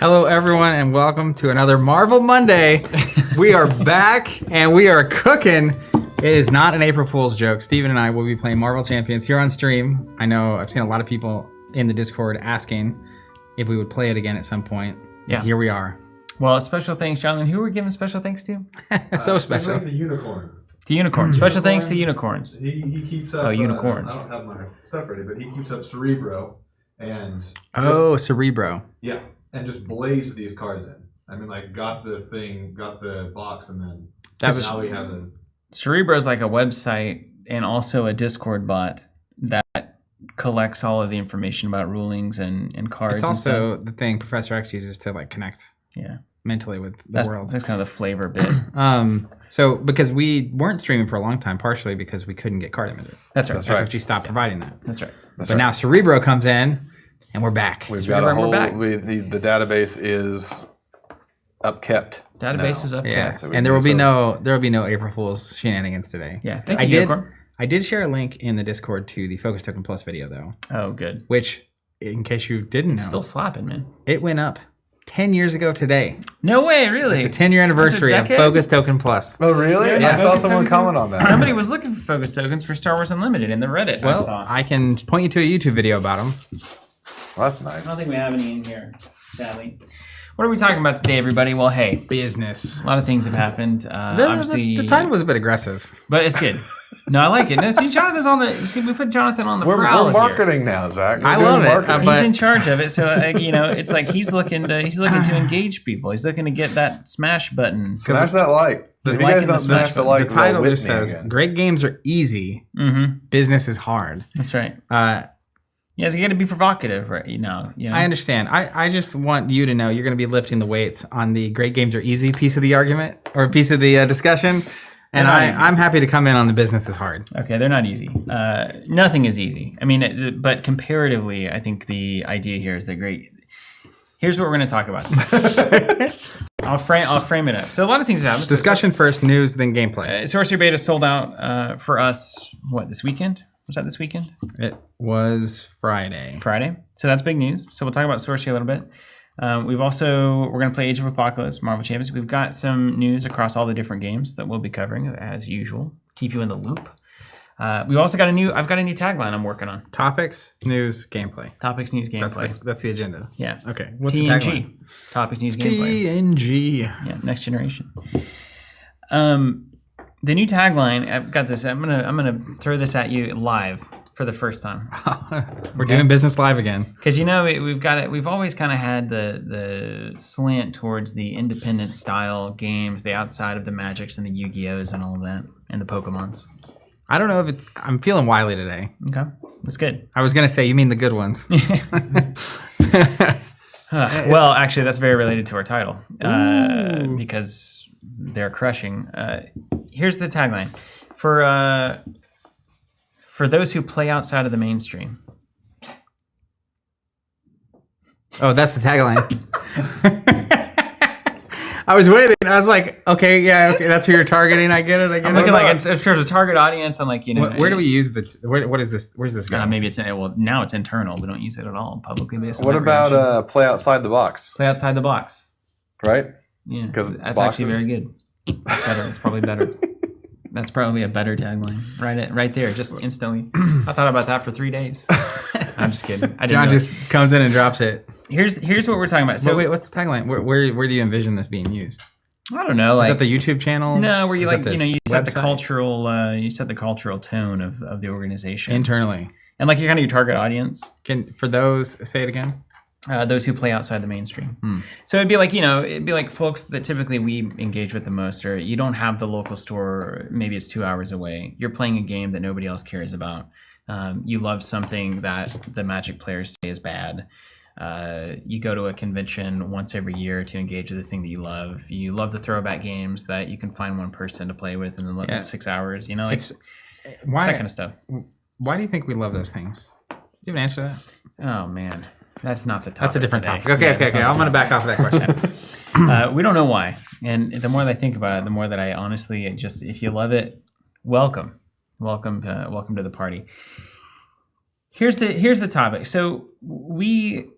Hello, everyone, and welcome to another Marvel Monday. We are back, and we are cooking. It is not an April Fool's joke. Steven and I will be playing Marvel Champions here on stream. I know I've seen a lot of people in the Discord asking if we would play it again at some point. Yeah. Here we are. Well, special thanks, Jonathan. Who are we giving special thanks to? So special. Thanks to Unicorn. To Unicorn. Special thanks to Unicorns. He keeps up. Oh, Unicorn. I don't have my stuff ready, but he keeps up Cerebro and Cerebro. Yeah, and just blazed these cards in. I mean, like got the box, and then now we have a. Cerebro is like a website and also a Discord bot that collects all of the information about rulings and cards. It's also the thing Professor X uses to like connect. Yeah. Mentally with the world. That's kind of the flavor bit. So because we weren't streaming for a long time, partially because we couldn't get card images. That's right. That's right. She stopped providing that. That's right. But now Cerebro comes in, and we're back. We've got a whole. The database is upkept. Database is upkept. Yeah, and there will be no April Fool's shenanigans today. Yeah. Thank you, Unicorn. I did share a link in the Discord to the Focus Token Plus video though. Oh, good. Which, in case you didn't know, still slapping, man. It went up 10 years ago today. No way, really? It's a 10-year anniversary of Focus Token Plus. Oh, really? Yeah, I saw someone comment on that. Somebody was looking for Focus Tokens for Star Wars Unlimited in the Reddit. Well, I can point you to a YouTube video about them. Well, that's nice. I don't think we have any in here, sadly. What are we talking about today, everybody? Well, hey. Business. A lot of things have happened. Obviously, the title was a bit aggressive. But it's good. No, I like it. No, see, Jonathan's on the. See, we put Jonathan on the prowl. We're marketing now, Zach. I love it. He's in charge of it, so it's like he's looking to engage people. He's looking to get that smash button. Smash that like. He's You guys liking the don't have to like. The title just Whitney says, again. "Great games are easy. Business is hard." That's right. Yeah, so you got to be provocative, right? You know. I understand. I just want you to know you're going to be lifting the weights on the great games are easy piece of the argument or piece of the discussion. And I'm happy to come in on the business is hard. Okay, they're not easy. Nothing is easy. I mean, but comparatively, I think the idea here is they're great. Here's what we're going to talk about. I'll frame it up. So a lot of things have happened. Discussion first, news, then gameplay. Sorcery Beta sold out for us, this weekend? Was that this weekend? It was Friday. So that's big news. So we'll talk about Sorcery a little bit. We're going to play Age of Apocalypse, Marvel Champions. We've got some news across all the different games that we'll be covering as usual. Keep you in the loop. We've also got I've got a new tagline I'm working on. Topics, news, gameplay. Topics, news, gameplay. That's the agenda. Yeah. Okay. What's TNG. the tagline? Topics, news, gameplay. TNG. Yeah. Next generation. The new tagline. I've got this. I'm gonna throw this at you live for the first time. We're doing business live again. Because we've always kind of had the slant towards the independent style games, the outside of the Magics and the Yu-Gi-Ohs and all of that, and the Pokemons. I don't know if I'm feeling wily today. Okay, that's good. I was gonna say you mean the good ones. Well, actually, that's very related to our title because they're crushing. Here's the tagline for those who play outside of the mainstream. Oh, that's the tagline. I was waiting. I was like, okay, that's who you're targeting. I get it. I'm looking like in terms of target audience. I'm like, where do we use what is this? Where's this going? Maybe now it's internal. We don't use it at all publicly based. What about play outside the box? Play outside the box. Right? Yeah, because that's actually very good. That's better. It's probably better. That's probably a better tagline. Right there, just instantly. I thought about that for 3 days. I'm just kidding. John just comes in and drops it. Here's what we're talking about. So wait, what's the tagline? Where do you envision this being used? I don't know. Is that the YouTube channel? No, where you you set the website? cultural tone of the organization internally, and like you're kind of your target audience. For those, say it again. Those who play outside the mainstream. So it'd be like folks that typically we engage with the most, or you don't have the local store, maybe it's 2 hours away. You're playing a game that nobody else cares about. You love something that the Magic players say is bad. You go to a convention once every year to engage with the thing that you love. You love the throwback games that you can find one person to play with in 6 hours. It's that kind of stuff. Why do you think we love those things? Do you have an answer to that? Oh, man. That's not the topic. That's a different today. topic. Okay. I'm going to back off of that question. We don't know why. And the more that I think about it, the more that I honestly if you love it, welcome to the party. Here's the topic. So we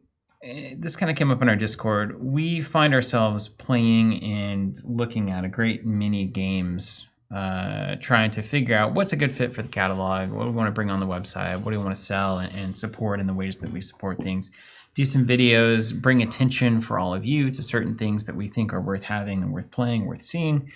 this kind of came up in our Discord. We find ourselves playing and looking at a great many games, trying to figure out what's a good fit for the catalog, what do we want to bring on the website, what do we want to sell and support in the ways that we support things. Do some videos, bring attention for all of you to certain things that we think are worth having and worth playing, worth seeing.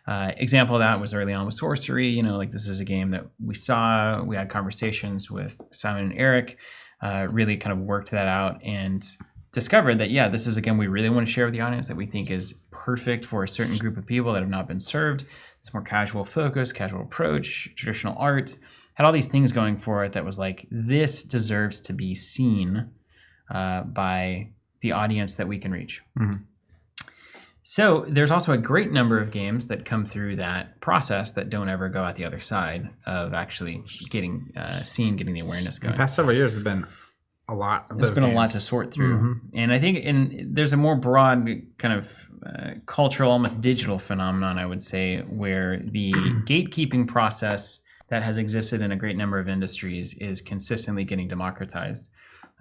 Example of that was early on with Sorcery. You know, like this is a game that we saw, we had conversations with Simon and Eric, really kind of worked that out and discovered that, yeah, this is a game we really want to share with the audience that we think is perfect for a certain group of people that have not been served. It's more casual focus, casual approach, traditional art, had all these things going for it that was like, this deserves to be seen by the audience that we can reach. Mm-hmm. So there's also a great number of games that come through that process that don't ever go out the other side of actually getting seen, getting the awareness going. The past several years have been a lot of It's been games. A lot to sort through. And I think there's a more broad kind of cultural, almost digital phenomenon, I would say, where the gatekeeping process that has existed in a great number of industries is consistently getting democratized.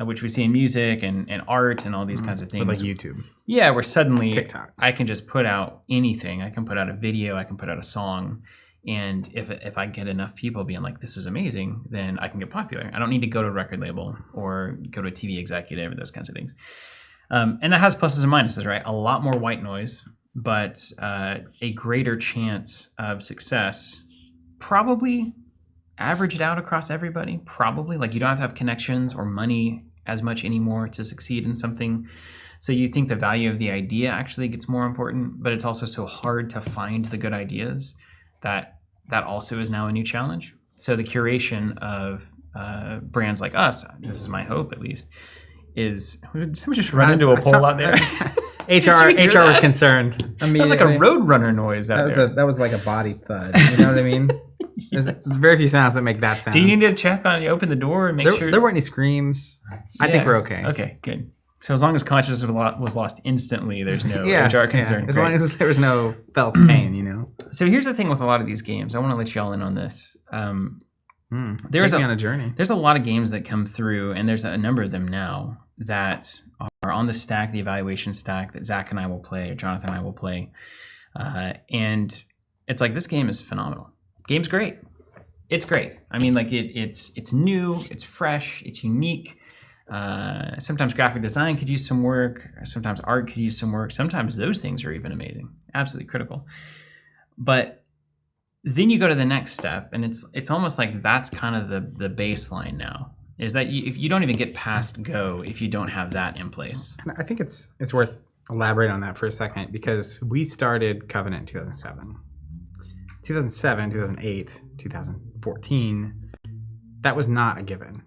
Which we see in music and art and all these kinds of things. But like YouTube. Yeah, where suddenly TikTok. I can just put out anything. I can put out a video, I can put out a song. And if I get enough people being like, this is amazing, then I can get popular. I don't need to go to a record label or go to a TV executive or those kinds of things. And that has pluses and minuses, right? A lot more white noise, but a greater chance of success, probably averaged out across everybody, probably. Like you don't have to have connections or money as much anymore to succeed in something. So you think the value of the idea actually gets more important, but it's also so hard to find the good ideas that also is now a new challenge. So the curation of brands like us, this is my hope at least, is, did someone just run into a pole out there? HR was concerned. That was like a roadrunner noise out there. That was like a body thud. You know what I mean? There's very few sounds that make that sound. Do you need to check on you open the door and make sure? There weren't any screams. I think we're okay. Okay, good. So as long as consciousness was lost instantly, there's no HR concern. Yeah. As long as there was no felt pain, you know. So here's the thing with a lot of these games. I want to let y'all in on this. Take me on a journey. There's a lot of games that come through, and there's a number of them now that are on the stack, the evaluation stack that Zach and I will play, or Jonathan and I will play. And it's like, this game is phenomenal. Game's great. It's great. I mean, like it's new, it's fresh, it's unique. Sometimes graphic design could use some work. Sometimes art could use some work. Sometimes those things are even amazing, absolutely critical. But then you go to the next step, and it's almost like that's kind of the baseline now. Is that if you don't even get past go if you don't have that in place. And I think it's worth elaborating on that for a second, because we started Covenant in 2007. 2007, 2008, 2014, that was not a given.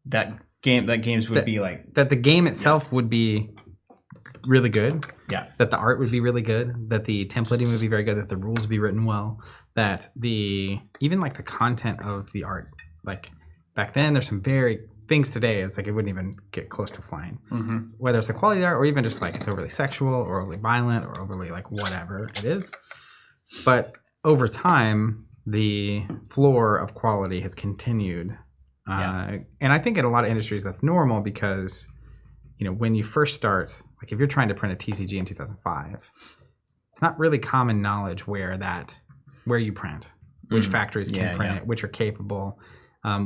That games would be like... That the game itself would be really good. Yeah. That the art would be really good. That the templating would be very good. That the rules would be written well. That even like the content of the art, like back then, there's some very things today. It's like it wouldn't even get close to flying. Mm-hmm. Whether it's the quality of the art or even just like it's overly sexual or overly violent or overly like whatever it is. But over time, the floor of quality has continued. And I think in a lot of industries that's normal because, you know, when you first start, like if you're trying to print a TCG in 2005, it's not really common knowledge where you print, which factories can print it, which are capable,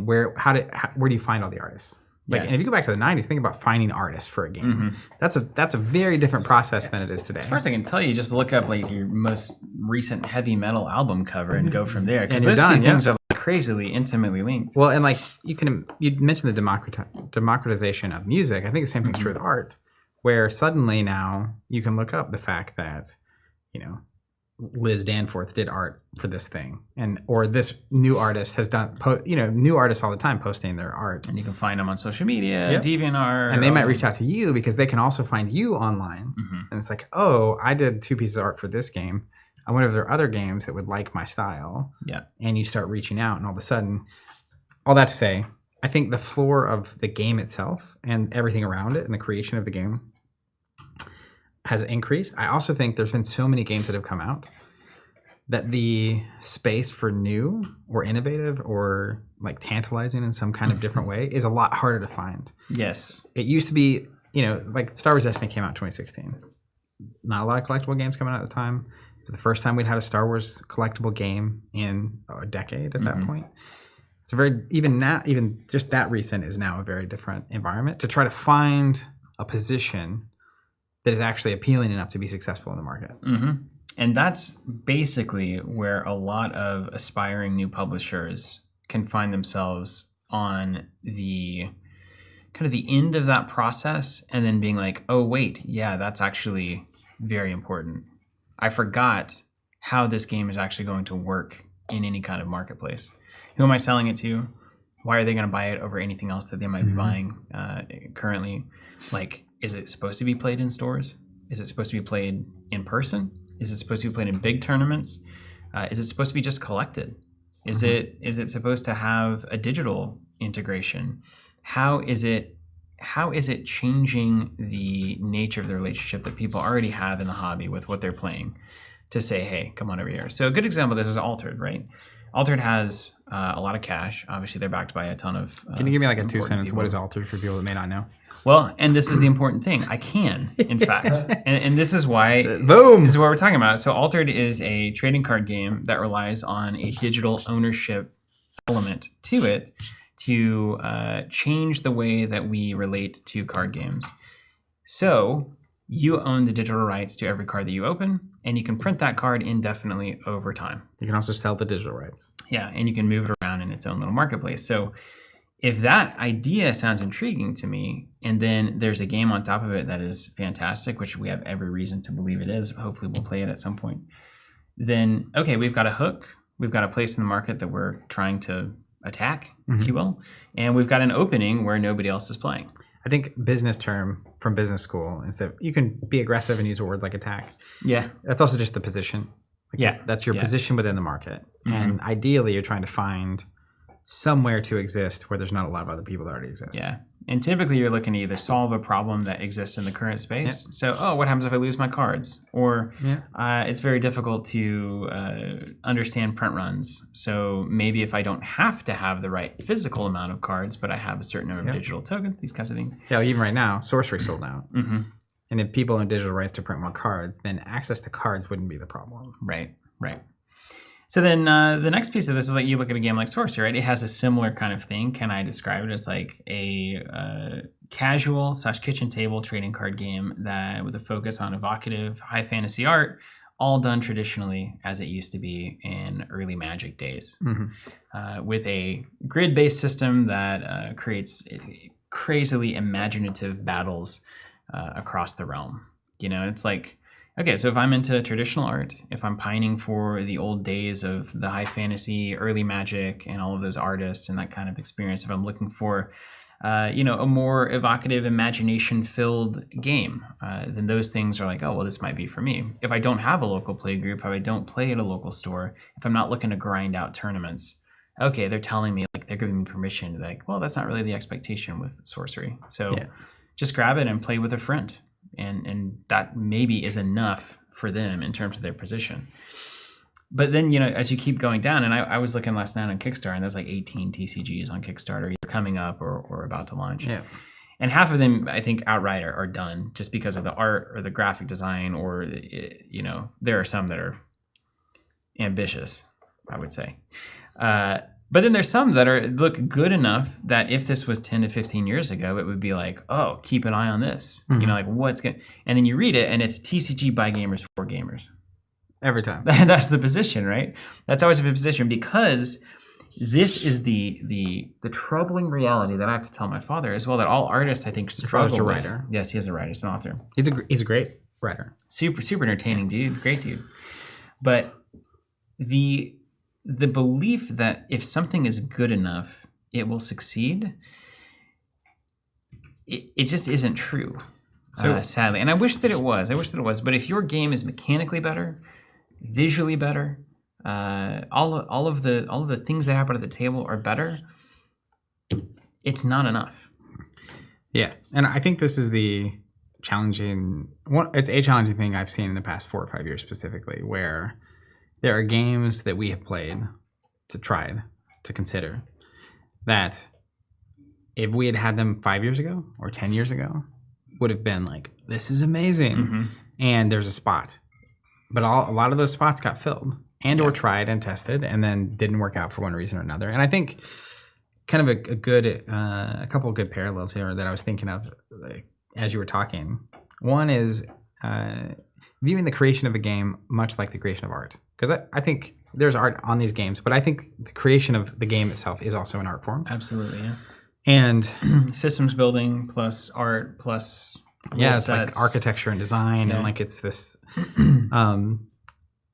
where do you find all the artists? Like, and if you go back to the 90s, think about finding artists for a game. Mm-hmm. That's a very different process than it is today. As far as I can tell you, just look up like your most recent heavy metal album cover and go from there. Because those two things are like crazily intimately linked. Well, and like you mentioned the democratization of music. I think the same thing's true with art, where suddenly now you can look up the fact that, you know, Liz Danforth did art for this thing, or this new artist has done, new artists all the time posting their art, and you can find them on social media, DeviantArt, and they might reach out to you because they can also find you online. Mm-hmm. And it's like, oh, I did 2 pieces of art for this game. I wonder if there are other games that would like my style. Yeah, and you start reaching out, and all of a sudden, all that to say, I think the floor of the game itself and everything around it and the creation of the game has increased. I also think there's been so many games that have come out that the space for new or innovative or like tantalizing in some kind of different way is a lot harder to find. Yes. It used to be like Star Wars Destiny came out in 2016. Not a lot of collectible games coming out at the time. For the first time we'd had a Star Wars collectible game in a decade at that point. It's a very, even just that recent is now a very different environment to try to find a position that is actually appealing enough to be successful in the market. And that's basically where a lot of aspiring new publishers can find themselves on the kind of the end of that process, and then being like, oh, wait, yeah, that's actually very important. I forgot how this game is actually going to work in any kind of marketplace. Who am I selling it to? Why are they going to buy it over anything else that they might be buying currently? Like, is it supposed to be played in stores? Is it supposed to be played in person? Is it supposed to be played in big tournaments? Is it supposed to be just collected? Is it supposed to have a digital integration? How is it changing the nature of the relationship that people already have in the hobby with what they're playing to say, hey, come on over here? So a good example of this is Altered, right? Altered has a lot of cash. Obviously, they're backed by a ton of Can you give me like a 2-sentence? people. What is Altered for people that may not know? Well, and this is the important thing. I can, in fact. And this is why... Boom! This is what we're talking about. So Altered is a trading card game that relies on a digital ownership element to it to change the way that we relate to card games. So you own the digital rights to every card that you open, and you can print that card indefinitely over time. You can also sell the digital rights. Yeah, and you can move it around in its own little marketplace. So if that idea sounds intriguing to me, and then there's a game on top of it that is fantastic, which we have every reason to believe it is, hopefully we'll play it at some point, then, okay, we've got a hook, we've got a place in the market that we're trying to attack, if you will, and we've got an opening where nobody else is playing. I think business term from business school, instead of, you can be aggressive and use words like attack. Yeah. That's also just the position. Like that's your position within the market. And ideally, you're trying to find somewhere to exist where there's not a lot of other people that already exist. Yeah. And typically you're looking to either solve a problem that exists in the current space. So, what happens if I lose my cards? Or it's very difficult to understand print runs. So maybe if I don't have to have the right physical amount of cards, but I have a certain number of digital tokens, these kinds of things. Yeah, even right now, sorcery sold out. And if people own digital rights to print more cards, then access to cards wouldn't be the problem. Right. So then the next piece of this is like you look at a game like Sorcery, right? It has a similar kind of thing. Can I describe it as like a casual / kitchen table trading card game that with a focus on evocative high fantasy art, all done traditionally as it used to be in early Magic days, with a grid-based system that creates crazily imaginative battles across the realm. You know, it's like, okay, so if I'm into traditional art, if I'm pining for the old days of the high fantasy, early Magic, and all of those artists and that kind of experience, if I'm looking for, a more evocative, imagination-filled game, then those things are like, oh, well, this might be for me. If I don't have a local play group, if I don't play at a local store, if I'm not looking to grind out tournaments, okay, they're telling me, like, they're giving me permission to, like, well, that's not really the expectation with sorcery. So just grab it and play with a friend. And that maybe is enough for them in terms of their position. But then, as you keep going down, and I was looking last night on Kickstarter, and there's like 18 TCGs on Kickstarter either coming up or about to launch. Yeah. And half of them, I think, outright are done just because of the art or the graphic design, or, there are some that are ambitious, I would say. But then there's some that look good enough that if this was 10 to 15 years ago, it would be like, oh, keep an eye on this. Like what's good. And then you read it and it's TCG by gamers for gamers. Every time. That's the position, right? That's always a position, because this is the troubling reality that I have to tell my father as well, that all artists, I think, struggle with. Writer. Yes, he is a writer. He's an author. He's a great writer. Super entertaining dude. Great dude. But the belief that if something is good enough, it will succeed, it just isn't true, sadly. And I wish that it was. But if your game is mechanically better, visually better, all of the things that happen at the table are better, it's not enough. Yeah, and I think this is the challenging one. It's a challenging thing I've seen in the past 4 or 5 years specifically, where there are games that we have played, tried to consider, that if we had them 5 years ago or 10 years ago, would have been like, this is amazing. Mm-hmm. And there's a spot. But a lot of those spots got filled and or tried and tested and then didn't work out for one reason or another. And I think kind of a couple of good parallels here that I was thinking of as you were talking. One is viewing the creation of a game much like the creation of art. Because I think there's art on these games, but I think the creation of the game itself is also an art form. Absolutely, yeah. And systems building plus art plus it's like architecture and design and like it's this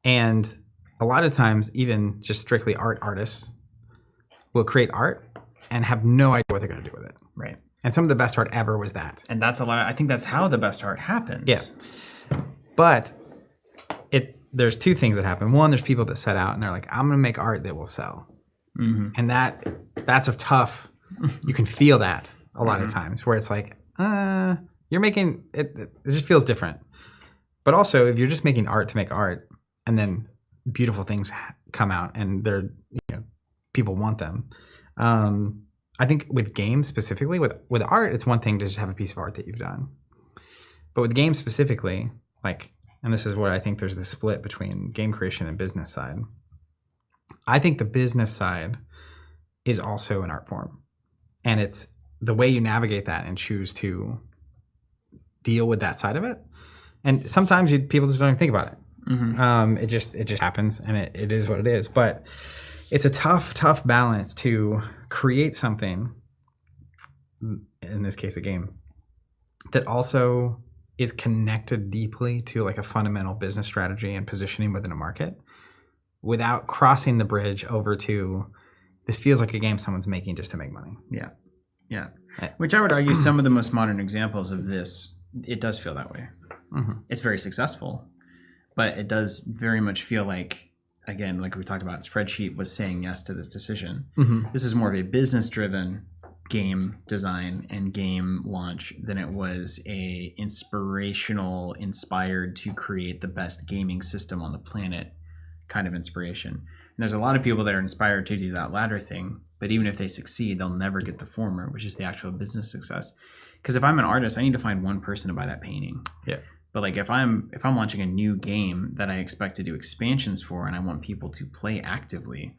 and a lot of times even just strictly artists will create art and have no idea what they're going to do with it. Right. And some of the best art ever was that. And that's I think that's how the best art happens. Yeah. But there's two things that happen. One, there's people that set out and they're like, I'm going to make art that will sell. Mm-hmm. And that's a tough, you can feel that a lot of times where it's like, you're making, it just feels different. But also if you're just making art to make art and then beautiful things come out and they're, people want them. I think with games specifically, with art, it's one thing to just have a piece of art that you've done. But with games specifically, like, and this is where I think there's the split between game creation and business side. I think the business side is also an art form. And it's the way you navigate that and choose to deal with that side of it. And sometimes people just don't even think about it. Mm-hmm. It just happens and it is what it is. But it's a tough balance to create something, in this case a game, that also is connected deeply to like a fundamental business strategy and positioning within a market without crossing the bridge over to this feels like a game someone's making just to make money. Yeah. Yeah. Which I would argue some of the most modern examples of this, it does feel that way. Mm-hmm. It's very successful, but it does very much feel like, again, like we talked about, Spreadsheet was saying yes to this decision. Mm-hmm. This is more of a business-driven game design and game launch than it was a inspired to create the best gaming system on the planet kind of inspiration. And there's a lot of people that are inspired to do that latter thing, but even if they succeed, they'll never get the former, which is the actual business success. Because if I'm an artist, I need to find one person to buy that painting. Yeah. But like if I'm launching a new game that I expect to do expansions for and I want people to play actively,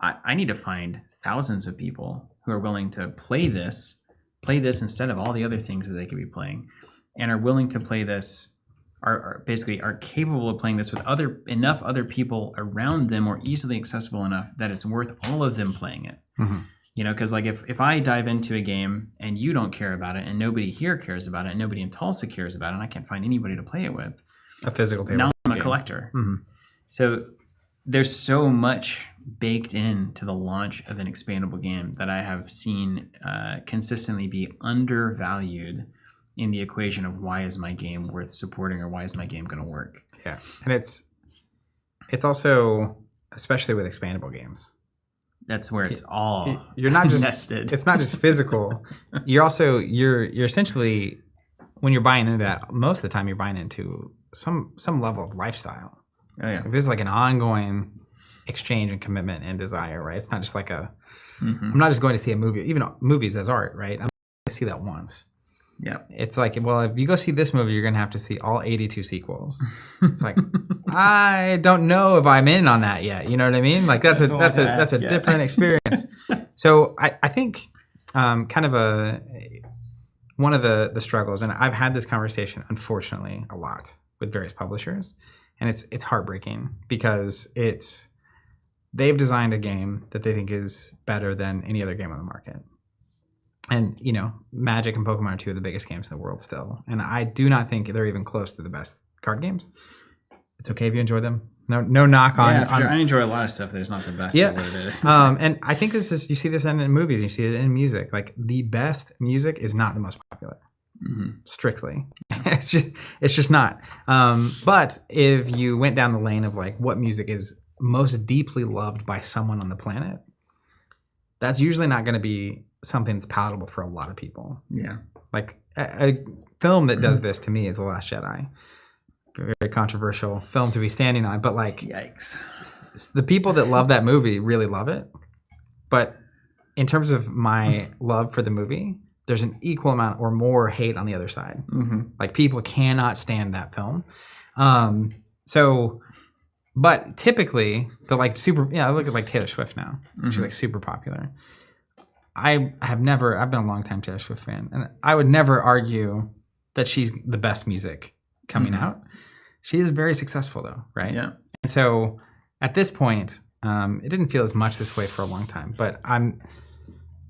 I need to find thousands of people who are willing to play this instead of all the other things that they could be playing, and are willing to play this, are capable of playing this with enough other people around them or easily accessible enough that it's worth all of them playing it. Mm-hmm. Because like if I dive into a game and you don't care about it and nobody here cares about it and nobody in Tulsa cares about it and I can't find anybody to play it with. A physical table. Now I'm a collector. Mm-hmm. So there's so much baked into the launch of an expandable game that I have seen consistently be undervalued in the equation of why is my game worth supporting or why is my game going to work. Yeah. And it's also, especially with expandable games, that's where it's all you're not just nested. It's not just physical. You're essentially, when you're buying into that, most of the time you're buying into some level of lifestyle. Oh yeah. This is like an ongoing exchange and commitment and desire, right? It's not just like I'm not just going to see a movie, even movies as art, right? I'm going to see that once. Yeah. It's like, well, if you go see this movie, you're going to have to see all 82 sequels. It's like, I don't know if I'm in on that yet. You know what I mean? Like that's a different experience. So I think kind of one of the struggles, and I've had this conversation, unfortunately, a lot with various publishers, and it's heartbreaking because they've designed a game that they think is better than any other game on the market. And, Magic and Pokemon are two of the biggest games in the world still. And I do not think they're even close to the best card games. It's okay if you enjoy them. No knock on... Yeah, sure. I enjoy a lot of stuff that is not the best. Yeah. What it is. And I think you see this in movies, you see it in music. Like, the best music is not the most popular. Mm-hmm. Strictly. It's just not. But if you went down the lane of, like, what music is most deeply loved by someone on the planet, that's usually not going to be something that's palatable for a lot of people. Yeah. Like a film that does this to me is The Last Jedi. Very controversial film to be standing on, but like, yikes. The people that love that movie really love it. But in terms of my love for the movie, there's an equal amount or more hate on the other side. Like people cannot stand that film. But typically the like super, I look at like Taylor Swift now. She's like super popular. I've been a long time Taylor Swift fan, and I would never argue that she's the best music coming out. She is very successful though, right? Yeah. And so at this point, it didn't feel as much this way for a long time, but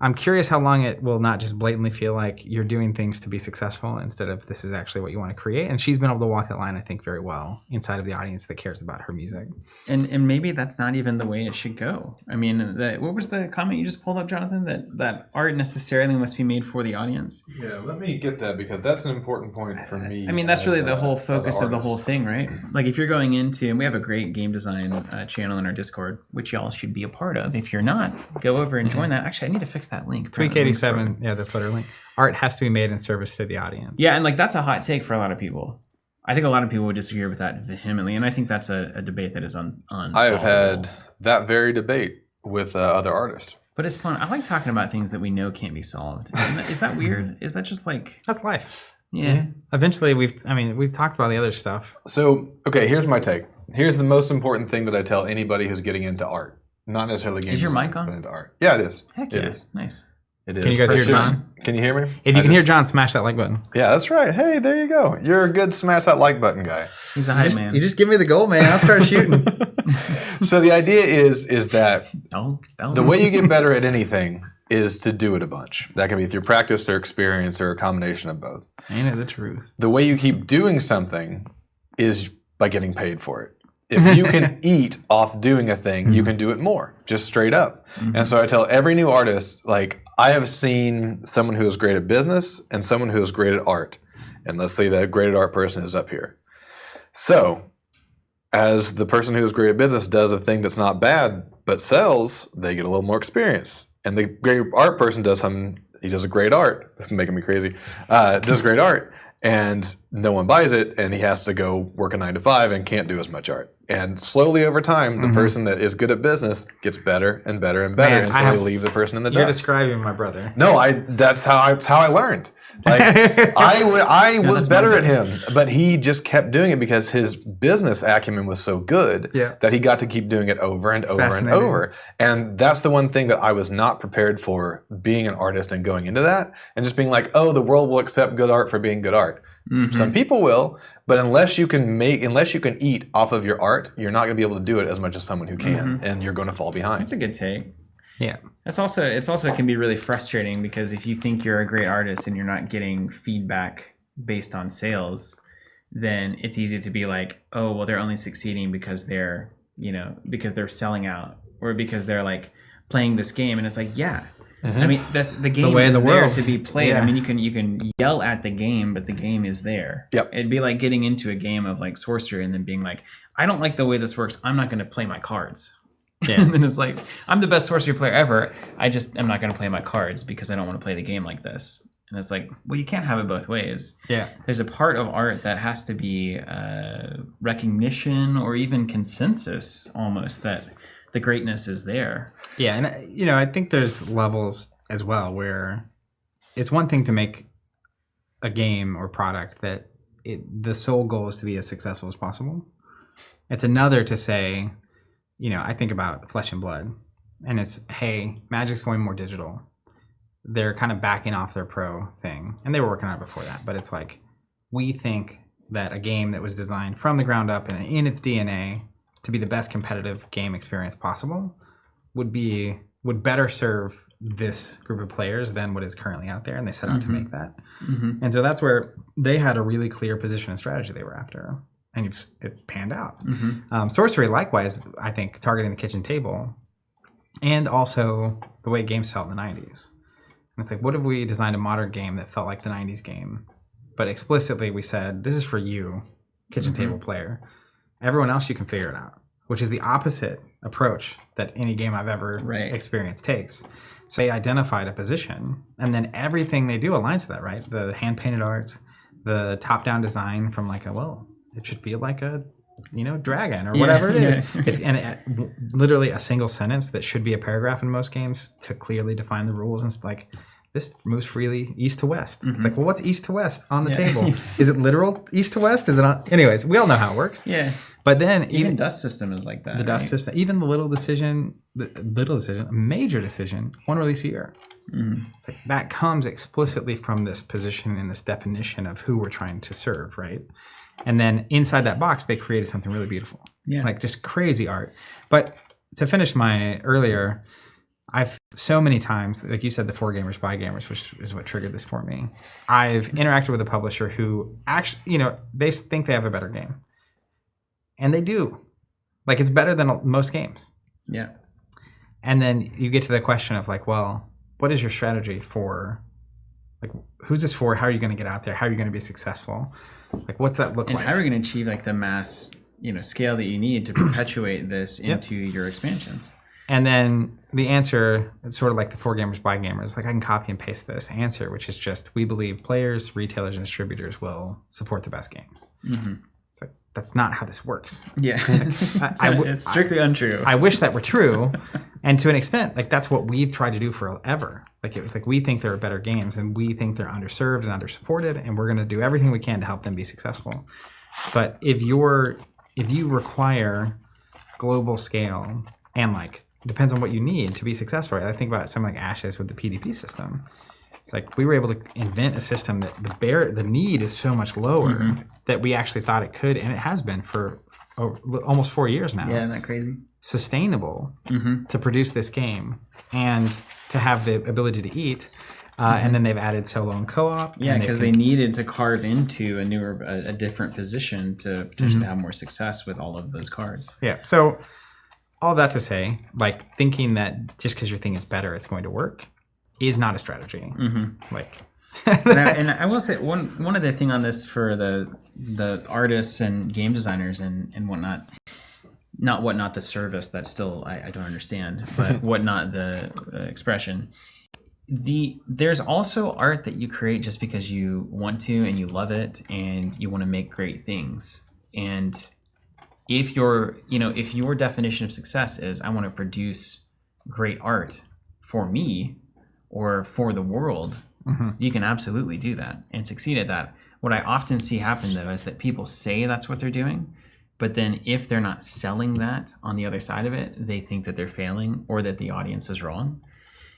I'm curious how long it will not just blatantly feel like you're doing things to be successful instead of this is actually what you want to create. And she's been able to walk that line, I think, very well inside of the audience that cares about her music. And maybe that's not even the way it should go. I mean, what was the comment you just pulled up, Jonathan? That art necessarily must be made for the audience? Yeah, let me get that because that's an important point for me. I mean, that's really the whole focus of the whole thing, right? Like if you're going into, and we have a great game design channel in our Discord, which y'all should be a part of. If you're not, go over and join that. Actually, I need to fix that link. Tweak 87, the footer link. Art has to be made in service to the audience. Yeah, and like that's a hot take for a lot of people. I think a lot of people would disagree with that vehemently, and I think that's a debate that is on. I have had that very debate with other artists. But it's fun. I like talking about things that we know can't be solved. Is that weird? Is that just like that's life? Yeah. Eventually, we've talked about the other stuff. So okay, here's my take. Here's the most important thing that I tell anybody who's getting into art, not necessarily games. Is your mic on? But into art. Yeah, it is. Heck yeah. It is. Nice. It is. Can you guys hear John? Can you hear me? If you can hear John, smash that like button. Yeah, that's right. Hey, there you go. You're a good smash that like button guy. He's a hype man. You just give me the goal, man. I'll start shooting. So the idea is that the way you get better at anything is to do it a bunch. That can be through practice or experience or a combination of both. Ain't it the truth? The way you keep doing something is by getting paid for it. If you can eat off doing a thing, you can do it more, just straight up. And so I tell every new artist, like, I have seen someone who is great at business and someone who is great at art. And let's say that great at art person is up here. So as the person who is great at business does a thing that's not bad but sells, they get a little more experience. And the great art person does something, he does a great art. This is making me crazy. Does great art. And no one buys it, and he has to go work a 9 to 5 and can't do as much art. And slowly over time, the person that is good at business gets better and better and better until they leave the person in the dust. You're describing my brother. No, that's how I learned. Like I was better at him, but he just kept doing it because his business acumen was so good that he got to keep doing it over and over and over. And that's the one thing that I was not prepared for being an artist and going into that and just being like, oh, the world will accept good art for being good art. Some people will, but unless you can eat off of your art, you're not going to be able to do it as much as someone who can, and you're going to fall behind. That's a good take. Yeah. It's also can be really frustrating because if you think you're a great artist and you're not getting feedback based on sales, then it's easy to be like, oh, well, they're only succeeding because they're selling out or because they're like playing this game. And it's like, yeah. I mean, the game is there to be played. Yeah. I mean, you can yell at the game, but the game is there. Yep. It'd be like getting into a game of like sorcery and then being like, I don't like the way this works. I'm not going to play my cards. Yeah. And then it's like, I'm the best sorcery player ever. I'm not going to play my cards because I don't want to play the game like this. And it's like, well, you can't have it both ways. Yeah. There's a part of art that has to be recognition or even consensus almost that the greatness is there. Yeah. And, I think there's levels as well where it's one thing to make a game or product that the sole goal is to be as successful as possible. It's another to say, I think about Flesh and Blood, and it's, hey, Magic's going more digital. They're kind of backing off their pro thing, and they were working on it before that. But it's like, we think that a game that was designed from the ground up and in its DNA to be the best competitive game experience possible would better serve this group of players than what is currently out there, and they set out to make that. And so that's where they had a really clear position and strategy they were after. And it panned out. Sorcery, likewise, I think, targeting the kitchen table and also the way games felt in the 90s. And it's like, what if we designed a modern game that felt like the 90s game? But explicitly we said, this is for you, kitchen table player. Everyone else, you can figure it out, which is the opposite approach that any game I've ever experienced takes. So they identified a position, and then everything they do aligns to that, right? The hand-painted art, the top-down design from like it should feel like a, dragon or whatever it is. It's literally a single sentence that should be a paragraph in most games to clearly define the rules and like this moves freely east to west. It's like, well, what's east to west on the table? Is it literal east to west? Is it not? Anyways, we all know how it works. Yeah. But then Even dust system is like that. the dust system, even the little decision, a major decision, one release a year. It's like that comes explicitly from this position and this definition of who we're trying to serve, right? And then inside that box, they created something really beautiful. Yeah. Like just crazy art. But to finish my earlier, I've so many times, like you said, the for gamers, by gamers, which is what triggered this for me. I've interacted with a publisher who actually, they think they have a better game. And they do. Like it's better than most games. Yeah. And then you get to the question of like, well, what is your strategy for, like, who's this for? How are you going to get out there? How are you going to be successful? Like, what's that look And like? how are you going to achieve like the mass, scale that you need to perpetuate this into your expansions? And then the answer, it's sort of like the for gamers, by gamers. Like I can copy and paste this answer, which is just, we believe players, retailers, and distributors will support the best games. It's like, that's not how this works. Yeah. It's strictly untrue. I wish that were true. And to an extent, like that's what we've tried to do forever. Like it was like, we think there are better games and we think they're underserved and undersupported, and we're going to do everything we can to help them be successful. But if you require global scale and like, depends on what you need to be successful. Right? I think about something like Ashes with the PDP system. It's like we were able to invent a system that the need is so much lower that we actually thought it could, and it has been for almost 4 years now. Yeah, isn't that crazy? Sustainable to produce this game and to have the ability to eat. And then they've added solo and co-op. Yeah, because they needed to carve into a different position to just have more success with all of those cards. Yeah, so all that to say, like thinking that just because your thing is better, it's going to work is not a strategy. Like, and I will say one other thing on this for the artists and game designers and whatnot. Not whatnot the service that still I don't understand, but whatnot the expression. There's also art that you create just because you want to and you love it and you want to make great things. And if your definition of success is I want to produce great art for me or for the world, you can absolutely do that and succeed at that. What I often see happen though is that people say that's what they're doing, but then if they're not selling that on the other side of it, they think that they're failing or that the audience is wrong.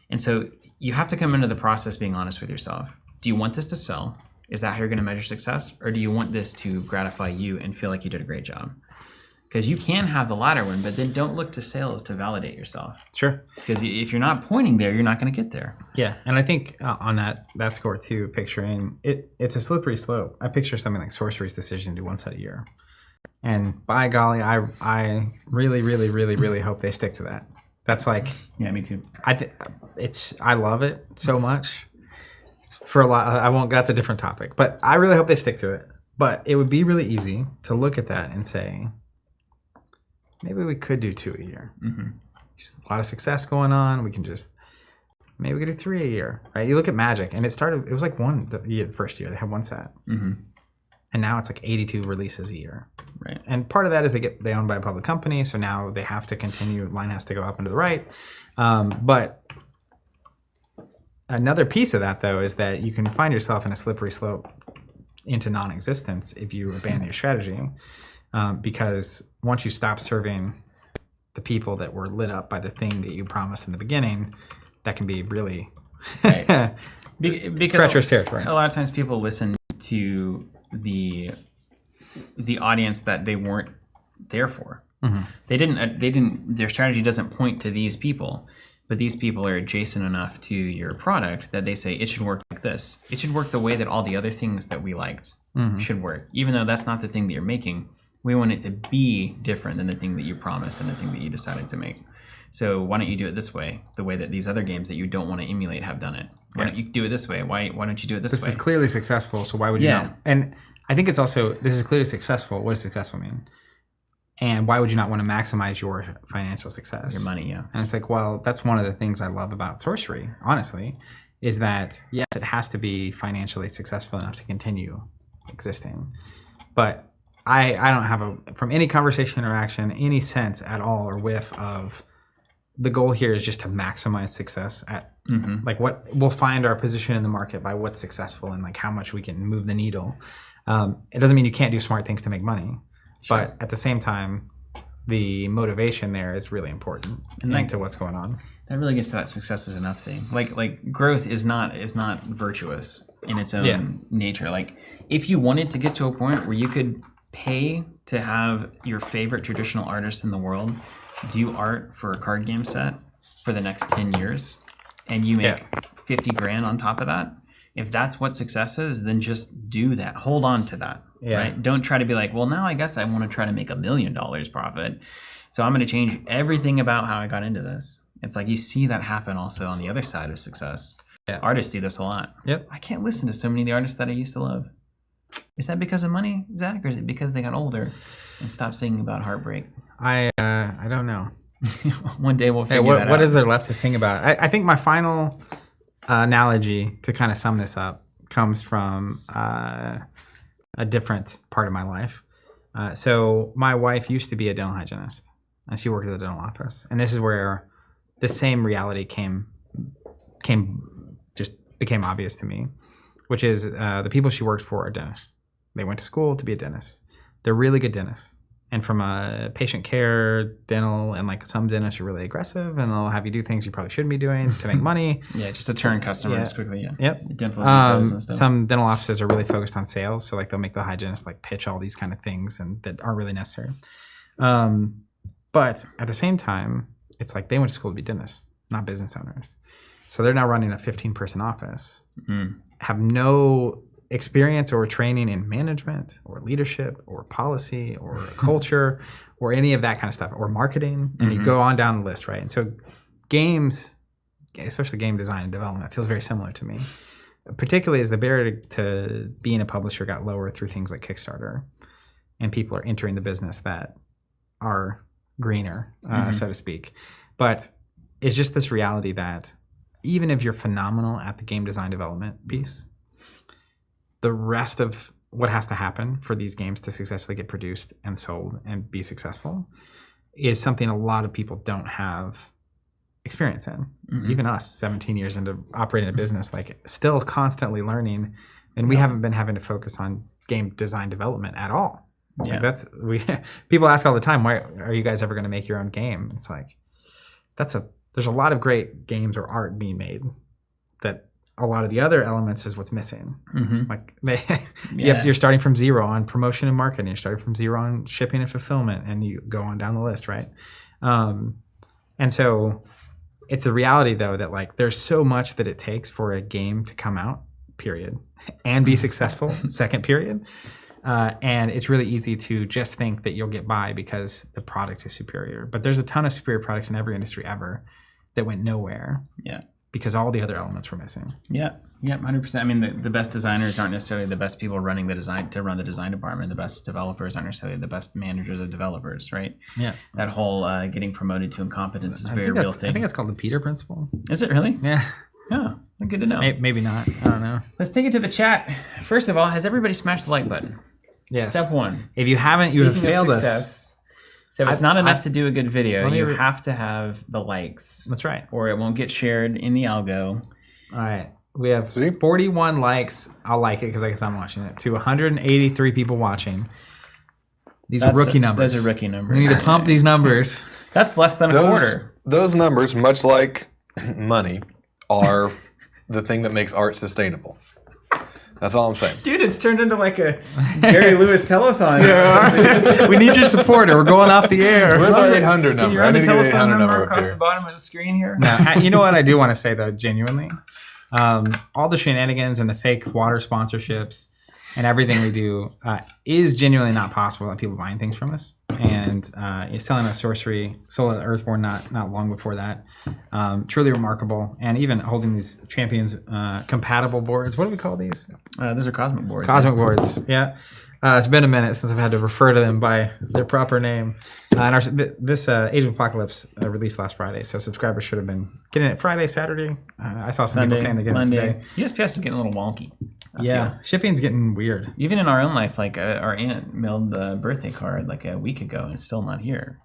And so you have to come into the process being honest with yourself. Do you want this to sell? Is that how you're going to measure success? Or do you want this to gratify you and feel like you did a great job? Because you can have the latter one, but then don't look to sales to validate yourself. sure. Because if you're not pointing there, you're not going to get there. Yeah, and I think on that score too, picturing it's a slippery slope. I picture something like Sorcery's decision to do one set a year, and by golly, I really, really, really, really hope they stick to that. That's like, Yeah, me too. I love it so much. For a lot, that's a different topic, but I really hope they stick to it. But it would be really easy to look at that and say, maybe we could do 2 a year. Just a lot of success going on. Maybe we could do 3 a year, right? You look at Magic, and it was like one the first year. They had one set. And now it's like 82 releases a year. Right. And part of that is they owned by a public company, so now they have to continue, line has to go up and to the right. But another piece of that, though, is that you can find yourself in a slippery slope into non-existence if you abandon your strategy. Because once you stop serving the people that were lit up by the thing that you promised in the beginning, that can be really Because treacherous territory. A lot of times people listen to the audience that they weren't there for. They didn't. Their strategy doesn't point to these people, but these people are adjacent enough to your product that they say it should work like this. It should work the way that all the other things that we liked should work, even though that's not the thing that you're making. We want it to be different than the thing that you promised and the thing that you decided to make. So why don't you do it this way, the way that these other games that you don't want to emulate have done it? Why don't you do it this way? Why don't you do it this way? This is clearly successful, so why would you not? And I think it's also, this is clearly successful. What does successful mean? And why would you not want to maximize your financial success? Your money, yeah. And it's like, well, that's one of the things I love about Sorcery, honestly, is that, yes, it has to be financially successful enough to continue existing. But I don't have from any conversation interaction, any sense at all or whiff of the goal here is just to maximize success at like what we'll find our position in the market by what's successful and like how much we can move the needle. It doesn't mean you can't do smart things to make money, but at the same time, the motivation there is really important into what's going on. That really gets to that success is enough thing. Like growth is not virtuous in its own nature. Like if you wanted to get to a point where you could pay to have your favorite traditional artist in the world do art for a card game set for the next 10 years and you make 50 grand on top of that, if that's what success is, then just do that. Hold on to that. Right? Don't try to be like, well, now I guess I want to try to make $1 million profit. So I'm going to change everything about how I got into this. It's like you see that happen also on the other side of success. Yeah. Artists do this a lot. Yep. I can't listen to so many of the artists that I used to love. Is that because of money, Zach, or is it because they got older and stopped singing about heartbreak? I don't know. One day we'll figure that out. What is there left to sing about? I think my final analogy to kind of sum this up comes from a different part of my life. So my wife used to be a dental hygienist, and she worked at the dental office. And this is where the same reality became obvious to me, which is the people she worked for are dentists. They went to school to be a dentist. They're really good dentists. And from a patient care, dental, and like some dentists are really aggressive and they'll have you do things you probably shouldn't be doing to make money. Just to turn customers quickly. Yep. Dental and stuff. Some dental offices are really focused on sales. So like they'll make the hygienist like pitch all these kind of things and that aren't really necessary. But at the same time, it's like they went to school to be dentists, not business owners. So they're now running a 15-person office, have no experience or training in management or leadership or policy or culture or any of that kind of stuff or marketing. And you go on down the list, right? And so games, especially game design and development, feels very similar to me, particularly as the barrier to being a publisher got lower through things like Kickstarter and people are entering the business that are greener, so to speak. But it's just this reality that even if you're phenomenal at the game design development piece, the rest of what has to happen for these games to successfully get produced and sold and be successful is something a lot of people don't have experience in. Even us, 17 years into operating a business, like still constantly learning, and we haven't been having to focus on game design development at all. Like people ask all the time, why are you guys ever going to make your own game? It's like there's a lot of great games or art being made that a lot of the other elements is what's missing. Like you're starting from zero on promotion and marketing. You're starting from zero on shipping and fulfillment, and you go on down the list, right? And so it's a reality, though, that like there's so much that it takes for a game to come out, period, and be successful, second period. And it's really easy to just think that you'll get by because the product is superior. But there's a ton of superior products in every industry ever that went nowhere. Because all the other elements were missing. 100%. I mean, the best designers aren't necessarily the best people running the design department. The best developers aren't necessarily the best managers of developers, right? That whole getting promoted to incompetence is a very real thing. I think it's called the Peter Principle. Is it really? Yeah. Oh, good to know. Maybe not. I don't know. Let's take it to the chat. First of all, has everybody smashed the like button? Yes. Step one. If you haven't, you have failed us. So it's not enough to do a good video. You have to have the likes. That's right. Or it won't get shared in the algo. All right. We have 41 likes. I'll like it because I guess I'm watching it. To 183 people watching. Those are rookie numbers. Those are rookie numbers. We need to pump these numbers. That's less than a quarter. Those numbers, much like money, are the thing that makes art sustainable. That's all I'm saying. Dude, it's turned into like a Jerry Lewis telethon. We need your support or we're going off the air. Where's our 800 number? Can you run the telephone number across the bottom of the screen here? No, you know what I do want to say, though, genuinely? All the shenanigans and the fake water sponsorships and everything we do is genuinely not possible without people buying things from us. And selling us sorcery, sold at Earthborne not long before that. Truly remarkable. And even holding these champions compatible boards. What do we call these? Those are cosmic boards. Cosmic boards, yeah. It's been a minute since I've had to refer to them by their proper name. And this Age of Apocalypse released last Friday, so subscribers should have been getting it Friday, Saturday. I saw some people saying they're getting Monday. it today. USPS is getting a little wonky. Yeah, shipping's getting weird. Even in our own life, like our aunt mailed the birthday card like a week ago and it's still not here.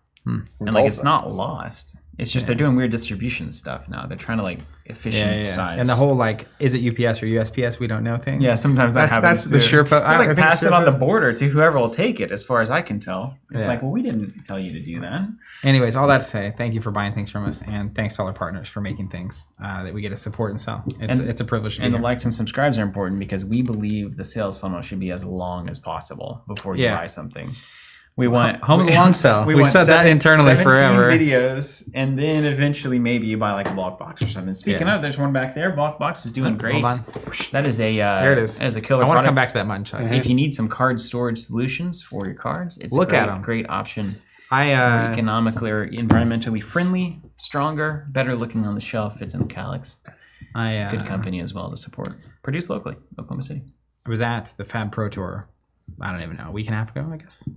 And like it's not lost. It's just they're doing weird distribution stuff now. They're trying to like efficient size. And the whole like, is it UPS or USPS? We don't know thing. Yeah, sometimes that happens. That's the sure post. I like pass it on the border to whoever will take it, as far as I can tell. It's like, well, we didn't tell you to do that. Anyways, all that to say, thank you for buying things from us, and thanks to all our partners for making things that we get to support and sell. It's a privilege to be here. And the likes and subscribes are important because we believe the sales funnel should be as long as possible before you buy something. We want home of the long sell. We said that internally forever. Videos, and then eventually maybe you buy like a block box or something. Speaking of, there's one back there. Block box is doing great. Hold on. That is a there it is. As a killer. I want to come back to that mutton chuck. If you need some card storage solutions for your cards, it's a great option. Economically or environmentally friendly, stronger, better looking on the shelf. Fits in the calyx. Good company as well to support. Produced locally, Oklahoma City. I was at the Fab Pro Tour. I don't even know, a week and a half ago, I guess.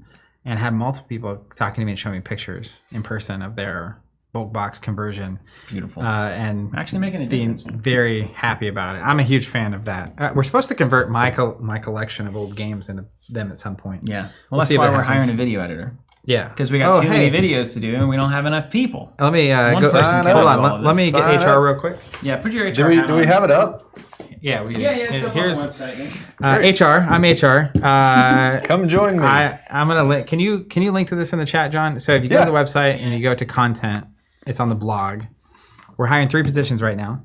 And had multiple people talking to me and showing me pictures in person of their bulk box conversion. Beautiful. And actually making a difference. Being very happy about it. I'm a huge fan of that. We're supposed to convert my collection of old games into them at some point. Yeah. Well, that's why we're hiring a video editor. Yeah. Because we got too many videos to do and we don't have enough people. Let me go. Hold on. Let me get HR real quick. Yeah, put your HR Do we have it up? Yeah, we do. Yeah, it's up on the website. HR. I'm HR. Come join me. I'm gonna link. Can you link to this in the chat, John? So if you go to the website and you go to content, it's on the blog. We're hiring 3 positions right now: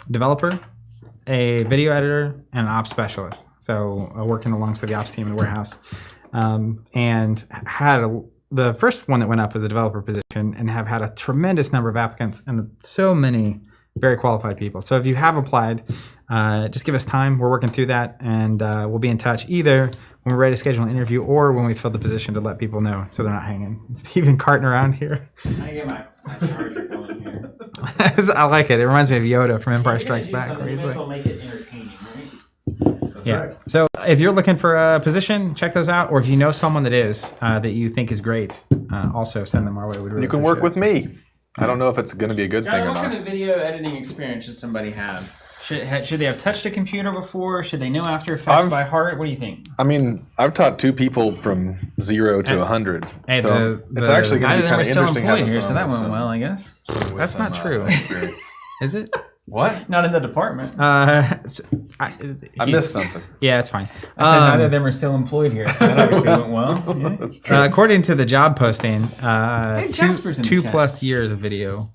developer, a video editor, and an ops specialist. So working alongside the ops team in the warehouse, and had the first one that went up was a developer position, and have had a tremendous number of applicants and so many very qualified people. So if you have applied, just give us time. We're working through that, and we'll be in touch either when we're ready to schedule an interview or when we fill the position to let people know so they're not hanging. Steven carting around here. I get my charger going here. I like it. It reminds me of Yoda from Empire Strikes Back. We'll make it entertaining, right? That's yeah. right. So if you're looking for a position, check those out. Or if you know someone that is that you think is great, also send them our way. We'd really you can work with me. I don't know if it's going to be a good thing or what not. Kind of video editing experience should somebody have? Should they have touched a computer before? Should they know After Effects by heart? What do you think? I mean, I've taught 2 people from 0 to 100. Hey, so it's actually going to be kind of interesting. Still employed here, so that went well, I guess. That's not true. Is it? What? Not in the department. I missed something. Yeah, it's fine. I said neither of them are still employed here, so that obviously went well. Yeah. According to the job posting, Jasper's in the 2+ years of video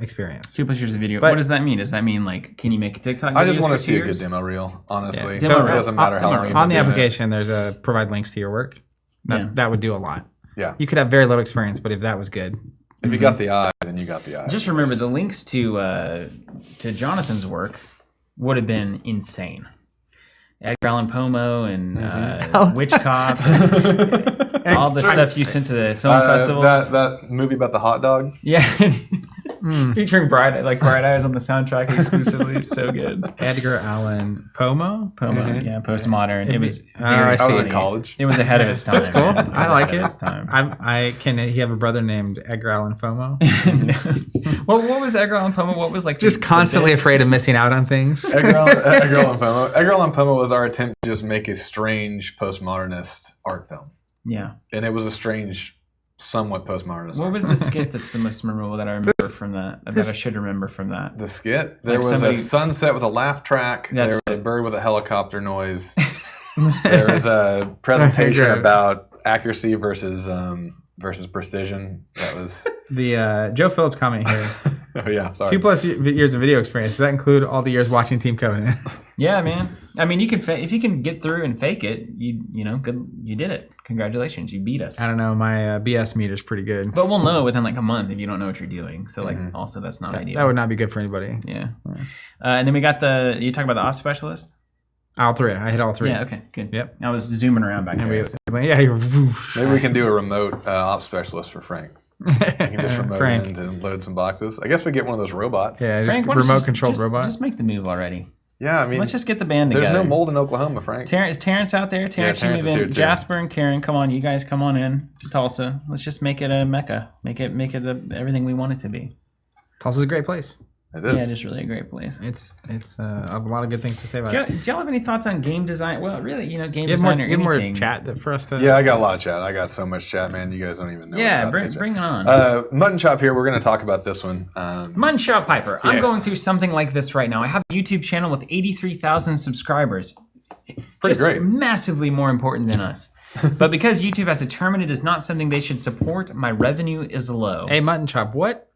experience. 2+ years of video. But what does that mean? Does that mean like, can you make a TikTok? I just want to see a good demo reel, honestly. Yeah. So it doesn't matter how long. On the application, there's a provide links to your work. That would do a lot. Yeah. You could have very little experience, but if that was good. If you got the eye, then you got the eye. Just remember the links to Jonathan's work would have been insane. Edgar Allan Poe and Witch Cop, and all the stuff you sent to the film festivals. That movie about the hot dog. Yeah. Featuring Bright Eyes on the soundtrack exclusively. It's so good. Edgar Allan Poe? Yeah, postmodern. It was I was in college. It was ahead of its time. That's cool. I like it. Can he have a brother named Edgar Allan Poe? Well, what was Edgar Allan Poe? What was like just constantly afraid of missing out on things? Edgar Allan Poe. Edgar Allan Poe was our attempt to just make a strange postmodernist art film. Yeah. And it was a strange, somewhat postmodernist. What was the skit that's the most memorable that I remember from that? That I should remember from that. The skit? There was a sunset with a laugh track. There was a bird with a helicopter noise. There was a presentation about accuracy versus precision. That was the Joe Phillips comment here. Oh yeah, sorry. 2+ years of video experience. Does that include all the years watching Team Covenant? Yeah, man. I mean, you can if you can get through and fake it, you good. You did it. Congratulations, you beat us. I don't know. My BS meter's pretty good. But we'll know within like a month if you don't know what you're doing. So like, also that's not ideal. That would not be good for anybody. Yeah. And then we got you talking about the ops specialist. All 3. I hit all 3. Yeah. Okay. Good. Yep. I was zooming around back there. Maybe we can do a remote ops specialist for Frank. You can just remote in to load some boxes. I guess we get one of those robots. Yeah, Frank, just remote controlled robot. Just make the move already. Yeah, I mean, let's just get the band together. There's no mold in Oklahoma, Frank. Is Terrence out there? Terrence, you move in. Jasper and Karen, come on, you guys, come on in to Tulsa. Let's just make it a mecca. Make it everything we want it to be. Tulsa's a great place. It is. Yeah, it is really a great place. It's a lot of good things to say about it. Do y'all have any thoughts on game design? Well, really, game You have design or more anything. chat for us to. Yeah, I got a lot of chat. I got so much chat, man. You guys don't even know. Yeah, what's about bring it on. Mutton Chop here. We're going to talk about this one. Mutton Shop Piper. I'm yeah. going through something like this right now. I have a YouTube channel with 83,000 subscribers. Pretty great. Massively more important than us. But because YouTube has determined it is not something they should support, my revenue is low. Hey, Mutton Chop, what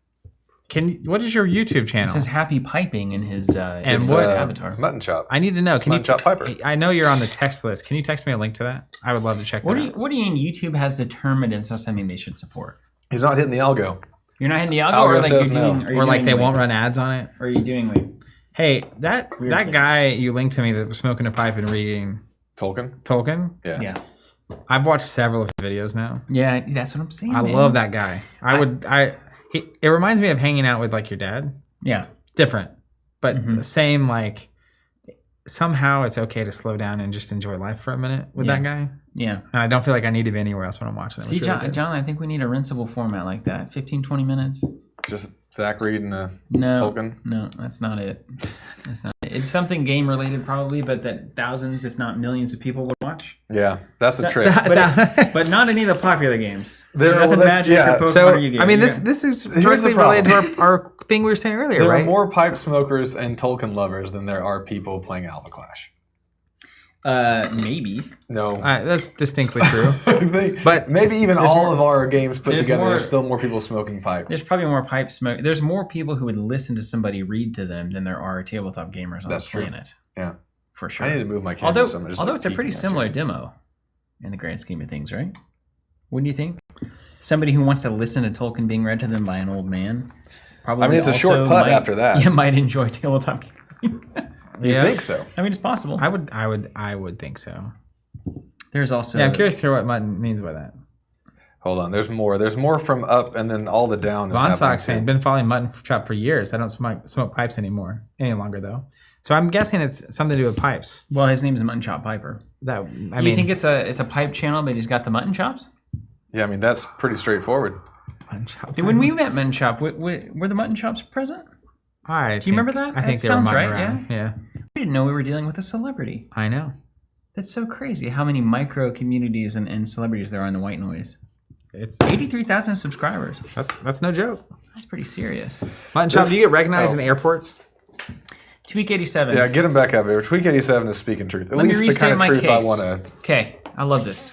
is your YouTube It channel? says happy piping in his what avatar. Mutton Chop. I need to know. Can Mutton Chop Piper. I know you're on the text list. Can you text me a link to that? I would love to check that out. What do you mean YouTube has determined it's not something they should support? He's not hitting the algo. You're not hitting the algo, Algo or like you're says no. doing, Or like they won't run ads on it. Or are you doing like Hey, that Weird things. guy you linked to me that was smoking a pipe and reading Tolkien? Tolkien. Yeah. I've watched several of his videos now. Yeah, that's what I'm saying. I man. love that guy. It reminds me of hanging out with like your dad. Yeah. Different, but it's Mhm. the same. Like somehow it's okay to slow down and just enjoy life for a minute with that guy. Yeah. And I don't feel like I need to be anywhere else when I'm watching it. See, It's really good. John, I think we need a rinsable format like that. 15, 20 minutes. Just Zach reading a No, Tolkien. no, that's not it. That's not it. It's something game related probably, but that thousands, if not millions of people would watch. Yeah, that's the That- trick. But not any of the popular games. There- Nothing well, that's- Magic yeah, or Pokemon So or Yu-Gi-Oh! I mean, You this is the directly problem. related to our thing we were saying earlier, There right? are more pipe smokers and Tolkien lovers than there are people playing alphaclash. Maybe. No. That's distinctly true. But maybe even there's all more- of our games put there's together, more- there's still more people smoking pipes. There's probably more pipe smoke. There's more people who would listen to somebody read to them than there are tabletop gamers on That's the true. planet. Yeah. For sure. I need to move my camera. Although, so I'm just, although like, it's a pretty peeking at similar you. demo in the grand scheme of things, right? Wouldn't you think? Somebody who wants to listen to Tolkien being read to them by an old man, probably. I mean, it's a short also putt might- after that. You might enjoy tabletop gaming. You Yeah. think so? I mean, it's possible. I would think so. There's also. Yeah, I'm curious to hear what Mutton means by that. Hold on. There's more. There's more from up and then all the down. is Von happening Sox too. saying, been following Mutton Chop for years. I don't smoke pipes anymore, any longer though. So I'm guessing it's something to do with pipes. Well, his name is Mutton Chop Piper. You think it's a pipe channel, but he's got the mutton chops? Yeah, I mean, that's pretty straightforward. Mutton Chop? When we met Mutton Chop, were the mutton chops present? Do you remember that? I think That they were sounds mutton right, around. Yeah, We didn't know we were dealing with a celebrity. I know. That's so crazy how many micro communities and celebrities there are in the white noise. It's 83,000 subscribers. that's no joke. That's pretty serious. Mutton Chop, do you get recognized in airports? Tweak 87. Yeah, get him back up here. Tweak 87 is speaking truth. At Let me least the restate kind of my truth case. I want to. Okay, I love this.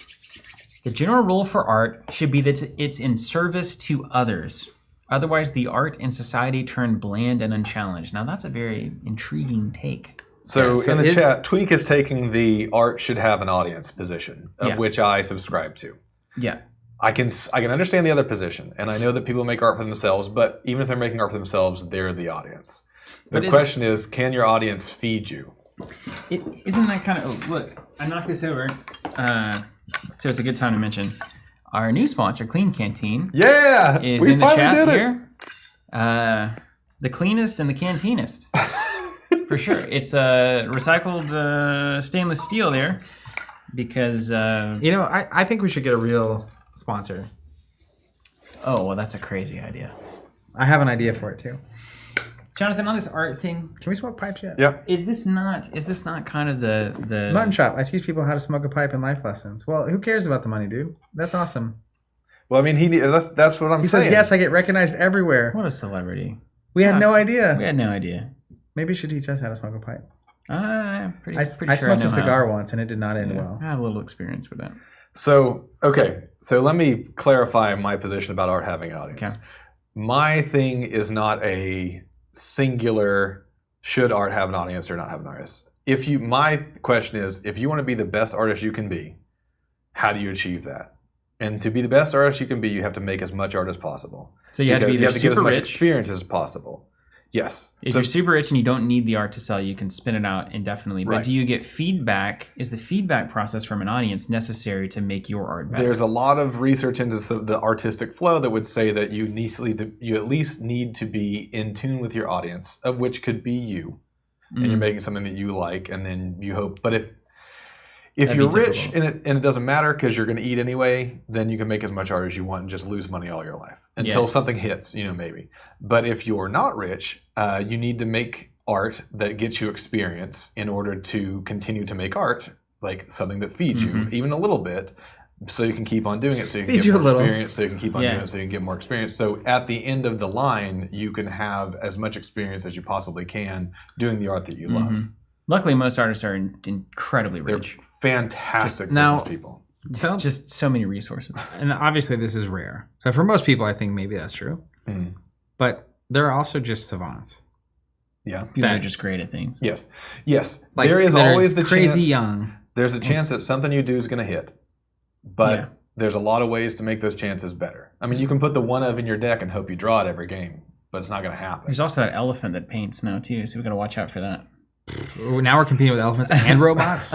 The general rule for art should be that it's in service to others. Otherwise, the art and society turn bland and unchallenged. Now, that's a very intriguing take. So, so in the is- chat, Tweak is taking the art should have an audience position, of Yeah. which I subscribe to. Yeah. I can understand the other position, and I know that people make art for themselves, but even if they're making art for themselves, they're the audience. The But question is, can your audience feed you? Isn't that kind of... Oh, look, I knocked this over. So it's a good time to mention our new sponsor, Clean Canteen, Yeah, is we in the finally chat did it. here. The cleanest and the cantinest. For sure. It's a recycled stainless steel there because... I think we should get a real sponsor. Oh, well, that's a crazy idea. I have an idea for it too. Jonathan, on this art thing, Can we smoke pipes yet? Yep. is this not kind of the Mutton Chop. I teach people how to smoke a pipe in life lessons. Well, who cares about the money, dude? That's awesome. Well, I mean, that's what I'm He saying. says, yes, I get recognized everywhere. what a celebrity? We had no idea. We had no idea. Maybe you should teach us how to smoke a pipe. Pretty I sure smoked know a cigar how. once and it did not end Yeah, well. I have a little experience with that. So, okay. So let me clarify my position about art having an audience. Okay. My thing is not a singular should art have an audience or not have an audience. My question is, if you want to be the best artist you can be, how do you achieve that? And to be the best artist you can be, you have to make as much art as possible. So you have to be Because either get as super much rich. experience as possible. Yes. If So- you're super rich and you don't need the art to sell, you can spin it out indefinitely. But Right. do you get feedback? Is the feedback process from an audience necessary to make your art better? There's a lot of research into the artistic flow that would say that you at least need to be in tune with your audience, of which could be you, and you're making something that you like, and then you hope. But If That'd you're be rich difficult. and it doesn't matter because you're going to eat anyway, then you can make as much art as you want and just lose money all your life until Yeah. something hits, maybe. But if you're not rich, you need to make art that gets you experience in order to continue to make art, like something that feeds you even a little bit, so you can keep on doing it, so you can Feeds get you a more little. experience, so you can keep on Yeah. doing it, so you can get more experience. So at the end of the line, you can have as much experience as you possibly can doing the art that you love. Luckily, most artists are incredibly They're rich. fantastic now- business people. So- Just so many resources. And obviously this is rare. So for most people, I think maybe that's true. Mhm. But there are also just savants. Yeah. People That- are just great at things. Yes. Yes. Like, there is that are always the crazy chance. young. There's a chance that something you do is going to hit, but Yeah. there's a lot of ways to make those chances better. I mean, you can put the 1 of in your deck and hope you draw it every game, but it's not going to happen. There's also that elephant that paints now too, so we got to watch out for that. Ooh, now we're competing with elephants and robots.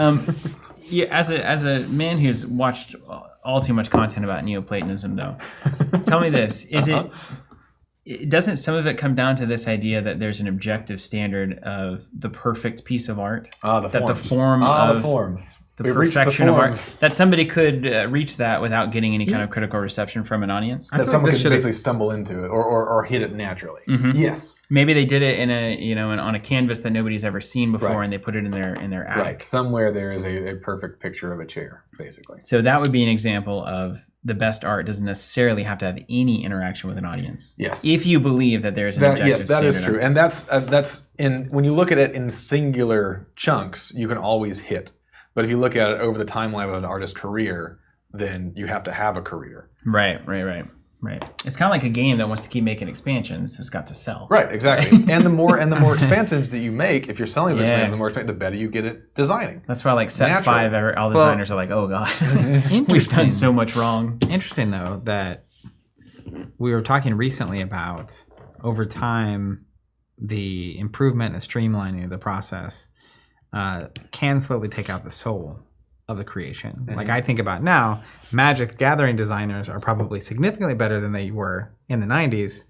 Yeah, as a man who's watched all too much content about Neoplatonism, though, tell me this: doesn't some of it come down to this idea that there's an objective standard of the perfect piece of art? The the forms. form the of forms. the We reached perfection of forms. art, that somebody could reach that without getting any kind of critical reception from an audience. I That feel like someone this could should basically stumble into it or hit it naturally. Yes. Maybe they did it in on a canvas that nobody's ever seen before, Right. and they put it in their attic. Right. Somewhere there is a perfect picture of a chair, basically. So that would be an example of the best art doesn't necessarily have to have any interaction with an audience. Yes. If you believe that there's an objective Yes, that is standard. true, and that's in when you look at it in singular chunks, you can always hit. But if you look at it over the timeline of an artist's career, then you have to have a career. Right. It's kind of like a game that wants to keep making expansions. It's got to sell. Right, exactly. and the more expansions that you make, if you're selling those Yeah. expansions, the more expansions, the better you get at designing. That's why, like, set Naturally. 5, all designers are like, oh, God, we've Interesting. done so much wrong. Interesting, though, that we were talking recently about over time, the improvement and streamlining of the process can slowly take out the soul of the creation. Like I think about now, Magic the Gathering designers are probably significantly better than they were in the 90s,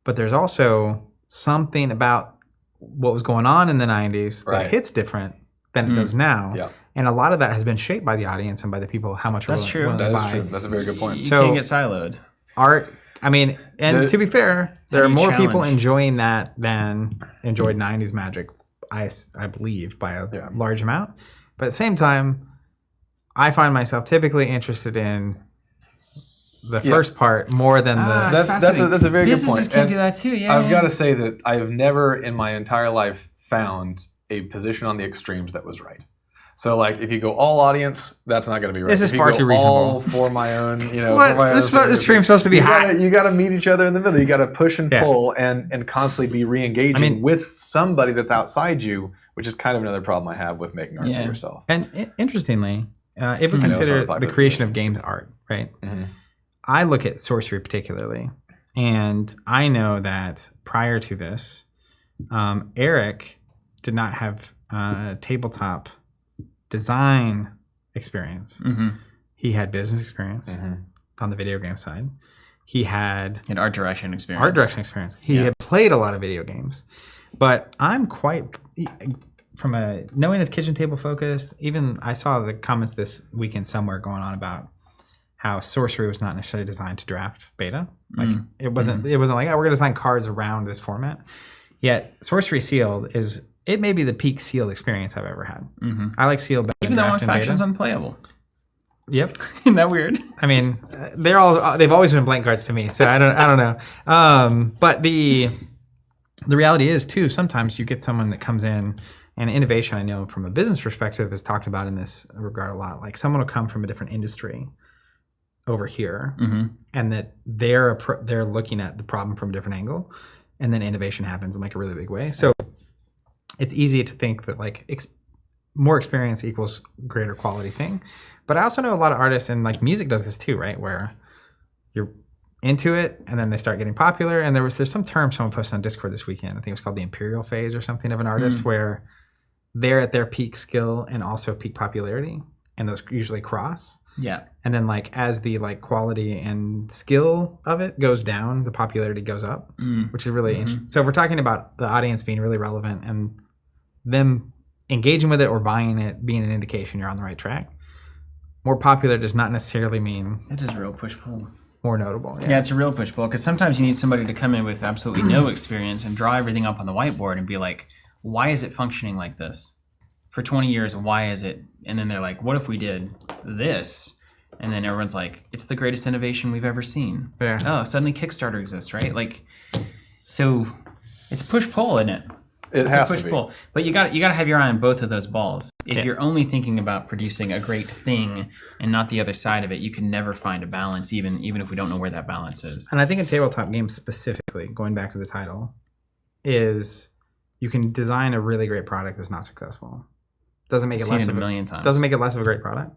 but there's also something about what was going on in the 90s Right. that hits different than it does now. Yeah. And a lot of that has been shaped by the audience and by the people, how much That's willing- true. willing to That is buy. true. That's a very good point. You So- can't get siloed. Art, I mean, and The- to be fair, there How are do you more people challenge? enjoying that than enjoyed 90s Magic, I believe, by a Yeah. large amount. But at the same time, I find myself typically interested in the Yeah. first part more than Ah, the... it's That's a very good Businesses point. can And do that too, yeah. I've got to say that I have never in my entire life found a position on the extremes that was right. So, like, if you go all audience, that's not going to be right. This is If you far go too reasonable. all for my own, What? for my This own stream's supposed to be hot. You got to meet each other in the middle. You got to push and Yeah. pull and constantly be re-engaging I mean- with somebody that's outside you, which is kind of another problem I have with making art Yeah. for yourself. And interestingly, if we know, consider sorry, the but- creation of games art, right? Mhm. I look at sorcery particularly, and I know that prior to this, Eric did not have tabletop design experience. Mm-hmm. He had business experience Mhm. on the video game side. He had An art direction experience. art direction experience. He had played a lot of video games, but I'm quite from a knowing his kitchen table focused. Even I saw the comments this weekend somewhere going on about how sorcery was not necessarily designed to draft beta. Like it wasn't. It wasn't like, oh, we're gonna design cards around this format. Yet sorcery sealed is. It may be the peak sealed experience I've ever had. Mm-hmm. I like sealed better Even than though one draft and faction's beta. unplayable. Yep. Isn't that weird? I mean, they've always been blank cards to me, so I don't know. But the reality is too, sometimes you get someone that comes in, and innovation, I know from a business perspective is talked about in this regard a lot. Like someone will come from a different industry over here, and that they're looking at the problem from a different angle, and then innovation happens in like a really big way. So it's easy to think that like more experience equals greater quality thing. But I also know a lot of artists, and like music does this too, right? Where you're into it and then they start getting popular. And there's some term someone posted on Discord this weekend. I think it was called the imperial phase or something of an artist where they're at their peak skill and also peak popularity. And those usually cross. Yeah. And then like as the like quality and skill of it goes down, the popularity goes up, which is really interesting. So if we're talking about the audience being really relevant and them engaging with it or buying it being an indication you're on the right track. More popular does not necessarily mean It is a real push-pull. more notable. Yeah, it's a real push-pull because sometimes you need somebody to come in with absolutely no experience and draw everything up on the whiteboard and be like, why is it functioning like this? For 20 years, why is it? And then they're like, what if we did this? And then everyone's like, it's the greatest innovation we've ever seen. Yeah. Oh, suddenly Kickstarter exists, right? Like, so it's a push-pull, isn't it? It It's has a to be. push-pull. But you got to have your eye on both of those balls. If you're only thinking about producing a great thing and not the other side of it, you can never find a balance, even if we don't know where that balance is. And I think in tabletop games specifically, going back to the title, is you can design a really great product that's not successful. Doesn't make I've it less seen of it a million times. Doesn't make it less of a great product.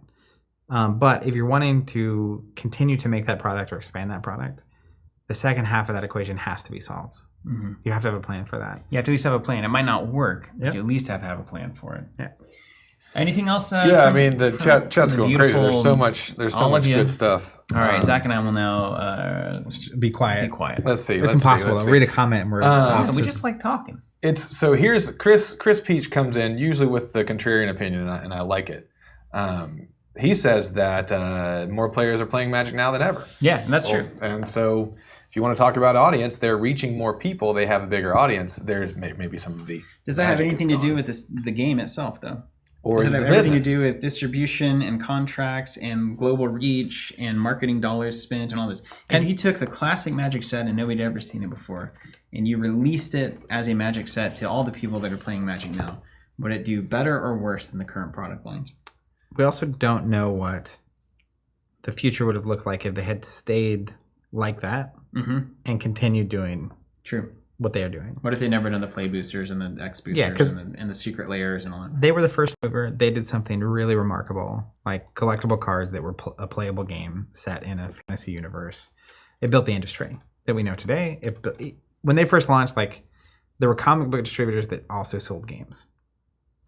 But if you're wanting to continue to make that product or expand that product, the second half of that equation has to be solved. Mm-hmm. You have to have a plan for that. You have to at least have a plan. It might not work, but Yep. you at least have to have a plan for it. Yeah. Anything else? Yeah, from- I mean the from chat's the going crazy. There's beautiful- so much. There's so all much of you. good stuff. All right, Zach and I will now Be quiet. be quiet. Let's see. It's let's impossible. See, I'll let's read a comment and we're Yeah, off we to- just like talking. It's so here's Chris Peach comes in usually with the contrarian opinion, and I like it. He says that more players are playing Magic now than ever. Yeah, that's true. And so if you want to talk about audience, they're reaching more people. They have a bigger audience. There's maybe some of the. Does that have magic anything is to do gone. with the game itself, though? Or Does is it it have the everything business? to do with distribution and contracts and global reach and marketing dollars spent and all this? If you took the classic Magic set and nobody had ever seen it before, and you released it as a Magic set to all the people that are playing Magic now, would it do better or worse than the current product line? We also don't know what the future would have looked like if they had stayed like that Mm-hmm. and continued doing True. what they are doing. What if they never done the play boosters and the X boosters Yeah, 'cause- and the secret layers and all that? They were the first mover. They did something really remarkable, like collectible cards that were a playable game set in a fantasy universe. It built the industry that we know today. When they first launched, like there were comic book distributors that also sold games,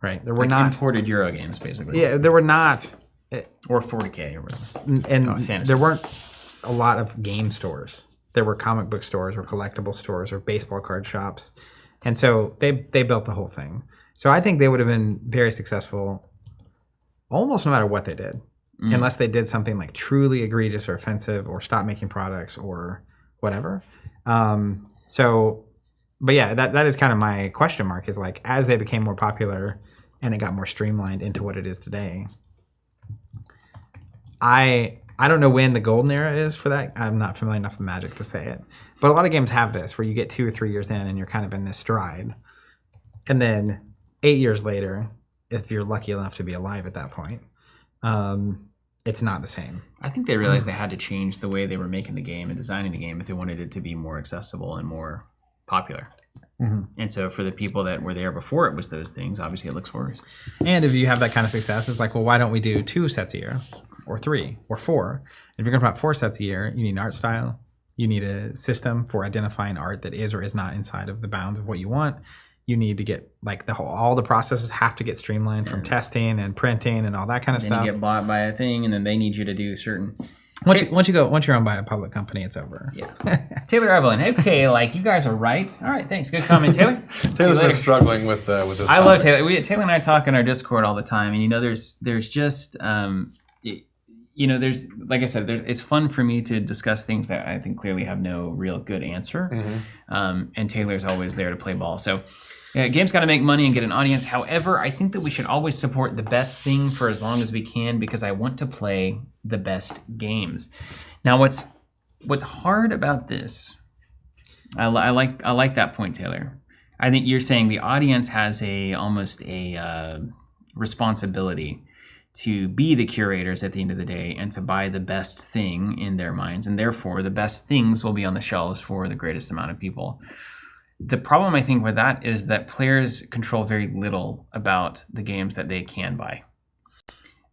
right? There were Like not. imported Euro games, basically. Yeah, there were not, Or 40K or whatever. and fantasy. there weren't a lot of game stores. There were comic book stores or collectible stores or baseball card shops. And so they built the whole thing. So I think they would have been very successful almost no matter what they did, unless they did something like truly egregious or offensive or stop making products or whatever. But yeah, that is kind of my question mark is like, as they became more popular and it got more streamlined into what it is today, I don't know when the golden era is for that. I'm not familiar enough with Magic to say it. But a lot of games have this where you get 2 or 3 years in and you're kind of in this stride. And then 8 years later, if you're lucky enough to be alive at that point, it's not the same. I think they realized they had to change the way they were making the game and designing the game if they wanted it to be more accessible and more popular. Mm-hmm. And so for the people that were there before it was those things, obviously it looks worse. And if you have that kind of success, it's like, well, why don't we do 2 sets a year or 3 or 4? If you're going to put out 4 sets a year, you need an art style. You need a system for identifying art that is or is not inside of the bounds of what you want. You need to get like all the processes have to get streamlined from testing and printing and all that kind of Then stuff. you get bought by a thing and then they need you to do certain... Once you're owned by a public company, it's over. Yeah. Taylor Evelyn. Okay, like you guys are right. All right, thanks. Good comment, Taylor. See you Taylor's been later. struggling with this. I love topic. Taylor. Taylor and I talk in our Discord all the time, and you know, there's just, there's like I said, it's fun for me to discuss things that I think clearly have no real good answer, and Taylor's always there to play ball. So, yeah, games got to make money and get an audience. However, I think that we should always support the best thing for as long as we can because I want to play the best games. Now, what's hard about this? I like that point, Taylor. I think you're saying the audience has almost a responsibility to be the curators at the end of the day and to buy the best thing in their minds, and therefore the best things will be on the shelves for the greatest amount of people. The problem I think with that is that players control very little about the games that they can buy.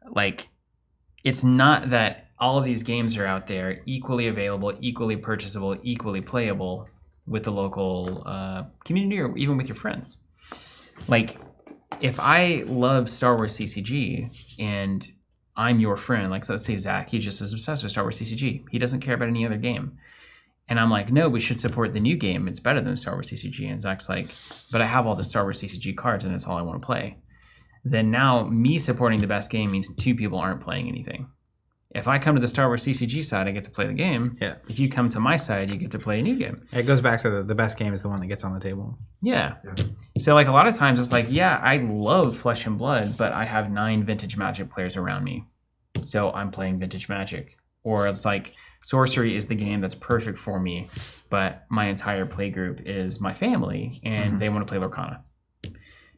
Like, it's not that all of these games are out there equally available, equally purchasable, equally playable with the local community or even with your friends. Like, if I love Star Wars CCG and I'm your friend, like so let's say Zach, he just is obsessed with Star Wars CCG. He doesn't care about any other game. And I'm like, no, we should support the new game. It's better than Star Wars CCG. And Zach's like, but I have all the Star Wars CCG cards and that's all I want to play. then now me supporting the best game means 2 people aren't playing anything. If I come to the Star Wars CCG side, I get to play the game. Yeah. If you come to my side, you get to play a new game. It goes back to the best game is the one that gets on the table. Yeah. So like a lot of times it's like, yeah, I love Flesh and Blood, but I have 9 Vintage Magic players around me. So I'm playing Vintage Magic. Or it's like Sorcery is the game that's perfect for me, but my entire play group is my family and they want to play Lorcana.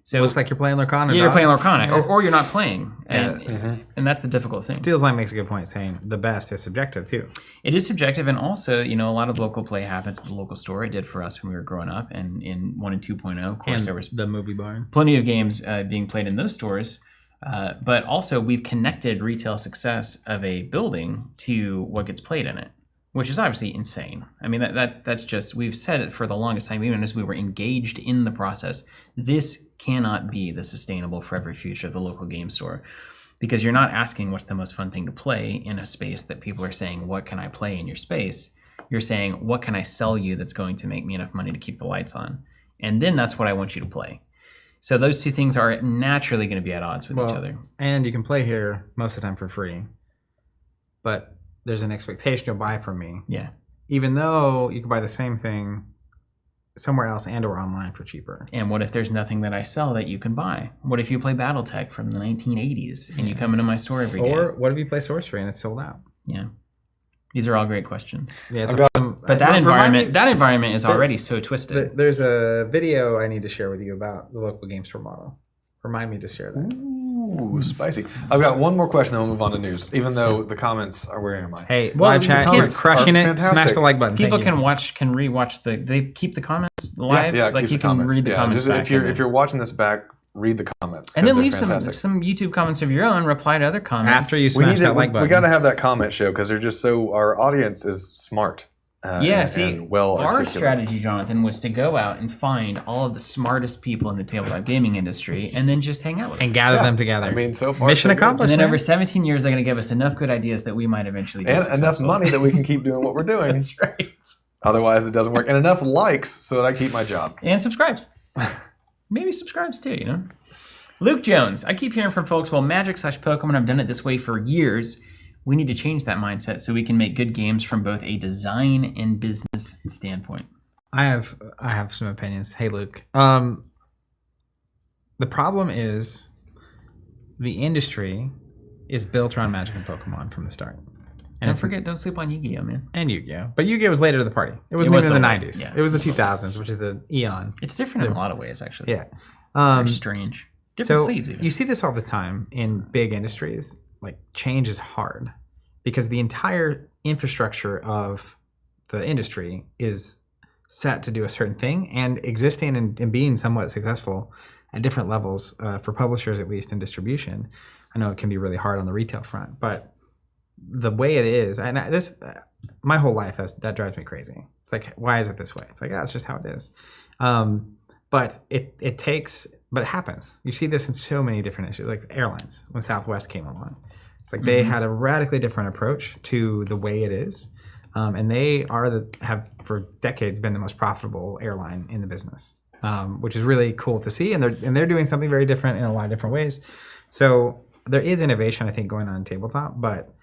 So It looks like you're playing Lorcana. yeah, you're dog. playing Lorcana, or you're not playing. And, Yeah. and that's the difficult thing. Steel's Line makes a good point saying the best is subjective too. It is subjective, and also, you know, a lot of local play happens at the local store. It did for us when we were growing up, and in 1 and 2.0, of course, And there was the movie barn. plenty of games being played in those stores. But also, we've connected retail success of a building to what gets played in it, which is obviously insane. I mean, that's just, we've said it for the longest time, even as we were engaged in the process. This cannot be the sustainable forever future of the local game store, because you're not asking what's the most fun thing to play in a space that people are saying, what can I play in your space? You're saying, what can I sell you that's going to make me enough money to keep the lights on? And then that's what I want you to play. So those two things are naturally going to be at odds with each other. And you can play here most of the time for free, but there's an expectation you'll buy from me. Yeah. Even though you can buy the same thing somewhere else and or online for cheaper. And what if there's nothing that I sell that you can buy? What if you play Battletech from the 1980s and you come into my store every day? Or what if you play Sorcery and it's sold out? Yeah. These are all great questions. Yeah, it's But that environment is already so twisted. There's a video I need to share with you about the local game store model. Remind me to share that. Ooh, spicy. I've got one more question, then we'll move on to news, even though the comments are wearing mine. Hey, Well, live chat, the you're comments crushing are it. fantastic. Smash the like button. People Thank you. can rewatch they keep the comments live. Yeah, like keep you the can comments. read the comments just back. if you're watching this back, read the comments. and then 'cause they're leave fantastic. some YouTube comments of your own, reply to other comments. After you We smash need that like button. we got to have that comment show because they're just so our audience is smart. And well our articulate. strategy, Jonathan, was to go out and find all of the smartest people in the tabletop gaming industry and then just hang out with them. and gather them together. I mean, so far Mission so good. accomplished. And then man. over 17 years, they're going to give us enough good ideas that we might eventually be And enough successful. money that we can keep doing what we're doing. That's right. Otherwise, it doesn't work. And enough likes so that I keep my job. And subscribes. Maybe subscribes too, you know? Luke Jones, I keep hearing from folks, well, Magic/Pokemon, I've done it this way for years. We need to change that mindset so we can make good games from both a design and business standpoint. I have some opinions. Hey, Luke. The problem is the industry is built around Magic and Pokemon from the start. And Don't sleep on Yu-Gi-Oh, man. And Yu-Gi-Oh! But Yu-Gi-Oh! Was later to the party. It wasn't was even in the later, 90s. yeah. It was the 2000s, which is an eon. It's different in a lot of ways, actually. Yeah. Very strange. Different So sleeves, even. you see this all the time in big industries. Like, change is hard because the entire infrastructure of the industry is set to do a certain thing, and existing and being somewhat successful at different levels for publishers, at least in distribution. I know it can be really hard on the retail front, but the way it is, and my whole life that drives me crazy. It's like, why is it this way? It's like, it's just how it is. But it takes, but it happens. You see this in so many different issues, like airlines when Southwest came along. It's like they had a radically different approach to the way it is, and they have for decades been the most profitable airline in the business, which is really cool to see. And they're doing something very different in a lot of different ways. So there is innovation, I think, going on in tabletop, but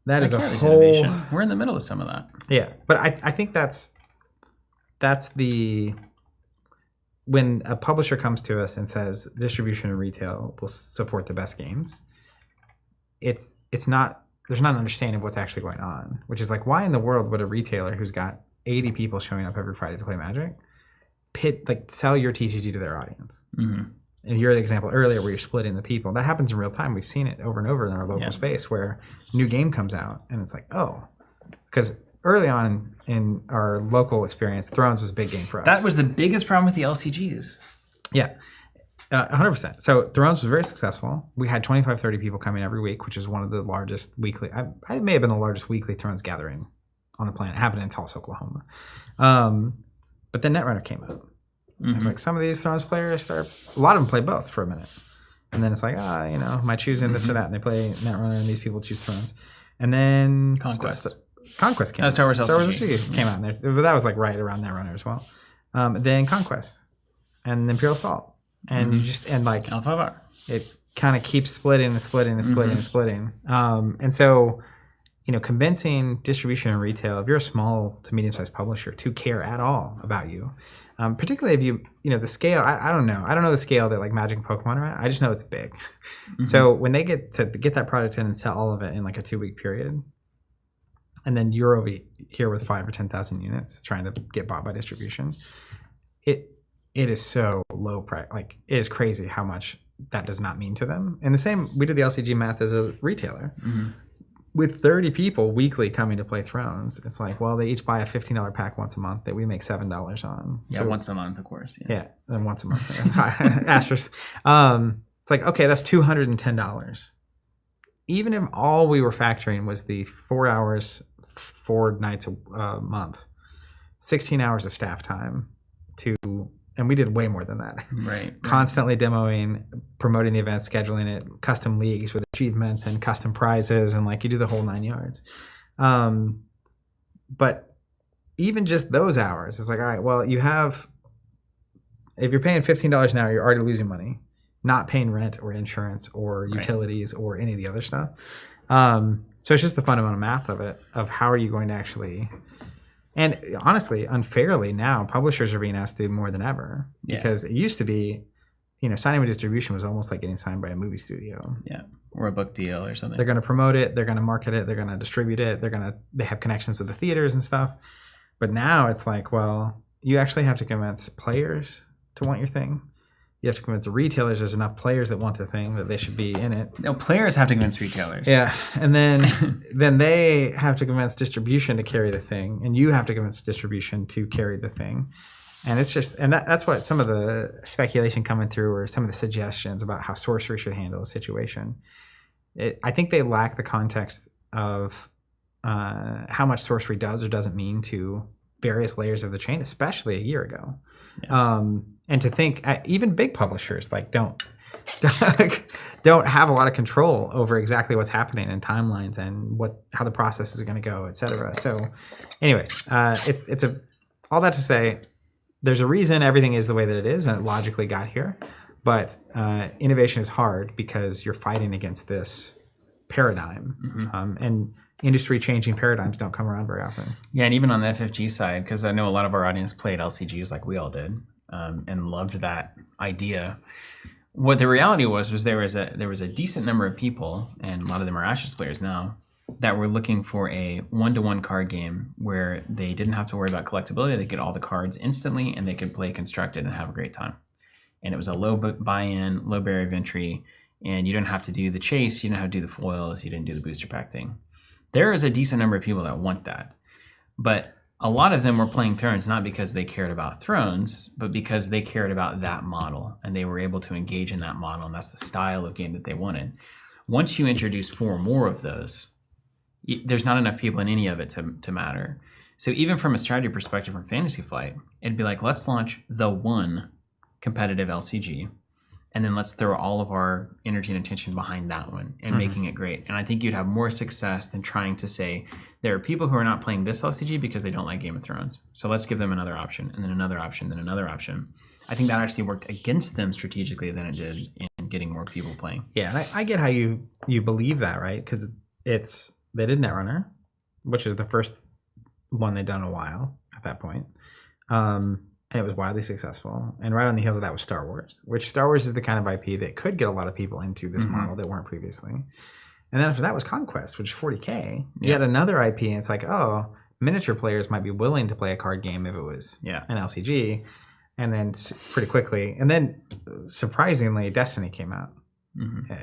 that is a whole innovation. We're in the middle of some of that. Yeah, but I think that's the when a publisher comes to us and says distribution and retail will support the best games. It's not, there's not an understanding of what's actually going on, which is like, why in the world would a retailer who's got 80 people showing up every Friday to play Magic sell your TCG to their audience? Mm-hmm. And you're the example earlier where you're splitting the people. That happens in real time. We've seen it over and over in our local space where a new game comes out and it's like, oh, because early on in our local experience, Thrones was a big game for us. That was the biggest problem with the LCGs. Yeah, 100%. So Thrones was very successful. We had 25, 30 people coming every week, which is one of the largest weekly, I may have been the largest weekly Thrones gathering on the planet. It happened in Tulsa, Oklahoma. But then Netrunner came out. It's like some of these Thrones players a lot of them play both for a minute. And then it's like, am I choosing this or that? And they play Netrunner and these people choose Thrones. And then Conquest came out. Star Wars LCG came out. And that was like right around Netrunner as well. Then Conquest. And Imperial Assault. and you just and like Alpha. it kind of keeps splitting and splitting and splitting and splitting. And so, convincing distribution and retail, if you're a small to medium-sized publisher, to care at all about you, particularly if you, the scale, I don't know. I don't know the scale that like Magic and Pokemon are at. I just know it's big. So when they get that product in and sell all of it in like a 2-week period, and then you're over here with 5 or 10,000 units trying to get bought by distribution, it is so low price. Like, it is crazy how much that does not mean to them. And the same, we did the LCG math as a retailer. With 30 people weekly coming to play Thrones, it's like, well, they each buy a $15 pack once a month that we make $7 on. Yeah, so, once a month, of course. Yeah, and once a month. Asterisk. It's like, okay, that's $210. Even if all we were factoring was the 4 hours, 4 nights a month, 16 hours of staff time and we did way more than that. Right. Constantly demoing, promoting the event, scheduling it, custom leagues with achievements and custom prizes, and like you do the whole 9 yards. But even just those hours, it's like, all right, well, if you're paying $15 an hour, you're already losing money, not paying rent or insurance or utilities or any of the other stuff. So it's just the fundamental math of it, of how are you going to actually. And honestly, unfairly now, publishers are being asked to do more than ever, because it used to be, signing with distribution was almost like getting signed by a movie studio. Yeah, or a book deal or something. They're going to promote it, they're going to market it, they're going to distribute it, they have connections with the theaters and stuff. But now it's like, well, you actually have to convince players to want your thing. You have to convince the retailers there's enough players that want the thing that they should be in it. No, players have to convince retailers. Yeah, and then they have to convince distribution to carry the thing, and you have to convince distribution to carry the thing. And it's just, and that's what some of the speculation coming through, or some of the suggestions about how sorcery should handle a situation. I think they lack the context of how much sorcery does or doesn't mean to various layers of the chain, especially a year ago. Yeah. And to think even big publishers like don't have a lot of control over exactly what's happening and timelines and how the process is going to go, et cetera. So anyways, it's all that to say, there's a reason everything is the way that it is, and it logically got here. But innovation is hard because you're fighting against this paradigm. And industry-changing paradigms don't come around very often. Yeah, and even on the FFG side, because I know a lot of our audience played LCGs like we all did, and loved that idea. What the reality was there was a decent number of people, and a lot of them are Ashes players now, that were looking for a 1-to-1 card game where they didn't have to worry about collectability. They get all the cards instantly, and they could play constructed and have a great time. And it was a low buy-in, low barrier of entry, and you didn't have to do the chase, you didn't have to do the foils, you didn't do the booster pack thing. There is a decent number of people that want that. But a lot of them were playing Thrones not because they cared about Thrones, but because they cared about that model, and they were able to engage in that model, and that's the style of game that they wanted. Once you introduce 4 more of those, there's not enough people in any of it to matter. So even from a strategy perspective from Fantasy Flight, it'd be like, let's launch the one competitive LCG, and then let's throw all of our energy and attention behind that one and making it great. And I think you'd have more success than trying to say, there are people who are not playing this LCG because they don't like Game of Thrones, so let's give them another option, and then another option, then another option. I think that actually worked against them strategically than it did in getting more people playing. Yeah, and I get how you believe that, right? Because they did Netrunner, which is the first one they'd done in a while at that point. And it was wildly successful. And right on the heels of that was Star Wars, which Star Wars is the kind of IP that could get a lot of people into this model that weren't previously. And then after that was Conquest, which is 40K. You had another IP, and it's like, oh, miniature players might be willing to play a card game if it was an LCG. And then pretty quickly, and then surprisingly, Destiny came out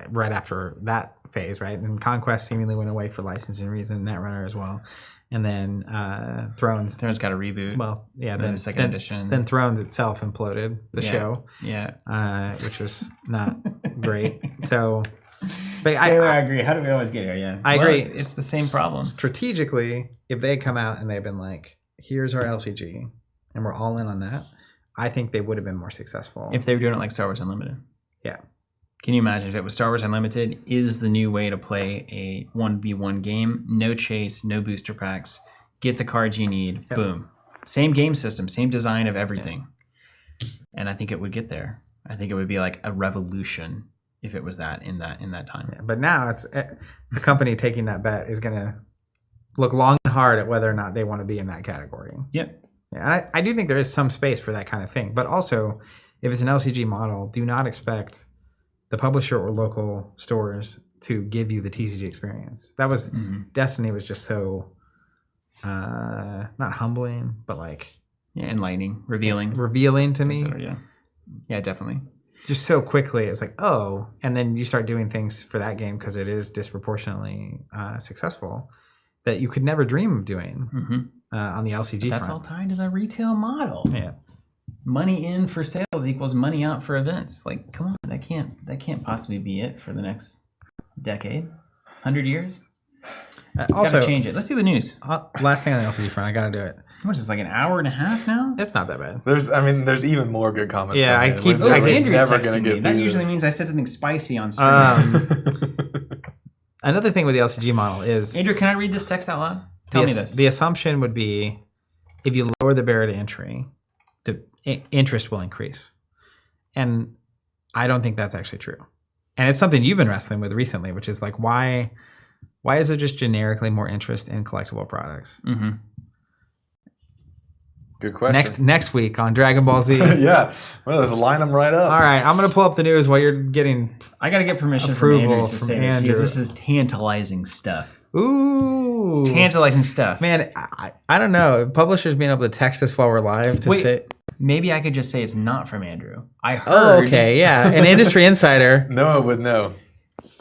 right after that phase, right? And Conquest seemingly went away for licensing reasons, Netrunner as well. And then Thrones got a reboot. Well, yeah, then the second edition. Then Thrones itself imploded the show. Yeah. Which was not great. So, but I agree. How do we always get here? Yeah. I agree. It's the same problem. Strategically, if they come out and they've been like, here's our LCG, and we're all in on that, I think they would have been more successful. If they were doing it like Star Wars Unlimited. Yeah. Can you imagine if it was Star Wars Unlimited is the new way to play a 1v1 game, no chase, no booster packs, get the cards you need, boom. Same game system, same design of everything. And I think it would get there. I think it would be like a revolution if it was that in that time. Yeah, but now it's the company taking that bet is going to look long and hard at whether or not they want to be in that category. Yep. Yeah, and I do think there is some space for that kind of thing. But also, if it's an LCG model, do not expect the publisher or local stores to give you the TCG experience. That was Destiny was just so not humbling, but like enlightening, revealing to me. Yeah, definitely. Just so quickly, it's like, oh, and then you start doing things for that game because it is disproportionately successful that you could never dream of doing on the LCG front. That's all tied to the retail model. Yeah. Money in for sales equals money out for events. Like, come on, that can't possibly be it for the next decade, 100 years. It's Also, got to change it. Let's do the news. Last thing on the LCG front, I got to do it. What is this, like an hour and a half now? It's not that bad. There's even more good comments. Yeah, I keep- Oh, I keep Andrew's never texting gonna me. get That views. usually means I said something spicy on stream. Another thing with the LCG model is Andrew, can I read this text out loud? Tell me this. the assumption would be if you lower the barrier to entry, the interest will increase. And I don't think that's actually true. And it's something you've been wrestling with recently, which is like, why is there just generically more interest in collectible products? Mm-hmm. Good question. Next week on Dragon Ball Z. Yeah. Well, let's line them right up. All right, I'm going to pull up the news while you're getting... I got to get permission Approval from Andrew to from say this Andrew. because this is tantalizing stuff. Ooh. Tantalizing stuff. Man, I don't know. Publishers being able to text us while we're live to say... Maybe I could just say it's not from Andrew. I heard. Oh, okay, yeah. An industry insider. Noah would know.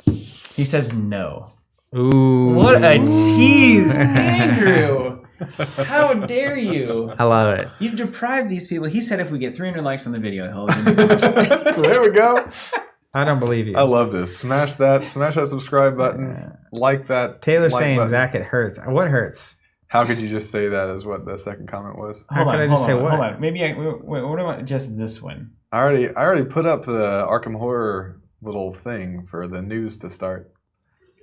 He says no. Ooh. What a tease, Andrew. How dare you? I love it. You've deprived these people. He said if we get 300 likes on the video, he'll give me permission. There we go. I don't believe you. I love this. Smash that subscribe button. Like that. Taylor's like saying, button. Zach, it hurts. What hurts? How could you just say that is what the second comment was? How could I just say what? Hold on. Maybe what about just this one? I already put up the Arkham Horror little thing for the news to start.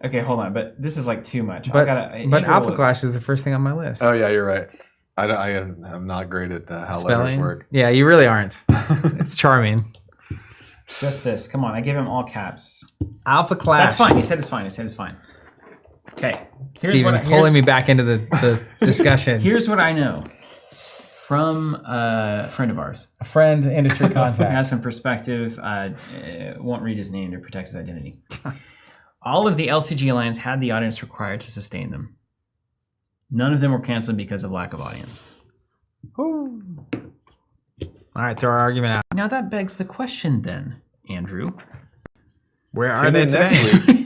Okay, hold on. But this is like too much. But alphaclash is the first thing on my list. Oh yeah, you're right. I am not great at how Spelling? letters work. Yeah, you really aren't. It's charming. Just this. Come on. I gave him all caps. Alphaclash. That's fine. He said it's fine. Okay. Steven pulling me back into the discussion. Here's what I know from a friend of ours. A friend, industry Who contact. has some perspective. Won't read his name to protect his identity. All of the LCG Alliance had the audience required to sustain them. None of them were canceled because of lack of audience. All right, throw our argument out. Now that begs the question then, Andrew. Where are Tune they in today? next week.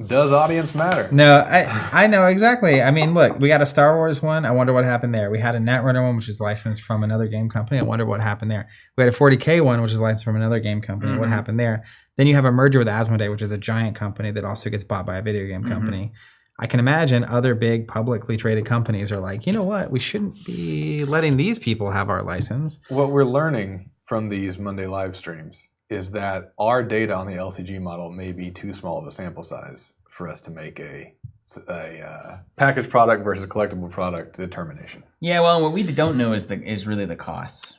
Does audience matter? No, I know exactly. I mean, look, we got a Star Wars one. I wonder what happened there. We had a Netrunner one, which is licensed from another game company. I wonder what happened there. We had a 40K one, which is licensed from another game company. What happened there? Then you have a merger with Asmodee, which is a giant company that also gets bought by a video game company. I can imagine other big publicly traded companies are like, you know what? We shouldn't be letting these people have our license. What we're learning from these Monday live streams is that our data on the LCG model may be too small of a sample size for us to make a packaged product versus collectible product determination. Yeah, well, what we don't know is really the costs.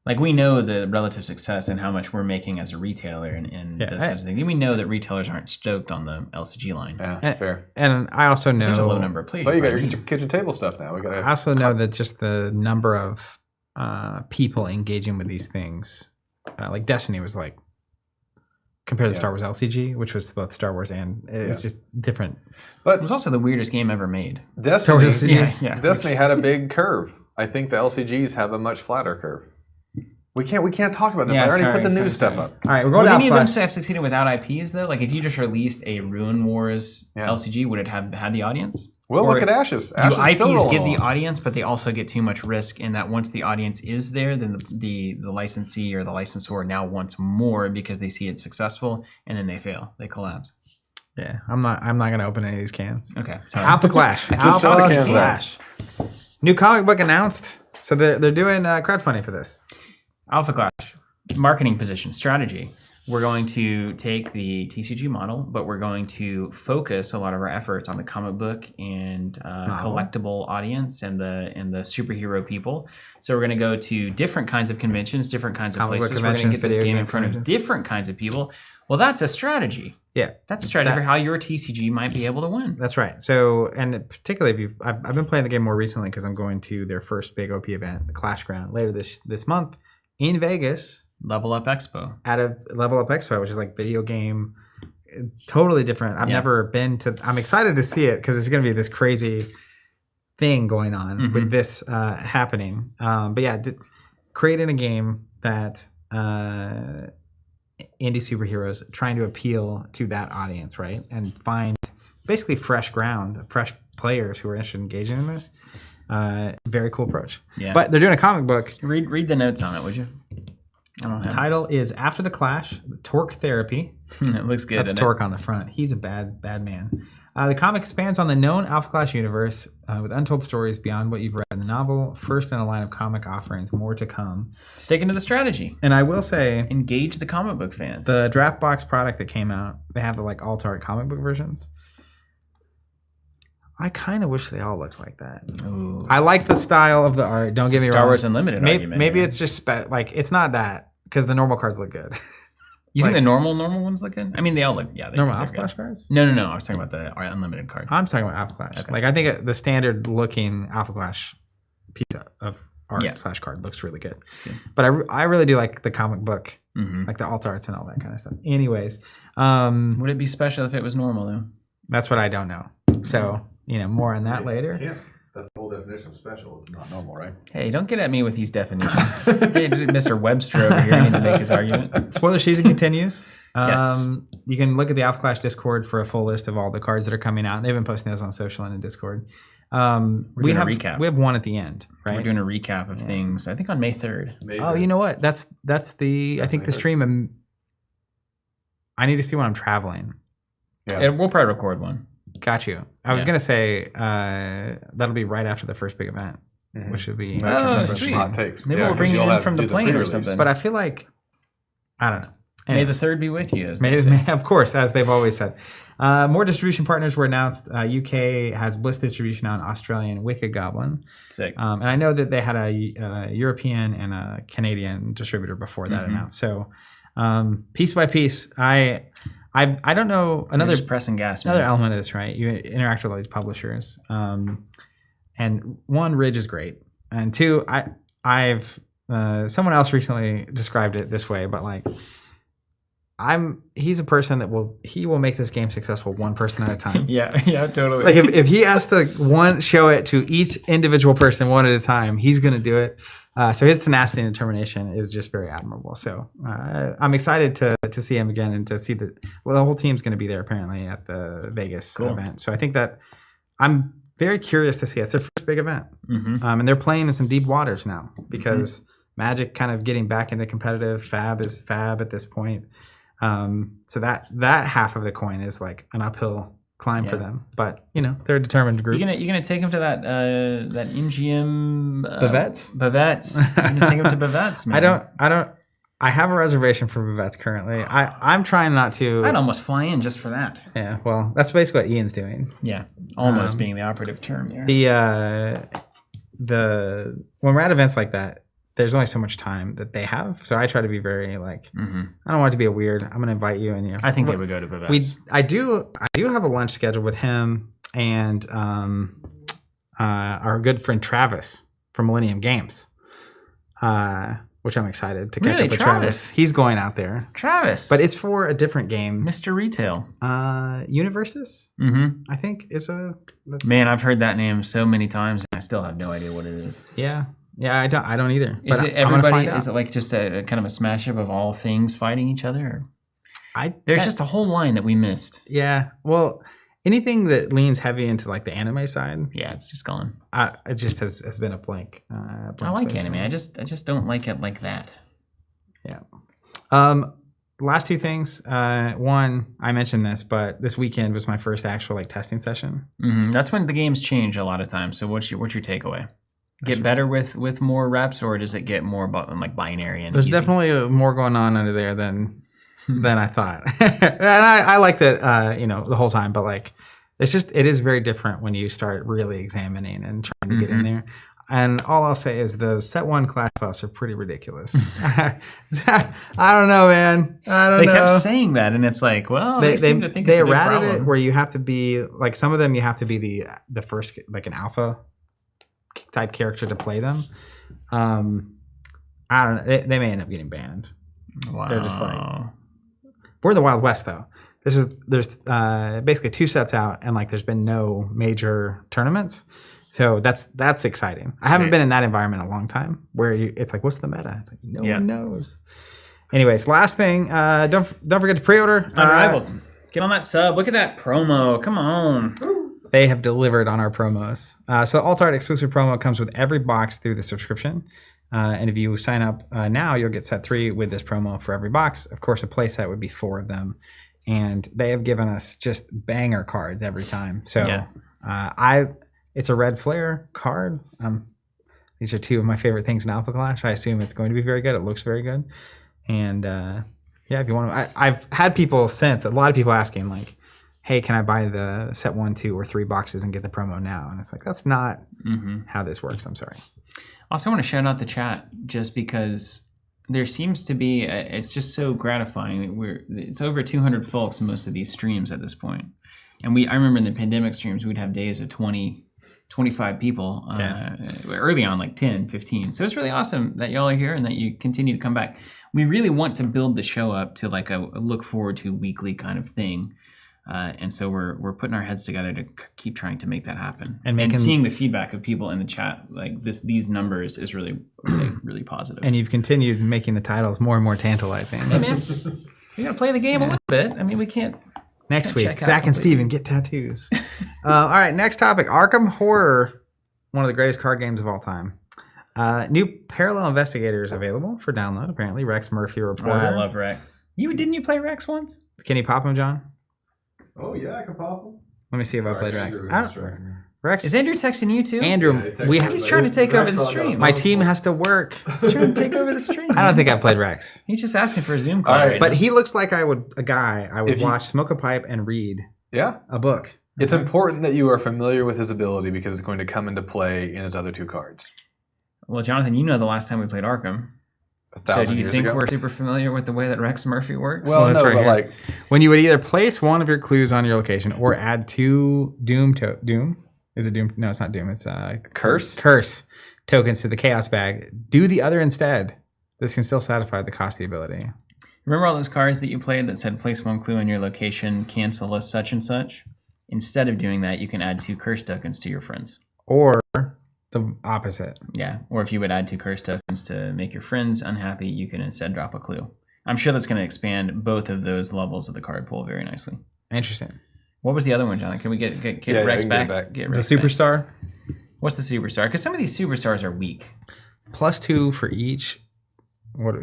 Like, we know the relative success and how much we're making as a retailer and this sort of thing. We know that retailers aren't stoked on the LCG line. Yeah, fair. And I also know There's a low number of players. But you got your kitchen table stuff now. I also know that just the number of people engaging with these things, like Destiny was like, compared to Star Wars LCG, which was both Star Wars and it's just different. But it was also the weirdest game ever made. Destiny, Destiny had a big curve. I think the LCGs have a much flatter curve. We can't talk about this. I already put the new stuff up. All right, we're going to any of them have succeeded without IPs though? Like if you just released a Ruin Wars LCG, would it have had the audience? Well, look at Ashes. Do IPs get the audience, but they also get too much risk in that once the audience is there, then the licensee or the licensor now wants more because they see it successful, and then they fail. They collapse. Yeah, I'm not going to open any of these cans. Okay. Sorry. alphaclash. alphaclash. New comic book announced. So they're doing crowdfunding for this. alphaclash. Marketing position, strategy. we're going to take the TCG model, but we're going to focus a lot of our efforts on the comic book and collectible audience and the superhero people. So we're going to go to different kinds of conventions, different kinds of Comic book places. We're going to get this video game game in front of conventions. different kinds of people. Well, that's a strategy. Yeah, That's a strategy for how your TCG might be able to win. that's right. So, and particularly if I've been playing the game more recently because I'm going to their first big OP event, the Clash Ground, later this month in Vegas. Level Up Expo. At a Level Up Expo, which is like video game, totally different. I've never been to. I'm excited to see it because it's going to be this crazy thing going on with this happening. But yeah, creating a game that indie superheroes trying to appeal to that audience, right, and find basically fresh ground, fresh players who are interested in engaging in this. Very cool approach. Yeah. But they're doing a comic book. Read the notes on it, would you? I don't The have title is After the Clash, Torque Therapy. it looks good. That's doesn't Torque on the front. He's a bad man. The comic expands on the known alphaclash universe with untold stories beyond what you've read in the novel. First in a line of comic offerings, more to come. Stick into the strategy. And I will say, Engage the comic book fans. the draft box product that came out, they have the like alt art comic book versions. I kind of wish they all looked like that. Ooh. I like the style of the art. Don't get me wrong. Star Wars Unlimited Maybe, argument. maybe yeah. it's just like it's not that because the normal cards look good. You think like- the normal ones look good? I mean, they all look. Yeah. Normal they're alphaclash good. cards. No. I was talking about the unlimited cards. I'm talking about alphaclash. Okay. Like I think the standard looking alphaclash piece of art Yeah. / card looks really good. good. But I really do like the comic book, Mm-hmm. like the alt arts and all that kind of stuff. Anyways, Would it be special if it was normal though? that's what I don't know. So more on that later. Yeah, that's the whole definition of special. It's not normal, right? Hey, don't get at me with these definitions. Mr. Webster over here needing to make his argument. Spoiler season continues. Yes. You can look at the alphaclash Discord for a full list of all the cards that are coming out. They've been posting those on social and in Discord. We doing a have recap. We have one at the end, right? We're doing a recap of things. I think on May 3rd. Oh, you know what? That's the I think the stream. I need to see when I'm traveling. Yeah. We'll probably record one. Got you. I was Yeah. gonna say that'll be right after the first big event, which would be. Oh, Some sweet. hot takes. Maybe Yeah, we'll 'cause bring you you'll in have from to the do plane or pre-release. something. But I feel like I don't know. May the Anyways. 3rd be with you. As they say. May, of course, as they've always said. More distribution partners were announced. UK has Bliss distribution on Australian Wicked Goblin, Sick. and I know that they had a European and a Canadian distributor before that announced. So, piece by piece, I don't know You're another just pressing gas. another man. element of this, right? You interact with all these publishers, and one, Ridge is great, and two, I've someone else recently described it this way, but like. He's a person that will make this game successful one person at a time. Yeah, totally. Like if he has to show it to each individual person one at a time, he's going to do it. So his tenacity and determination is just very admirable. So I'm excited to see him again and to see the whole team's going to be there apparently at the Vegas event. So I think that I'm very curious to see it. It's their first big event, and they're playing in some deep waters now because Magic kind of getting back into competitive. Fab is Fab at this point. So that half of the coin is like an uphill climb for them, but they're a determined group. You're gonna take him to that MGM Bavets? Bavets. You're gonna take him to Bavets, man. I have a reservation for Bavets currently. I'm trying not to. I'd almost fly in just for that. Yeah, well, that's basically what Ian's doing. Yeah, almost being the operative term there. The when we're at events like that, there's only so much time that they have. So I try to be very like, I don't want it to be a weird. I'm gonna invite you, and I think they would go to Bavets. I do have a lunch scheduled with him and our good friend Travis from Millennium Games, which I'm excited to catch Really, up with Travis? He's going out there, Travis, but it's for a different game. Mr. Retail. Universes, Mm-hmm. I think is a Man, I've heard that name so many times, and I still have no idea what it is. yeah. I don't either. Is but it I'm gonna everybody? find out. Is it like just a kind of a smash up of all things fighting each other? Or? There's just a whole line that we missed. Yeah. Well, anything that leans heavy into like the anime side, Yeah, it's just gone. it just has been a blank. I like space anime. for me. I just don't like it like that. Yeah. Last two things. One, I mentioned this, but this weekend was my first actual like testing session. That's when the games change a lot of times. So what's your takeaway? Get better with more reps, or does it get more like binary? And There's easy? definitely more going on under there than than I thought. And I liked it, the whole time, but like, it is very different when you start really examining and trying to get in there. And all I'll say is the set 1 clash buffs are pretty ridiculous. I don't know, man. I don't know. They kept saying that, and it's like, well, they seem to think it's a big problem. It where you have to be, like, some of them you have to be the first, like an alpha type character to play them. I don't know. They may end up getting banned. Wow. They're just like, we're in the Wild West, though. There's basically 2 sets out, and like there's been no major tournaments. So that's exciting. I haven't been in that environment in a long time where it's like, what's the meta? It's like no one knows. Anyways, last thing, don't forget to pre-order. Unrivaled. Get on that sub. Look at that promo. Come on. They have delivered on our promos. So the Alt-Art exclusive promo comes with every box through the subscription. And if you sign up now, you'll get set 3 with this promo for every box. Of course, a play set would be 4 of them. And they have given us just banger cards every time. So it's a red flare card. These are 2 of my favorite things in alphaclash. I assume it's going to be very good. It looks very good. And if you want to, I've had people a lot of people asking like, hey, can I buy the set 1, 2, or 3 boxes and get the promo now? And it's like, that's not how this works. I'm sorry. Also, I want to shout out the chat just because there seems to be, it's just so gratifying. It's over 200 folks in most of these streams at this point. And I remember in the pandemic streams, we'd have days of 20, 25 people, early on, like 10, 15. So it's really awesome that y'all are here and that you continue to come back. We really want to build the show up to like a look forward to weekly kind of thing. And so we're putting our heads together to keep trying to make that happen. And seeing the feedback of people in the chat, like these numbers is really, really, really positive. And you've continued making the titles more and more tantalizing. Hey, man, we got to play the game a little bit. I mean, we can't. Next week, Zach and Steven get tattoos. All right, next topic. Arkham Horror, one of the greatest card games of all time. New Parallel Investigator is available for download, apparently. Rex Murphy reporter. I love Rex. Didn't you play Rex once? Can you pop him, John? Oh, yeah, I can pop him. Let me see if I played Rex. Rex. Is Andrew texting you too? Andrew, he's trying to take over the stream. My team has to work. He's trying to take over the stream. I don't think I played Rex. He's just asking for a Zoom call. Right, but he looks like I would watch, smoke a pipe, and read a book. It's important that you are familiar with his ability because it's going to come into play in his other 2 cards. Well, Jonathan, you know the last time we played Arkham. So do you think we're super familiar with the way that Rex Murphy works? Well, no, right but here. like when you would either place one of your clues on your location or add 2 Doom. Is it Doom? No, it's not Doom. It's Curse tokens to the Chaos bag. Do the other instead. This can still satisfy the cost of the ability. Remember all those cards that you played that said place 1 clue on your location, cancel a such and such? Instead of doing that, you can add 2 curse tokens to your friends. Or the opposite. Yeah, or if you would add 2 curse tokens to make your friends unhappy, you can instead drop a clue. I'm sure that's going to expand both of those levels of the card pool very nicely. Interesting. What was the other one, John? Can we get Rex back? Get Rex the Superstar? Back. What's the Superstar? Because some of these Superstars are weak. +2 for each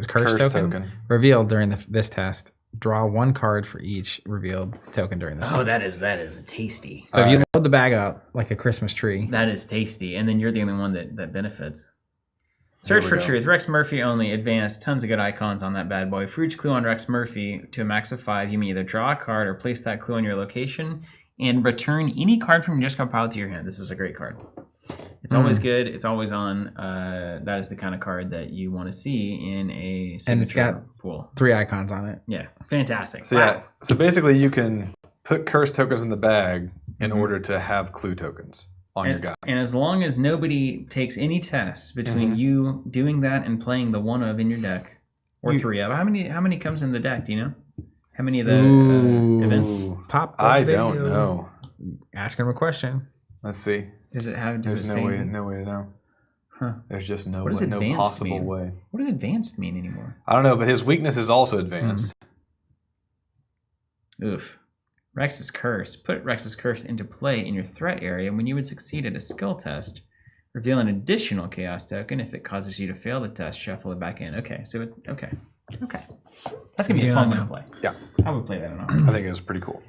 curse token revealed during this test. Draw 1 card for each revealed token during this test. Oh, that is tasty. So if you load the bag up like a Christmas tree. That is tasty. And then you're the only one that benefits. Search for truth. Rex Murphy only. Advanced. Tons of good icons on that bad boy. For each clue on Rex Murphy to a max of 5, you may either draw a card or place that clue on your location and return any card from your discard pile to your hand. This is a great card. It's always good. It's always on. That is the kind of card that you want to see in a signature and it's got pool. 3 icons on it. Yeah. Fantastic. So, wow. So basically you can put curse tokens in the bag in order to have clue tokens on your guy. And as long as nobody takes any tests between you doing that and playing the 1 of in your deck, or 3 of, how many comes in the deck? Do you know? How many of the events? Pop. I don't know. Ask him a question. Let's see. Does it have? Does There's it no say? No way to know. Huh. There's just no advanced possible mean? way. What does advanced mean anymore? I don't know, but his weakness is also advanced. Oof. Rex's Curse. Put Rex's Curse into play in your threat area when you would succeed at a skill test. Reveal an additional chaos token. If it causes you to fail the test, shuffle it back in. Okay, so okay. That's going to be a fun one to play. Yeah. I would play that in Arkham. I think it was pretty cool.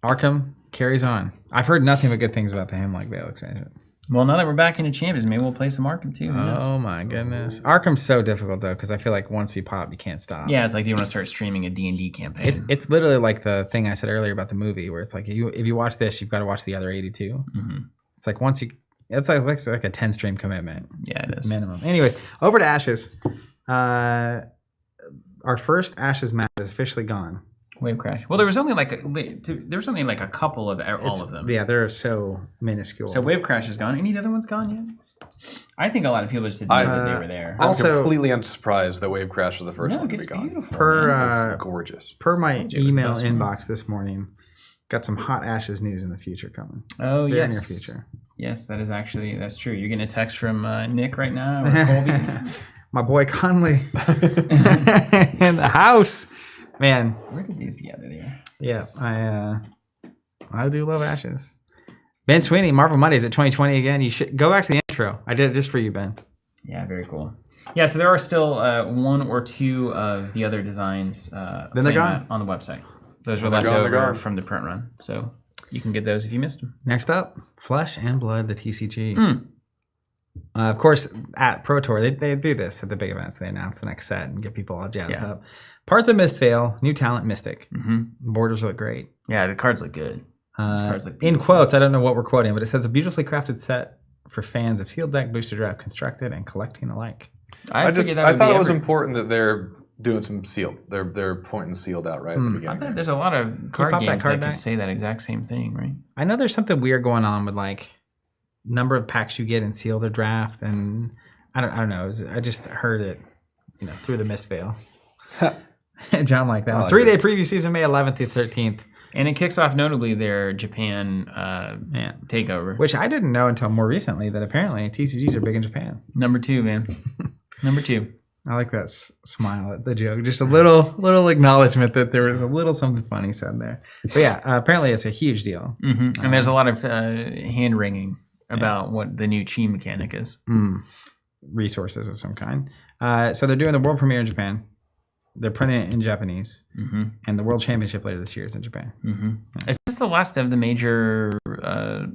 Arkham carries on. I've heard nothing but good things about the Hemlock Vale expansion. Well, now that we're back into Champions, maybe we'll play some Arkham too. Oh my goodness. Arkham's so difficult though, because I feel like once you pop, you can't stop. Yeah, it's like, do you want to start streaming a D&D campaign? It's literally like the thing I said earlier about the movie, where it's like if you watch this, you've got to watch the other 82. It's like once you, it's like a 10 stream commitment. Yeah, it is. Minimum. Anyways, over to Ashes. Our first Ashes map is officially gone. Wave crash. Well, there was only like a couple of all of them. Yeah, they're so minuscule. So wave crash is gone. Any other ones gone yet? I think a lot of people just didn't know that they were there. I'm Also- completely unsurprised that Wave Crash was the first No, one it to be gets gone. beautiful. It's gorgeous. Per my Told you it was email the best one. inbox this morning, got some hot Ashes news in the future coming. Oh, Very yes. near future. Yes, that's true. You're getting a text from Nick right now, or Colby. My boy Conley in the house. Man, Where did these get there? yeah, I do love Ashes. Ben Sweeney, Marvel Mondays at 2020 again. You should go back to the intro. I did it just for you, Ben. Yeah, very cool. Yeah, so there are still one or two of the other designs Then they're gone on the website. Those were They're left gone, they're over gone. from the print run, so you can get those if you missed them. Next up, Flesh and Blood, the TCG. Of course, at Pro Tour, they do this at the big events. They announce the next set and get people all jazzed up. Partha Mistveil, new talent Mystic. Borders look great. Yeah, the cards look good. cards look In beautiful. quotes, I don't know what we're quoting, but it says a beautifully crafted set for fans of sealed deck, booster draft, constructed, and collecting alike. I thought it was important that they're doing some sealed. They're pointing sealed out right at the I beginning. bet there's a lot of card pop that games card that back? could say that exact same thing, right? I know there's something weird going on with like number of packs you get in sealed or draft, and I don't know. I just heard it, through the mist veil. John liked that one. 3-day preview season, May 11th through 13th. And it kicks off notably their Japan takeover. Which I didn't know until more recently that apparently TCGs are big in Japan. Number 2, man. Number 2. I like that smile at the joke. Just a little acknowledgement that there was a little something funny said there. But yeah, apparently it's a huge deal. Mm-hmm. And there's a lot of hand wringing about what the new chi mechanic is. Resources of some kind. So they're doing the world premiere in Japan. They're printing it in Japanese. And the world championship later this year is in Japan. Is this the last of the major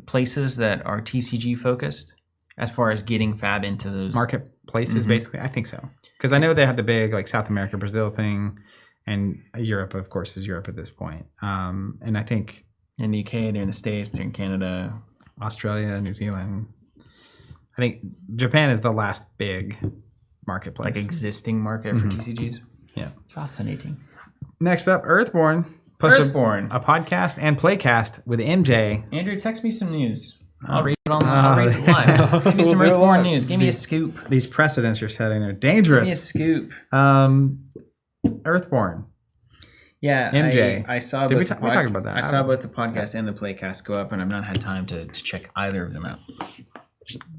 places that are TCG focused as far as getting Fab into those Marketplaces, basically? I think so. Because I know they had the big like South America, Brazil thing. And Europe, of course, is Europe at this point. And I think in the UK, they're in the States, they're in Canada, Australia, New Zealand. I think Japan is the last big marketplace. like existing market for TCGs. Yeah. Fascinating. Next up, Earthborne. Posted Earthborne. a podcast and playcast with MJ. Andrew, text me some news. I'll read it I'll read it live. Give me some We'll do it Earthborne live. news. Give me a scoop. These precedents you're setting are Give me a dangerous. scoop. Earthborne. Yeah, MJ. I saw Did both we the talk about that? I saw both the podcast and the playcast go up, and I've not had time to check either of them out.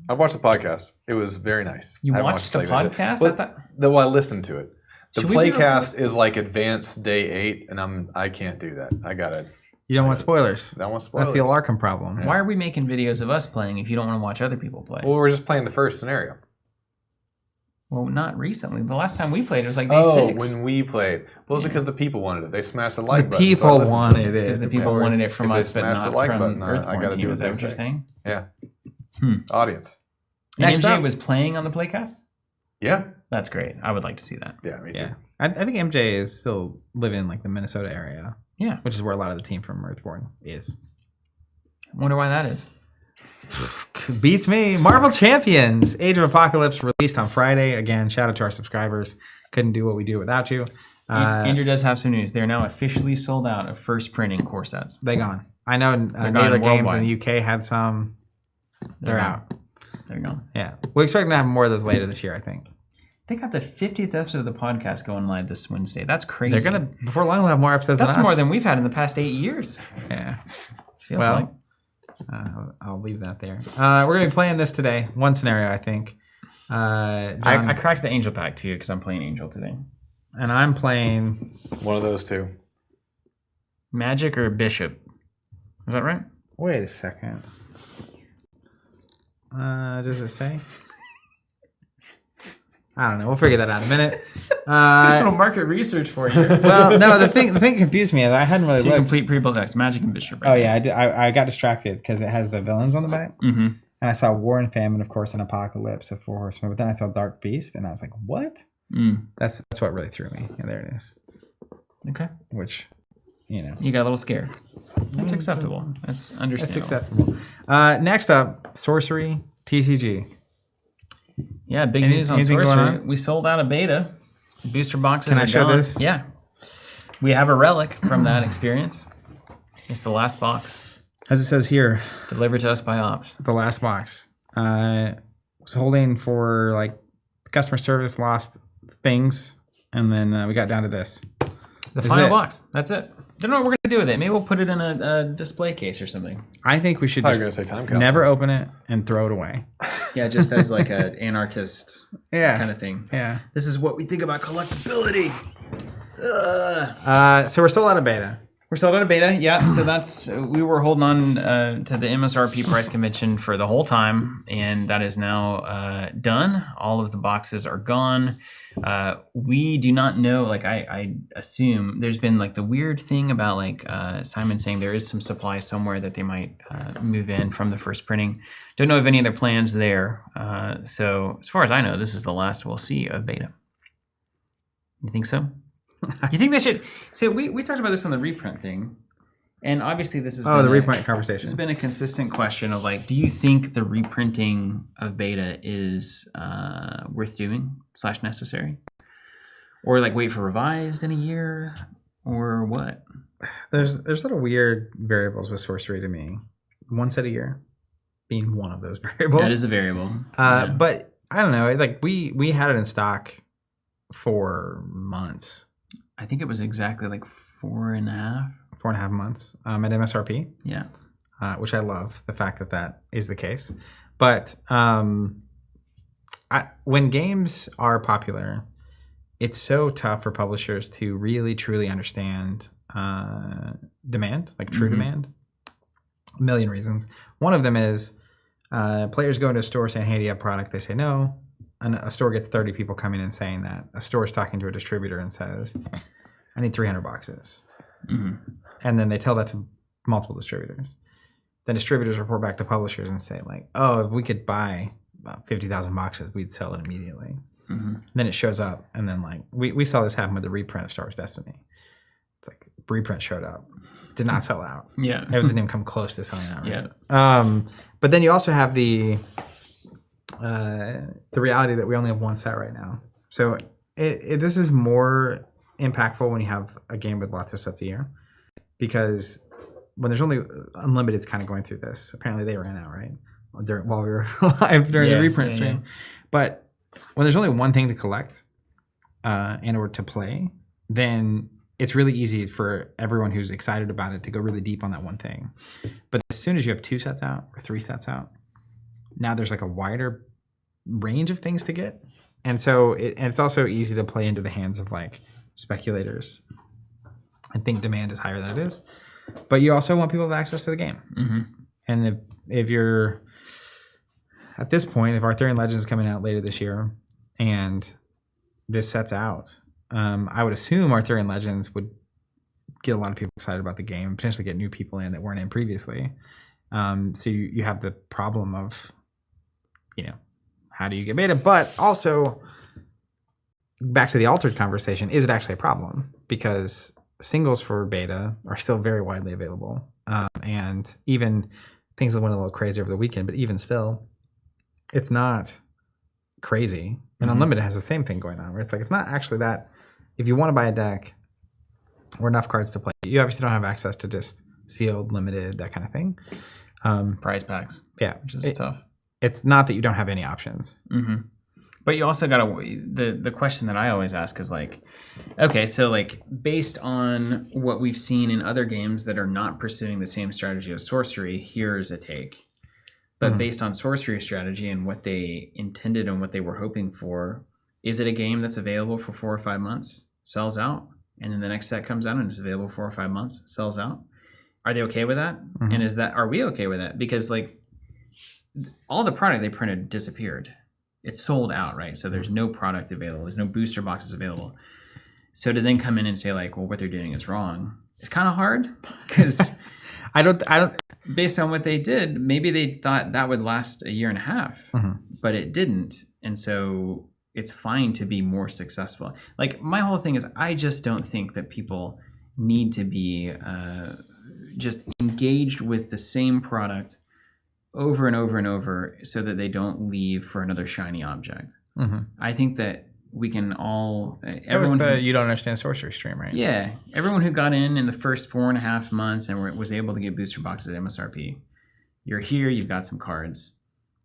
I watched the podcast. It was very nice. You I haven't watched the Playcast yet. podcast? Well, I listened to it. The Should we do a playcast is like advanced day 8, and I can't do that. You don't want spoilers. I want spoilers. That's the Alarcom problem. Why are we making videos of us playing if you don't want to watch other people play? Well, we're just playing the first scenario. Well, not recently. The last time we played, it was like day 6. When we played. Well, it's because the people wanted it. They smashed the like The button. so I people listened to wanted it. because the people wanted it from If they us, but smashed the not like from button, I Earthborne gotta team. do Is what that they what you're say. saying? Yeah. Audience. And Next MJ up. was playing on the playcast? Yeah. That's great. I would like to see that. Yeah, me too. Yeah. I think MJ is still living in like the Minnesota area. Yeah. Which is where a lot of the team from Earthborne is. Wonder why that is. Beats me. Marvel Champions. Age of Apocalypse released on Friday. Again, shout out to our subscribers. Couldn't do what we do without you. Andrew does have some news. They're now officially sold out of first printing core sets. They gone. I know gone Naylor Games worldwide. in the UK had some. They're out. They're gone. Yeah. We expect to have more of those later this year, I think. They got the 50th episode of the podcast going live this Wednesday. That's crazy. They're going to, before long, we'll have more episodes That's than us. more than we've had in the past 8 years. Yeah. Feels Well, like. I'll leave that there. We're going to be playing this today. One scenario, I think. John, I cracked the Angel pack too because I'm playing Angel today. and I'm playing. One of those two. Magic or Bishop? Is that right? Wait a second. Does it say? I don't know. We'll figure that out in a minute. Just a little market research for you. Well, no. The thing confused me. I hadn't really Two looked. complete pre-built decks, Magic and Bishop. Oh yeah, I got distracted because it has the villains on the back. And I saw War and Famine, of course, and Apocalypse of 4 Horsemen. But then I saw Dark Beast, and I was like, what? That's what really threw me. And there it is. Okay. Which, you know. You got a little scared. That's acceptable. That's understandable. That's acceptable. Next up, Sorcery TCG. Yeah, big news on anything going Sorcery. on? We sold out of beta. Booster boxes Can are I show gone. this? Yeah. We have a relic from that experience. It's the last box. As it says here, Delivered to us by Ops. the last box. Was holding for like customer service, lost things, and then we got down to this. The Is final it? box. That's it. Don't know what we're going to do with it. Maybe we'll put it in a display case or something. I think we should I was just going to say time capsule. never open it and throw it away. Yeah, just as like an anarchist Yeah. kind of thing. Yeah. This is what we think about collectability. So we're still out of beta. We're sold out of beta, yeah. So that's we were holding on to the MSRP price convention for the whole time, and that is now done. All of the boxes are gone. We do not know. Like I assume there's been like the weird thing about like Simon saying there is some supply somewhere that they might move in from the first printing. Don't know of any other plans there. So as far as I know, this is the last we'll see of beta. You think so? You think they should? So we talked about this on the reprint thing, and obviously this is The reprint conversation. It's been a consistent question of like, do you think the reprinting of beta is worth doing / necessary, or like wait for revised in a year, or what? There's little weird variables with Sorcery to me. One set a year being one of those variables. That is a variable. But I don't know. Like we had it in stock for months. I think it was exactly like 4.5 months at MSRP. Yeah. Which I love the fact that that is the case. But when games are popular, it's so tough for publishers to really truly understand demand, like true demand. A million reasons. One of them is players go into a store saying, hey, do you have product? They say no. And a store gets 30 people coming in saying that. A store is talking to a distributor and says, I need 300 boxes. And then they tell that to multiple distributors. Then distributors report back to publishers and say like, oh, if we could buy about 50,000 boxes, we'd sell it immediately. Then it shows up. And then like we saw this happen with the reprint of Star Wars Destiny. It's like reprint showed up, did not sell out. Yeah. It didn't even come close to selling out. Right? Yeah. But then you also have the reality that we only have one set right now. So this is more impactful when you have a game with lots of sets a year, because when there's only Unlimited's kind of going through this. Apparently they ran out, right? While we were live during the reprint stream. But when there's only one thing to collect in order to play, then it's really easy for everyone who's excited about it to go really deep on that one thing. But as soon as you have 2 sets out or 3 sets out, now there's like a wider range of things to get. And so it's also easy to play into the hands of like speculators and think demand is higher than it is. But you also want people to have access to the game. And if you're at this point, if Arthurian Legends is coming out later this year and this sets out, I would assume Arthurian Legends would get a lot of people excited about the game, potentially get new people in that weren't in previously. So you have the problem of, how do you get beta? But also, back to the altered conversation, is it actually a problem? Because singles for beta are still very widely available. And even things that went a little crazy over the weekend, but even still, it's not crazy. And Unlimited has the same thing going on, where it's like, it's not actually that. If you want to buy a deck or enough cards to play, you obviously don't have access to just sealed, limited, that kind of thing. Prize packs. Yeah. Which is tough. It's not that you don't have any options. But you also got to, the question that I always ask is like, okay, so like based on what we've seen in other games that are not pursuing the same strategy as Sorcery, here's a take. But based on Sorcery strategy and what they intended and what they were hoping for, is it a game that's available for 4 or 5 months, sells out, and then the next set comes out and it's available 4 or 5 months, sells out? Are they okay with that? And are we okay with that? Because like all the product they printed disappeared. It's sold out, right? So there's no product available. There's no booster boxes available. So to then come in and say like, well, what they're doing is wrong, it's kind of hard because I don't. Based on what they did, maybe they thought that would last a year and a half, but it didn't. And so it's fine to be more successful. Like my whole thing is, I just don't think that people need to be just engaged with the same product over and over and over so that they don't leave for another shiny object. I think that we can all... You don't understand sorcery stream, right? Yeah. Everyone who got in the first 4.5 months and was able to get booster boxes at MSRP, you're here, you've got some cards.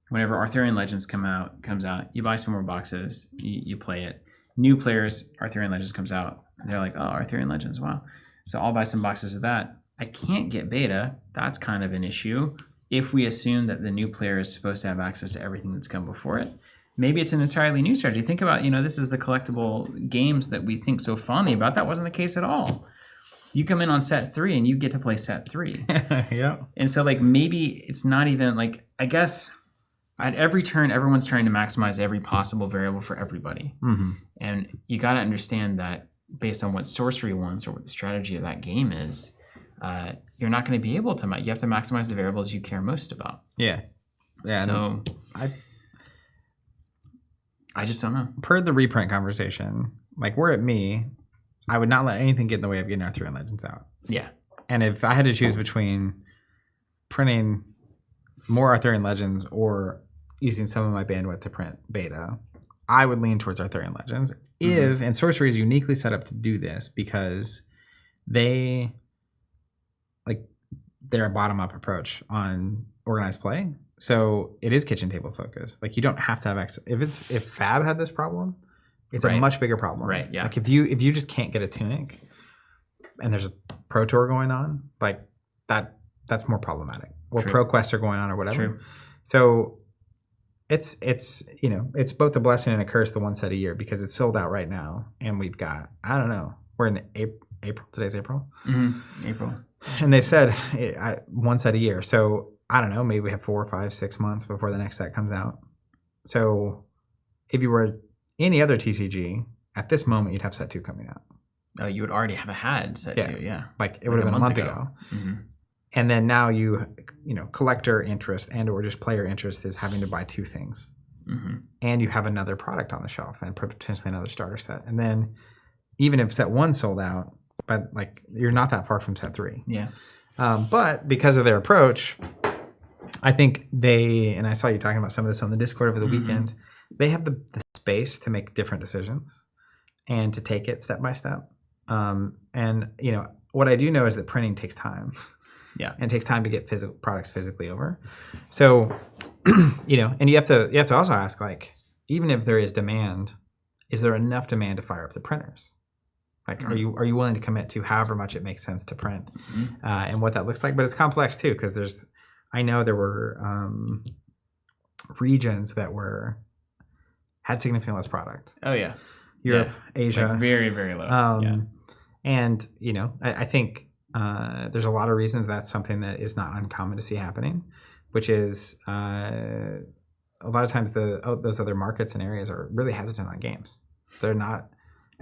Whenever Arthurian Legends comes out, you buy some more boxes, you play it. New players, Arthurian Legends comes out, they're like, oh, Arthurian Legends, wow. So I'll buy some boxes of that. I can't get beta. That's kind of an issue. If we assume that the new player is supposed to have access to everything that's come before it, maybe it's an entirely new strategy. Think about, this is the collectible games that we think so fondly about. That wasn't the case at all. You come in on set 3 and you get to play set 3. Yeah. And so maybe it's not even I guess at every turn, everyone's trying to maximize every possible variable for everybody. And you got to understand that based on what sorcery wants or what the strategy of that game is, you're not going to be able to. You have to maximize the variables you care most about. Yeah. Yeah. So I just don't know. Per the reprint conversation, were it me, I would not let anything get in the way of getting Arthurian Legends out. Yeah. And if I had to choose between printing more Arthurian Legends or using some of my bandwidth to print beta, I would lean towards Arthurian Legends. And sorcery is uniquely set up to do this because they're a bottom-up approach on organized play. So it is kitchen table focused. You don't have to have access. If Fab had this problem, it's a much bigger problem. Right. Yeah. If you just can't get a tunic, and there's a pro tour going on, that's more problematic. Or pro quests are going on or whatever. True. So it's both a blessing and a curse the one set a year because it's sold out right now, and we've got we're in April. Today's April. April. And they've said one set a year. So I don't know, maybe we have 4, 5, 6 months before the next set comes out. So if you were any other TCG, at this moment, you'd have set 2 coming out. Oh, you would already have had set 2, yeah. It would have been a month ago. And then now collector interest and or just player interest is having to buy 2 things. And you have another product on the shelf and potentially another starter set. And then even if set 1 sold out, but you're not that far from set 3. Yeah. But because of their approach, I think and I saw you talking about some of this on the Discord over the weekend, they have the space to make different decisions and to take it step by step. And what I do know is that printing takes time. Yeah. And it takes time to get products physically over. So, and you have to also ask, even if there is demand, is there enough demand to fire up the printers? Are you willing to commit to however much it makes sense to print and what that looks like? But it's complex too, because I know there were regions that had significantly less product. Oh yeah. Europe, Asia. Very, very low. And, I think there's a lot of reasons that's something that is not uncommon to see happening, which is a lot of times those other markets and areas are really hesitant on games. They're not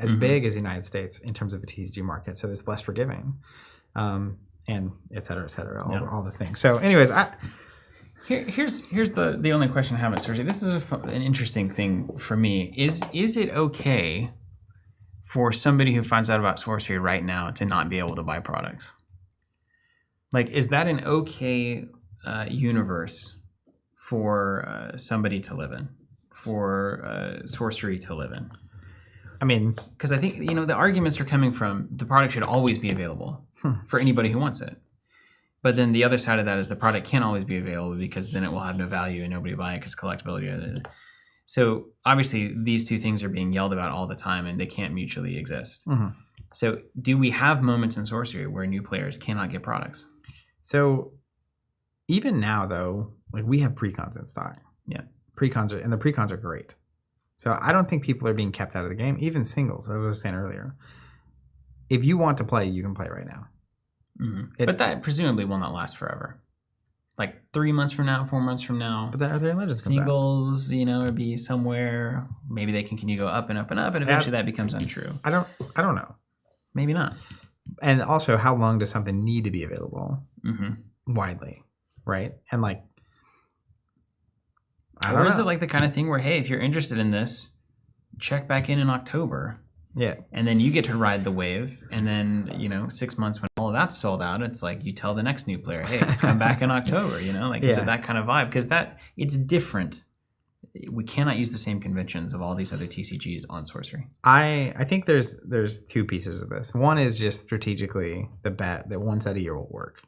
as big as the United States in terms of a TCG market, so it's less forgiving, and et cetera, all the things. So anyways, here's the only question I have at sorcery. This is an interesting thing for me. Is it okay for somebody who finds out about sorcery right now to not be able to buy products? Is that an okay universe for somebody to live in, for sorcery to live in? I mean, because I think the arguments are coming from the product should always be available for anybody who wants it. But then the other side of that is the product can't always be available because then it will have no value and nobody will buy it because collectability. So obviously these two things are being yelled about all the time and they can't mutually exist. So do we have moments in sorcery where new players cannot get products? So even now though, we have precons in stock. Yeah. And the precons are great. So I don't think people are being kept out of the game, even singles, as I was saying earlier. If you want to play, you can play right now. But that presumably will not last forever. 3 months from now, 4 months from now. But then Arthurian Legends comes singles, would be somewhere. Maybe they can continue to go up and up and up, and eventually that becomes untrue. I don't know. Maybe not. And also, how long does something need to be available? widely, right? And like, Or is it like the kind of thing where, hey, if you're interested in this, check back in October. Yeah. And then you get to ride the wave. And then, 6 months when all of that's sold out, it's like you tell the next new player, hey, come back in October, is it that kind of vibe? Because it's different. We cannot use the same conventions of all these other TCGs on Sorcery. I think there's two pieces of this. One is just strategically the bet that one set a year will work.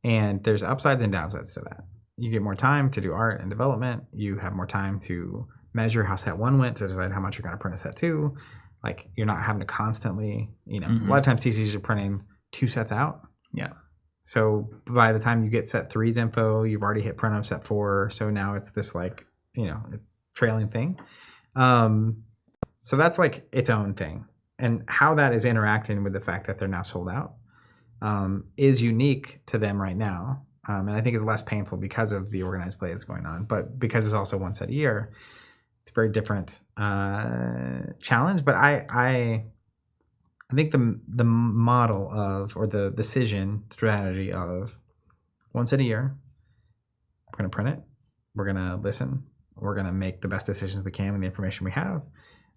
And there's upsides and downsides to that. You get more time to do art and development. You have more time to measure how set 1 went to decide how much you're going to print a set 2. Like, you're not having to constantly, a lot of times TCGs are printing 2 sets out. Yeah. So by the time you get set 3's info, you've already hit print of set 4. So now it's this like, trailing thing. So that's like its own thing. And how that is interacting with the fact that they're now sold out is unique to them right now. And I think it's less painful because of the organized play that's going on. But because it's also 1 set a year, it's a very different challenge. But I think the model of, or the decision strategy of 1 set a year, we're going to print it, we're going to listen, we're going to make the best decisions we can with the information we have.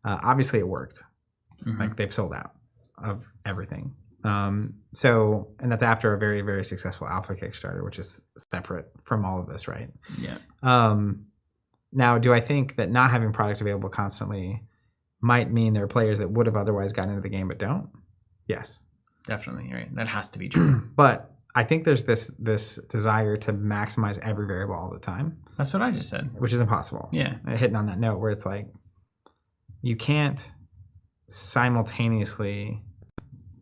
Obviously it worked. Like, they've sold out of everything. And that's after a very, very successful alpha Kickstarter, which is separate from all of this, right? Yeah. Now, do I think that not having product available constantly might mean there are players that would have otherwise gotten into the game but don't? Yes. Definitely, right. That has to be true. But I think there's this desire to maximize every variable all the time. That's what I just said. Which is impossible. Yeah. Hitting on that note where it's like, you can't simultaneously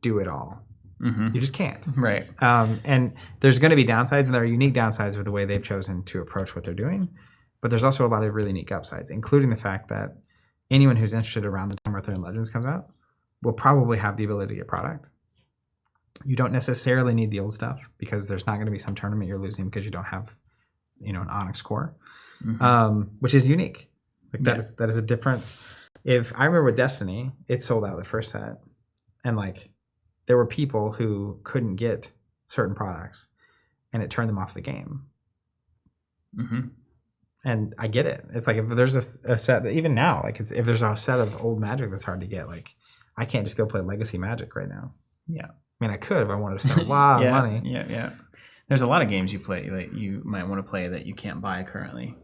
do it all. You just can't. Right. And there's going to be downsides, and there are unique downsides with the way they've chosen to approach what they're doing. But there's also a lot of really unique upsides, including the fact that anyone who's interested around the time Arthurian Legends comes out will probably have the ability to get product. You don't necessarily need the old stuff, because there's not going to be some tournament you're losing because you don't have, an Onyx core, which is unique. Like, that is a difference. If I remember with Destiny, it sold out the first set, and like, there were people who couldn't get certain products, and it turned them off the game. And I get it. It's like, if there's a set that, even now, like, if there's a set of old Magic that's hard to get, like, I can't just go play Legacy Magic right now. Yeah. I mean, I could if I wanted to spend a lot of money. Yeah. There's a lot of games you play that you might want to play that you can't buy currently.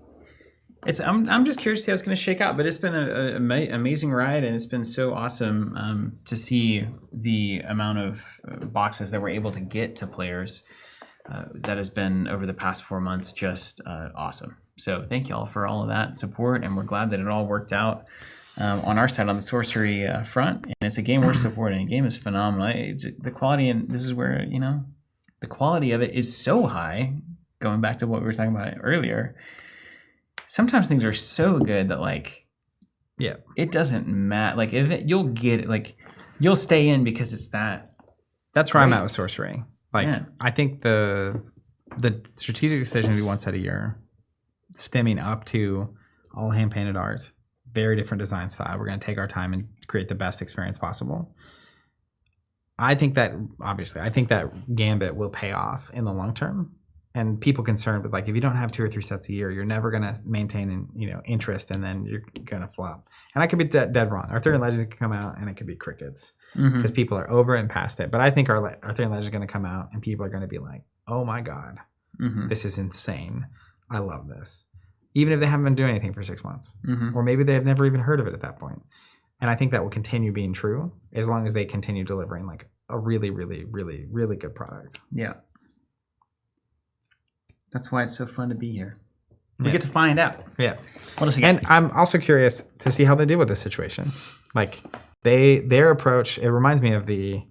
I'm just curious to see how it's going to shake out, but it's been an amazing ride, and it's been so awesome to see the amount of boxes that we're able to get to players. That has been, over the past 4 months, just awesome. So thank you all for all of that support, and we're glad that it all worked out on our side on the sorcery front. And it's a game worth supporting. The game is phenomenal. The quality, and this is where, the quality of it is so high, going back to what we were talking about earlier. Sometimes things are so good that, like, it doesn't matter. Like, you'll get it, like, you'll stay in because it's that. That's where I'm at with sorcery. Like, I think the strategic decision to do 1 set a year, stemming up to all hand painted art, very different design style. We're going to take our time and create the best experience possible. I think that gambit will pay off in the long term. And people concerned with, like, if you don't have 2 or 3 sets a year, you're never going to maintain, interest, and then you're going to flop. And I could be dead wrong. Arthurian Legends can come out, and it could be crickets because people are over it and past it. But I think Arthurian Legends is going to come out, and people are going to be like, oh my God, this is insane. I love this. Even if they haven't been doing anything for 6 months. Or maybe they've never even heard of it at that point. And I think that will continue being true as long as they continue delivering, like, a really, really, really, really good product. Yeah. That's why it's so fun to be here. We get to find out. Yeah. What else you got? And I'm also curious to see how they deal with this situation. Like, their approach, it reminds me of the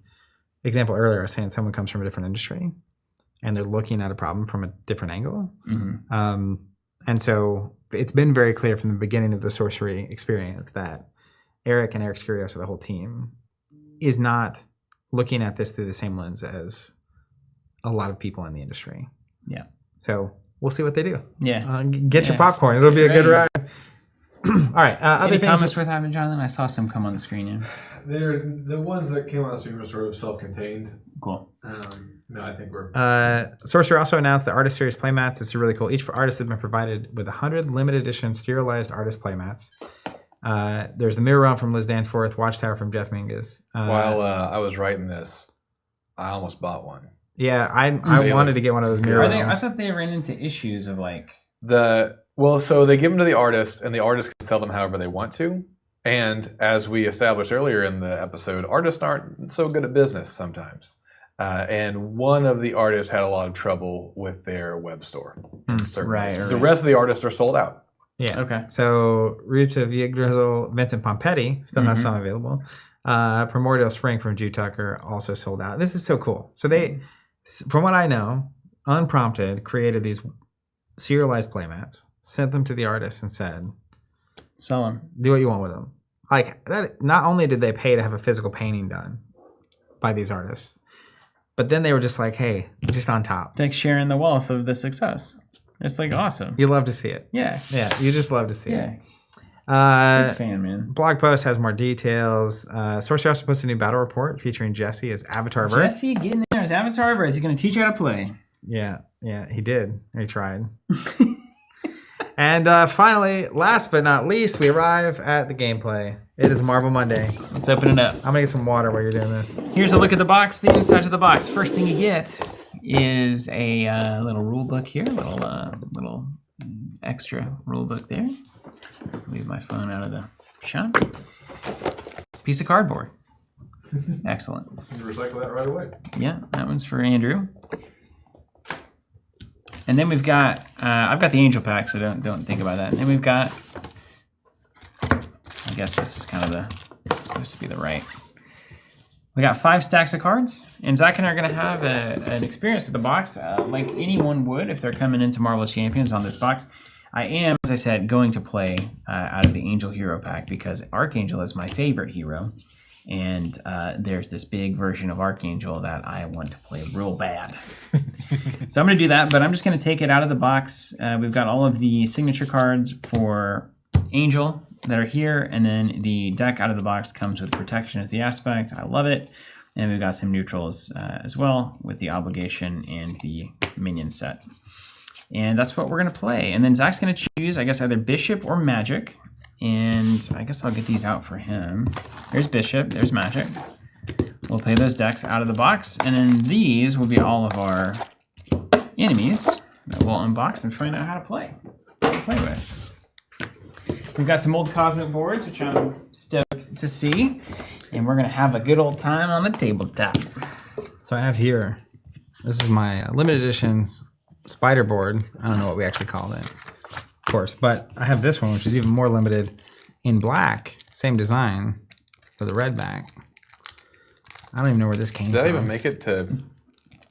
example earlier I was saying, someone comes from a different industry and they're looking at a problem from a different angle. And so it's been very clear from the beginning of the sorcery experience that Eric and Eric's Curiosity, the whole team, is not looking at this through the same lens as a lot of people in the industry. Yeah. So we'll see what they do. Yeah. Get your popcorn. It'll be a good ride. All right. Other comments worth having, Jonathan? I saw some come on the screen. Yeah. They're the ones that came on the stream were sort of self-contained. Cool. No, I think we're. Sorcerer also announced the Artist Series Playmats. This is really cool. Each artist has been provided with 100 limited edition serialized artist playmats. There's the Mirror Realm from Liz Danforth, Watchtower from Jeff Mingus. While I was writing this, I almost bought one. Yeah, I wanted to get one of those Mirror I Realms. thought they ran into issues of like. So they give them to the artist, and the artist can sell them however they want to. And as we established earlier in the episode, artists aren't so good at business sometimes. And one of the artists had a lot of trouble with their web store. Right. The rest of the artists are sold out. Yeah. Okay. So Ruta Viagrizzle, Vincent Pompetti still has some available. Primordial Spring from Jew Tucker also sold out. This is so cool. So they, from what I know, unprompted, created these serialized playmats, sent them to the artist and said, Sell them. do what you want with them. Like that. Not only did they pay to have a physical painting done by these artists, but then they were just like, hey, just on top. Like sharing the wealth of the success. It's like awesome. You love to see it. Yeah. Yeah, you just love to see Yeah. it. Big fan, man. Blog post has more details. Sorcerer also posted a new battle report featuring Jesse as Avatar of Earth. Jesse getting there as Avatar of Earth. He's going to teach you how to play. Yeah, he did. He tried. And finally, last but not least, we arrive at the gameplay. It is Marvel Monday. Let's open it up. I'm gonna get some water while you're doing this. Here's a look at the box, the inside of the box. First thing you get is a little rule book here, little extra rule book there. Leave my phone out of the shot. Piece of cardboard. Excellent. You recycle that right away. Yeah, that one's for Andrew. And then we've got, I've got the angel pack, so don't think about that. And then we've got, I guess this is kind of it's supposed to be the right. We got 5 stacks of cards, and Zach and I are going to have an experience with the box, like anyone would if they're coming into Marvel Champions on this box. I am, as I said, going to play out of the Angel Hero pack because Archangel is my favorite hero. And there's this big version of Archangel that I want to play real bad. So I'm going to do that, but I'm just going to take it out of the box. We've got all of the signature cards for Angel that are here, and then the deck out of the box comes with Protection as the aspect. I love it. And we've got some neutrals as well with the Obligation and the Minion set. And that's what we're going to play. And then Zach's going to choose, I guess, either Bishop or Magic. And I guess I'll get these out for him. There's Bishop, there's Magic. We'll play those decks out of the box. And then these will be all of our enemies that we'll unbox and find out how to play with. We've got some old Cosmic boards, which I'm stoked to see. And we're going to have a good old time on the tabletop. So I have here, this is my limited editions spider board. I don't know what we actually call it, of course, but I have this one, which is even more limited in black, same design with a red back. I don't even know where this came Did that from. even make it to? Did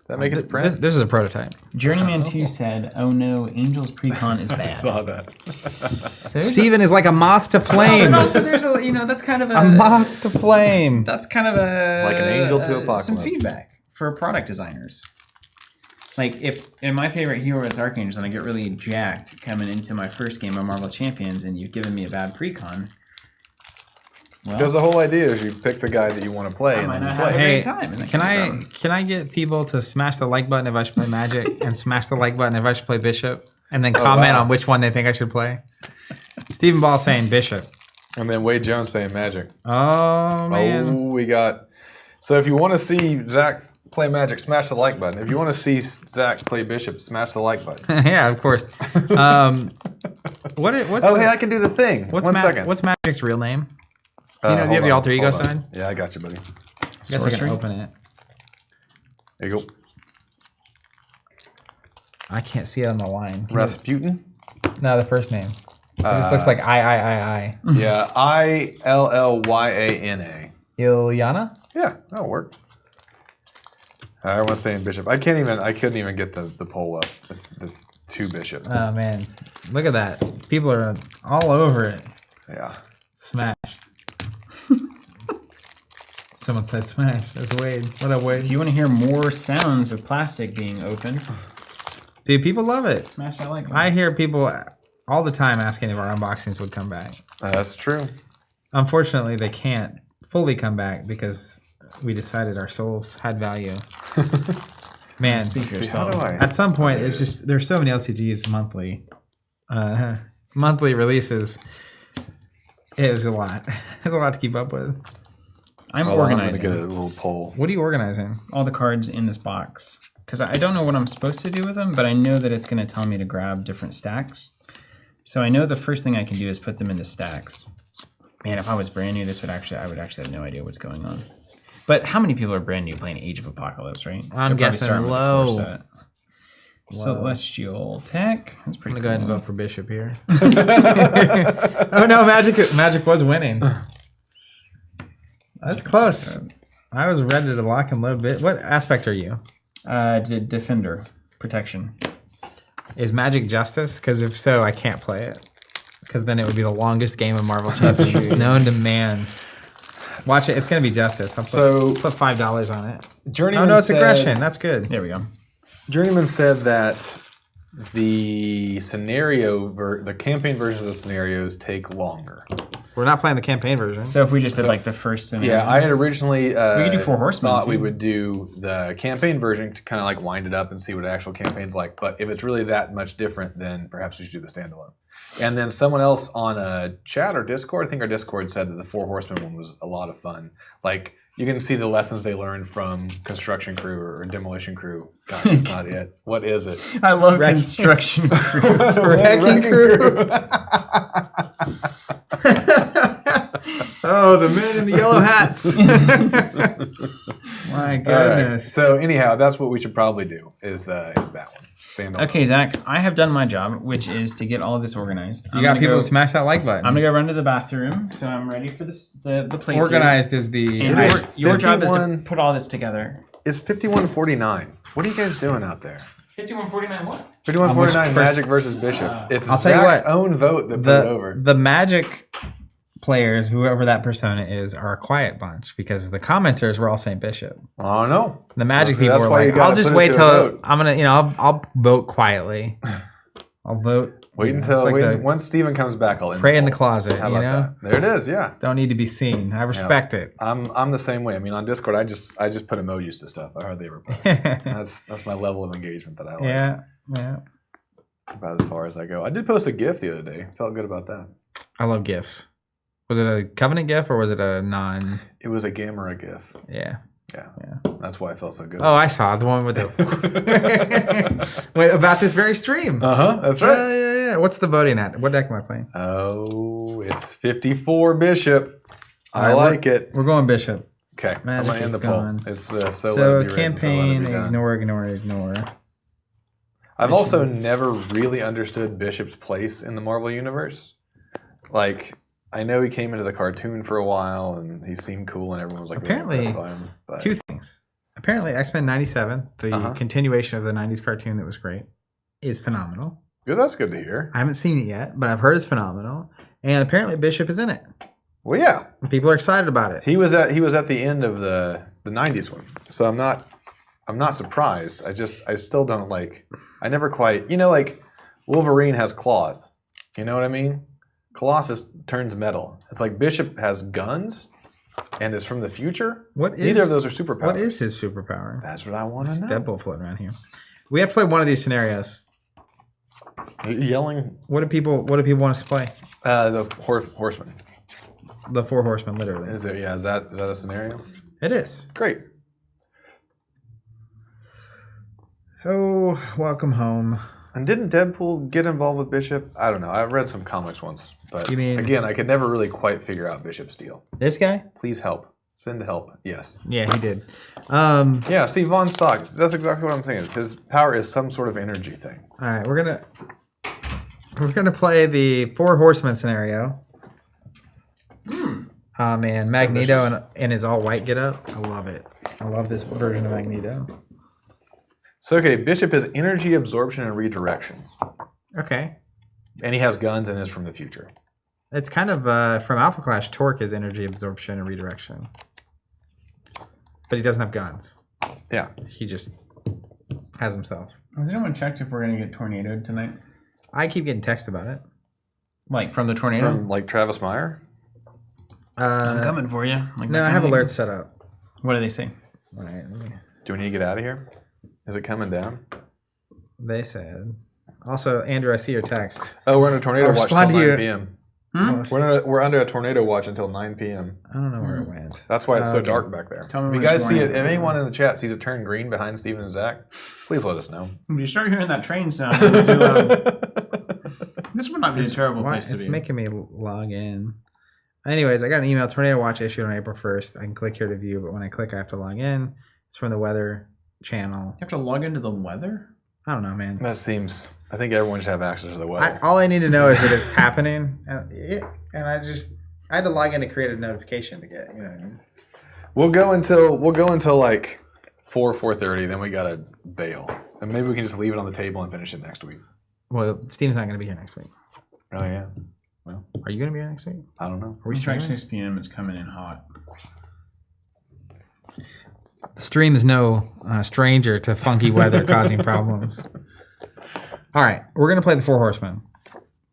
that make it to print? This is a prototype. Journeyman 2 said, "Oh no, Angel's Precon is I bad." saw that. So Steven is like a moth to flame. and also there's a, that's kind of A moth to flame. That's kind of a Like an angel to apocalypse. some feedback for product designers. Like and my favorite hero is Archangel, and I get really jacked coming into my first game of Marvel Champions, and you've given me a bad precon. Because the whole idea is you pick the guy that you want to play, I and might then you not have play. a Hey, great time. and can I get people to smash the like button if I should play Magic and smash the like button if I should play Bishop, and then comment wow. on which one they think I should play? Stephen Ball saying Bishop. And then Wade Jones saying Magic. Oh man. Oh, we got. So if you want to see Zach play Magic, smash the like button. If you want to see Zach play Bishop, smash the like button. Yeah, of course. What's I can do the thing. what's One second. What's Magic's real name? Do you Hold have the on, alter ego hold on. side? Yeah, I got you, buddy. I guess I can open it. There you go. I can't see it on the line. Rasputin? No, the first name. It just looks like I. Yeah, Illyana. Ilyana? Yeah, that'll work. Everyone's saying Bishop. I couldn't even get the poll up. This 2 Bishop. Oh man, look at that. People are all over it. Yeah. Smashed. Someone said smash. That's Wade. What up, Wade? if you want to hear more sounds of plastic being opened, Dude, people love it. smash that like button. I hear people all the time asking if our unboxings would come back. That's true. Unfortunately, they can't fully come back because we decided our souls had value. Man, Speak for See, how yourself. do I? at some point, it's just there's so many LCGs monthly releases. It was a lot. It's a lot to keep up with. I'm Well, I'm organizing gonna get a little poll. What are you organizing? all the cards in this box because I don't know what I'm supposed to do with them, but I know that it's going to tell me to grab different stacks. So I know the first thing I can do is put them into stacks. Man, if I was brand new, I would actually have no idea what's going on. But how many people are brand new playing Age of Apocalypse, right? I'm guessing low. Celestial Tech. That's I'm pretty gonna cool. go ahead and vote for Bishop here. Oh no, Magic was winning. That's close. I was ready to lock and load bit. What aspect are you? Defender. Protection. Is Magic Justice? Because if so, I can't play it. Because then it would be the longest game of Marvel Champions known to man. Watch it. It's going to be Justice. I'll put $5 on it. Journeyman Oh, no, it's said- Aggression. That's good. There we go. Journeyman said that the the campaign versions of the scenarios take longer. We're not playing the campaign version. So if we just did like the first scenario. Yeah, I had originally We could do Four Horsemen, thought we too. would do the campaign version to kind of like wind it up and see what the actual campaign's like. But if it's really that much different, then perhaps we should do the standalone. And then someone else on a chat or Discord, I think our Discord said that the Four Horsemen one was a lot of fun. Like you can see the lessons they learned from Construction Crew or Demolition Crew. Gosh, it's not it. What is it? I love Wreck- construction crew. Wrecking Crew. Oh, the men in the yellow hats. My All right. goodness. So anyhow, that's what we should probably do is that one. Standalone. Okay, Zach, I have done my job, which is to get all of this organized. You got people to smash that like button. I'm gonna go run to the bathroom, so I'm ready for this. The playthrough. Organized is the... And your job is to 51 put all this together. It's 51-49. What are you guys doing out there? 51-49 what? 51-49 Magic versus Bishop. It's I'll tell you Zach's what, own vote that put it over. the Magic players, whoever that persona is, are a quiet bunch because the commenters were all saying Bishop. Oh no. The Magic That's people were why you like, gotta I'll just put it wait to a till vote. I'm gonna, I'll vote quietly. I'll vote. Wait It's until like the once Steven comes back, I'll end pray in the poll. closet. How You about know, that? There it is. Yeah. don't need to be seen. I respect it. I'm the same way. I mean, on Discord, I just put emojis to stuff. I hardly ever post. That's my level of engagement that I like. Yeah. About as far as I go. I did post a GIF the other day. Felt good about that. I love GIFs. Was it a Covenant GIF or was it a non? It was a Gamera GIF. Yeah. Yeah. That's why I felt so good. Oh, I saw the one with the. Wait, about this very stream. That's right. Yeah. What's the voting at? What deck am I playing? Oh, it's 54 Bishop. I All right, like it. We're going Bishop. Okay, I'm Magic gonna end is the poll. gone. It's the So let it be written, campaign, so let it be done. ignore. I've also never really understood Bishop's place in the Marvel universe. Like, I know he came into the cartoon for a while, and he seemed cool, and everyone was like, Apparently, really impressed by him. But Two things. Apparently, X-Men 97, the Uh-huh. continuation of the 90s cartoon that was great, is phenomenal. good, that's good to hear. I haven't seen it yet, but I've heard it's phenomenal. And apparently Bishop is in it. Well, yeah, And people are excited about it. he was at the end of the 90s one, so I'm not surprised. I still don't like. I never quite. Like Wolverine has claws. You know what I mean? Colossus turns metal. It's like Bishop has guns and is from the future. Neither of those are superpowers. What is his superpower? That's what I want to know. Deadbolt floating around here. We have to play one of these scenarios. Are you yelling? What do people want us to play? The Horseman. The Four Horsemen, literally. Is that a scenario? It is. Great. Oh, welcome home. And didn't Deadpool get involved with Bishop? I don't know. I've read some comics once, but You mean- again, I could never really quite figure out Bishop's deal. This guy? Please help. Send help. Yes. Yeah, he did. Yeah, see, Von Stock. That's exactly what I'm saying. His power is some sort of energy thing. All right, we're gonna play the Four Horsemen scenario. Oh man, Magneto in his all white getup. I love it. I love this version of Magneto. So, okay, Bishop is energy absorption and redirection. Okay, And he has guns and is from the future. it's kind of from alphaclash. Torque is energy absorption and redirection, but he doesn't have guns. Yeah. He just has himself. Has anyone checked if we're gonna get tornadoed tonight? I keep getting text about it. Like from the tornado? From, like, Travis Meyer? I'm coming for you. Like, No, I have alerts set up. What do they say? All right, let me- Do we need to get out of here? Is it coming down? They said. Also, Andrew, I see your text. Oh, we're under tornado I'll watch respond until to 9 you. p.m. Hmm? We're under a tornado watch until 9 p.m. I don't know where it went. That's why it's so Okay. dark back there. Tell me If you when guys it's see it, morning. if anyone in the chat sees it turn green behind Steven and Zach, please let us know. When you start hearing that train sound, it's too loud. This would not be a terrible Why- place to it's be. making me log in. Anyways, I got an email. Tornado watch issued on April 1st. I can click here to view, but when I click, I have to log in. It's from the weather channel. You have to log into the weather? I don't know, man. That seems. I think everyone should have access to the weather. All I need to know is that it's happening, and I had to log in to create a notification to get. You know what I mean? We'll go until like 4:30. Then we gotta bail, and maybe we can just leave it on the table and finish it next week. Well, Steven's not going to be here next week. Oh yeah. Well, Are you going to be here next week? I don't know. Are we It's like streaming? 6 p.m. It's coming in hot. The stream is no stranger to funky weather causing problems. All right, we're going to play the Four Horsemen,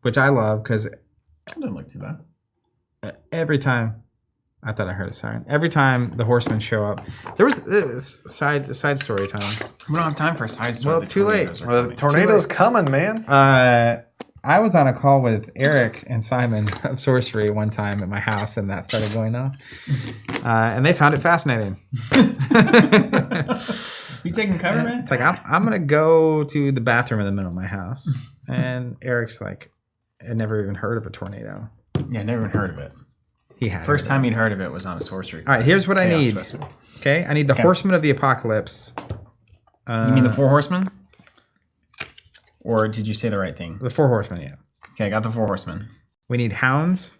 which I love because It doesn't look too bad. every time, I thought I heard a siren. Every time the Horsemen show up, there was side story time. We don't have time for a side story. Well, it's too late. Tornadoes are Well, the coming. tornado's coming, man. I was on a call with Eric and Simon of Sorcery one time at my house, and that started going off. And they found it fascinating. You taking cover, man? It's like, I'm going to go to the bathroom in the middle of my house. And Eric's like, had never even heard of a tornado. Yeah, never even heard of it. He had. First time he'd heard of it was on a sorcery. All right, here's what I Chaos need. Festival. Okay, I need the Horsemen of the Apocalypse. You mean the Four Horsemen? Or did you say the right thing? The Four Horsemen, yeah. Okay, I got the Four Horsemen. We need hounds.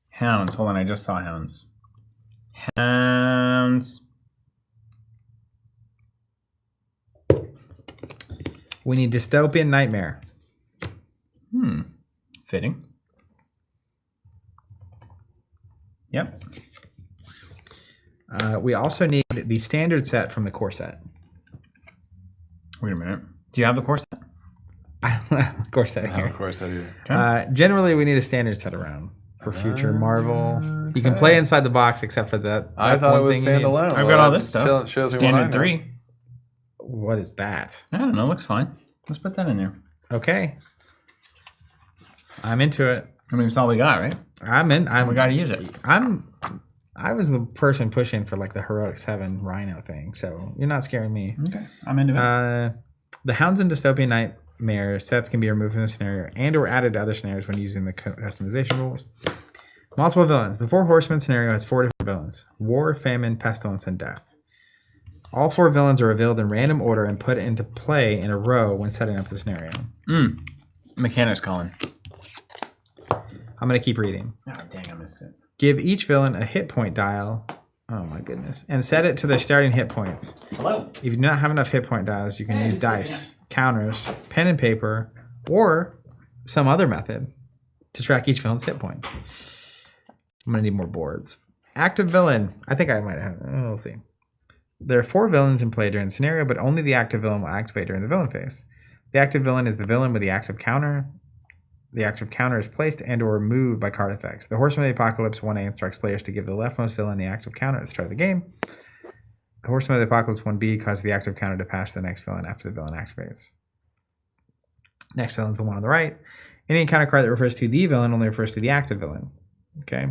Hounds. Hold on, I just saw hounds. Hounds. We need dystopian nightmare. Fitting. Yep. We also need the standard set from the core set. Wait a minute. Do you have the core set? I don't have a core set Oh, here. of course I do. Generally, we need a standard set around for future Marvel. You can play inside the box, except for that. I That's thought one it was thing you need. standalone. I've got all this stuff. Shows me what I Standard know. 3. What is that? I don't know. Looks fine. Let's put that in there. Okay, I'm into it. I mean, it's all we got, right? I'm in. We got to use it. I was the person pushing for like the Heroic 7 Rhino thing, so you're not scaring me. Okay. I'm into it. The Hounds and Dystopian Nightmare sets can be removed from the scenario and or added to other scenarios when using the customization rules. Multiple villains. The Four Horsemen scenario has 4 different villains: War, Famine, Pestilence, and Death. All 4 villains are revealed in random order and put into play in a row when setting up the scenario. Mechanics calling. I'm going to keep reading. Oh, dang, I missed it. Give each villain a hit point dial. Oh my goodness. And set it to their starting hit points. Hello. If you do not have enough hit point dials, you can Hey, use just dice, counters, pen and paper, or some other method to track each villain's hit points. I'm going to need more boards. Active villain. I think I might have. We'll see. There are 4 villains in play during the scenario, but only the active villain will activate during the villain phase. The active villain is the villain with the active counter. The active counter is placed and or removed by card effects. The Horseman of the Apocalypse 1A instructs players to give the leftmost villain the active counter at the start of the game. The Horseman of the Apocalypse 1B causes the active counter to pass to the next villain after the villain activates. Next villain is the one on the right. Any encounter card that refers to the villain only refers to the active villain. Okay.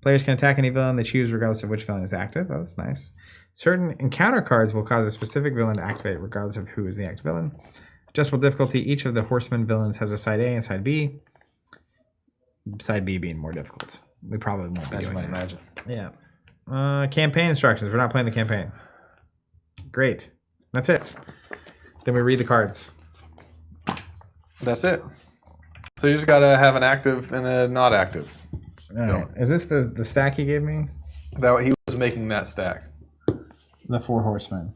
Players can attack any villain they choose regardless of which villain is active. Oh, that's nice. Certain encounter cards will cause a specific villain to activate regardless of who is the active villain. Adjustable difficulty. Each of the Horseman villains has a side A and side B. Side B being more difficult. We probably won't be doing that. Imagine. Yeah. Campaign instructions. We're not playing the campaign. Great. That's it. Then we read the cards. That's it. So you just gotta have an active and a not active. All right. Is this the stack he gave me? That he was making that stack. The 4 Horsemen.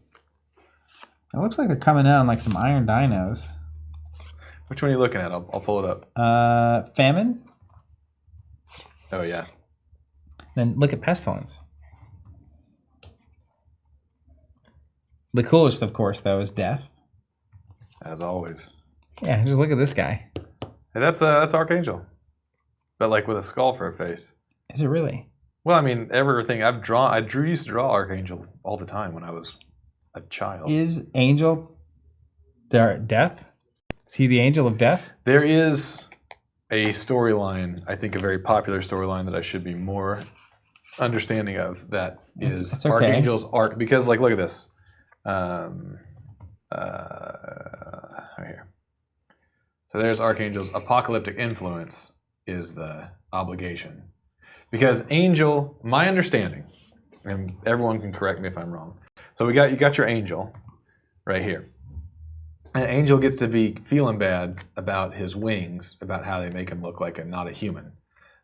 It looks like they're coming out on like some iron dinos. Which one are you looking at? I'll pull it up. Famine. Oh yeah. Then look at Pestilence. The coolest, of course, though, is Death. As always. Yeah, just look at this guy. Hey, that's Archangel, but like with a skull for a face. Is it really? Well, I mean, everything used to draw Archangel all the time when I was a child. Is Angel Death? Is he the angel of death? There is a storyline, I think a very popular storyline that I should be more understanding of, that is that's okay. Archangel's arc. Because, like, look at this. Right here. So there's Archangel's apocalyptic influence is the obligation. Because Angel, my understanding, and everyone can correct me if I'm wrong. So you got your Angel right here. And Angel gets to be feeling bad about his wings, about how they make him look like not a human.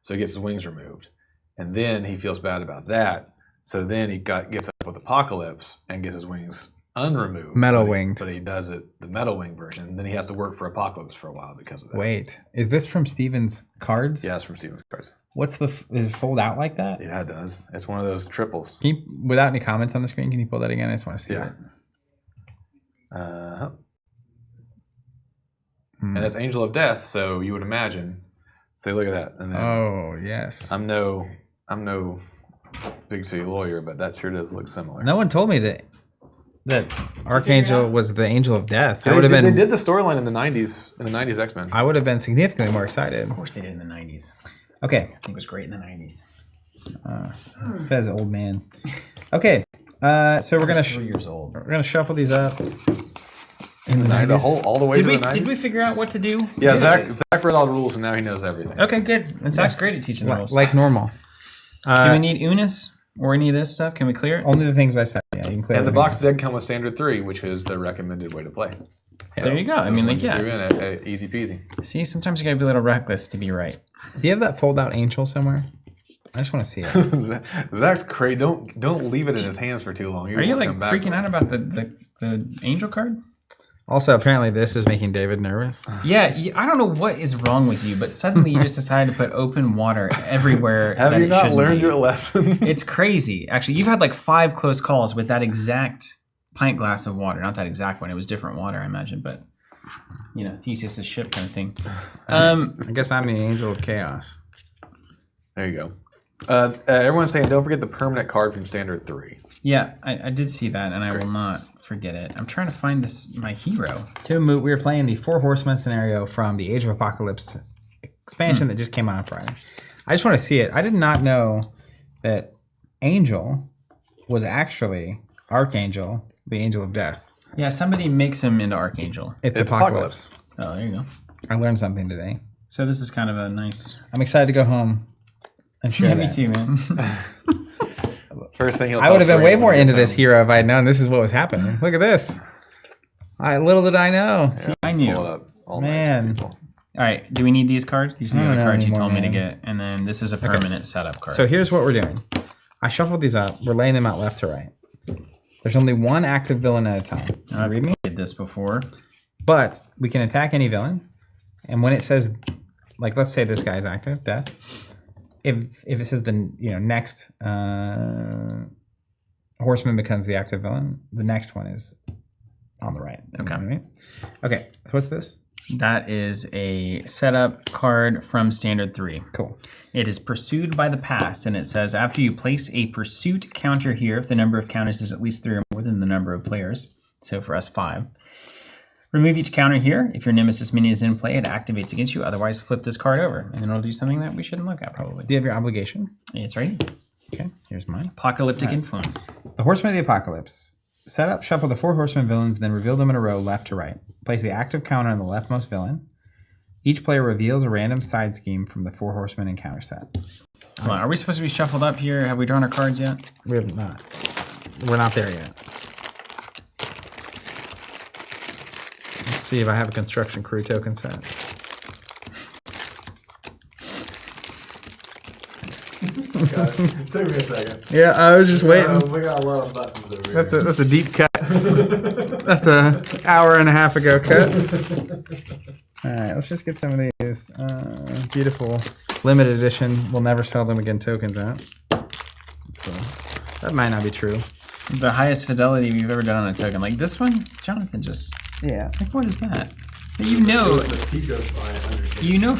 So he gets his wings removed. And then he feels bad about that. So then he gets up with Apocalypse and gets his wings unremoved. Metal winged. But he does it the metal wing version. And then he has to work for Apocalypse for a while because of that. Wait, is this from Steven's cards? Yeah, it's from Steven's cards. What's is it fold out like that? Yeah, it does. It's one of those triples. Can you, without any comments on the screen, can you pull that again? I just want to see Yeah. it. And it's Angel of Death, so you would imagine. Say, look at that. And then Oh, yes. I'm no big city lawyer, but that sure does look similar. No one told me that Archangel was the angel of death. They did the storyline in the 90s X-Men. I would have been significantly more excited. Of course they did in the 90s. Okay. I think it was great in the 90s. Says old man. Okay. So we're gonna 3 years old. we're gonna shuffle these up in the The 90s. all the way Did to we the 90s. did we figure out what to do? Yeah, Zach read all the rules and now he knows everything. Okay, good. And Zach's great at teaching the rules. Like normal. Do we need Unis or any of this stuff? Can we clear it? Only the things I said. Yeah, you can clear And the everything box else. did come with standard 3, which is the recommended way to play. There you go. I mean, like, Threw yeah. in easy peasy. See, sometimes you gotta be a little reckless to be right. Do you have that fold out angel somewhere? I just want to see it. Zach's crazy. Don't leave it in his hands for too long. Are you like freaking out about the angel card? Also, apparently this is making David nervous. Yeah, I don't know what is wrong with you, but suddenly you just decided to put open water everywhere. Have that you it not shouldn't learned be. your lesson? It's crazy. Actually, you've had like 5 close calls with that exact pint glass of water. Not that exact one. It was different water, I imagine, but you know, Theseus' ship kind of thing. I guess I'm the angel of chaos. There you go. Everyone's saying don't forget the permanent card from standard 3. Yeah, I did see that, and I will not forget it. I'm trying to find my hero. We were playing the 4 Horsemen scenario from the Age of Apocalypse expansion that just came out on Friday. I just want to see it. I did not know that Angel was actually Archangel, the angel of death. Yeah, somebody makes him into Archangel. It's Apocalypse. Oh, there you go. I learned something today. So this is kind of a nice... I'm excited to go home and share Yeah, that. me too, man. First thing I would have been way more into this hero if I had known this is what was happening. Look at this. Little did I know. See, I knew. Man. All right, do we need these cards? These are the I don't other know cards you anymore, told me to man. get. And then this is a permanent setup card. So here's what we're doing. I shuffled these up. We're laying them out left to right. There's only one active villain at a time. I've Read me? did this before. But we can attack any villain. And when it says, like, let's say this guy's active, death. If it says the next Horseman becomes the active villain, the next one is on the right. Okay. Right? Okay. So what's this? That is a setup card from Standard 3. Cool. It is pursued by the past, and it says after you place a pursuit counter here, if the number of counters is at least 3 or more than the number of players, so for us 5, remove each counter here. If your Nemesis minion is in play, it activates against you. Otherwise, flip this card over, and then it'll do something that we shouldn't look at, probably. Do you have your obligation? It's right. Okay, here's mine. Apocalyptic Influence. The Horseman of the Apocalypse. Set up, shuffle the 4 Horseman villains, then reveal them in a row left to right. Place the active counter on the leftmost villain. Each player reveals a random side scheme from the 4 Horsemen encounter set. Hold on, are we supposed to be shuffled up here? Have we drawn our cards yet? We have not. We're not there yet. Let's see if I have a construction crew token set. Took me a second. Yeah, I was just waiting. We got a lot of buttons over here. That's a deep cut. That's a hour and a half ago cut. All right, let's just get some of these beautiful limited edition. We'll never sell them again tokens out. So that might not be true. The highest fidelity we've ever done on a token. Like this one, Jonathan just... Yeah. Like, what is that? You know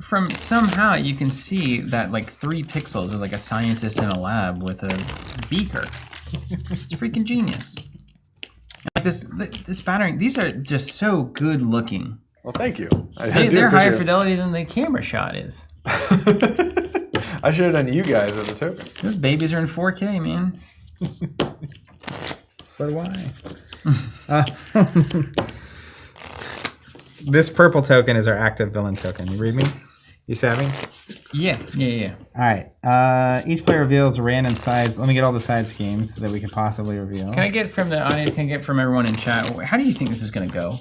from somehow you can see that like 3 pixels is like a scientist in a lab with a beaker. It's freaking genius. And I this battering. These are just so good looking. Well, thank you. They're higher fidelity than the camera shot is. I should have done you guys as a token. Those babies are in 4K, man. So do I. This purple token is our active villain token. You read me? You savvy? Yeah. All right. Each player reveals a random size. Let me get all the side schemes that we could possibly reveal. Can I get from the audience? Can I get from everyone in chat? How do you think this is going to go?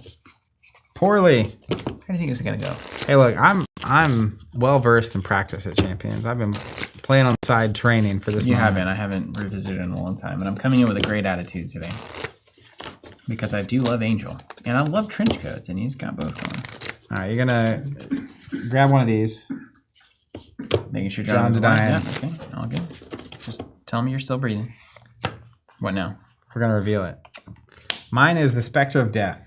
Poorly. How do you think this is going to go? Hey, look, I'm well versed in practice at Champions. I've been playing on the side training for this. You haven't. I haven't revisited in a long time, and I'm coming in with a great attitude today because I do love Angel and I love trench coats, and he's got both going. All right, you're gonna grab one of these. Making sure John's dying. Yeah, okay, all good. Just tell me you're still breathing. What now? We're gonna reveal it. Mine is the Spectre of Death.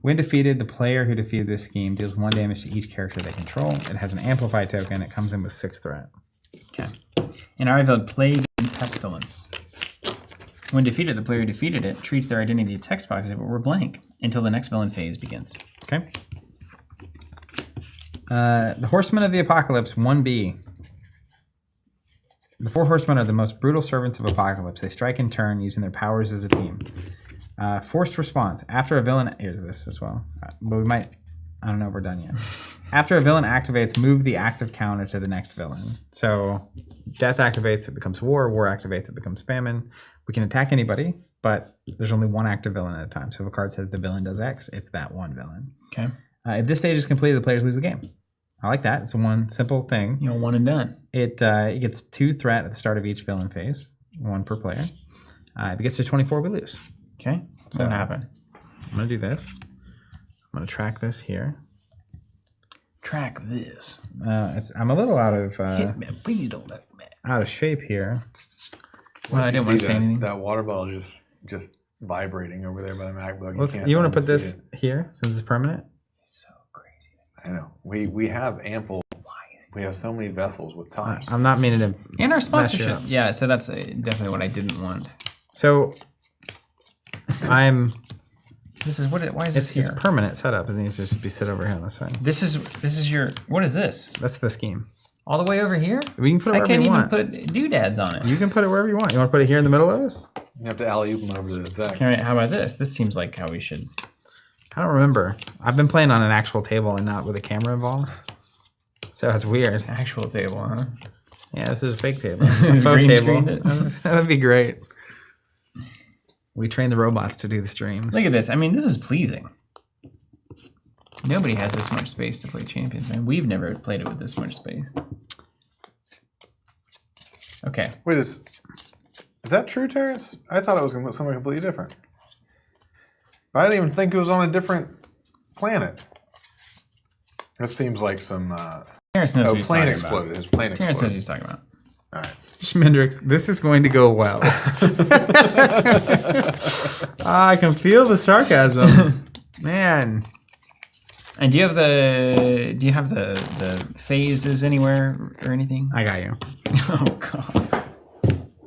When defeated, the player who defeated this scheme deals 1 damage to each character they control. It has an Amplify token. It comes in with 6 threat. Okay. And I revealed Plague and Pestilence. When defeated, the player who defeated it treats their identity text box as if it were blank until the next villain phase begins. Okay. The Horsemen of the Apocalypse, 1B. The 4 Horsemen are the most brutal servants of Apocalypse. They strike in turn using their powers as a team. Forced response. After a villain... Here's this as well. But we might... I don't know if we're done yet. After a villain activates, move the active counter to the next villain. So, death activates, it becomes war. War activates, it becomes famine. We can attack anybody, but there's only one active villain at a time. So if a card says the villain does X, it's that one villain. Okay. If this stage is completed, the players lose the game. I like that. It's one simple thing. You know, one and done. It gets 2 threat at the start of each villain phase, 1 per player. If it gets to 24, we lose. Okay. So what happened? I'm going to do this. I'm going to track this here. Track this. I'm a little out of Please don't let me. out of shape here. Well, I didn't want to say anything. That water bottle just vibrating over there by the MacBook. You want to put this here since it's permanent? It's so crazy. I know. We have ample. We have so many vessels with tops. I'm not meaning to. And our sponsorship. Yeah, so that's definitely what I didn't want. So I'm. This is what it. Why is this here? It's permanent setup. It needs to just be set over here on this side. This is your. What is this? That's the scheme. All the way over here? We can put it wherever you want. I can't even put doodads on it. You can put it wherever you want. You want to put it here in the middle of this? You have to alley-oop them over to Zach. All right, how about this? This seems like how we should. I don't remember. I've been playing on an actual table and not with a camera involved. So it's weird. Actual table, huh? Yeah, this is a fake table. A faux Green table. screened it. That'd be great. We train the robots to do the streams. Look at this. I mean, this is pleasing. Nobody has this much space to play Champions, man. We've never played it with this much space. Okay. Wait, is that true, Terrence? I thought it was going to look something completely different. I didn't even think it was on a different planet. This seems like some. Terrence knows what he's plane talking exploded. about. His plane Terrence knows what exploded. he's talking about. All right. Schmendrix, this is going to go well. I can feel the sarcasm. Man. And do you have the phases anywhere or anything? I got you. Oh god.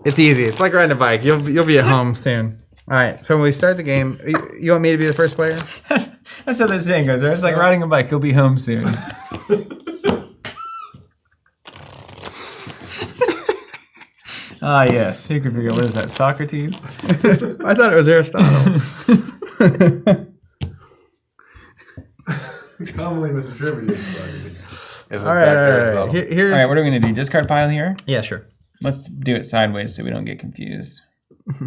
It's easy. It's like riding a bike. You'll be at home soon. All right. So when we start the game, you want me to be the first player? That's how the saying goes. Right? It's like riding a bike. You'll be home soon. Ah, yes. Who could figure what is that? Socrates? I thought it was Aristotle. Commonly misattributed. All right. Here's. All right, what are we going to do? Discard pile here? Yeah, sure. Let's do it sideways so we don't get confused.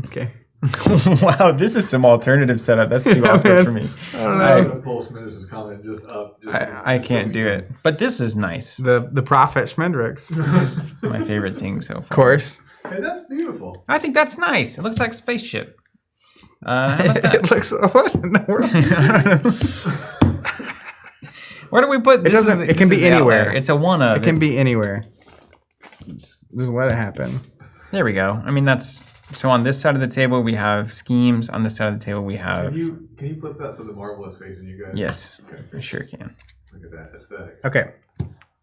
Okay. Wow, this is some alternative setup. That's too awkward for me. I don't know. I'm going to pull Smithers' comment just up. I can't do it. But this is nice. The prophet Schmendrix. This is my favorite thing so far. Of course. Hey, that's beautiful. I think that's nice. It looks like a spaceship. How about that? It looks. What in the world? I don't know. Where do we put this? It can be anywhere. It's a one of. It can be anywhere. Just let it happen. There we go. I mean, that's so. On this side of the table, we have schemes. On this side of the table, we have. Can you flip that so the marble is facing you guys? Yes, Okay. I sure can. Look at that aesthetics. Okay.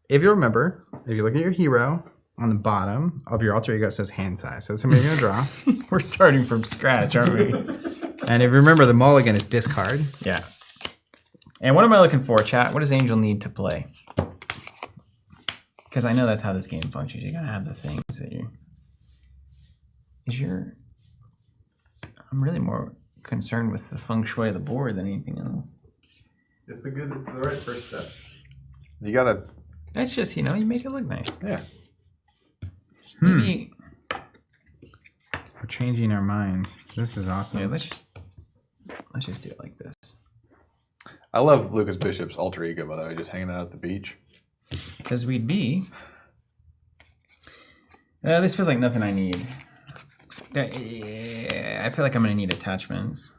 If you remember, if you look at your hero on the bottom of your alter ego, it says hand size. So that's somebody you're gonna draw. We're starting from scratch, aren't we? And if you remember, the mulligan is discard. Yeah. And what am I looking for, chat? What does Angel need to play? Because I know that's how this game functions. You gotta have the things that I'm really more concerned with the feng shui of the board than anything else. It's the right first step. You gotta. That's just, you make it look nice. Yeah. Maybe. We're changing our minds. This is awesome. Yeah, let's just do it like this. I love Lucas Bishop's alter ego, by the way, just hanging out at the beach. Because we'd be. This feels like nothing I need. I feel like I'm going to need attachments.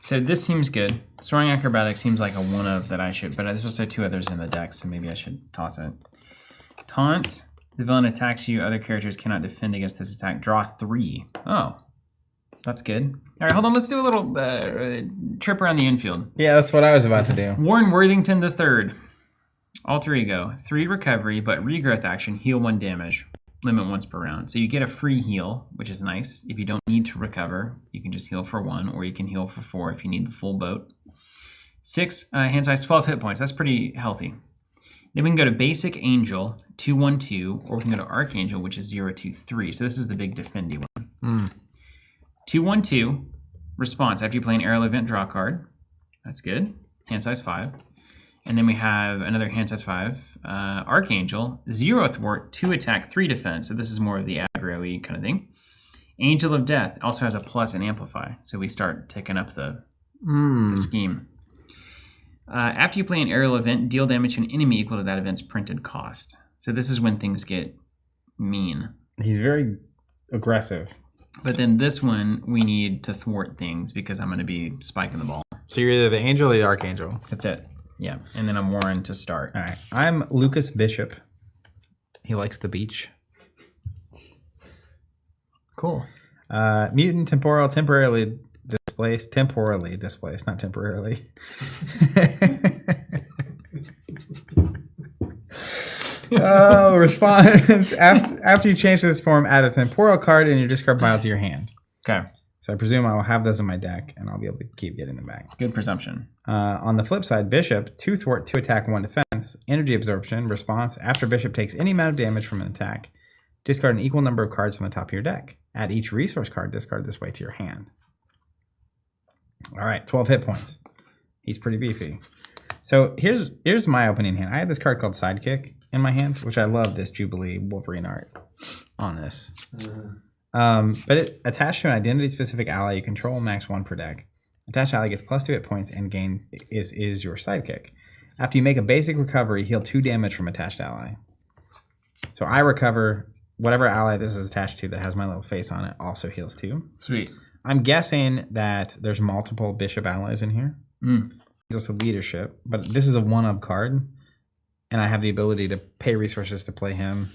So this seems good. Soaring Acrobatic seems like a one of that I should, but there's also 2 others in the deck, so maybe I should toss it. Taunt. The villain attacks you. Other characters cannot defend against this attack. Draw 3. Oh. That's good. All right, hold on. Let's do a little trip around the infield. Yeah, that's what I was about to do. Warren Worthington III. Alter Ego. 3 recovery, but regrowth action. Heal 1 damage. Limit once per round. So you get a free heal, which is nice. If you don't need to recover, you can just heal for 1, or you can heal for 4 if you need the full boat. 6, hand size 12 hit points. That's pretty healthy. Then we can go to Basic Angel, 2/1/2, or we can go to Archangel, which is 0/2/3. So this is the big defendy one. 2/1/2, response. After you play an aerial event, draw a card. That's good. Hand size 5. And then we have another hand size 5, Archangel, 0 thwart, 2 attack, 3 defense. So this is more of the aggro-y kind of thing. Angel of Death also has a plus and amplify. So we start ticking up the scheme. After you play an aerial event, deal damage to an enemy equal to that event's printed cost. So this is when things get mean. He's very aggressive. But then this one, we need to thwart things because I'm going to be spiking the ball. So you're either the angel or the archangel. That's it. Yeah. And then I'm Warren to start. All right. I'm Lucas Bishop. He likes the beach. Cool. Mutant temporarily displaced, not temporarily. Oh, response. After you change to this form, add a temporal card in your discard pile to your hand. Okay. So I presume I will have those in my deck, and I'll be able to keep getting them back. Good presumption. On the flip side, Bishop, 2 thwart, 2 attack, 1 defense. Energy absorption, response. After Bishop takes any amount of damage from an attack, discard an equal number of cards from the top of your deck. Add each resource card discard this way to your hand. All right, 12 hit points. He's pretty beefy. So here's my opening hand. I had this card called Sidekick in my hand, which I love this Jubilee Wolverine art on this. But it attached to an identity-specific ally you control, max 1 per deck. Attached ally gets +2 hit points and gain is your Sidekick. After you make a basic recovery, heal 2 damage from attached ally. So I recover whatever ally this is attached to that has my little face on it also heals 2. Sweet. I'm guessing that there's multiple Bishop allies in here. Just a leadership, but this is a 1-of card, and I have the ability to pay resources to play him,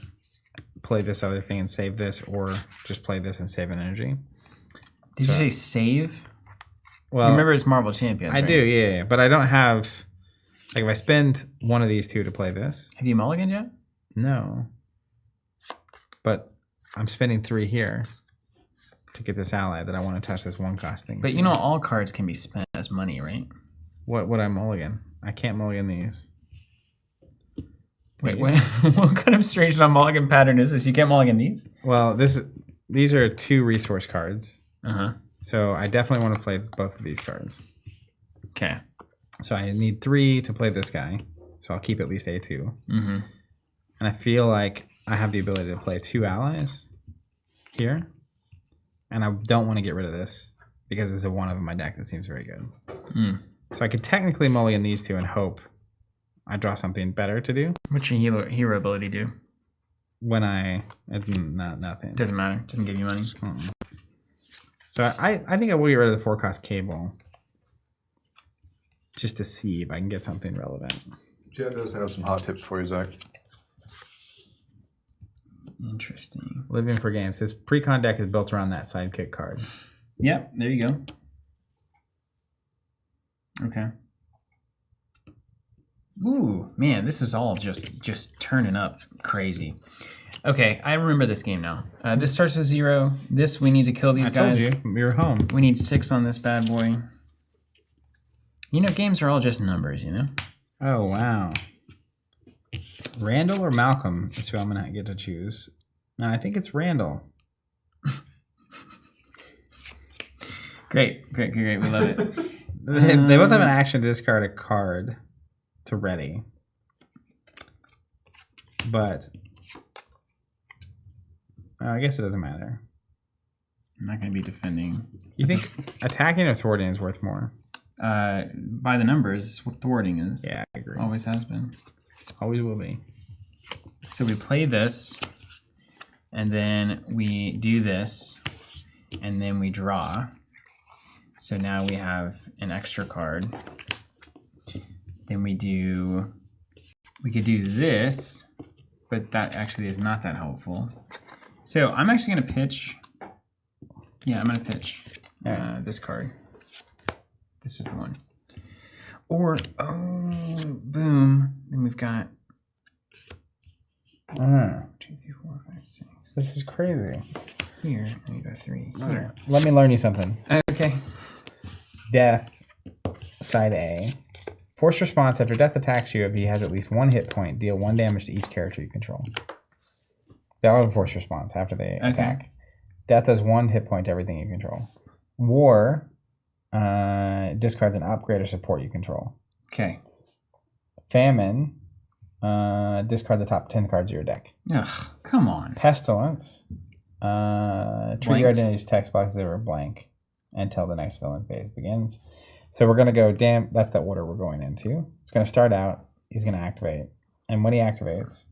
play this other thing and save this, or just play this and save an energy. Did you say save? Well, you remember it's Marvel Champions, I right? do, yeah, but I don't have, like, if I spend one of these 2 to play this. Have you mulliganed yet? No. But I'm spending 3 here to get this ally that I want to touch this 1-cost thing. But you know, all cards can be spent as money, right? What I mulligan? I can't mulligan these. Wait, what kind of strange non-mulligan pattern is this? You can't mulligan these? Well, these are 2 resource cards. Uh-huh. So I definitely want to play both of these cards. Okay. So I need 3 to play this guy. So I'll keep at least A2. Mm-hmm. And I feel like I have the ability to play 2 allies here. And I don't want to get rid of this because it's a 1-of in my deck that seems very good. So I could technically mulligan these 2 and hope I draw something better to do. What's your hero ability do? When nothing. Doesn't matter. Doesn't give you money. So I think I will get rid of the 4-cost cable just to see if I can get something relevant. Chad does have some hot tips for you, Zach. Interesting. Living for games. His pre-con deck is built around that Sidekick card. Yep, there you go. Okay. Ooh, man, this is all just turning up crazy. Okay, I remember this game now. This starts with 0. This, we need to kill these I guys. told you, you're home. We need 6 on this bad boy. You know, games are all just numbers, you know? Oh, wow. Randall or Malcolm is who I'm going to get to choose. And I think it's Randall. Great. We love it. They both have an action to discard a card to ready. But I guess it doesn't matter. I'm not going to be defending. You think attacking or thwarting is worth more? By the numbers, what thwarting is. Yeah, I agree. Always has been. Always will be. So we play this, and then we do this, and then we draw. So now we have an extra card. Then we could do this, but that actually is not that helpful. So I'm actually going to pitch. Yeah, I'm going to pitch this card. This is the one. Or, boom. Then we've got 2, 3, 4, 5, 6. This is crazy. Here, and we go 3. Here. Let me learn you something. Okay. Death, side A. Force response after death attacks you if he has at least 1 hit point. Deal 1 damage to each character you control. They'll have a force response after they attack. Death does 1 hit point to everything you control. War discards an upgrade or support you control. Okay. Famine discard the top 10 cards of your deck. Ugh, come on. Pestilence treat your identity's text boxes that are blank until the next villain phase begins. So we're going to go, that's the order we're going into. It's going to start out, he's going to activate. And when he activates,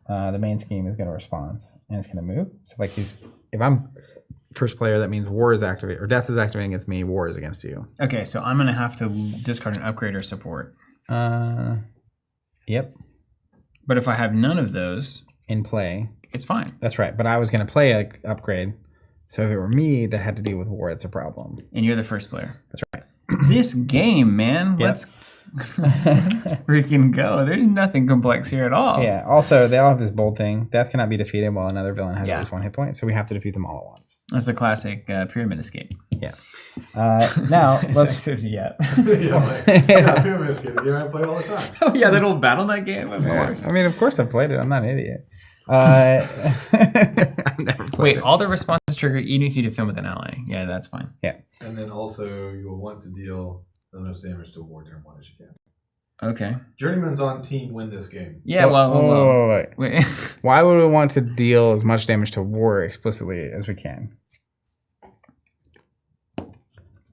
the main scheme is going to respond. And it's going to move. So like if I'm first player, that means war is activated, or death is activating against me, war is against you. Okay, so I'm going to have to discard an upgrade or support. Yep. But if I have none of those, in play. It's fine. That's right. But I was going to play an upgrade. So if it were me that had to deal with war, it's a problem. And you're the first player. That's right. This game, man. Yep. Let's freaking go. There's nothing complex here at all. Yeah. Also, they all have this bold thing. Death cannot be defeated while another villain has Yeah. at least 1 hit point. So we have to defeat them all at once. That's the classic pyramid escape. Yeah. Now, let's... yeah. Pyramid Escape, the game I play all the time. Oh, yeah, that old BattleNet game? Of course. I mean, of course I've played it. I'm not an idiot. I've never played Wait, it. all the responses trigger even if you defend with an ally. Yeah, that's fine. Yeah. And then also you will want to deal the most damage to war turn 1 as you can. Okay. Journeyman's on team win this game. Yeah, well. Wait. Why would we want to deal as much damage to war explicitly as we can?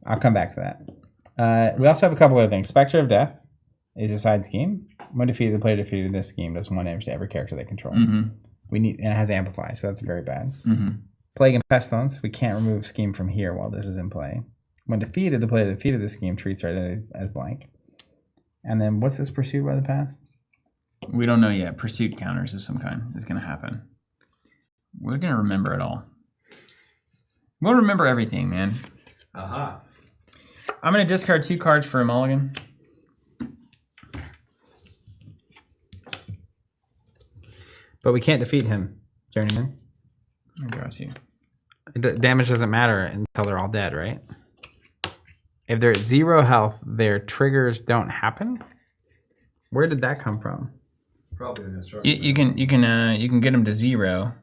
I'll come back to that. We also have a couple other things. Spectre of Death is a side scheme. When defeated, the player defeated in this scheme does 1 damage to every character they control. Mm-hmm. And it has Amplify, so that's very bad. Mm-hmm. Plague and Pestilence, we can't remove scheme from here while this is in play. When defeated, the player defeated the scheme treats our identity as blank. And then what's this Pursued by the Past? We don't know yet. Pursuit counters of some kind is going to happen. We're going to remember it all. We'll remember everything, man. Aha. I'm going to discard 2 cards for a mulligan. But we can't defeat him, Journeyman. I got you. Damage doesn't matter until they're all dead, right? If they're at 0 health, their triggers don't happen? Where did that come from? Probably an instruction. You can get them to 0,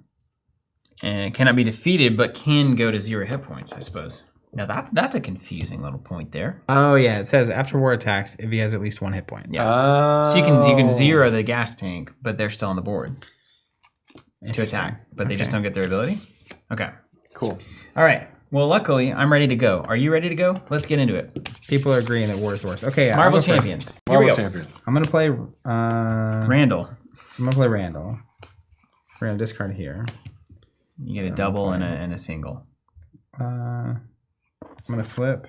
and cannot be defeated, but can go to 0 hit points, I suppose. Now that's a confusing little point there. Oh yeah, it says after war attacks if he has at least 1 hit point. Yeah. So you can 0 the gas tank, but they're still on the board to attack, but they just don't get their ability. Okay. Cool. All right. Well, luckily, I'm ready to go. Are you ready to go? Let's get into it. People are agreeing that war is worse. Okay, yeah, Marvel I'll go first. Champions. Here we Marvel go. Champions. I'm gonna play. Randall. I'm gonna play Randall. We're gonna discard here. You get a double and a single. I'm gonna flip.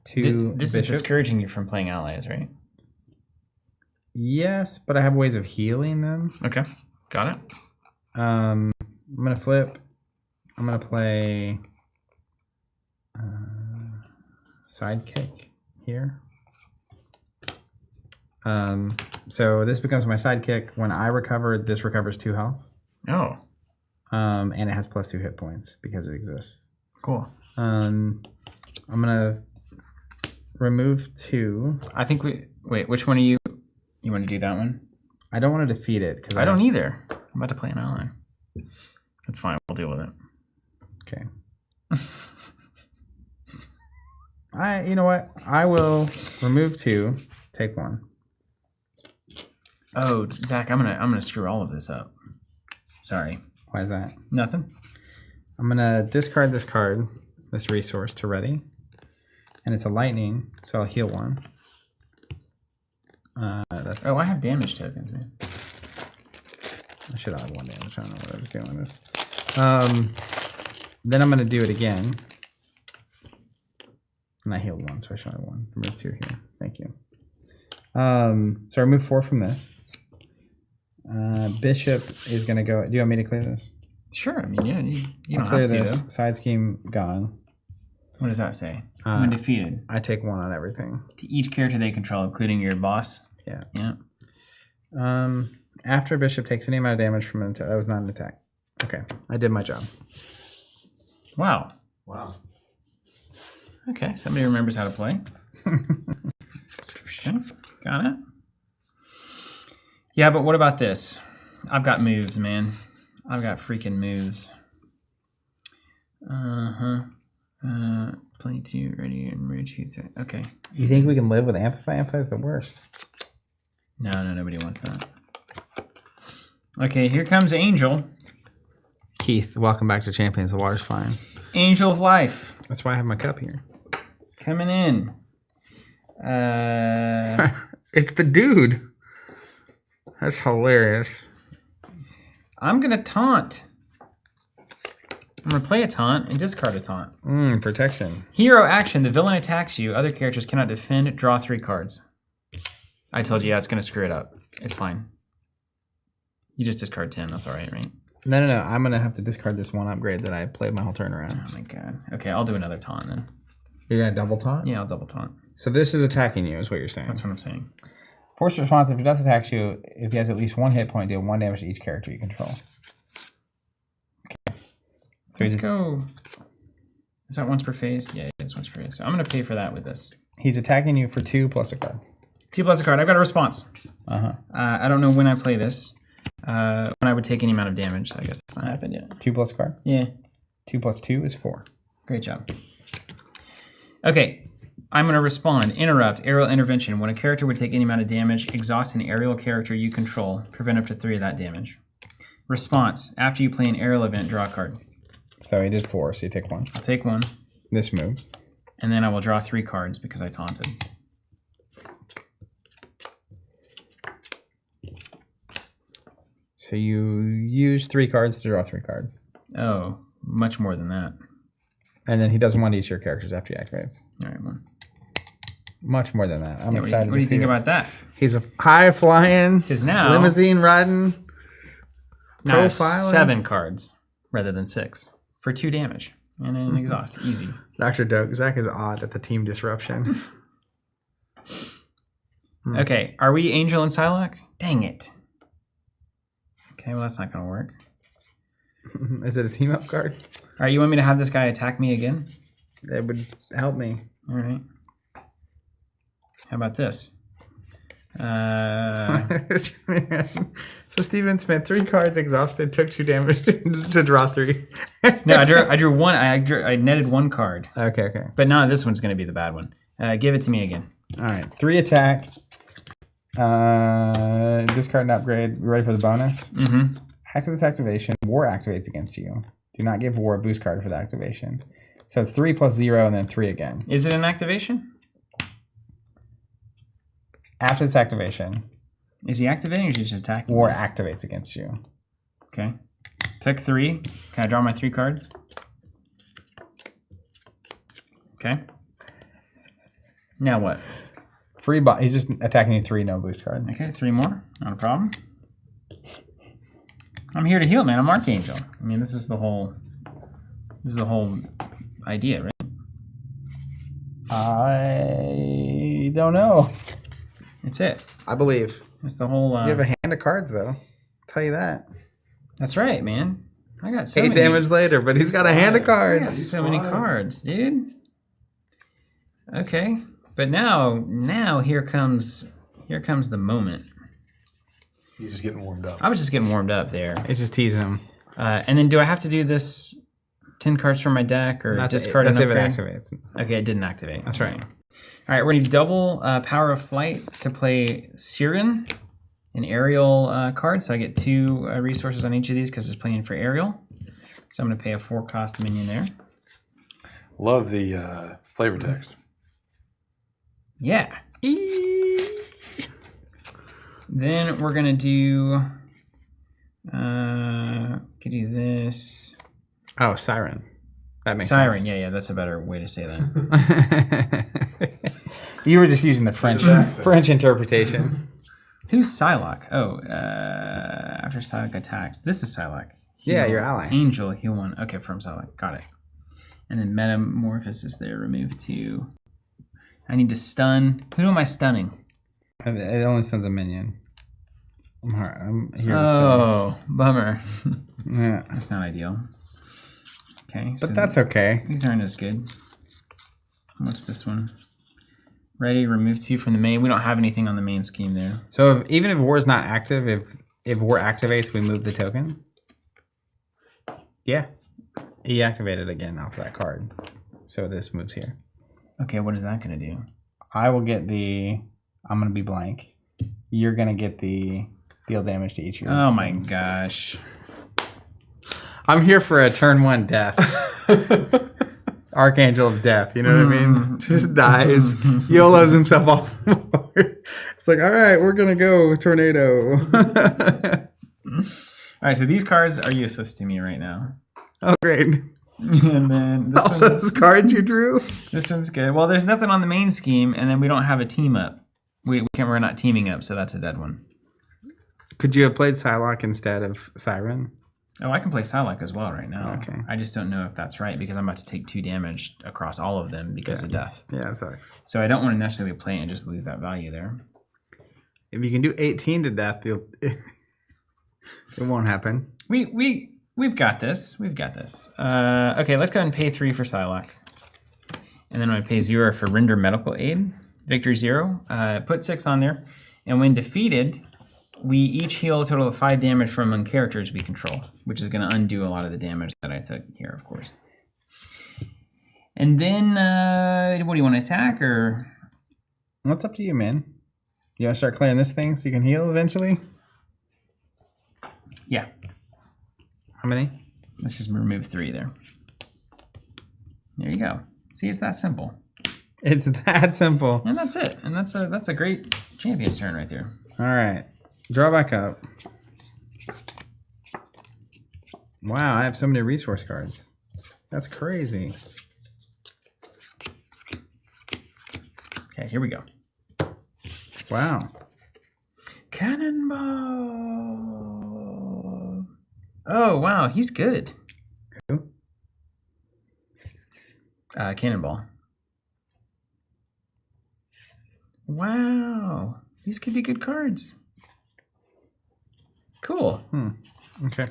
2 This is bishop. discouraging you from playing allies, right? Yes, but I have ways of healing them. Okay. Got it. I'm gonna flip. I'm gonna play sidekick here. So this becomes my sidekick. When I recover, this recovers 2 health. Oh, and it has +2 hit points because it exists. cool. I'm gonna remove 2. I think wait. Which one are you? You want to do that one? I don't want to defeat it because I don't either. I'm about to play an ally. That's fine. We'll deal with it. Okay. You know what? I will remove 2, take 1. Oh, Zach, I'm gonna screw all of this up. Sorry. Why is that? Nothing. I'm gonna discard this card, this resource to ready, and it's a lightning, so I'll heal 1. Oh, I have damage tokens, man. I should have 1 damage. I don't know what I was doing with this. Then I'm gonna do it again. And I healed 1, so I should have 1. Remove 2 here. Thank you. So I remove 4 from this. Bishop is gonna go. Do you want me to clear this? Sure. I mean, yeah, you I'll don't clear have to. this. Though. Side scheme gone. What does that say? When defeated, I take 1 on everything. to each character they control, including your boss. Yeah. Yeah. After Bishop takes any amount of damage from an attack, that was not an attack. Okay, I did my job. Wow. Wow. Okay, somebody remembers how to play. Okay, got it. Yeah, but what about this? I've got moves, man. I've got freaking moves. Play 2, ready, and rage 2, 3. Okay. You think we can live with Amplify? Amplify is the worst. No, nobody wants that. Okay, here comes Angel. Keith, welcome back to Champions. The water's fine. Angel of Life. That's why I have my cup here. Coming in. It's the dude. That's hilarious. I'm going to taunt. I'm going to play a taunt and discard a taunt. Protection. Hero action. The villain attacks you. Other characters cannot defend. Draw 3 cards. I told you, yeah, it's going to screw it up. It's fine. You just discard 10. That's all right, right? No. I'm going to have to discard this 1 upgrade that I played my whole turn around. Oh, my God. Okay, I'll do another taunt then. You're going to double taunt? Yeah, I'll double taunt. So this is attacking you, is what you're saying. That's what I'm saying. Force response, if death attacks you, if he has at least 1 hit point, deal 1 damage to each character you control. Okay. So Let's go. Is that once per phase? Yeah, it's once per phase. So I'm going to pay for that with this. He's attacking you for 2 plus a card. 2 plus a card. I've got a response. Uh-huh. I don't know when I play this. When I would take any amount of damage. So I guess it's not happened yet. 2 plus a card? Yeah. 2 plus 2 is 4. Great job. Okay. I'm going to respond. Interrupt. Aerial intervention. When a character would take any amount of damage, exhaust an aerial character you control. Prevent up to 3 of that damage. Response. After you play an aerial event, draw a card. So he did 4, so you take 1. I'll take 1. This moves. And then I will draw 3 cards because I taunted. So you use 3 cards to draw 3 cards. Oh, much more than that. And then he does 1 to each of your characters after he activates. All right, 1. Much more than that. I'm excited. What do you think about that? He's a high-flying, Because now limousine riding, now it's profiling. 7 cards rather than 6 for 2 damage and an exhaust. Easy. Dr. Doak, Zach is odd at the team disruption. Okay, are we Angel and Psylocke? Dang it. Okay, well that's not going to work. Is it a team-up card? All right, you want me to have this guy attack me again? It would help me. All right. How about this? So Steven spent 3 cards, exhausted, took 2 damage to draw 3. No, I drew 1. I netted 1 card. Okay. But now this one's going to be the bad one. Give it to me again. All right, 3 attack. Discard and upgrade. Ready for the bonus? Mm-hmm. After this activation, War activates against you. Do not give War a boost card for the activation. So it's 3 plus 0 and then 3 again. Is it an activation? After this activation, Is he activating or is he just attacking? War activates against you. Okay. Took 3. Can I draw my 3 cards? Okay. Now what? He's just attacking you 3, no boost card. Okay, 3 more. Not a problem. I'm here to heal, man. I'm Archangel. I mean, this is the whole idea, right? I don't know. It's it. I believe. It's the whole. You have a hand of cards, though. I'll tell you that. That's right, man. I got so 8 many. damage later, but he's got a hand of I got cards. so many cards, dude. Okay, but now here comes the moment. He's just getting warmed up. I was just getting warmed up there. It's just teasing him. And then do I have to do this 10 cards from my deck or discard That's an if it upgrade? activates. Okay, it didn't activate. That's right. All right, we're going to double Power of Flight to play Siren, an aerial card. So I get 2 resources on each of these because it's playing for aerial. So I'm going to pay a 4-cost minion there. Love the flavor text. Yeah. Then we're going to do... could do this. Oh, Siren. That makes Siren, sense. yeah, that's a better way to say that. You were just using the French interpretation. Who's Psylocke? Oh, after Psylocke attacks. This is Psylocke. Yeah, Heal. your ally. Angel, heal 1. Okay, from Psylocke. Got it. And then Metamorphosis there, remove 2. I need to stun. Who am I stunning? It only sends a minion. I'm here to Oh, bummer. yeah. That's not ideal. Okay. But that's okay. These aren't as good. What's this one? Ready, remove 2 from the main. We don't have anything on the main scheme there. So even if war's not active, if war activates, we move the token. Yeah. He activated again off that card. So this moves here. Okay, what is that going to do? I will get I'm going to be blank. You're going to get the deal damage to each of your Oh my things. gosh. I'm here for a turn 1 death. Archangel of Death, you know what I mean? Just dies, YOLOs himself off the board. It's like, all right, we're going to go tornado. All right, so these cards are useless to me right now. Oh, great. And then this All those cards you drew? This one's good. Well, there's nothing on the main scheme, and then we don't have a team up. We're not teaming up, so that's a dead one. Could you have played Psylocke instead of Siren? Oh, I can play Psylocke as well right now. Okay. I just don't know if that's right because I'm about to take 2 damage across all of them because of death. Yeah, it sucks. So I don't want to necessarily play and just lose that value there. If you can do 18 to death, it won't happen. We've got this. We've got this. Okay, let's go ahead and pay 3 for Psylocke. And then I'm going to pay 0 for Render Medical Aid. Victory 0. Put 6 on there. And when defeated, we each heal a total of 5 damage from among characters we control, which is going to undo a lot of the damage that I took here, of course. And then, what do you want to attack, or? That's up to you, man. You want to start clearing this thing so you can heal eventually? Yeah. How many? Let's just remove 3 there. There you go. See, it's that simple. It's that simple. And that's it. And that's a great champion's turn right there. All right. Draw back up. Wow, I have so many resource cards. That's crazy. Okay, here we go. Wow. Cannonball. Oh, wow, he's good. Who? Cannonball. Wow, these could be good cards. Cool. Okay.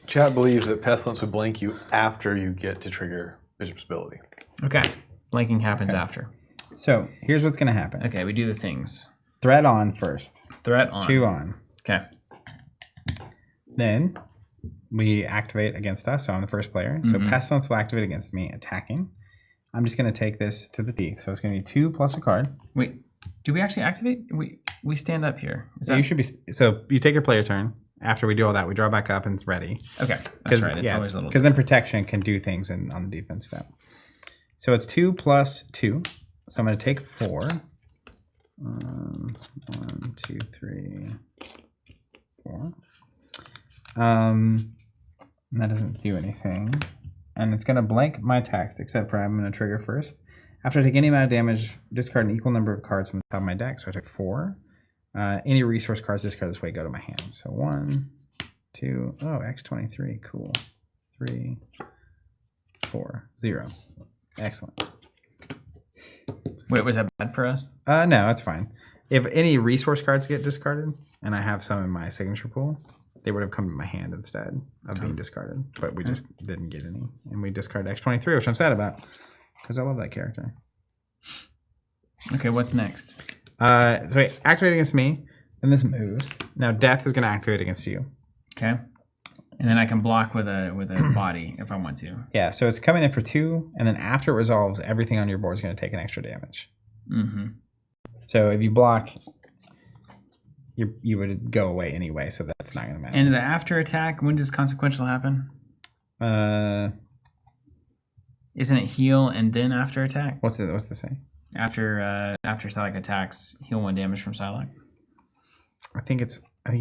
Chat believes that Pestilence would blank you after you get to trigger Bishop's ability. Okay, blanking happens after. So here's what's going to happen. Okay, we do the things. Threat on first. Threat on. 2 on. Okay. Then we activate against us, so I'm the first player. So Pestilence will activate against me, attacking. I'm just going to take this to the teeth. So it's going to be 2 plus a card. Wait, do we actually activate? We stand up here. Is that You should be. So you take your player turn. After we do all that, we draw back up and it's ready. okay? That's right. It's always a little. Because then protection can do things on the defense step. So it's 2 plus 2. So I'm going to take 4. 1, 2, 3, 4. And that doesn't do anything. And it's going to blank my text, except for I'm going to trigger first. After I take any amount of damage, discard an equal number of cards from the top of my deck. So I took 4. Any resource cards discard this way go to my hand. So 1, 2, oh, X23, cool. 3, 4, 0. Excellent. Wait, was that bad for us? No, that's fine. If any resource cards get discarded, and I have some in my signature pool, they would have come to my hand instead of being discarded. But we just didn't get any. And we discarded X-23, which I'm sad about because I love that character. Okay, what's next? So wait, activate against me, and this moves. Now death is going to activate against you. Okay. And then I can block with a body if I want to. Yeah, so it's coming in for 2, and then after it resolves, everything on your board is going to take an extra damage. Mm-hmm. So if you block, you would go away anyway, so that's not going to matter. And the after attack, when does consequential happen? Isn't it heal and then after attack? What's it say? After Psylocke attacks, heal 1 damage from Psylocke. I think you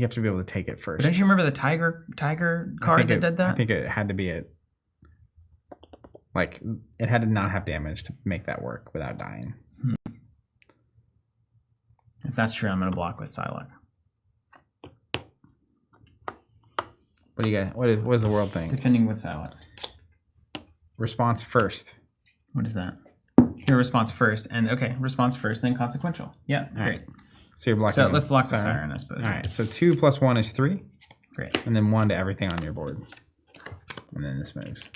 have to be able to take it first. But don't you remember the tiger card that did that? I think it had to be it had to not have damage to make that work without dying. If that's true, I'm going to block with Psylocke. What do you got? What is the world thing? Defending with Psylocke. Response first. What is that? Your response first, and response first, then consequential. Yeah, All great. right. So you're blocking. So let's block the siren, I suppose. All right. So 2 + 1 is 3. Great. And then 1 to everything on your board. And then this moves.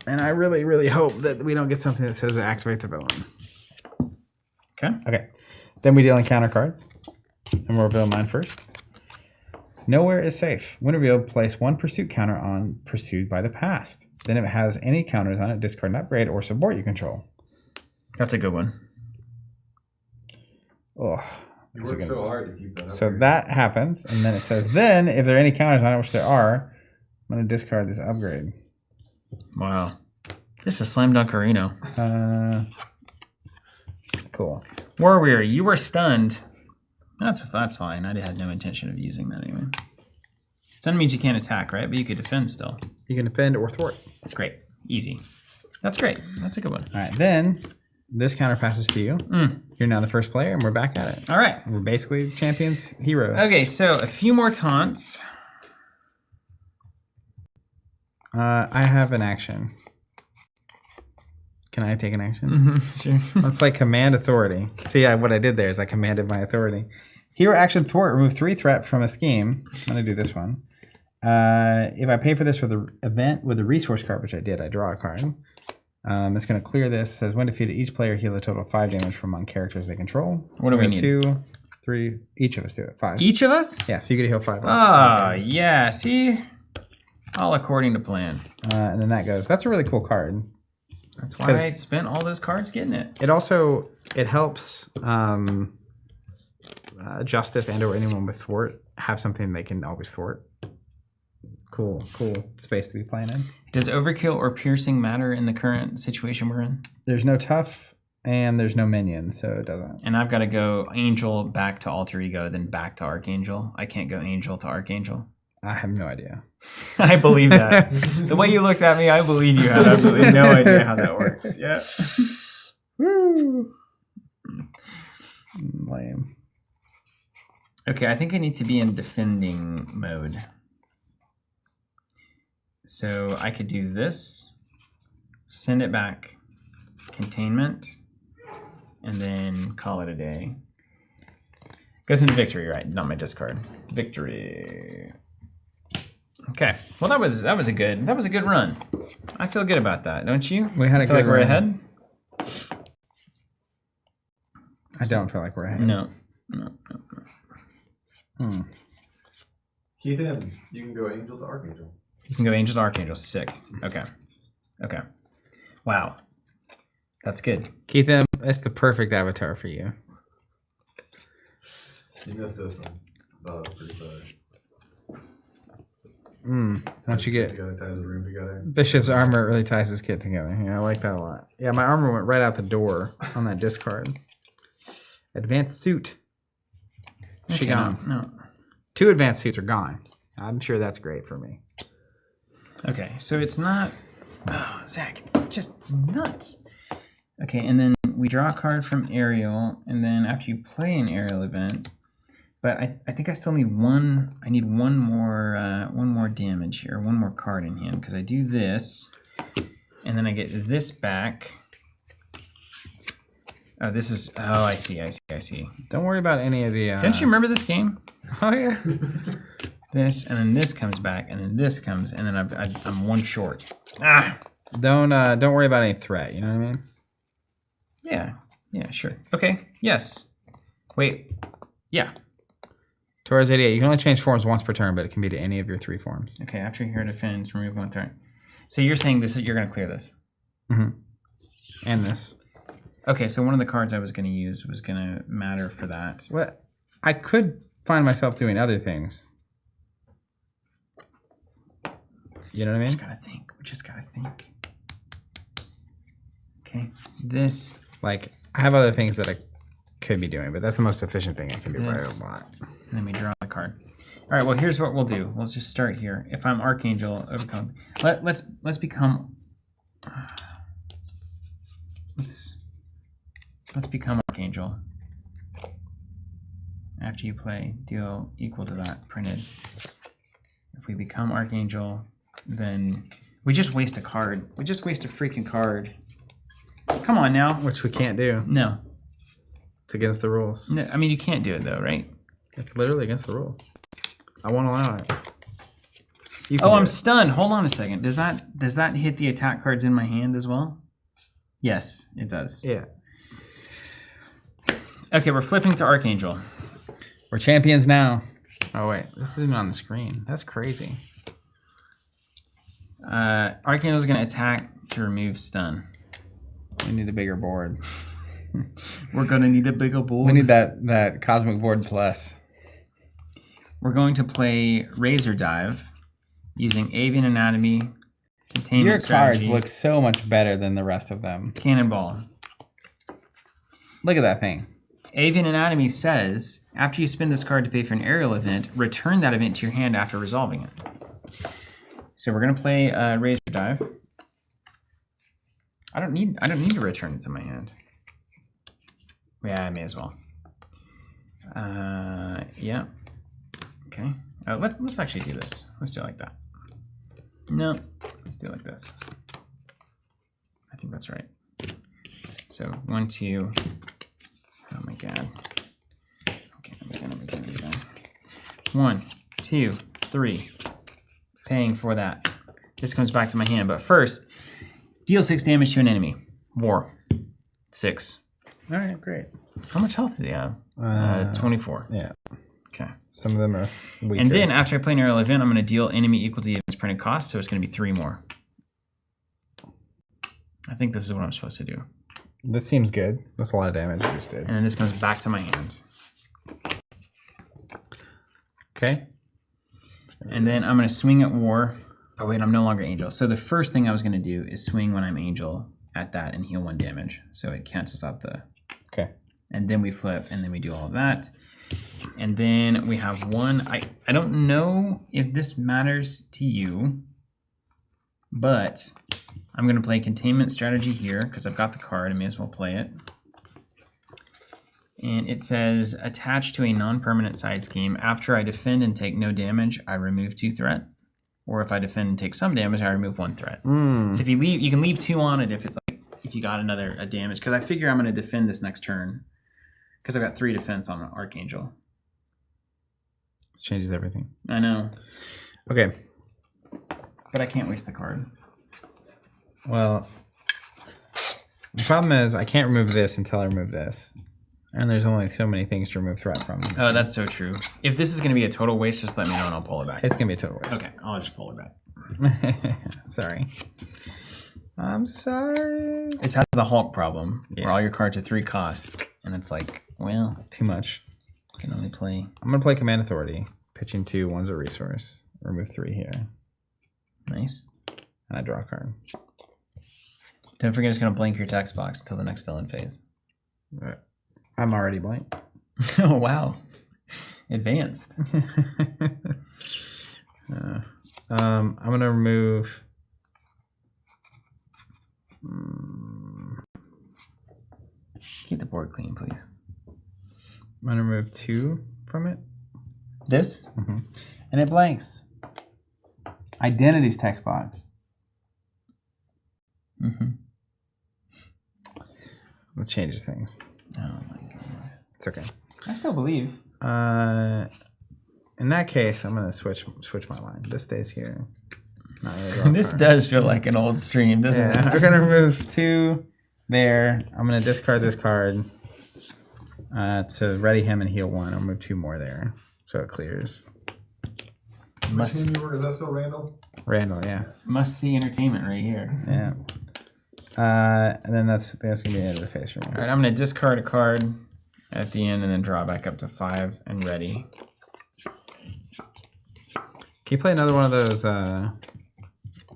And I really, really hope that we don't get something that says activate the villain. Okay. Okay. Then we deal encounter cards. And we'll reveal mine first. Nowhere is safe. When revealed, place 1 pursuit counter on pursued by the past. Then if it has any counters on it, discard an upgrade or support you control. That's a good one. Oh, You work so hard to keep that up. so that happens, and then it says, then if there are any counters on it, which there are, I'm going to discard this upgrade. Wow. This is Slam Dunk Arena. Cool. Warrior, you were stunned. That's fine. I had no intention of using that anyway. Stun means you can't attack, right? But you could defend still. You can defend or thwart. Great. Easy. That's great. That's a good one. All right, then this counter passes to you. You're now the first player, and we're back at it. All right. We're basically champions, heroes. Okay, so a few more taunts. I have an action. Can I take an action? Sure. Let's play Command Authority. See, what I did there is I commanded my authority. Hero action thwart. Remove 3 threat from a scheme. I'm going to do this one. If I pay for this with an event with a resource card, which I did, I draw a card. It's going to clear this. It says when defeated, each player heals a total of 5 damage from among characters they control. What do we need? 2, 3. Each of us do it. 5. Each of us? Yeah, so you get to heal 5. Ah, yeah. See? All according to plan. And then that goes. That's a really cool card. That's why I spent all those cards getting it. It helps Justice and or anyone with thwart have something they can always thwart. Cool space to be playing in. Does overkill or piercing matter in the current situation we're in? There's no tough and there's no minion, so it doesn't. And I've got to go Angel back to Alter Ego, then back to Archangel. I can't go Angel to Archangel. I have no idea. I believe that. The way you looked at me, I believe you have absolutely no idea how that works. Yeah. Woo! Lame. Okay, I think I need to be in defending mode. So I could do this, send it back, containment, and then call it a day. Goes into victory, right? Not my discard. Victory. Okay. Well, that was a good run. I feel good about that, don't you? We had a feel good like we're run. ahead. I don't feel like we're ahead. No. Keith M, you can go Angel to Archangel. You can go Angel to Archangel. Sick. Okay. Wow. That's good. Keith M, that's the perfect avatar for you. You missed this one. Oh, pretty sorry. Once you get You gotta tie the room together. Bishop's armor, it really ties his kit together. Yeah, I like that a lot. Yeah, my armor went right out the door on that discard. Advanced suit. She Okay, gone. No. 2 advanced suits are gone. I'm sure that's great for me. Okay, so it's not. Oh, Zach, it's just nuts. Okay, and then we draw a card from Ariel, and then after you play an Ariel event, but I think I still need one. I need one more damage here, one more card in hand, because I do this, and then I get this back. Oh, this is. Oh, I see. Don't worry about any of the. Don't you remember this game? Oh yeah. This, and then this comes back, and then this comes, and then I'm one short. Ah. Don't worry about any threat. You know what I mean? Yeah. Yeah. Sure. Okay. Yes. Wait. Yeah. Torres 88. You can only change forms once per turn, but it can be to any of your 3 forms. Okay. After your defense, remove 1 threat. So you're saying this? You're going to clear this? Mm-hmm. And this. Okay. So one of the cards I was going to use was going to matter for that. What? I could find myself doing other things. You know what I mean? We just gotta think. Okay, this. Like, I have other things that I could be doing, but that's the most efficient thing I can do by This. a lot. And then we draw the card. All right. Well, here's what we'll do. Let's just start here. If I'm Archangel, overcome. Let's become. Let's become Archangel. After you play, deal equal to that printed. If we become Archangel, then we just waste a card. We just waste a freaking card. Come on now. Which we can't do. No. It's against the rules. No, I mean, you can't do it though, right? It's literally against the rules. I won't allow it. Oh, I'm stunned. Hold on a second. Does that hit the attack cards in my hand as well? Yes, it does. Yeah. Okay, we're flipping to Archangel. We're champions now. Oh, wait. This isn't on the screen. That's crazy. Archangel's going to attack to remove stun. We need a bigger board. We're going to need a bigger board. We need that Cosmic Board Plus. We're going to play Razor Dive using Avian Anatomy, Containment Your Strategy, cards look so much better than the rest of them. Cannonball. Look at that thing. Avian Anatomy says, after you spend this card to pay for an aerial event, return that event to your hand after resolving it. So we're going to play Razor Dive. I don't need to return it to my hand. Yeah, I may as well. Yeah. Okay. Let's actually do this. Let's do it like that. No, let's do it like this. I think that's right. So 1, 2. Oh my god. Okay, again. 1, 2, 3. Paying for that. This comes back to my hand, but first, deal 6 damage to an enemy. War. 6. All right, great. How much health do you have? 24. Yeah. Okay. Some of them are weaker. And then after I play an aerial event, I'm going to deal enemy equal to the event's printed cost, so it's going to be 3 more. I think this is what I'm supposed to do. This seems good. That's a lot of damage you just did. And then this comes back to my hand. Okay. And then I'm going to swing at war. Oh, wait, I'm no longer Angel. So the first thing I was going to do is swing when I'm Angel at that and heal 1 damage. So it cancels out the... Okay. And then we flip, and then we do all of that. And then we have 1. I don't know if this matters to you, but I'm going to play Containment Strategy here because I've got the card. I may as well play it. And it says, attached to a non-permanent side scheme, after I defend and take no damage, I remove 2 threat. Or if I defend and take some damage, I remove 1 threat. So if you leave, you can leave 2 on it if it's like if you got a damage. Because I figure I'm going to defend this next turn. Because I've got 3 defense on an Archangel. This changes everything. I know. Okay. But I can't waste the card. Well, the problem is I can't remove this until I remove this. And there's only so many things to remove threat from. Oh, that's so true. If this is going to be a total waste, just let me know and I'll pull it back. It's going to be a total waste. Okay, I'll just pull it back. Sorry. I'm sorry. It has the Hulk problem, Yeah. where all your cards are 3 cost. And it's like, well, Too much. I can only play... I'm going to play Command Authority. Pitching 2, 1's a resource. Remove 3 here. Nice. And I draw a card. Don't forget it's going to blank your text box until the next villain phase. I'm already blank. Oh, wow. Advanced. I'm going to remove... Keep the board clean, please. I'm going to remove 2 from it. This? Mm-hmm. And it blanks. Identities text box. Mm-hmm. That changes things. Oh, my goodness. It's okay. I still believe. In that case, I'm gonna switch my line. This stays here. Not gonna draw a This card. does feel like an old stream, doesn't it? Yeah, we're gonna remove 2 there. I'm gonna discard this card to ready him and heal 1. I'll move 2 more there, so it clears. Which team you were? Is that still Randall? Randall, yeah, Must see entertainment right here. yeah. And then that's gonna be the end of the phase for me. All right, I'm gonna discard a card at the end and then draw back up to 5 and ready. Can you play another one of those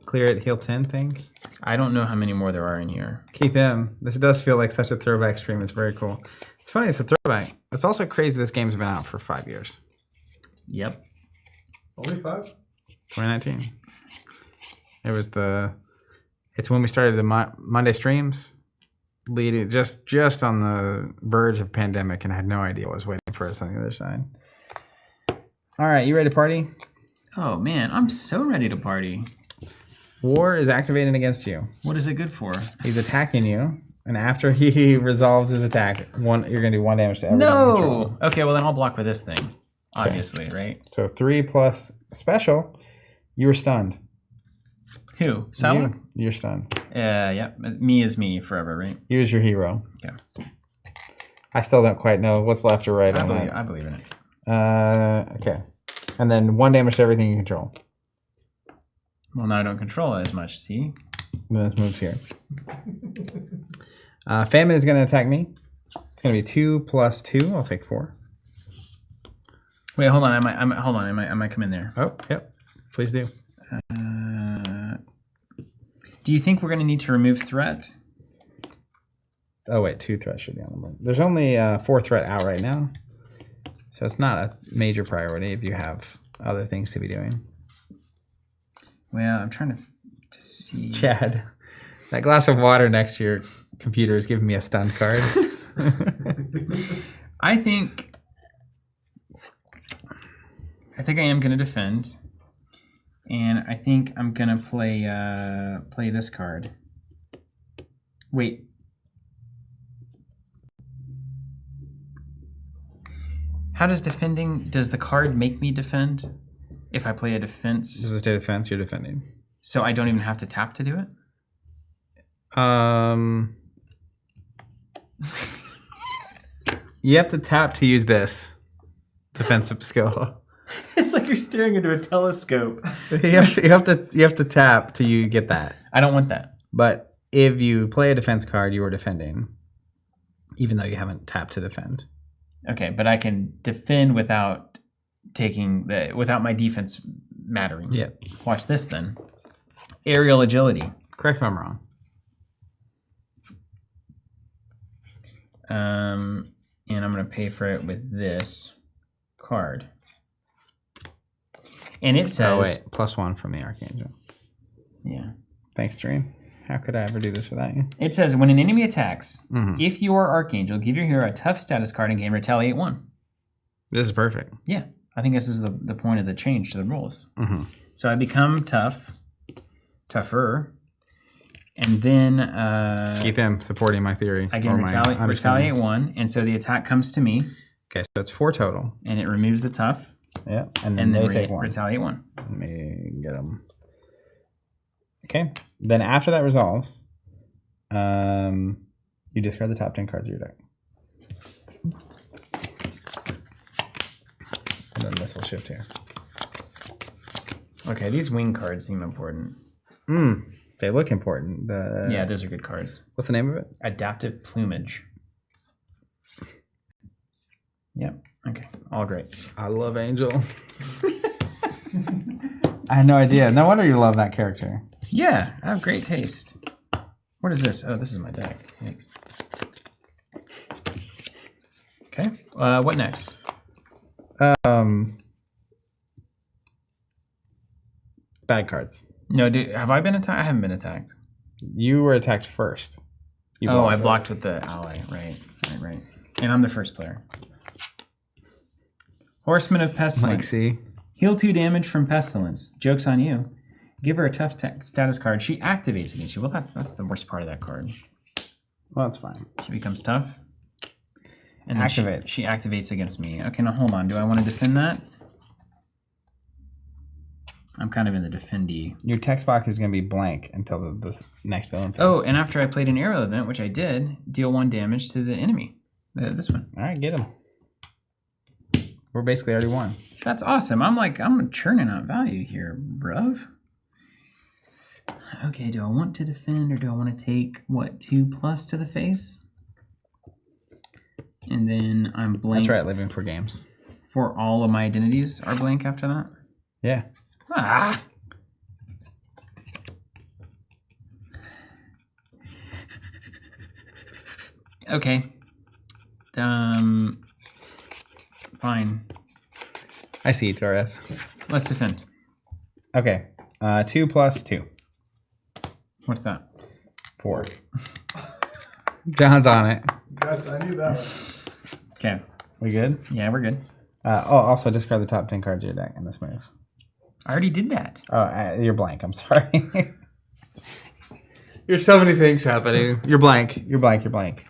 clear it, heal 10 things? I don't know how many more there are in here. Keep them. This does feel like such a throwback stream. It's very cool. It's funny, it's a throwback. It's also crazy this game's been out for 5 years. Yep. Only 5? 2019. It's when we started the Monday streams, leading just on the verge of pandemic, and I had no idea what was waiting for us on the other side. All right, you ready to party? Oh man, I'm so ready to party. War is activated against you. What is it good for? He's attacking you, and after he resolves his attack, you're gonna do 1 damage to everyone. you control. No. Okay, well then I'll block with this thing. Obviously, right? So 3 plus special. You were stunned. Who? Salak? You're stunned. Yeah. Me is me forever, right? You is your hero. Yeah. I still don't quite know what's left or right on I believe in it. that. Okay. And then 1 damage to everything you control. Well, now I don't control it as much. See? And then it moves here. Famine is going to attack me. It's going to be 2 plus 2. I'll take 4. Wait, hold on. I might come in there. Oh, yep. Please do. Do you think we're going to need to remove threat? Oh, wait. 2 threats should be on the board. There's only 4 threat out right now. So it's not a major priority if you have other things to be doing. Well, I'm trying to see. Chad, that glass of water next to your computer is giving me a stun card. I think I am going to defend, and I think I'm going to play this card. Wait. How does the card make me defend? If I play a defense? This is a defense, you're defending. So I don't even have to tap to do it? You have to tap to use this defensive skill. It's like you're staring into a telescope. you have to tap till you get that. I don't want that. But if you play a defense card, you are defending, even though you haven't tapped to defend. Okay, but I can defend without without my defense mattering. Yeah. Watch this then. Aerial agility. Correct if I'm wrong. And I'm going to pay for it with this card. And it says... Oh, wait. +1 from the Archangel. Yeah. Thanks, Dream. How could I ever do this without you? It says, when an enemy attacks, if you are Archangel, give your hero a tough status card and gain retaliate 1. This is perfect. Yeah. I think this is the point of the change to the rules. So I become tougher, and then... Keep him supporting my theory. I gain retaliate 1, and so the attack comes to me. Okay, so it's 4 total. And it removes the tough. Yeah, and then they take 1. Retaliate 1. Let me get them. Okay, then after that resolves, you discard the top 10 cards of your deck. And then this will shift here. Okay, these wing cards seem important. They look important. Yeah, those are good cards. What's the name of it? Adaptive Plumage. Yep. Okay. All great. I love Angel. I had no idea. No wonder you love that character. Yeah, I have great taste. What is this? Oh, this is my deck. Thanks. Okay. What next? Bad cards. No, have I been attacked? I haven't been attacked. You were attacked first. I blocked with the ally. Right. And I'm the first player. Horseman of Pestilence. Like, see? Heal 2 damage from Pestilence. Joke's on you. Give her a tough status card. She activates against you. Well, that's the worst part of that card. Well, that's fine. She becomes tough. And then Activates. She activates against me. Okay, now hold on. Do I want to defend that? I'm kind of in the defendy. Your text box is going to be blank until the next villain phase. Oh, and after I played an arrow event, which I did, deal 1 damage to the enemy. This one. All right, get him. We're basically already won. That's awesome. I'm churning out value here, bruv. Okay, do I want to defend or do I want to take, 2+ to the face? And then I'm blank. That's right, living for games. For all of my identities are blank after that? Yeah. Ah! Okay. Fine. I see you, Torres. Let's defend. Okay. 2 + 2. What's that? 4. John's on it. Yes, I knew that one. Okay. We good? Yeah, we're good. Also discard the top 10 cards of your deck, and this moves. I already did that. Oh, you're blank. I'm sorry. There's so many things happening. You're blank. You're blank. You're blank.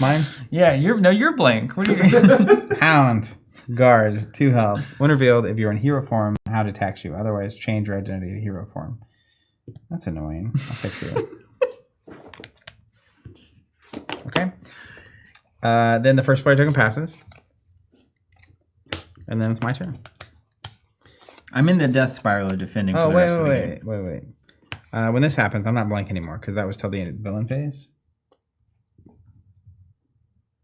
Mine? Yeah, you're blank. What are you? Hound. Guard. 2 health. When revealed, if you're in hero form, how it attacks you. Otherwise, change your identity to hero form. That's annoying. I'll fix you. Okay. Then the first player token passes. And then it's my turn. I'm in the death spiral of defending. Oh, for the rest of the game. wait. When this happens, I'm not blank anymore because that was till the end of the villain phase.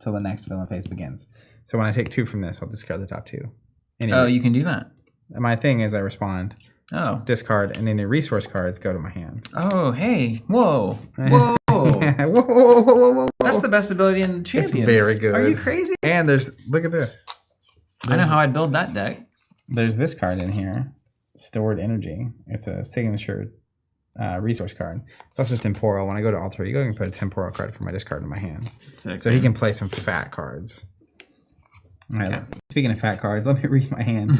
Till the next villain phase begins. So when I take 2 from this, I'll discard the top 2. Oh, you can do that. My thing is I respond, Oh. discard, and any resource cards go to my hand. Oh, hey. Whoa. Whoa. Whoa. That's the best ability in Champions. very good. Are you crazy? And look at this. I know how I'd build that deck. There's this card in here, Stored Energy. It's a signature resource card. It's also temporal. When I go to alter ego, I can put a temporal card from my discard in my hand. Sick. So he can play some fat cards. All right. Okay. Speaking of fat cards, let me read my hand.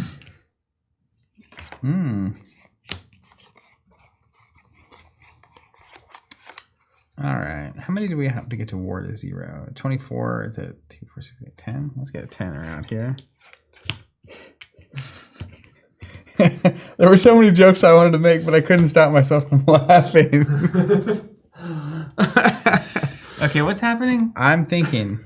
All right. How many do we have to get to war to 0? 24. It's a 2, 4, 6, 8, 10. Let's get a 10 around here. There were so many jokes I wanted to make, but I couldn't stop myself from laughing. Okay, what's happening? I'm thinking.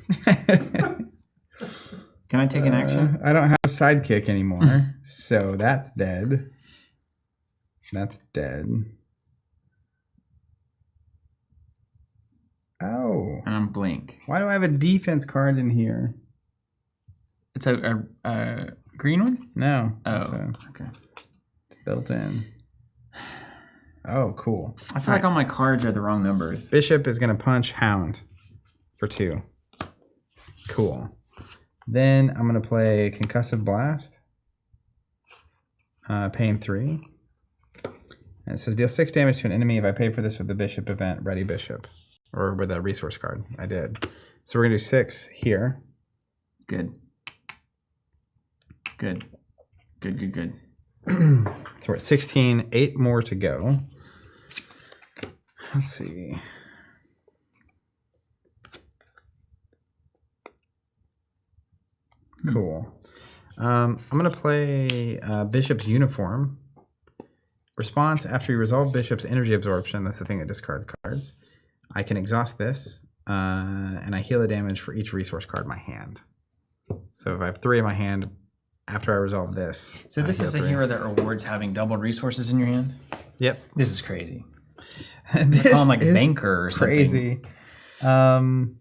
Can I take an action? I don't have a sidekick anymore, so that's dead. That's dead. Oh. And I'm blank. Why do I have a defense card in here? It's a green one? No. Oh, It's okay. built in. Oh, cool. I feel like all my cards are the wrong numbers. Bishop is going to punch Hound for 2. Cool. Then I'm going to play Concussive Blast. Paying 3. And it says deal 6 damage to an enemy if I pay for this with the Bishop event, Ready Bishop. Or with a resource card. I did. So we're going to do 6 here. Good. Good. So we're at 16. 8 more to go. Let's see. Cool. I'm going to play Bishop's Uniform. Response, after you resolve Bishop's energy absorption, that's the thing that discards cards, I can exhaust this, and I heal the damage for each resource card in my hand. So if I have 3 in my hand, after I resolve this... So this is a 3. hero that rewards having doubled resources in your hand? Yep. This is crazy. This call him like is banker or something. Crazy. I'm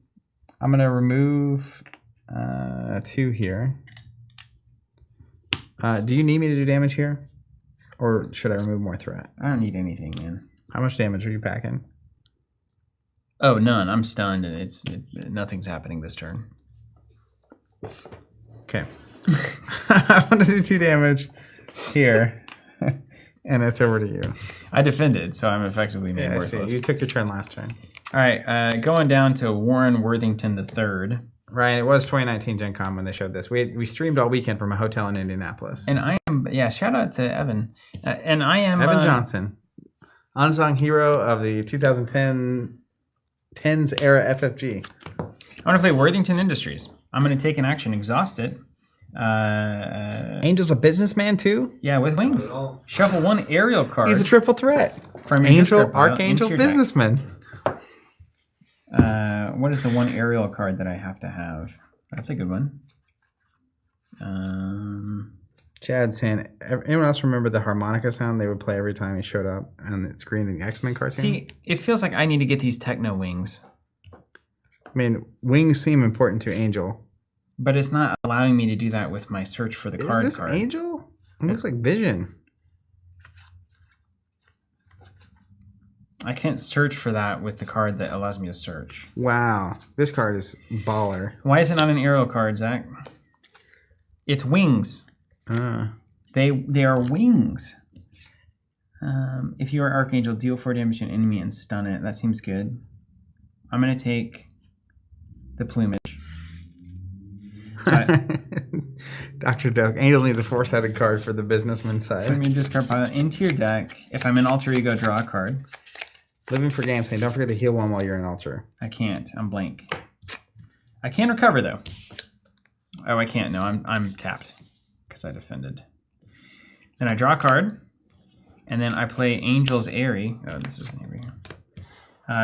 going to remove 2 here. Do you need me to do damage here? Or should I remove more threat? I don't need anything, man. How much damage are you packing? Oh, none. I'm stunned. Nothing's happening this turn. Okay. I'm going to do 2 damage here. And it's over to you. I defended, so I'm effectively made worthless. You took your turn last turn. All right, going down to Warren Worthington III. Ryan, it was 2019 Gen Con when they showed this. We streamed all weekend from a hotel in Indianapolis. And I am, shout out to Evan. And I am... Evan Johnson. Unsung hero of the 2010s era FFG. I want to play Worthington Industries. I'm going to take an action, exhaust it, Angel's a businessman too. Yeah, with wings. Shuffle 1 aerial card. He's a triple threat. from your Angel, discard pile Archangel, into your deck. businessman. What is the 1 aerial card that I have to have? That's a good one. Chad's saying, anyone else remember the harmonica sound they would play every time he showed up on the screen in the X-Men cartoon? See, it feels like I need to get these techno wings, I mean, wings seem important to Angel. but it's not allowing me to do that with my search for the card. Is this Angel? It looks like Vision. I can't search for that with the card that allows me to search. Wow, this card is baller. Why is it not an aerial card, Zach? It's wings. They are wings. If you are Archangel, deal 4 damage to an enemy and stun it. That seems good. I'm going to take the plumage. So Dr. Doak. Angel needs a 4-sided card for the businessman side. from your discard pile into your deck. If I'm an alter ego, draw a card. Living for game saying, don't forget to heal 1 while you're in altar. I can't. I'm blank. I can recover though. Oh, I can't. No, I'm tapped because I defended. Then I draw a card, and then I play Angel's Airy. Oh, this isn't Airy.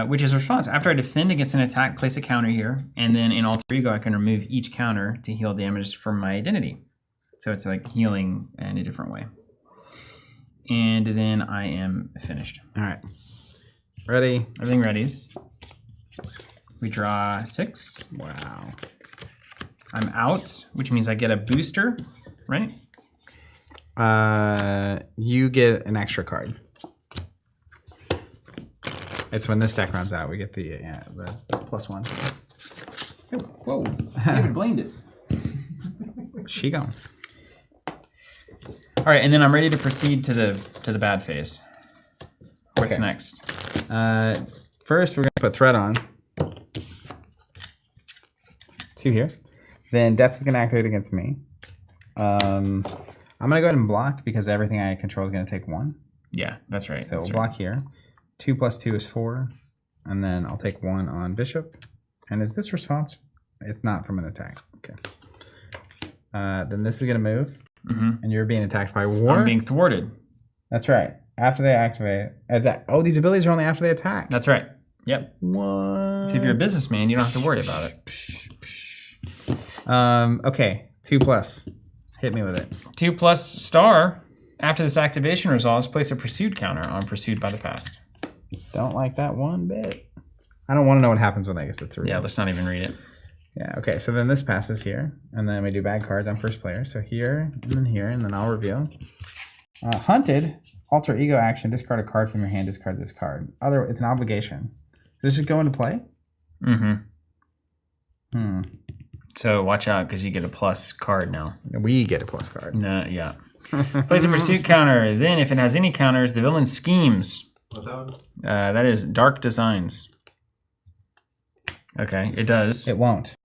Which is response. After I defend against an attack, place a counter here, and then in alter ego, I can remove each counter to heal damage from my identity. So it's like healing in a different way. And then I am finished. All right. Ready? Everything readies. We draw 6. Wow. I'm out, which means I get a booster, right? You get an extra card. It's when this deck runs out. We get the +1. Oh, whoa, David blamed it. She gone. All right, and then I'm ready to proceed to the bad phase. What's Okay. next? First, we're going to put threat on. 2 here. Then Death is going to activate against me. I'm going to go ahead and block because everything I control is going to take 1. Yeah, that's right. So that's we'll right. block here. 2 + 2 is 4. And then I'll take 1 on Bishop. And is this response? It's not from an attack. Okay. Then this is going to move. Mm-hmm. And you're being attacked by War. I'm being thwarted. That's right. After they activate. Oh, these abilities are only after they attack. That's right. Yep. What? So if you're a businessman, you don't have to worry about it. Okay. 2+. Hit me with it. 2+ star. After this activation resolves, place a pursued counter on pursued by the past. Don't like that one bit. I don't want to know what happens when that gets to 3. Yeah, let's not even read it. Yeah, okay. So then this passes here. And then we do bad cards. I'm first player. So here, and then I'll reveal. Hunted. Alter ego action. Discard a card from your hand. Discard this card. It's an obligation. Does this just go into play? Mm-hmm. So watch out because you get a plus card now. We get a plus card. No, yeah. Place a pursuit counter. Then, if it has any counters, the villain schemes. What's that one? That is Dark Designs. Okay, it does. It won't.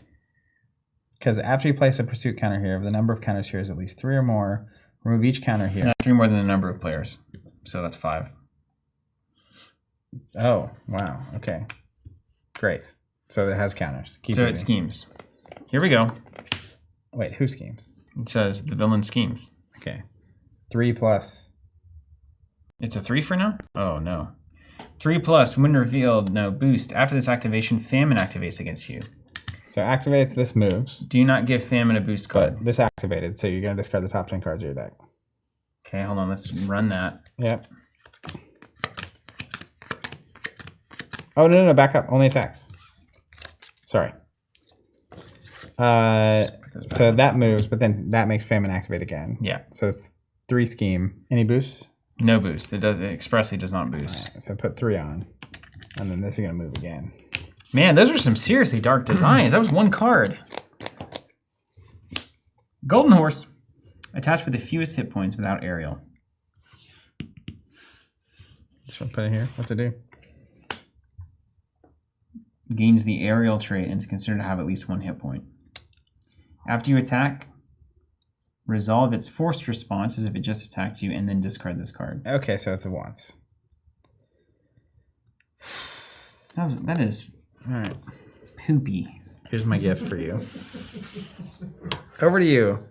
Because after you place a pursuit counter here, if the number of counters here is at least 3 or more, remove each counter here. Not 3 more than the number of players. So that's 5. Oh, wow. Okay. Great. So it has counters. Keep So reading. it schemes. Here we go. Wait, who schemes? It says the villain schemes. Okay. 3+. It's a 3 for now? Oh, no. 3+, when revealed, no boost. After this activation, Famine activates against you. So activates, this moves. Do not give Famine a boost card. But this activated, so you're going to discard the top 10 cards of your deck. Okay, hold on. Let's run that. Yep. Oh, no, back up. Only attacks. Sorry. So that moves, but then that makes Famine activate again. Yeah. So it's 3 scheme. Any boosts? No boost. It expressly does not boost. All right, so put 3 on. And then this is going to move again. Man, those were some seriously dark designs. That was 1 card. Golden Horse. Attached with the fewest hit points without aerial. Just want to put it here. What's it do? Gains the aerial trait and is considered to have at least 1 hit point. After you attack, resolve its forced response as if it just attacked you, and then discard this card. Okay, so it's a once. That is All right. poopy. Here's my gift for you. Over to you.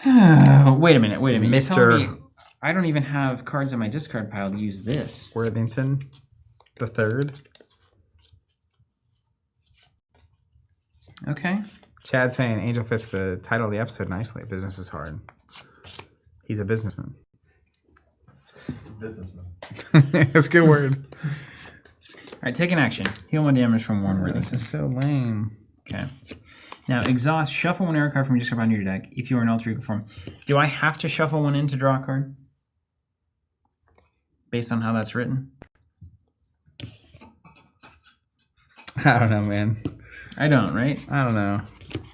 Wait a minute. You're telling me I don't even have cards in my discard pile to use this. Worthington the third. Okay. Chad saying Angel fits the title of the episode nicely. Business is hard. He's a businessman. Businessman. That's a good word. All right, take an action. Heal 1 damage from Warren This Worthington. is so lame. Okay. Now, exhaust. Shuffle 1 arrow card from your discard pile into your deck if you are in alter ego form. Do I have to shuffle 1 in to draw a card? Based on how that's written? I don't know, man. I don't, right? I don't know.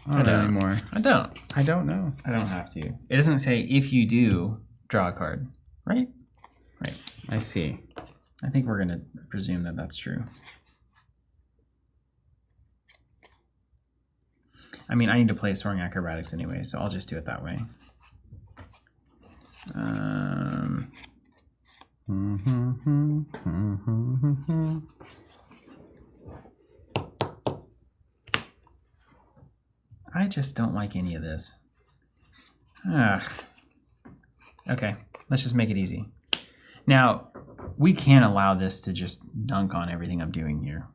I don't know anymore. I don't. I don't know. I don't have to. It doesn't say if you do, draw a card, right? Right. I see. I think we're going to presume that that's true. I mean, I need to play Soaring Acrobatics anyway, so I'll just do it that way. I just don't like any of this. Okay, let's just make it easy. Now, we can't allow this to just dunk on everything I'm doing here.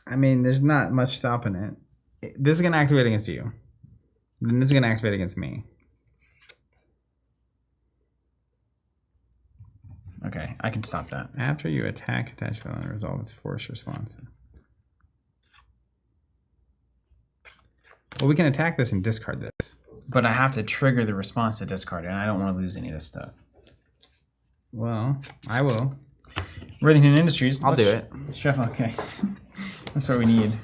I mean, there's not much stopping it. This is going to activate against you. Then this is going to activate against me. Okay, I can stop that. After you attack, attach villain, resolve its force response. Well, we can attack this and discard this. But I have to trigger the response to discard, and I don't want to lose any of this stuff. Well, I will. Worthington Industries. I'll do it. Shuffle, okay. That's what we need.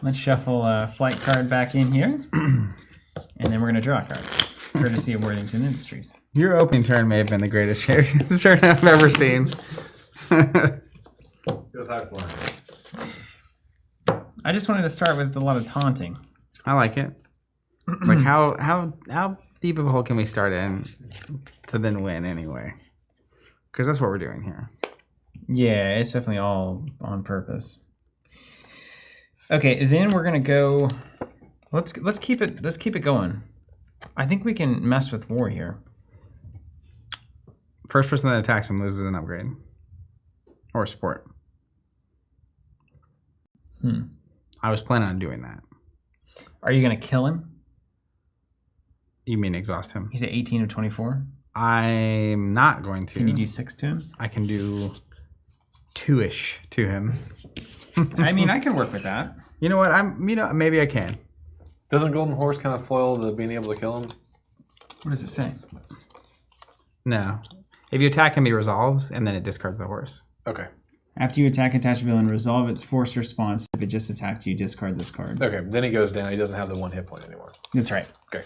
Let's shuffle a flight card back in here. And then we're going to draw a card. Courtesy of Worthington Industries. Your opening turn may have been the greatest champion's turn I've ever seen. It was high flying. I just wanted to start with a lot of taunting. I like it. Like how deep of a hole can we start in to then win anyway? Because that's what we're doing here. Yeah, it's definitely all on purpose. Okay, then we're gonna go. Let's keep it going. I think we can mess with war here. First person that attacks him loses an upgrade or support. I was planning on doing that. Are you gonna kill him? You mean exhaust him? He's at 18 of 24. I'm not going to. Can you do 6 to him? I can do 2-ish to him. I mean, I can work with that. You know what? Maybe I can. Doesn't Golden Horse kind of foil the being able to kill him? What does it say? No. If you attack him, he resolves, and then it discards the horse. Okay. After you attack attached villain, resolve its force response. If it just attacked you, discard this card. Okay, then he goes down. He doesn't have the 1 hit point anymore. That's right. Okay.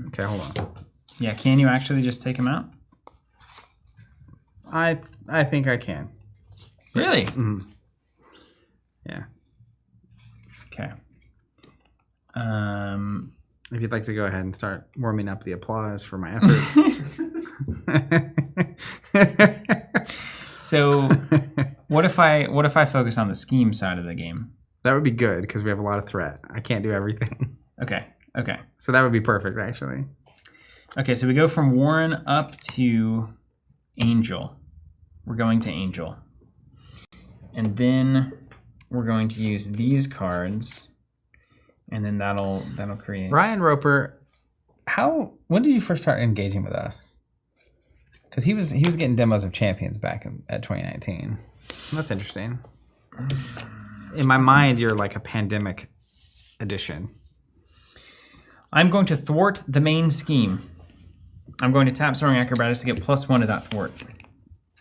Okay, hold on. Yeah, can you actually just take him out? I think I can. Really? Mm-hmm. Yeah. Okay. If you'd like to go ahead and start warming up the applause for my efforts. So, what if I focus on the scheme side of the game? That would be good because we have a lot of threat. I can't do everything. Okay. So that would be perfect, actually. Okay, so we go from Warren up to Angel. We're going to Angel. And then we're going to use these cards. And then that'll create... Ryan Roper, when did you first start engaging with us? Because he was getting demos of Champions back at 2019. That's interesting. In my mind, you're like a pandemic edition. I'm going to thwart the main scheme. I'm going to tap Soaring Acrobatics to get +1 to that thwart.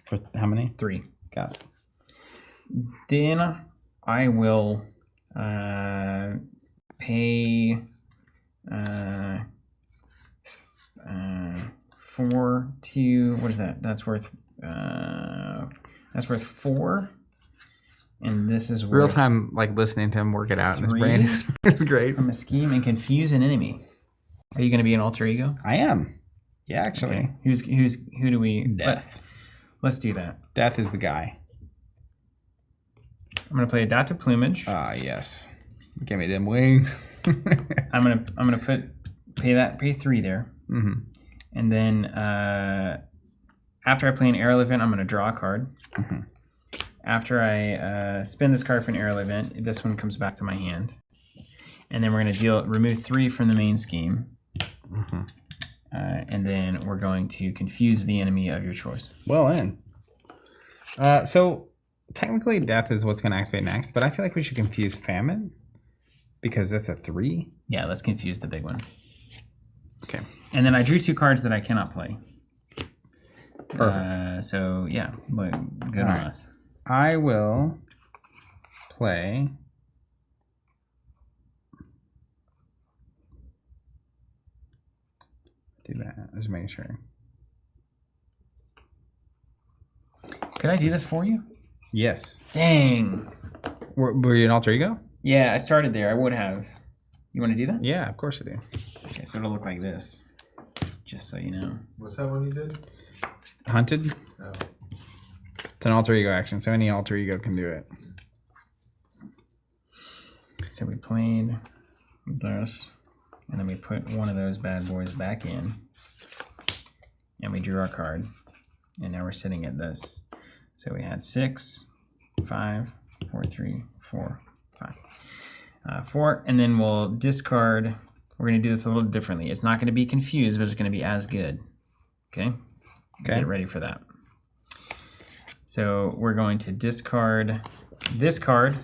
For how many? 3. Got it. Then I will pay 4 to, what is that? That's worth 4. And this is worth Real time, like listening to him work it out in his 3 brain is great. from a scheme and confuse an enemy. Are you going to be an alter ego? I am. Yeah, actually. Okay. Who do we? Death. Let's do that. Death is the guy. I'm going to play Adaptive Plumage. Ah, yes. Give me them wings. I'm gonna pay 3 there. Mm-hmm. And then after I play an aerial event, I'm gonna draw a card. Mm-hmm. After I spin this card for an aerial event, this one comes back to my hand. And then we're gonna remove 3 from the main scheme. Mm-hmm. And then we're going to confuse the enemy of your choice. Well in. So technically death is what's going to activate next, but I feel like we should confuse famine because that's a 3. Yeah, let's confuse the big one. Okay. And then I drew 2 cards that I cannot play. Perfect. So yeah, good on right. us. I will play. Do that. Just making sure. Could I do this for you? Yes. Dang. Were you an alter ego? Yeah, I started there. I would have. You want to do that? Yeah, of course I do. Okay, so it'll look like this. Just so you know. What's that one you did? Hunted. Oh. It's an alter ego action, so any alter ego can do it. So we played this, and then we put one of those bad boys back in, and we drew our card, and now we're sitting at this. So we had 6, 5, 4, 3, 4, 5, 4, and then we'll discard. We're going to do this a little differently. It's not going to be confused, but it's going to be as good. Okay? Get ready for that. So we're going to discard this card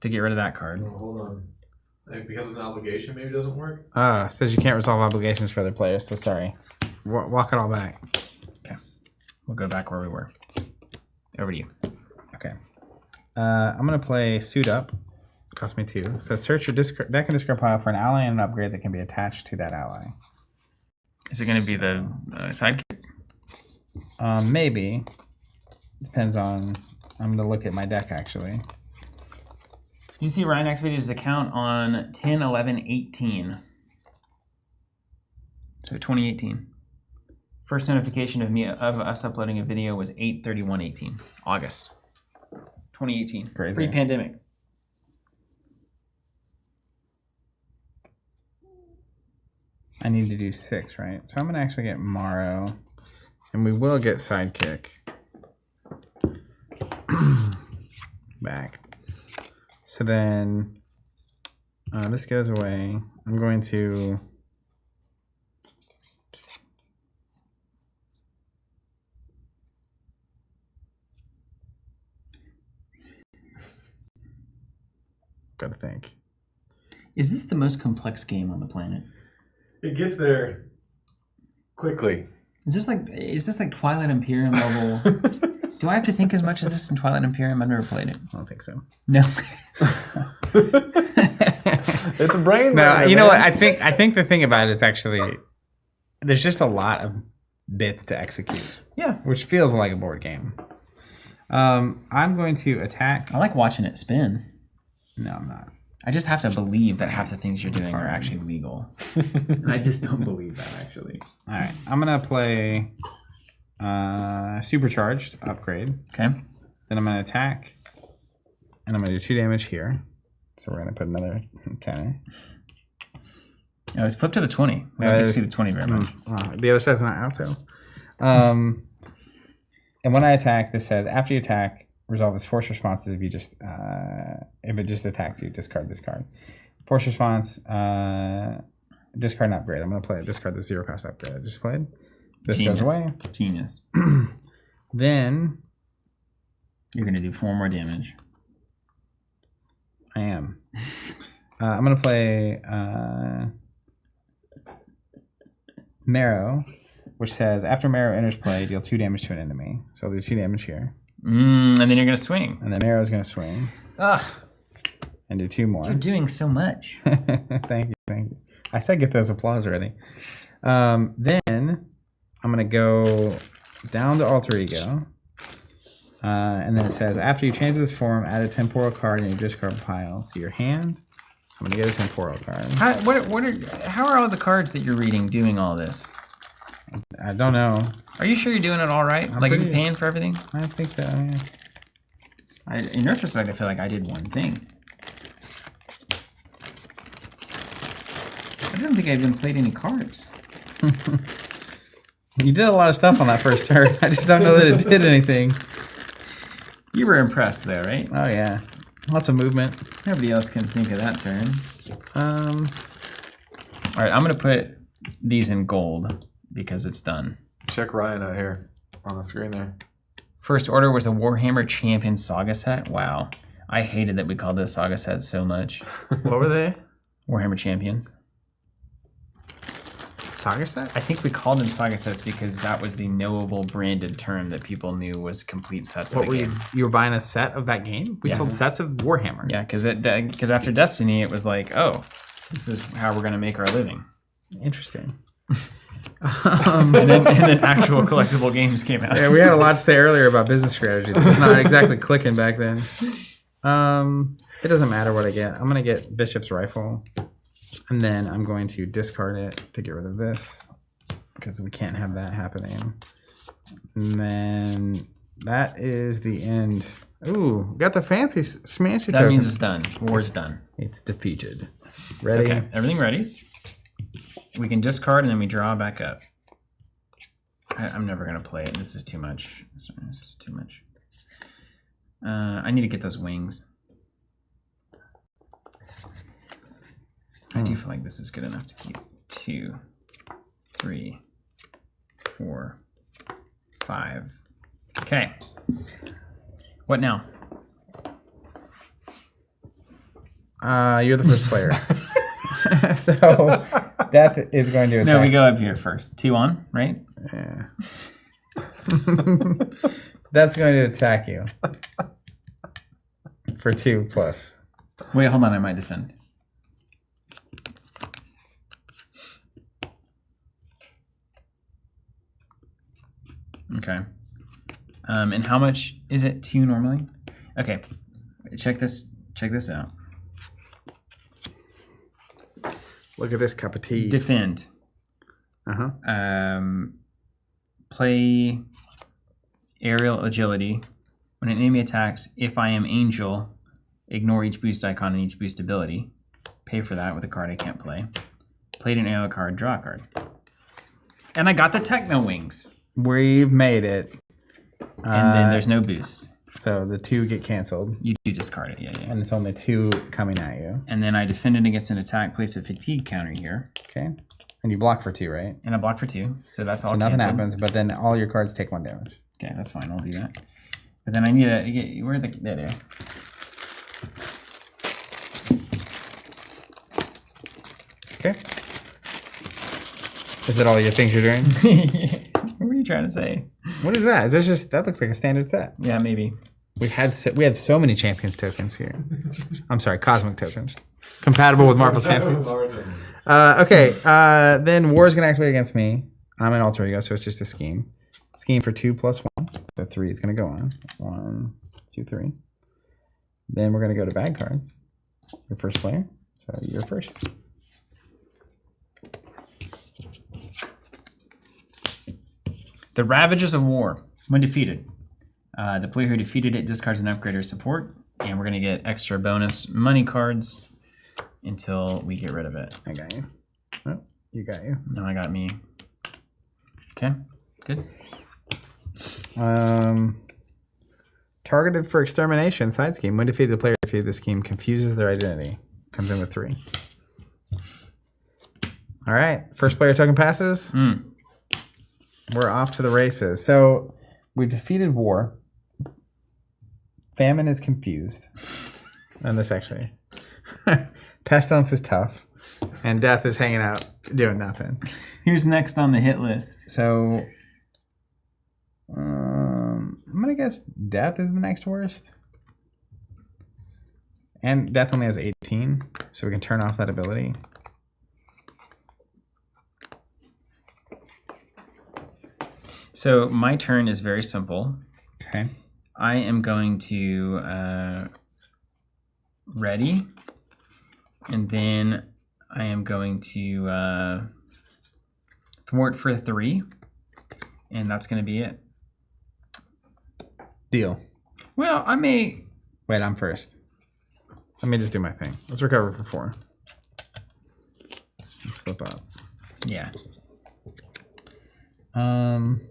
to get rid of that card. Oh, hold on. Like, because it's an obligation, maybe it doesn't work? Says you can't resolve obligations for other players, so sorry. Walk it all back. Okay. We'll go back where we were. Over to you. Okay. I'm going to play Suit Up. Cost me 2. It says search your deck and discard pile for an ally and an upgrade that can be attached to that ally. Is it going to be the sidekick? Maybe. Depends on... I'm going to look at my deck, actually. You see Ryan activated his account on 10/11/18. So 2018. First notification of us uploading a video was 8/31/18. August 2018. Crazy. Pre-pandemic. I need to do 6, right? So I'm going to actually get Morrow. And we will get Sidekick. Back. So then this goes away. I'm going to gotta think. Is this the most complex game on the planet? It gets there quickly. Is this like Twilight Imperium level? Do I have to think as much as this in Twilight Imperium? I've never played it. I don't think so. No. It's a brain. No, you know what? I think the thing about it is actually there's just a lot of bits to execute. Yeah. Which feels like a board game. I'm going to attack. I like watching it spin. No, I'm not. I just have to believe that half the things you're doing are actually legal. And I just don't believe that, actually. All right. I'm going to play Supercharged Upgrade. Okay. Then I'm going to attack. And I'm going to do 2 damage here. So we're going to put another 10. Oh, it's flipped to the 20. We don't get to see the 20 very much. The other side's not out, though. And when I attack, this says, after you attack, resolve its force responses if it just attacked you, discard this card. Force response, discard an upgrade. I'm going to play it. Discard the 0 cost upgrade I just played. This Genius. goes away. Genius. Then You're going to do 4 more damage. I am. I'm going to play Marrow, which says, after Marrow enters play, deal 2 damage to an enemy. So I'll do 2 damage here. And then you're going to swing. And then Marrow's going to swing. Ugh. And do 2 more. You're doing so much. Thank you. I said get those applause ready. Then I'm going to go down to Alter Ego. And then it says, after you change this form, add a temporal card in your discard pile to your hand. So I'm going to get a temporal card. How are all the cards that you're reading doing all this? I don't know. Are you sure you're doing it all right? Like, are you paying for everything? I think so, yeah. In retrospect, I feel like I did one thing. don't think I even played any cards. You did a lot of stuff on that first turn. I just don't know that it did anything. You were impressed though, right? Oh yeah, lots of movement. Nobody else can think of that turn. All right, I'm gonna put these in gold because it's done. Check Ryan out here on the screen there. First order was a Warhammer Champions Saga set. Wow, I hated that we called those Saga sets so much. What were they? Warhammer Champions. Saga set? I think we called them Saga sets because that was the knowable branded term that people knew was complete sets of What the were game. you were buying a set of that game? We Yeah. sold sets of Warhammer. Yeah, because after Destiny, it was like, oh, this is how we're gonna make our living. Interesting. And then actual collectible games came out. Yeah, we had a lot to say earlier about business strategy. That was not exactly clicking back then. It doesn't matter what I get. I'm gonna get Bishop's Rifle, and then I'm going to discard it to get rid of this because we can't have that happening. And then that is the end. Ooh, got the fancy smashy That token. means it's done. War's done. It's defeated. Ready? Okay, everything ready's. We can discard and then we draw back up. I'm never gonna play it. This is too much. This is too much. I need to get those wings. I do feel like this is good enough to keep 2, 3, 4, 5. Okay. What now? You're the first player. So Death is going to attack. No, we go up here first. 2 on, right? Yeah. That's going to attack you for 2 plus. Wait, hold on. I might defend. Okay. And how much is it 2 normally? Okay. Check this out. Look at this cup of tea. Defend. Uh-huh. Play aerial agility. When an enemy attacks, if I am angel, ignore each boost icon and each boost ability. Pay for that with a card I can't play. Played an AO card, draw a card. And I got the Techno Wings. We've made it. And then there's no boost. So the 2 get canceled. You do discard it, yeah. And it's only 2 coming at you. And then I defended against an attack, place a fatigue counter here. Okay. And you block for 2, right? And I block for 2, so that's all So nothing canceled. happens, but then all your cards take 1 damage. Okay, that's fine, I'll do that. But then I need to get, where are the, there they are. Okay. Is it all your things you're doing? What were you trying to say? What is that? Is this just, that looks like a standard set. Yeah, maybe. We had so many Champions tokens here. I'm sorry, Cosmic tokens. Compatible with Marvel Champions. Okay, then War is going to activate against me. I'm an alter ego, so it's just a scheme. Scheme for 2 plus 1. So 3 is going to go on. 1, 2, 3. Then we're going to go to bag cards. Your first player. So you're first. The Ravages of War. When defeated, the player who defeated it discards an upgrade or support, and we're going to get extra bonus money cards until we get rid of it. I got you. Oh, you got you. No, I got me. Okay, good. Targeted for extermination. Side scheme. When defeated, the player defeated the scheme confuses their identity. Comes in with 3. All right. First player token passes. We're off to the races. So we've defeated War. Famine is confused. And this actually. Pestilence is tough. And Death is hanging out doing nothing. Who's next on the hit list? So I'm going to guess Death is the next worst. And Death only has 18. So we can turn off that ability. So my turn is very simple. Okay. I am going to ready, and then I am going to thwart for 3, and that's going to be it. Deal. Well, I may... Wait, I'm first. Let me just do my thing. Let's recover for 4. That's flip up. Yeah. I'm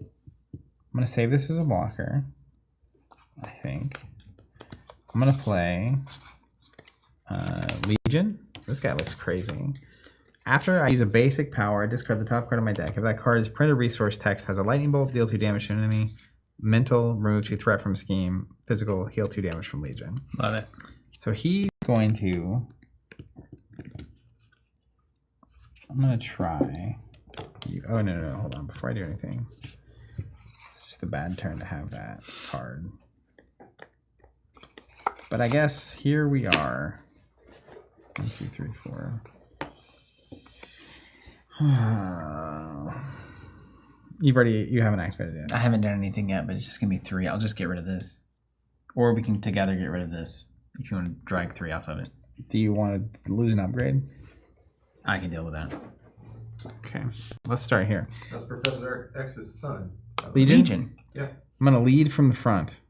gonna save this as a blocker. I think. I'm gonna play Legion. This guy looks crazy. After I use a basic power, I discard the top card of my deck. If that card is printed resource text, has a lightning bolt, deal 2 damage to an enemy. Mental, remove 2 threat from scheme. Physical, heal 2 damage from Legion. Love it. So he's going to. I'm gonna try. Oh no! Hold on. Before I do anything, it's just a bad turn to have that card. But I guess here we are. 1, 2, 3, 4. You haven't activated it yet. I haven't done anything yet, but it's just gonna be 3. I'll just get rid of this, or we can together get rid of this if you want to drag 3 off of it. Do you want to lose an upgrade? I can deal with that. Okay, let's start here. That's Professor X's son. Legion. Yeah. I'm gonna lead from the front.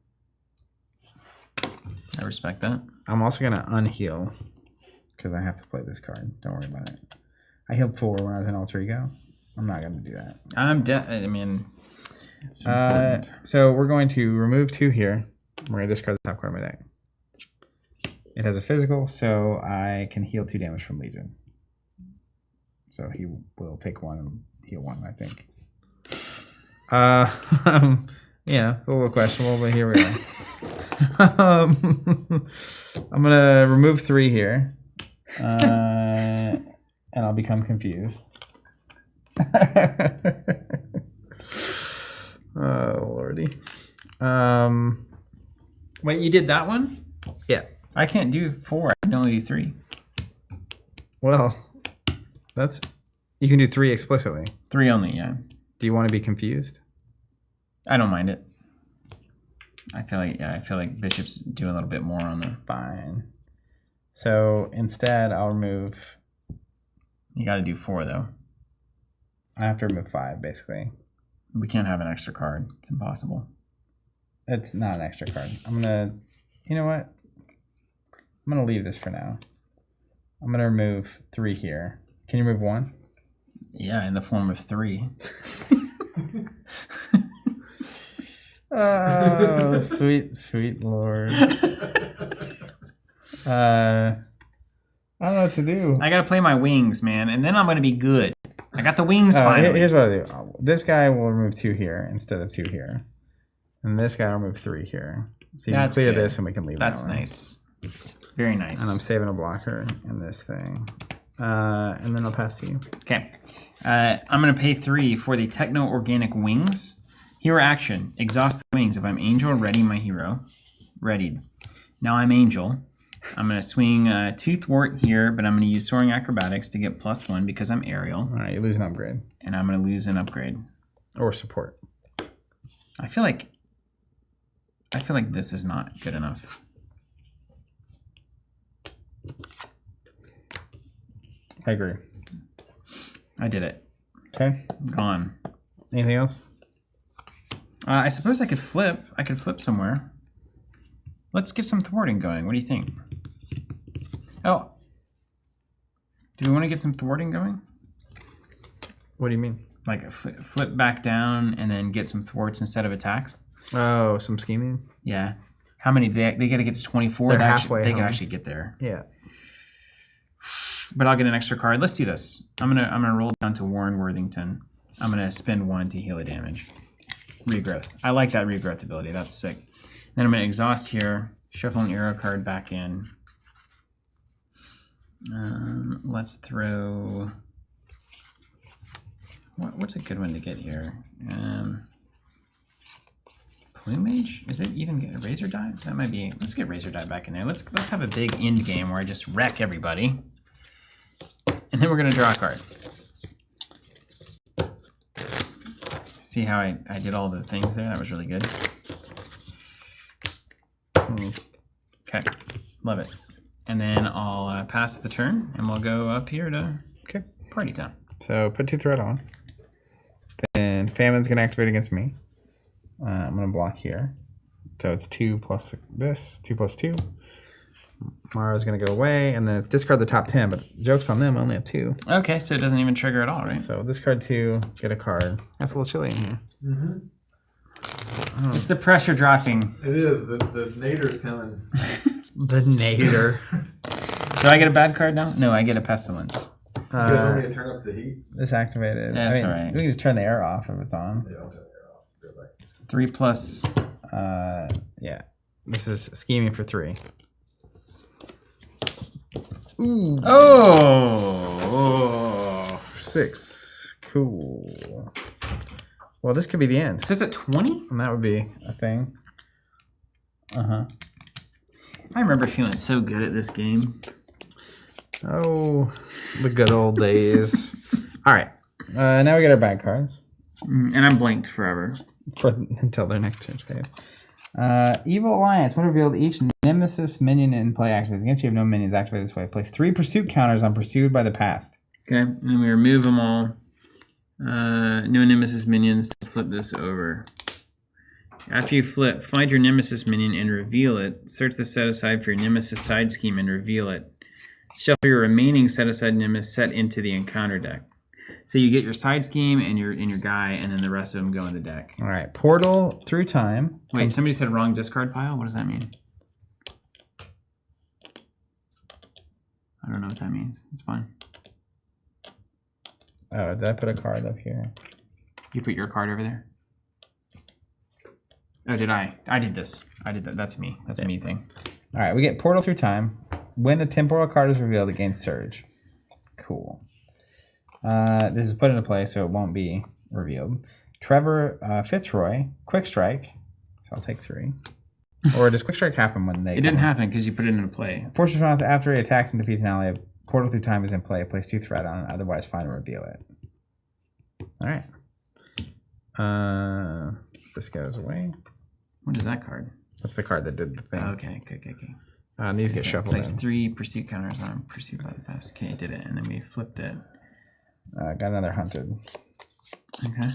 I respect that. I'm also gonna unheal because I have to play this card. Don't worry about it. I healed 4 when I was in Alter Ego. I'm not gonna do that. I mean, it's important. So we're going to remove 2 here. We're gonna discard the top card of my deck. It has a physical, so I can heal 2 damage from Legion. So he will take 1 and heal 1, I think. Yeah, it's a little questionable, but here we are. I'm gonna remove 3 here, and I'll become confused. Oh lordy. Wait, you did that one? Yeah. I can't do 4. I can only do 3. Well, you can do 3 explicitly. 3 only, yeah. Do you want to be confused? I don't mind it. I feel like bishops do a little bit more on the. Fine. So instead, I'll remove. You got to do 4 though. I have to remove 5, basically. We can't have an extra card. It's impossible. It's not an extra card. I'm gonna. You know what? I'm gonna leave this for now. I'm gonna remove 3 here. Can you remove 1? Yeah, in the form of 3. Oh, sweet Lord. I don't know what to do. I gotta play my wings, man, and then I'm gonna be good. I got the wings finally. Here's what I do. This guy will remove 2 here instead of 2 here. And this guy will remove 3 here. So you can clear this and we can leave That's that one. nice. Very nice. And I'm saving a blocker in this thing. And then I'll pass to you. Okay. I'm going to pay 3 for the Techno-Organic Wings. Hero action. Exhaust the wings. If I'm Angel, ready my hero. Readied. Now I'm Angel. I'm going to swing 2 Thwart here, but I'm going to use Soaring Acrobatics to get +1 because I'm Aerial. All right, you lose an upgrade. And I'm going to lose an upgrade. Or support. I feel like this is not good enough. I agree. I did it. Okay. Gone. Anything else? I suppose I could flip. I could flip somewhere. Let's get some thwarting going. What do you think? Oh. Do we want to get some thwarting going? What do you mean? Like flip back down and then get some thwarts instead of attacks? Oh, some scheming? Yeah. How many? They got to get to 24. They're halfway They home. can actually get there. Yeah. But I'll get an extra card. Let's do this. I'm gonna roll down to Warren Worthington. I'm gonna spend 1 to heal the damage. Regrowth. I like that regrowth ability. That's sick. Then I'm gonna exhaust here. Shuffle an arrow card back in. Let's throw. What's a good one to get here? Plumage? Is it even get a Razor Dive? That might be. Let's get Razor Dive back in there. Let's have a big end game where I just wreck everybody. And then we're going to draw a card. See how I did all the things there? That was really good. Okay. Love it. And then I'll pass the turn, and we'll go up here to Party Town. So put 2 threat on. Then Famine's going to activate against me. I'm going to block here. So it's 2 plus this, 2 plus 2. Mara's going to go away, and then it's discard the top 10, but joke's on them, I only have 2. Okay, so it doesn't even trigger at all, right? So discard 2, get a card. That's a little chilly in here. It's the pressure dropping. It is. The nader's coming. The nader. Do I get a bad card now? No, I get a pestilence. You guys want me to turn up the heat? It's activated. That's all right. We can just turn the air off if it's on. Yeah, I'll turn the air off. Go back. 3 plus. Yeah. This is scheming for 3. Oh! 6. Cool. Well, this could be the end. So is it 20? And that would be a thing. Uh-huh. I remember feeling so good at this game. Oh, the good old days. All right. Now we get our bad cards. And I'm blanked forever. Until their next turn phase. Evil Alliance. When revealed, each Nemesis minion in play activates against you. Have no minions activated this way. Place 3 pursuit counters on pursued by the past. Okay, and then we remove them all. No Nemesis minions to flip this over. After you flip, find your Nemesis minion and reveal it. Search the set aside for your Nemesis side scheme and reveal it. Shuffle your remaining set aside Nemesis set into the encounter deck. So you get your side scheme and your guy, and then the rest of them go in the deck. All right. Portal through time. Wait, somebody said wrong discard pile? What does that mean? I don't know what that means. It's fine. Oh, did I put a card up here? You put your card over there? Oh, did I? I did this. I did that. That's me. That's a me thing. All right. We get Portal through time. When a temporal card is revealed, it gains Surge. Cool. This is put into play, so it won't be revealed. Trevor Fitzroy, Quick Strike. So I'll take 3. Or does Quick Strike happen when they... It didn't happen because you put it into play. Force response after he attacks and defeats an ally. Portal through time is in play. Place 2 threat on it. Otherwise, find and reveal it. All right. This goes away. What is that card? That's the card that did the thing. Okay. And these get shuffled Place in. 3 pursuit counters on pursuit by the past. Okay, did it, and then we flipped it. Got another hunted. Okay.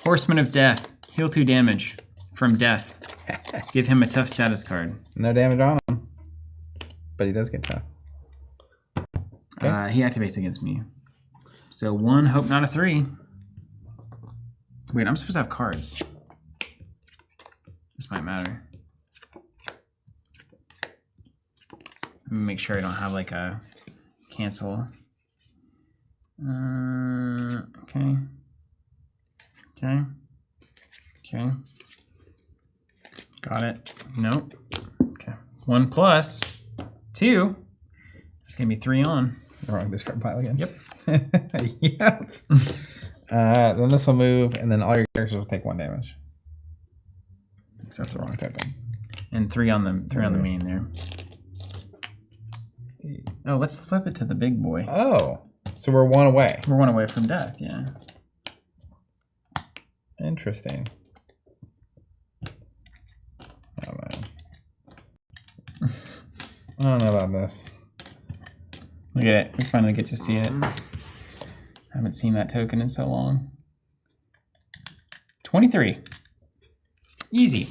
Horseman of Death. Heal 2 damage from death. Give him a tough status card. No damage on him. But he does get tough. Okay. He activates against me. So 1, hope not a 3. Wait, I'm supposed to have cards. This might matter. Let me make sure I don't have like a cancel. Okay. Got it. Nope. Okay. 1 plus 2. It's gonna be 3 on. The wrong discard pile again. Yep. Yep. Then this will move, and then all your characters will take 1 damage. Except the wrong token. And 3 on the main there. Oh, let's flip it to the big boy. Oh, so we're 1 away. We're 1 away from death, yeah. Interesting. Oh, man. I don't know about this. Look at it. We finally get to see it. Haven't seen that token in so long. 23. Easy.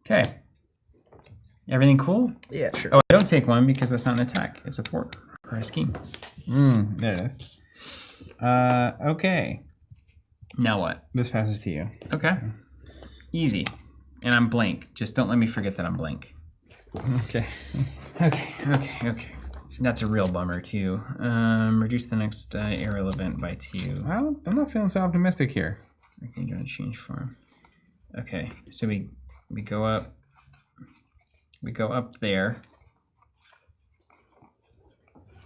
Okay. Everything cool? Yeah, sure. Oh, I don't take 1 because that's not an attack. It's a thwart or a scheme. There it is. Okay. Now what? This passes to you. Okay. Easy. And I'm blank. Just don't let me forget that I'm blank. Okay. Okay. That's a real bummer too. Reduce the next aerial event by 2. I'm not feeling so optimistic here. Okay, you're gonna change form. Okay, so we go up. We go up there,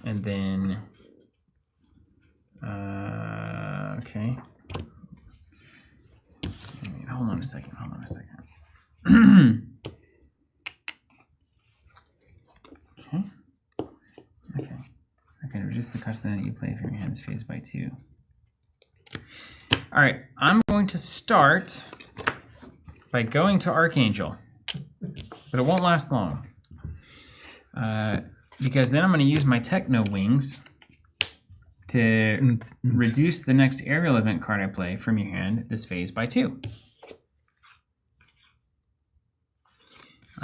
and then okay. Hold on a second. Okay. Reduce the cost that you play from your hand's phase by 2. All right, I'm going to start by going to Archangel, but it won't last long because then I'm going to use my Techno Wings to reduce the next aerial event card I play from your hand this phase by 2.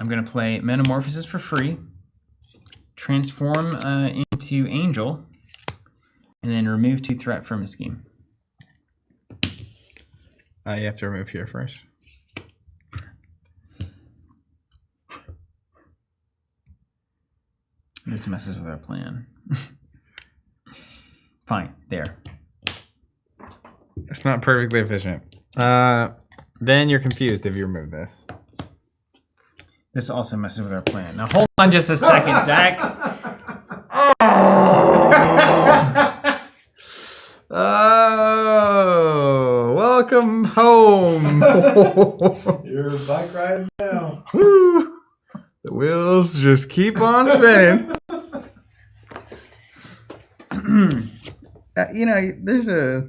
I'm going to play Metamorphosis for free, transform into Angel, and then remove 2 threat from a scheme. You have to remove here first. This messes with our plan. Fine, there. It's not perfectly efficient. Then you're confused if you remove this. This also messes with our plan. Now hold on just a second, Zach. Oh, welcome home. You're bike riding now. Woo. The wheels just keep on spinning. You know, there's a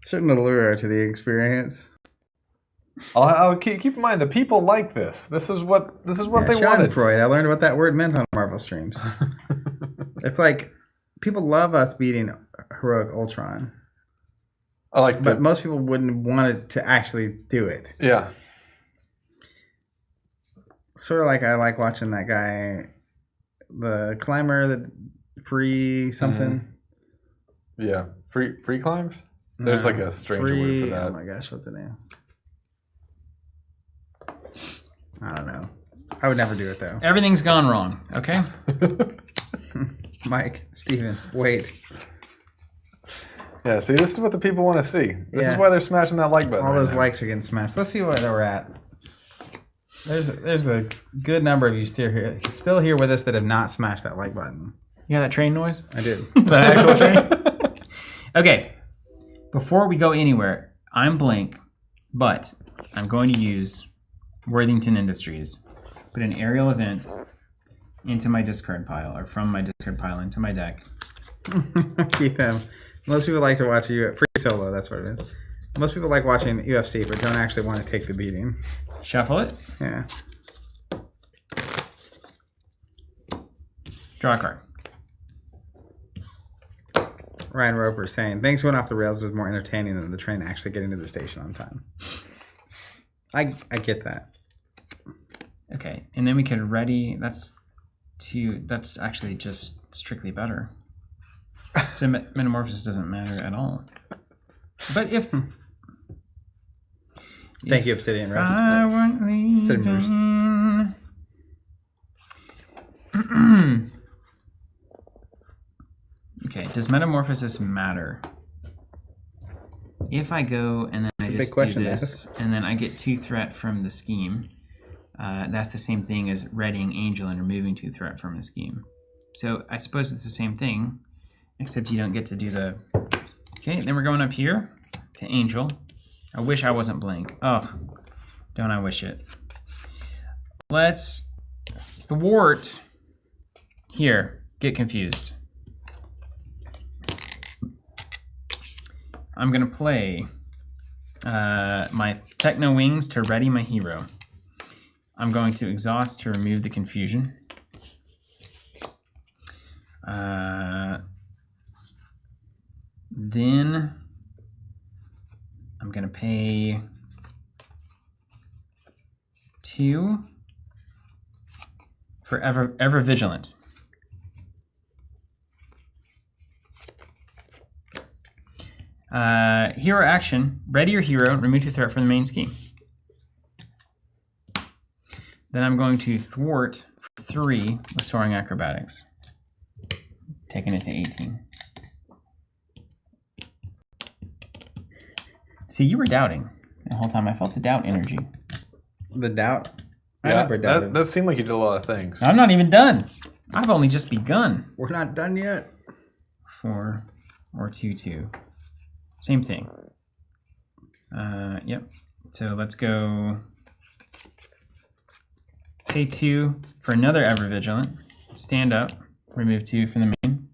certain allure to the experience. I'll keep in mind the people like this. This is what they wanted. Schadenfreude. I learned what that word meant on Marvel streams. It's like people love us beating Heroic Ultron, I like, but most people wouldn't want it to actually do it. Yeah. Sort of like I like watching that guy, the climber, the free something. Yeah. Free climbs? There's like a stranger word for that. Oh my gosh, what's the name? I don't know. I would never do it though. Everything's gone wrong, okay? Mike, Steven, wait. Yeah, see, this is what the people want to see. This Yeah. is why they're smashing that like button. All right those now. likes are getting smashed. Let's see where we're at. There's a good number of you still here with us that have not smashed that like button. You got that train noise? I did. Is that an actual train? Okay. Before we go anywhere, I'm blank, but I'm going to use Worthington Industries. Put an aerial event into my discard pile, or from my discard pile into my deck. Keep them. Most people like to watch you free solo. That's what it is. Most people like watching UFC, but don't actually want to take the beating. Shuffle it. Yeah. Draw a card. Ryan Roper saying, "Things going off the rails is more entertaining than the train actually getting to the station on time." I get that. Okay, and then we could ready. That's actually just strictly better. So metamorphosis doesn't matter at all. But if Thank you, Obsidian Roost. I weren't Obsidian Roost. leaving. Okay, does metamorphosis matter? If I go and then I Big just do question, this, and then I get 2 threat from the scheme, that's the same thing as readying Angel and removing 2 threat from a scheme. So I suppose it's the same thing, except you don't get to do the... Okay, then we're going up here to Angel. I wish I wasn't blank. Oh, don't I wish it. Let's thwart here. Get confused. I'm going to play my Techno Wings to ready my hero. I'm going to exhaust to remove the confusion. Then I'm going to pay 2 for Ever Vigilant. Hero action, ready your hero, remove 2 threat from the main scheme. Then I'm going to thwart for 3 with Soaring Acrobatics, taking it to 18. See, you were doubting the whole time. I felt the doubt energy. The doubt? I Yeah, never doubted. that seemed like you did a lot of things. I'm not even done. I've only just begun. We're not done yet. 4 or 2/2. Same thing. Yep. So let's go pay 2 for another Ever Vigilant. Stand up. Remove 2 from the main.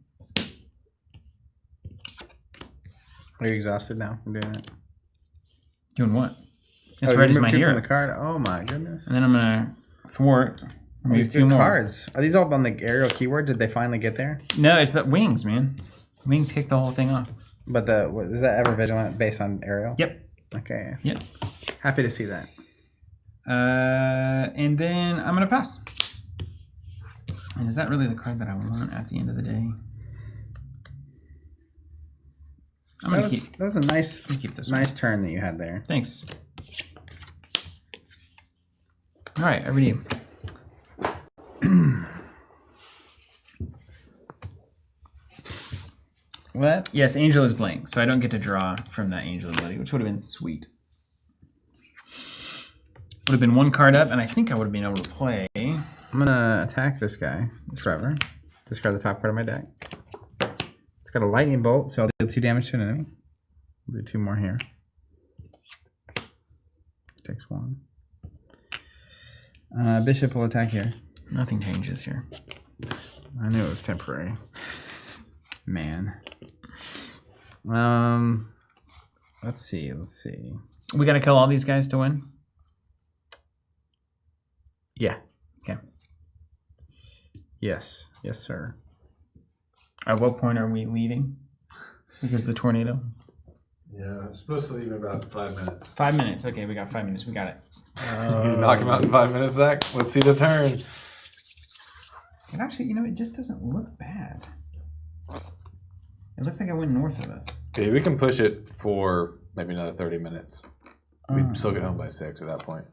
Are you exhausted now from doing it? Doing what? This you readies my removed 2 hero. from the card? Oh my goodness. And then I'm going to thwart. Remove These 2 good more. cards. Are these all on the aerial keyword? Did they finally get there? No, it's the wings, man. Wings kick the whole thing off. But is that Ever Vigilant based on aerial? Yep. Okay. Yep. Happy to see that. And then I'm gonna pass. And is that really the card that I want at the end of the day? I'm gonna keep. That was a nice, Keep this nice turn that you had there. Thanks. All right, over to you. What? Yes, Angel is blank, so I don't get to draw from that Angel ability, which would have been sweet. Would have been one card up, and I think I would have been able to play. I'm gonna attack this guy, Trevor. Discard the top card of my deck. It's got a lightning bolt, so I'll deal 2 damage to an enemy. I'll do 2 more here. Takes 1. Bishop will attack here. Nothing changes here. I knew it was temporary. Man. Let's see. We got to kill all these guys to win? Yeah. Okay. Yes, sir. At what point are we leaving? Because of the tornado? Yeah, I'm supposed to leave in about 5 minutes. 5 minutes. Okay, we got 5 minutes. We got it. You knock him out in 5 minutes, Zach. Let's see the turn. And actually, it just doesn't look bad. It looks like I went north of us. Okay, we can push it for maybe another 30 minutes. We'd still get home by 6 at that point.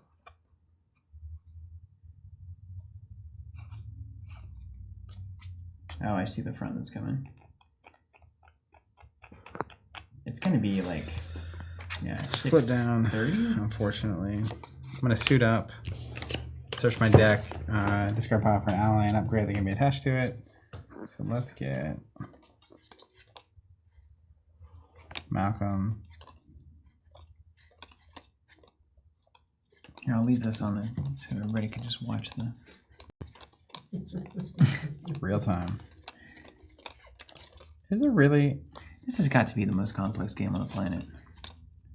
Oh, I see the front that's coming. It's going to be like, Split down, 30? unfortunately. I'm going to suit up, search my deck, discard power for an ally, and upgrade that can be attached to it. So let's get Malcolm. Here, I'll leave this on there so everybody can just watch the... Real time. Is there really? This has got to be the most complex game on the planet.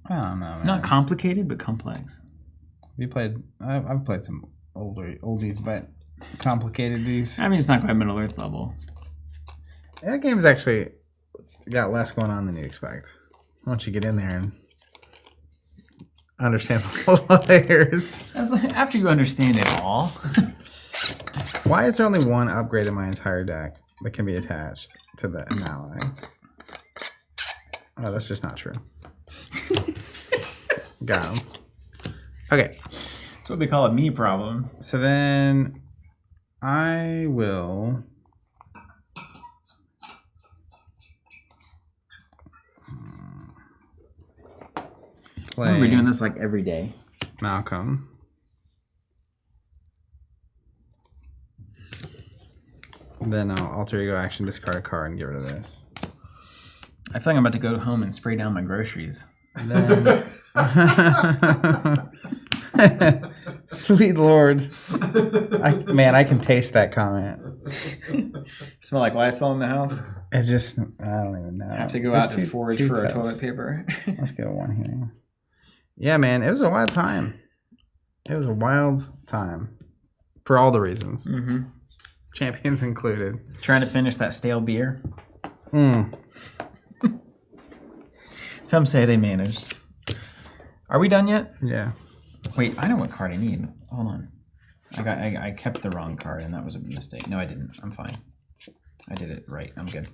I don't know, man. Not complicated, but complex. I've played some oldies, but complicated these. I mean, it's not quite Middle Earth level. That game's actually got less going on than you expect. Once you get in there and understand the layers. That's like, after you understand it all. Why is there only one upgrade in my entire deck that can be attached to an ally? Oh, that's just not true. Got him. Okay. That's what we call a me problem. So then I will play We're doing this like every day. Malcolm. Then I'll alter ego action, discard a card, and get rid of this. I feel like I'm about to go home and spray down my groceries. And then... Sweet Lord. I can taste that comment. Smell like Lysol in the house? I don't even know. I have to go out to forage for our toilet paper. Let's go one here. Yeah, man, it was a wild time. It was a wild time. For all the reasons. Mm-hmm. Champions included. Trying to finish that stale beer. Mm. Some say they managed. Are we done yet? Yeah. Wait, I know what card I need. Hold on. I kept the wrong card, and that was a mistake. No, I didn't. I'm fine. I did it right. I'm good.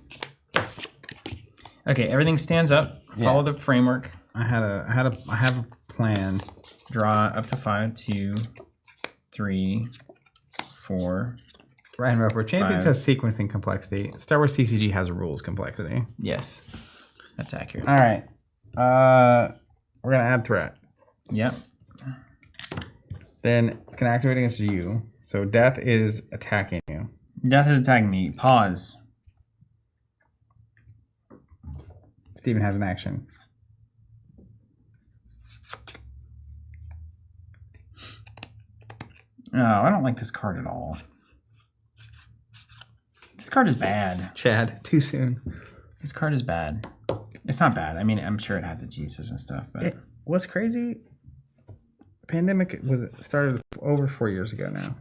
Okay, everything stands up. Follow the framework. I have a plan. Draw up to 5, 2, 3, 4. Ryan Roper. Champions 5. has sequencing complexity. Star Wars TCG has rules complexity. Yes, that's accurate. All right. We're gonna add threat. Yep. Then it's gonna activate against you. So death is attacking you. Death is attacking me. Pause. Steven has an action. No, I don't like this card at all. This card is bad. Chad, too soon. This card is bad. It's not bad. I mean, I'm sure it has its uses and stuff, but What's crazy? Pandemic started over 4 years ago now.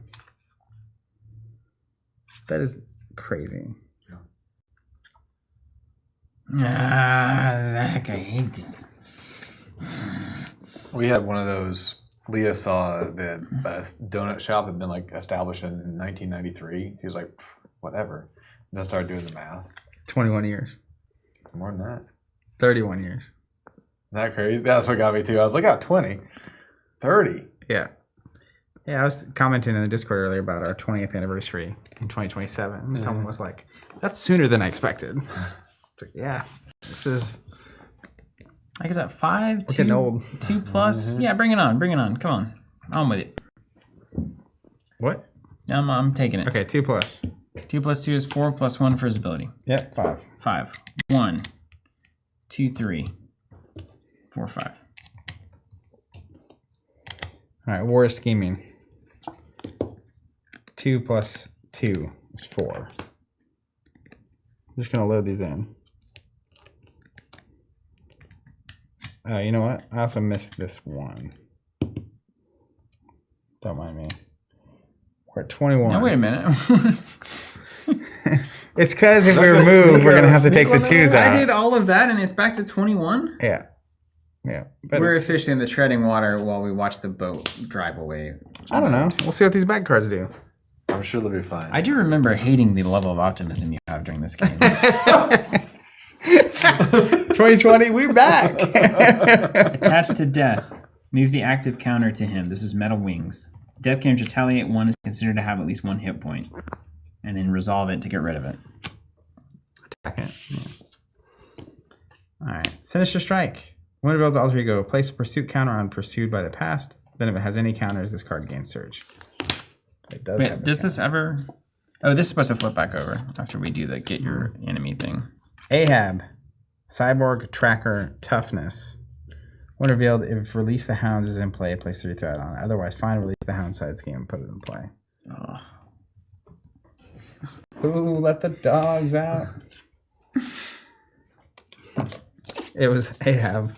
That is crazy. Zach, I hate this. We had one of those Leah saw that a donut shop had been like established in 1993. He was like, whatever. And then started doing the math. 21 years. More than that. 31 years. Isn't that crazy? That's what got me too. I was like, 20. 30. Yeah. Yeah, I was commenting in the Discord earlier about our 20th anniversary in 2027. And someone was like, that's sooner than I expected. It's like, yeah, this is... Like, is that 5? Getting old. 2 plus? Yeah, bring it on. Bring it on. Come on. I'm with it. What? I'm taking it. Okay, 2 plus. 2 plus 2 is 4 plus 1 for his ability. Yep, 5. 5. 1, 2, 3, 4, 5. All right, war is scheming. 2 plus 2 is 4. I'm just going to load these in. Oh, you know what? I also missed this one. Don't mind me. We're at 21. Now, wait a minute. It's because if we remove, we're going to have to take the 2s out. I did all of that and it's back to 21? Yeah. Yeah. But We're officially in the treading water while we watch the boat drive away. I don't know. We'll see what these back cards do. I'm sure they'll be fine. I do remember hating the level of optimism you have during this game. 2020, we're back. Attached to death. Move the active counter to him. This is Metal Wings. Death can retaliate 1 is considered to have at least 1 hit point. And then resolve it to get rid of it. Attack it. Yeah. All right. Sinister Strike. When it builds alter ego, place a pursuit counter on pursued by the past. Then if it has any counters, this card gains surge. It does. Wait, does this ever... Oh, this is supposed to flip back over after we do the get your enemy thing. Ahab. Cyborg Tracker Toughness. When revealed, if Release the Hounds is in play, place 3 threat on it. Otherwise, find Release the Hounds side scheme and put it in play. Oh. Ooh, let the dogs out. It was Ahab.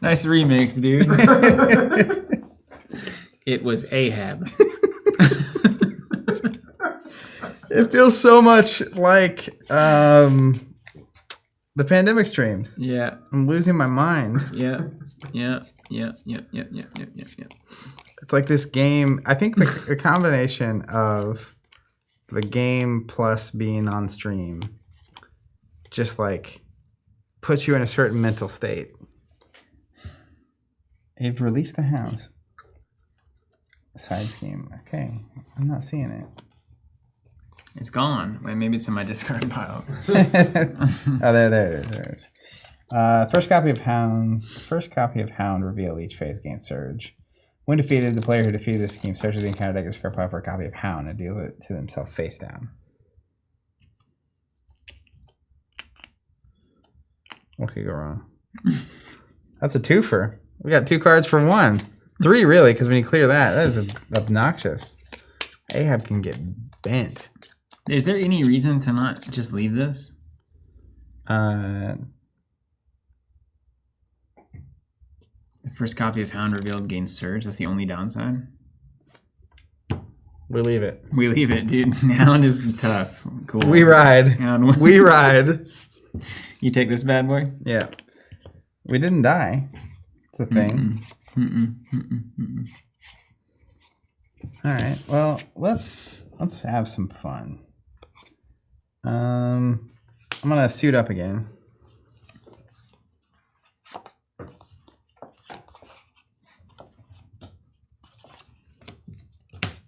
Nice remix, dude. It was Ahab. It feels so much like the pandemic streams. Yeah. I'm losing my mind. Yeah. It's like this game. I think the combination of the game plus being on stream just like puts you in a certain mental state. They've released the hounds. Side scheme. Okay. I'm not seeing it. It's gone. Wait, maybe it's in my discard pile. Oh, there it is. First copy of Hound reveal each phase gains surge. When defeated, the player who defeated this scheme searches the encounter deck or discard pile for a copy of Hound and deals it to himself face down. What could go wrong? That's a twofer. We got 2 cards for 1. 3 really, because when you clear that is obnoxious. Ahab can get bent. Is there any reason to not just leave this? The first copy of Hound revealed gains surge. That's the only downside. We leave it. We leave it, dude. Hound is tough. Cool. We ride. Hound. We ride. You take this bad boy? Yeah. We didn't die. It's a thing. All right. Well, let's have some fun. I'm gonna suit up again.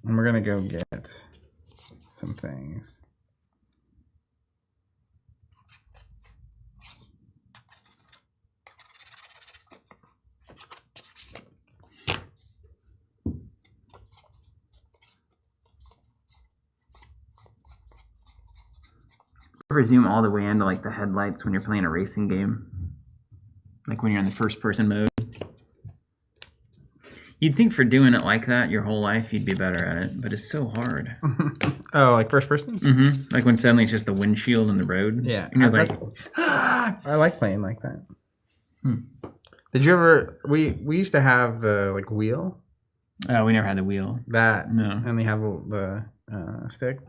And we're gonna go get some things. Ever zoom all the way into like the headlights when you're playing a racing game? Like when you're in the first person mode? You'd think for doing it like that your whole life you'd be better at it, but it's so hard. Oh, like first person? Mm-hmm. Like when suddenly it's just the windshield and the road. Yeah. And you're like, I like playing like that. Did you ever? We used to have the like wheel. oh, we never had the wheel. That No. and they have the stick.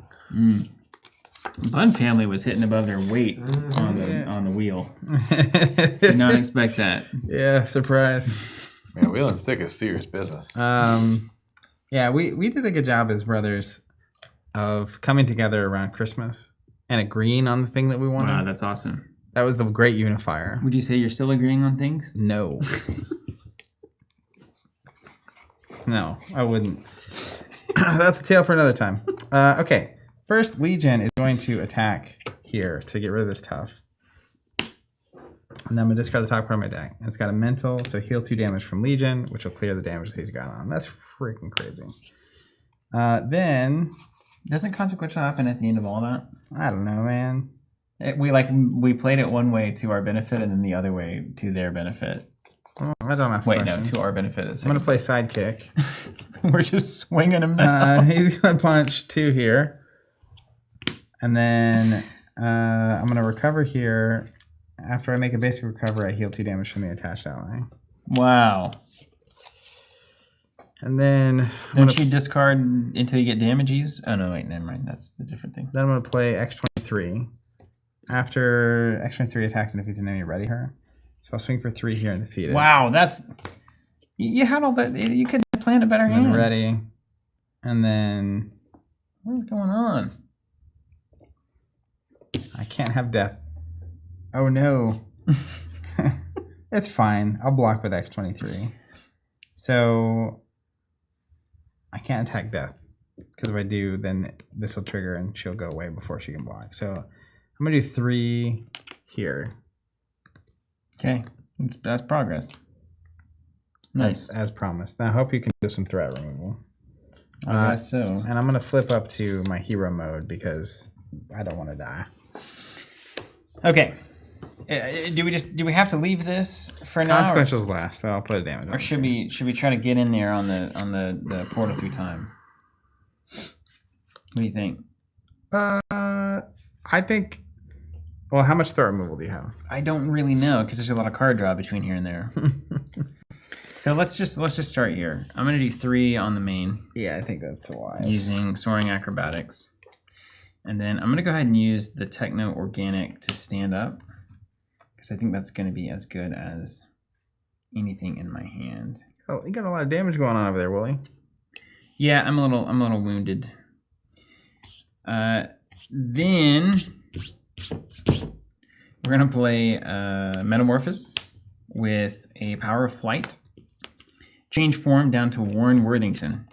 Bun family was hitting above their weight on the wheel. Did not expect that. Yeah, surprise. Man, wheel and stick is serious business. Yeah, we did a good job as brothers of coming together around Christmas and agreeing on the thing that we wanted. Wow, that's awesome. That was the great unifier. Would you say you're still agreeing on things? No. No, I wouldn't. That's a tale for another time. Okay, first Legion is going to attack here to get rid of this tough. And then I'm going to discard the top card of my deck. And it's got a mental, so heal 2 damage from Legion, which will clear the damage that he's got on. That's freaking crazy. Then... Doesn't consequential happen at the end of all that? I don't know, man. We played it one way to our benefit and then the other way to their benefit. Oh, I don't ask Wait, questions. no, to our benefit. I'm going to play sidekick. We're just swinging him now. He's going to punch 2 here. And then I'm going to recover here. After I make a basic recovery, I heal 2 damage from the attached ally. Wow. And then... Don't you discard until you get damages? Oh, no, wait, never mind. That's a different thing. Then I'm going to play X23. After X23 attacks and defeats an enemy, ready her. So I'll swing for 3 here and defeat it. Wow, that's... You had all that... You could have planned a better And hand. then ready. And then... What is going on? I can't have death. Oh, no. It's fine. I'll block with X23. So... I can't attack death. Because if I do, then this will trigger and she'll go away before she can block. So I'm going to do 3 here. Okay, that's progress. Nice. As promised. Now I hope you can do some threat removal. I guess so. And I'm going to flip up to my hero mode because I don't want to die. Okay. Do we have to leave this for now? Consequentials last, so I'll put a damage on Or should we try to get in there on the portal through time? What do you think? I think... Well, how much threat removal do you have? I don't really know because there's a lot of card draw between here and there. So let's just start here. I'm gonna do 3 on the main. Yeah, I think that's wise. Using Soaring Acrobatics. And then I'm gonna go ahead and use the Techno Organic to stand up. Because I think that's gonna be as good as anything in my hand. Oh, you got a lot of damage going on over there, Willie. Yeah, I'm a little wounded. Then we're gonna play Metamorphosis with a Power of Flight. Change form down to Warren Worthington.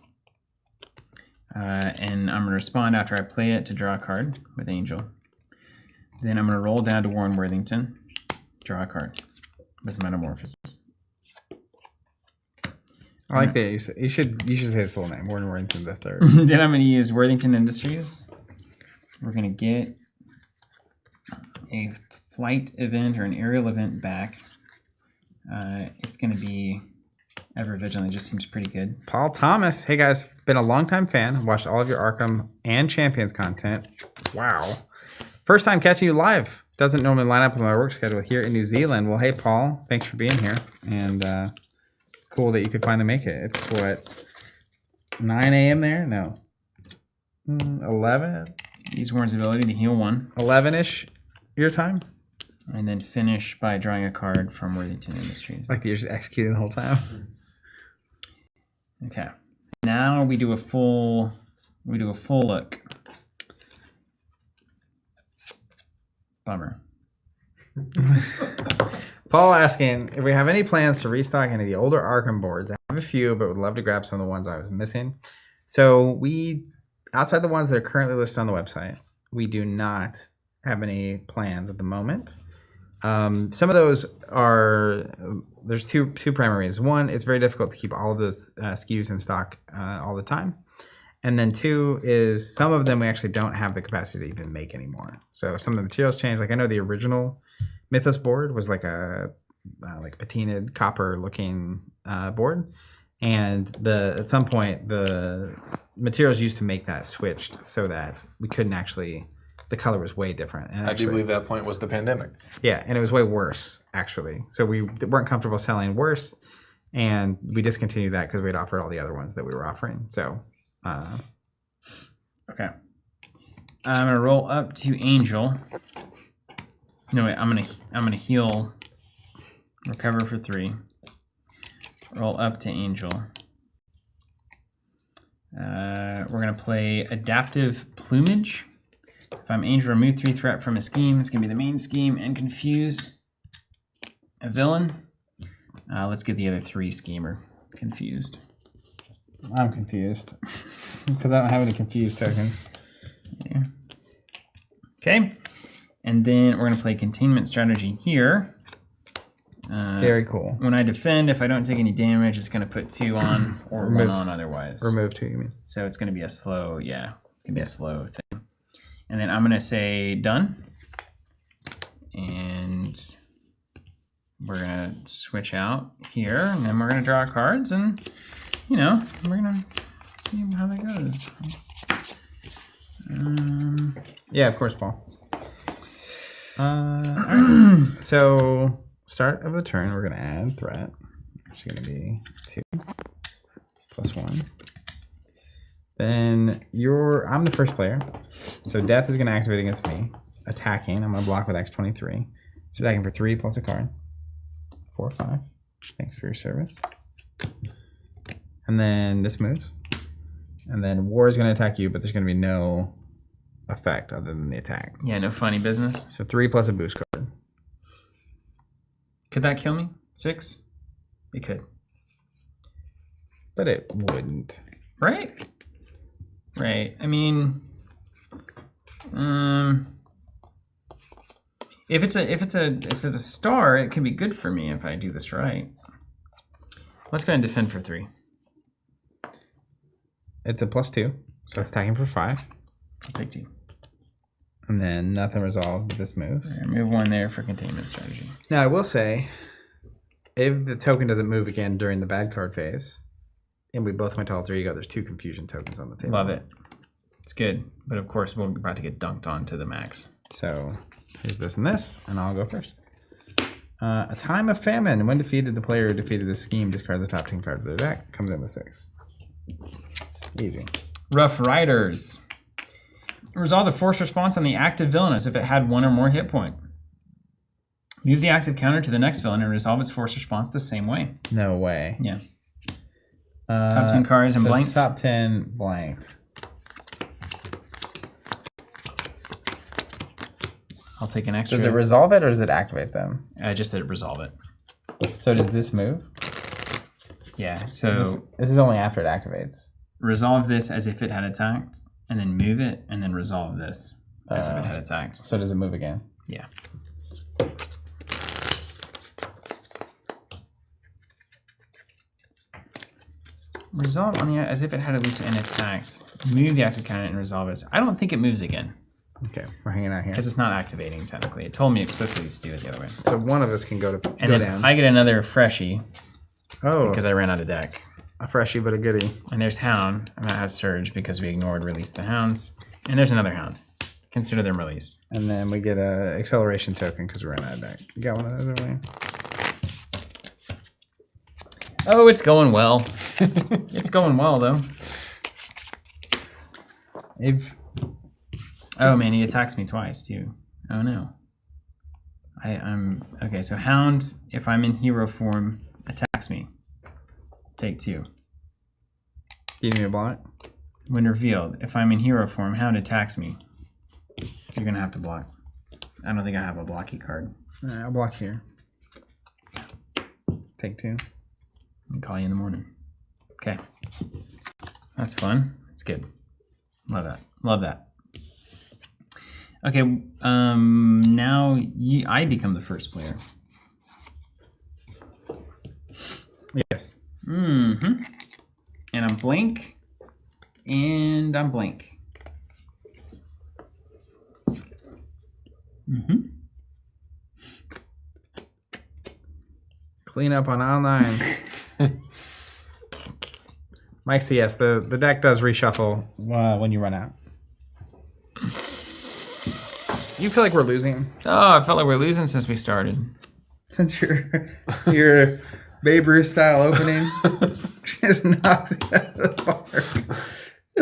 And I'm gonna respond after I play it to draw a card with Angel. Then I'm gonna roll down to Warren Worthington, draw a card with Metamorphosis. I like that. You should say his full name, Warren Worthington III. Then I'm gonna use Worthington Industries. We're gonna get a flight event or an aerial event back. It's gonna be Ever Vigilant. Just seems pretty good. Paul Thomas. Hey guys, been a longtime fan. Watched all of your Arkham and Champions content. Wow. First time catching you live. Doesn't normally line up with my work schedule here in New Zealand. Well, hey Paul, thanks for being here. And cool that you could finally make it. It's what, 9 a.m. there? No. 11? Use Warren's ability to heal 1. 11-ish your time? And then finish by drawing a card from Worthington Industries. Like you're just executing the whole time. Okay. Now we do a full look. Bummer. Paul asking if we have any plans to restock any of the older Arkham boards. I have a few, but would love to grab some of the ones I was missing. So we, outside the ones that are currently listed on the website, we do not have any plans at the moment. Some of those are, there's two primary reasons. One, it's very difficult to keep all of those SKUs in stock all the time. And then 2 is some of them we actually don't have the capacity to even make anymore. So some of the materials change. Like I know the original Mythos board was like a patinaed copper looking board. And at some point the materials used to make that switched so that we couldn't actually, the color was way different. And I do believe that point was the pandemic. Yeah, and it was way worse actually. So we weren't comfortable selling worse, and we discontinued that because we'd offered all the other ones that we were offering. So. Okay. I'm gonna roll up to Angel. No wait, I'm gonna heal. Recover for 3. Roll up to Angel. We're gonna play Adaptive Plumage. If I'm Angel, remove 3 threat from a scheme. It's gonna be the main scheme and confuse a villain. Let's get the other 3 schemer confused. I'm confused because I don't have any confused tokens. Yeah. Okay, and then we're gonna play Containment Strategy here. Very cool. When I defend, if I don't take any damage, it's gonna put 2 on or 1 on otherwise. Remove 2, you mean? So it's gonna be a slow, yeah, it's gonna be a slow thing. And then I'm gonna say done. And we're gonna switch out here, and then we're gonna draw cards, and you know, we're gonna see how that goes. Yeah, of course, Paul. All right. So, start of the turn, we're going to add threat. It's going to be 2 plus 1. Then I'm the first player. So, death is going to activate against me. Attacking, I'm going to block with X23. So, attacking for 3 plus a card. 4, 5. Thanks for your service. And then this moves. And then war is going to attack you, but there's going to be no effect other than the attack. Yeah, no funny business. So 3 plus a boost card. Could that kill me? 6? It could. But it wouldn't. Right? Right. I mean, if it's a star, it can be good for me if I do this right. Let's go ahead and defend for 3. It's a +2, so it's attacking for 5. I'll take 2. And then nothing resolved, but this moves. Right, move 1 there for Containment Strategy. Now, I will say, if the token doesn't move again during the bad card phase, and we both went to alter ego, there's 2 confusion tokens on the table. Love it. It's good. But of course, we're about to get dunked on to the max. So here's this, and I'll go first. A Time of Famine. When defeated, the player who defeated the scheme discards the top 10 cards of their deck. Comes in with 6. Easy. Rough Riders. Resolve the force response on the active villainous if it had 1 or more hit point. Move the active counter to the next villain and resolve its force response the same way. No way. Yeah. Top 10 cards and so blanked. Top 10 blanked. I'll take an extra. Does it resolve it or does it activate them? Just to resolve it. So does this move? Yeah, so This is only after it activates. resolve this as if it had attacked, and then move it, and then resolve this as if it had attacked. So does it move again? Yeah. Resolve on the as if it had at least an attacked. Move the active counter and resolve it. I don't think it moves again Okay, we're hanging out here. because it's not activating technically. It told me explicitly to do it the other way. So one of us can go to And go then down. I get another freshie Oh, because I ran out of deck. a freshie but a goodie. And there's Hound, and that has Surge because we ignored Release the Hounds. And there's another Hound. Consider them released. And then we get a acceleration token because we ran out of deck. You got one of those over there? Oh, it's going well. It's going well, though. Oh, man, he attacks me twice, too. Oh, no. I'm... Okay, so Hound, if I'm in hero form, attacks me. Take 2. You need me to block? When revealed, if I'm in hero form, Hound attacks me. You're going to have to block. I don't think I have a blocky card. All right, I'll block here. Take 2. I'll call you in the morning. Okay. That's fun. It's good. Love that. Love that. Okay, now I become the first player. Yes. Mm-hmm. And I'm blank. And I'm blank. Mm-hmm. Clean up on online. Mike, so yes, the deck does reshuffle when you run out. You feel like we're losing Oh, I felt like we're losing since we started. since your Babe Ruth style opening just knocks it out of the park.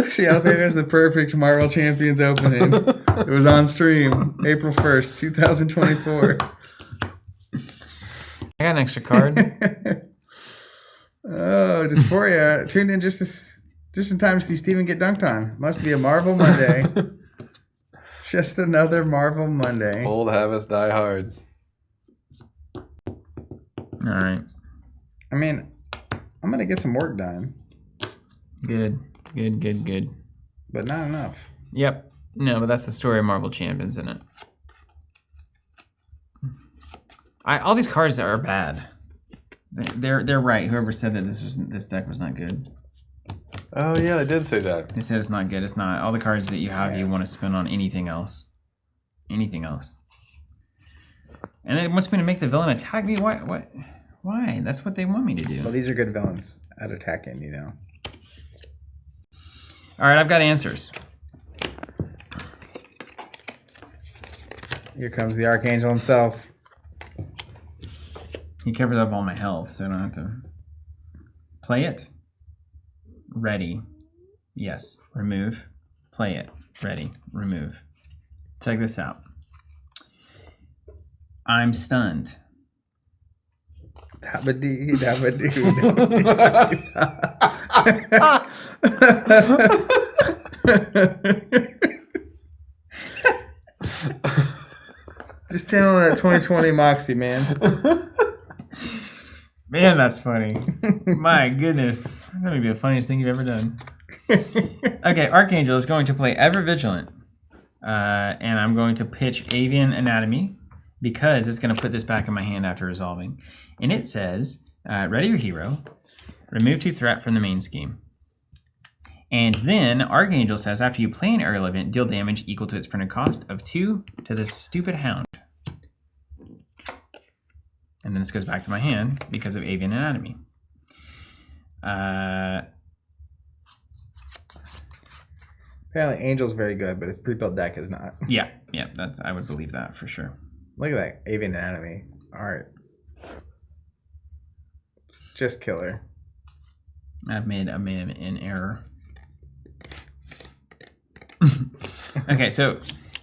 See out there's the perfect Marvel Champions opening. It was on stream, April 1st, 2024. I got an extra card. Oh, Dysphoria tuned in just in time to see Steven get dunked on. Must be a Marvel Monday. Just another Marvel Monday. Old habits die hard. All right. I mean, I'm gonna get some work done, Good. but not enough. Yep. No, but that's the story of Marvel Champions, isn't it? All these cards are bad. They're right. Whoever said that this deck was not good. Oh yeah, I did say that. They said it's not good. It's not. All the cards that you have, you want to spend on anything else. Anything else. And then it wants me to make the villain attack me. What? Why? That's what they want me to do. Well, these are good villains at attacking, you know. All right, I've got answers. Here comes the Archangel himself. He covers up all my health, so I don't have to play it. Ready. Yes. Remove. Play it. Ready. Remove. Check this out. I'm stunned. Dabba-dee. Just channel that 2020 Moxie, man. Man, that's funny. My goodness. That would be the funniest thing you've ever done. Okay, Archangel is going to play Ever Vigilant. And I'm going to pitch Avian Anatomy because it's going to put this back in my hand after resolving. And it says, ready your hero, remove 2 threat from the main scheme. And then Archangel says, after you play an aerial event, deal damage equal to its printed cost of 2 to this stupid hound. And then this goes back to my hand because of Avian Anatomy. Apparently, Angel's very good, but his pre-built deck is not. Yeah, I would believe that for sure. Look at that Avian Anatomy art. Just killer. I've made an error. Okay, so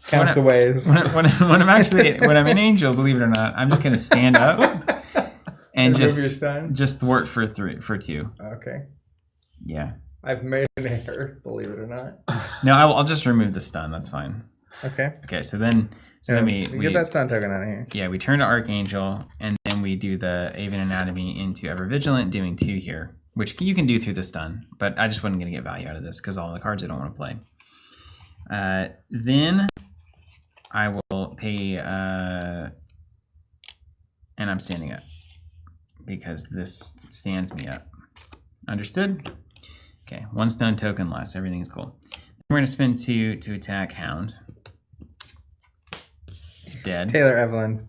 Count the ways. when I'm an Angel, believe it or not, I'm just gonna stand up and just thwart for 2. Okay. Yeah. I've made an error, believe it or not. No, I'll just remove the stun. That's fine. Okay. Okay, so then we get that stun token out of here. Yeah, we turn to Archangel, and then we do the Avian Anatomy into Ever Vigilant, doing 2 here, which you can do through the stun, but I just wasn't going to get value out of this because all the cards I don't want to play. Then I will pay, and I'm standing up because this stands me up. Understood? Okay, 1 stun token less. Everything's cool. We're going to spend 2 to attack Hound. Dead. Taylor Evelyn,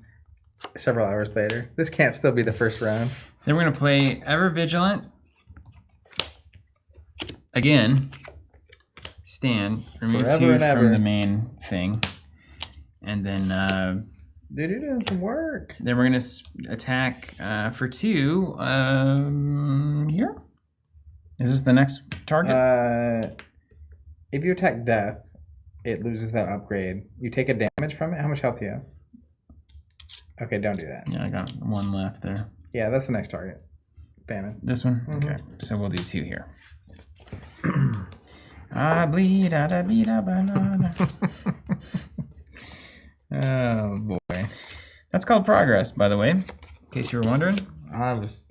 several hours later. This can't still be the first round. Then we're going to play Ever Vigilant. Again. Stand. Remove Forever 2 from the main thing. And then... Dude, you're doing some work. Then we're going to attack for 2 here. Is this the next target? If you attack Death, it loses that upgrade. You take a damage from it? How much health do you have? Okay, don't do that. Yeah, I got 1 left there. Yeah, that's the next target. Bam. This one? Mm-hmm. Okay, so we'll do 2 here. I bleed out a beat a banana. Oh boy. That's called progress, by the way, in case you were wondering. I was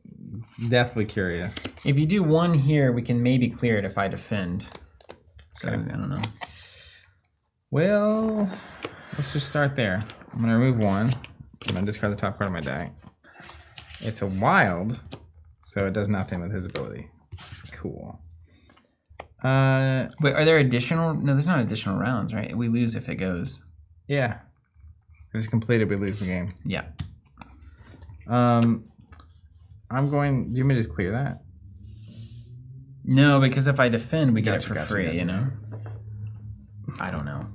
deathly curious. If you do 1 here, we can maybe clear it if I defend. So, okay. I don't know. Well, let's just start there. I'm going to remove 1. I'm going to discard the top card of my deck. It's a wild, so it does nothing with his ability. Cool. Wait, are there additional? No, there's not additional rounds, right? We lose if it goes. Yeah. If it's completed, we lose the game. Yeah. I'm going... Do you want me to just clear that? No, because if I defend, we get it for free, you know? I don't know.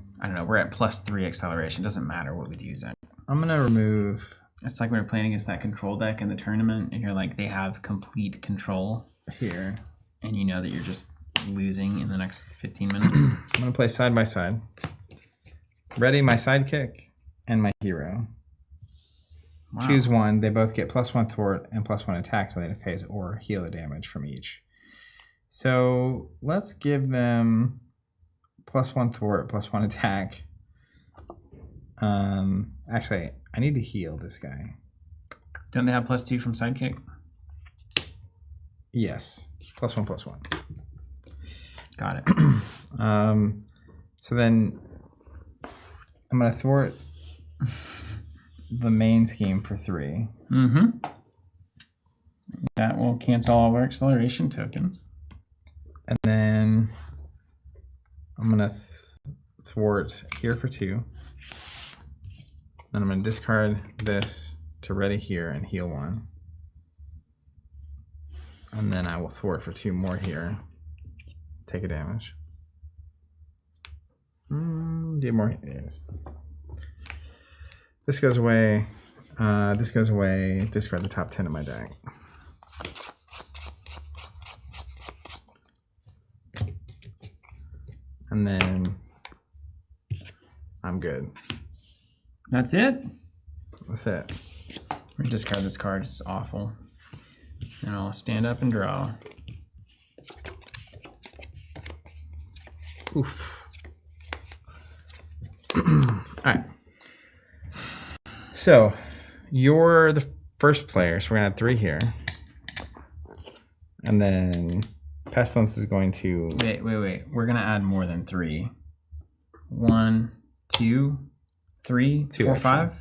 We're at +3 acceleration. It doesn't matter what we'd use it. I'm going to remove... It's like when you're playing against that control deck in the tournament, and you're like, they have complete control. Here. And you know that you're just losing in the next 15 minutes. I'm gonna play side by side. Ready, my sidekick and my hero. Wow. Choose one. They both get +1 thwart and +1 attack related phase, or heal the damage from each. So let's give them +1 thwart, +1 attack. Actually, I need to heal this guy. Don't they have +2 from sidekick? Yes, +1, +1. Got it. So then I'm gonna thwart the main scheme for 3. Mm-hmm. That will cancel all of our acceleration tokens. And then I'm gonna thwart here for 2. Then I'm gonna discard this to ready here and heal 1. And then I will thwart for 2 more here. Take a damage. Do more. Yes. This goes away. This goes away. Discard the top 10 of my deck. And then I'm good. That's it? That's it. We discard this card. It's awful. And I'll stand up and draw. Oof. All right. So you're the first player, so we're gonna have 3 here, and then Pestilence is going to. Wait. We're gonna add more than 3. 1, 2, 3, 2 4, actually.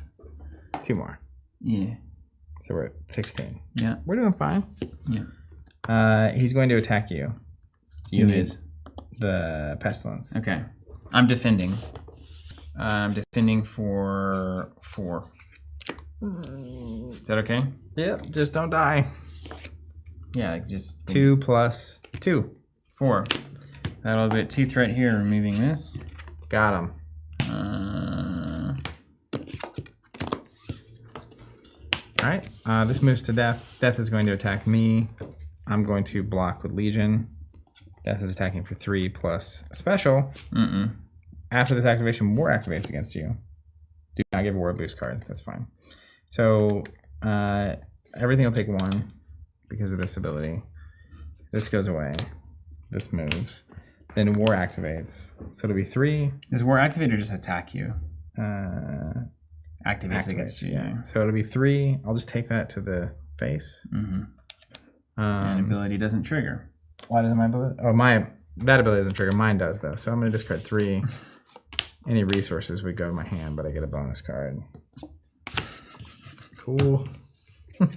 5. 2 more. Yeah. So we're at 16. Yeah. We're doing fine. Yeah. He's going to attack you. You need the Pestilence. Okay. I'm defending. I'm defending for 4. Is that okay? Yep. Just don't die. Yeah, like just 2 plus 2. 4. That'll be 2 threat here, removing this. Got him. All right. This moves to Death. Death is going to attack me. I'm going to block with Legion. Death is attacking for 3 plus a special. After this activation, War activates against you. Do not give a War boost card. That's fine. So everything will take 1 because of this ability. This goes away. This moves. Then War activates. So it'll be 3. Does War activate or just attack you? Activates against you. Yeah. So it'll be 3. I'll just take that to the face. And ability doesn't trigger. Why doesn't my ability? Oh, that ability doesn't trigger. Mine does though. So I'm going to discard 3. Any resources would go to my hand, but I get a bonus card. Cool. And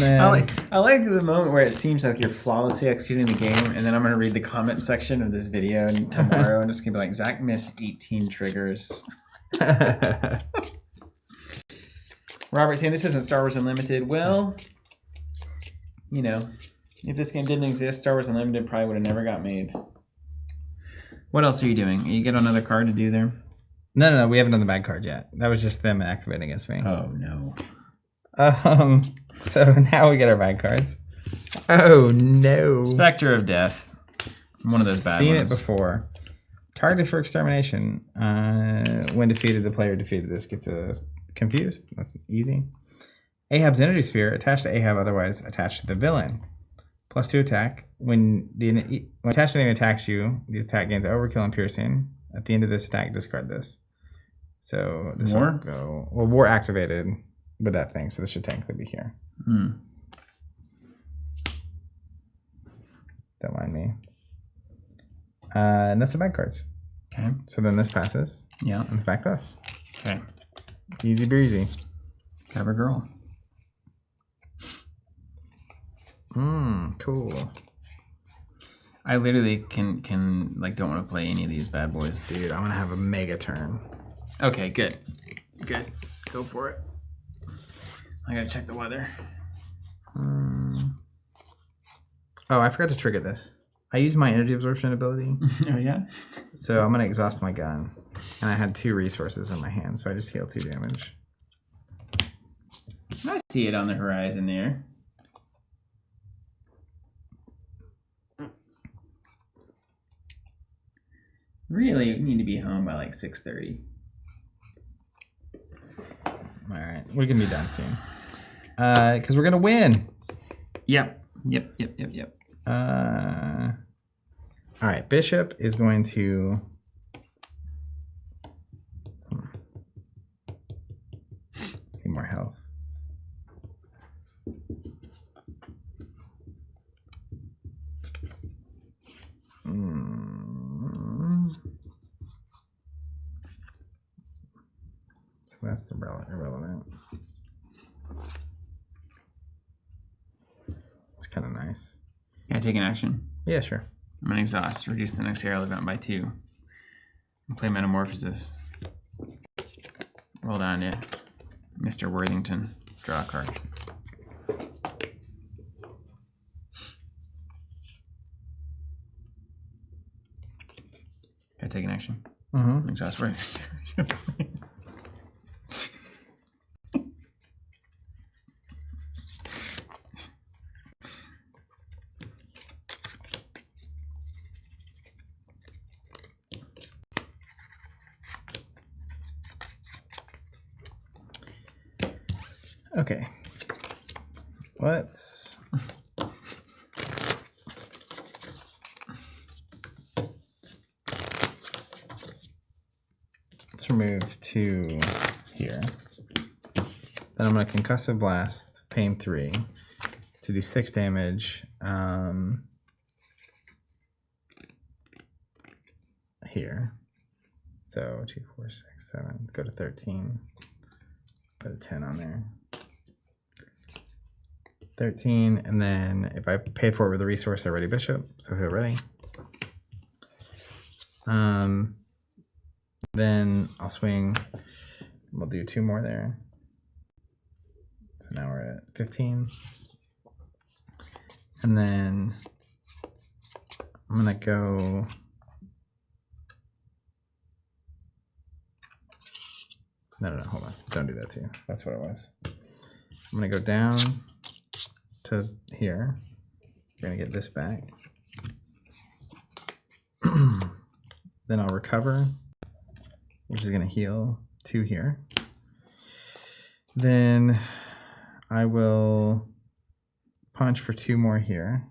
then I like the moment where it seems like you're flawlessly executing the game, and then I'm going to read the comment section of this video tomorrow, and it's going to be like, Zach missed 18 triggers. Robert saying this isn't Star Wars Unlimited. Well, you know, if this game didn't exist, Star Wars Unlimited probably would have never got made. What else are you doing? You get another card to do there? No, we haven't done the bad card yet. That was just them activating against me. Oh no. So now we get our bad cards. Oh no. Spectre of Death. One of those bad Seen ones. it before. Targeted for extermination. When defeated, the player defeated this gets confused. That's easy. Ahab's energy sphere attached to Ahab, otherwise attached to the villain. +2 attack. When attached enemy attacks you, the attack gains overkill and piercing. At the end of this attack, discard this. So this will go. Well, War activated with that thing, so this should technically be here. Don't mind me. And that's the bad cards. Okay. So then this passes. Yeah. And it's back to us. Okay. Easy breezy. Cover girl. Cool. I literally can like don't want to play any of these bad boys. Dude, I'm gonna have a mega turn. Okay, good. Good. Go for it. I gotta check the weather. Oh, I forgot to trigger this. I used my energy absorption ability. Oh yeah? So I'm gonna exhaust my gun. And I had 2 resources in my hand, so I just healed 2 damage. I see it on the horizon there. Really need to be home by like 6:30. All right, we're gonna be done soon. Because we're gonna win. Yep. All right, Bishop is going to. Need more health. So that's irrelevant. It's kind of nice. Can I take an action? Yeah, sure. I'm gonna exhaust. Reduce the next aerial event by 2. And play Metamorphosis. Roll down to Mr. Worthington. Draw a card. Can I take an action? Mm-hmm. Exhaust. Right. Okay. Let's remove 2 here. Then I'm going to Concussive Blast, Pain 3 to do 6 damage here. So 2, 4, 6, 7, go to 13. Put a 10 on there. 13, and then if I paid for it with a resource, I ready Bishop, so he'll ready. Then I'll swing. We'll do 2 more there. So now we're at 15. And then I'm gonna go. No, hold on. Don't do that to you. That's what it was. I'm gonna go down to here. We're gonna get this back. Then I'll recover, which is gonna heal 2 here. Then I will punch for 2 more here.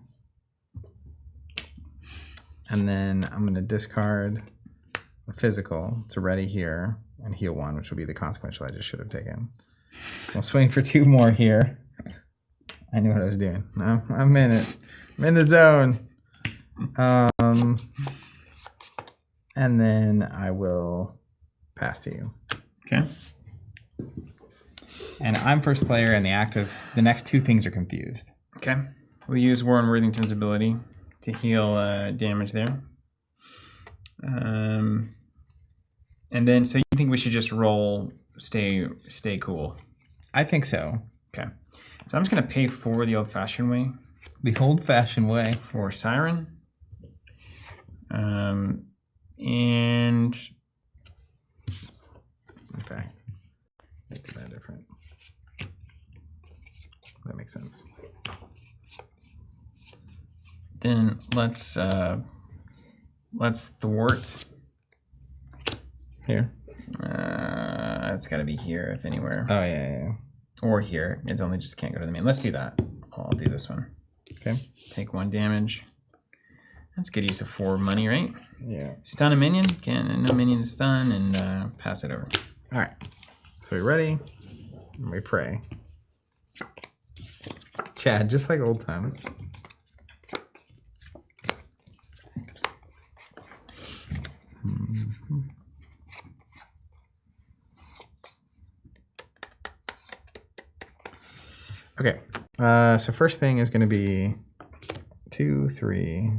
And then I'm gonna discard a physical to ready here and heal 1, which will be the consequential I just should have taken. I'll swing for 2 more here. I knew what I was doing. No, I'm in it. I'm in the zone. And then I will pass to you. Okay. And I'm first player, and the next 2 things are confused. Okay. We'll use Warren Worthington's ability to heal damage there. And then, so you think we should just roll, stay cool? I think so. Okay. So I'm just going to pay for the old-fashioned way. The old-fashioned way. For Siren. And... In fact, make that different. That makes sense. Then let's thwart. Here? It's got to be here, if anywhere. Oh, yeah. Or here. It's only just can't go to the main. Let's do that. I'll do this one. Okay. Take 1 damage. That's good use of 4 money, right? Yeah. Stun a minion. No minion to stun, and pass it over. All right. So we ready? And we pray. Chad, just like old times. Okay. So first thing is going to be 2, 3,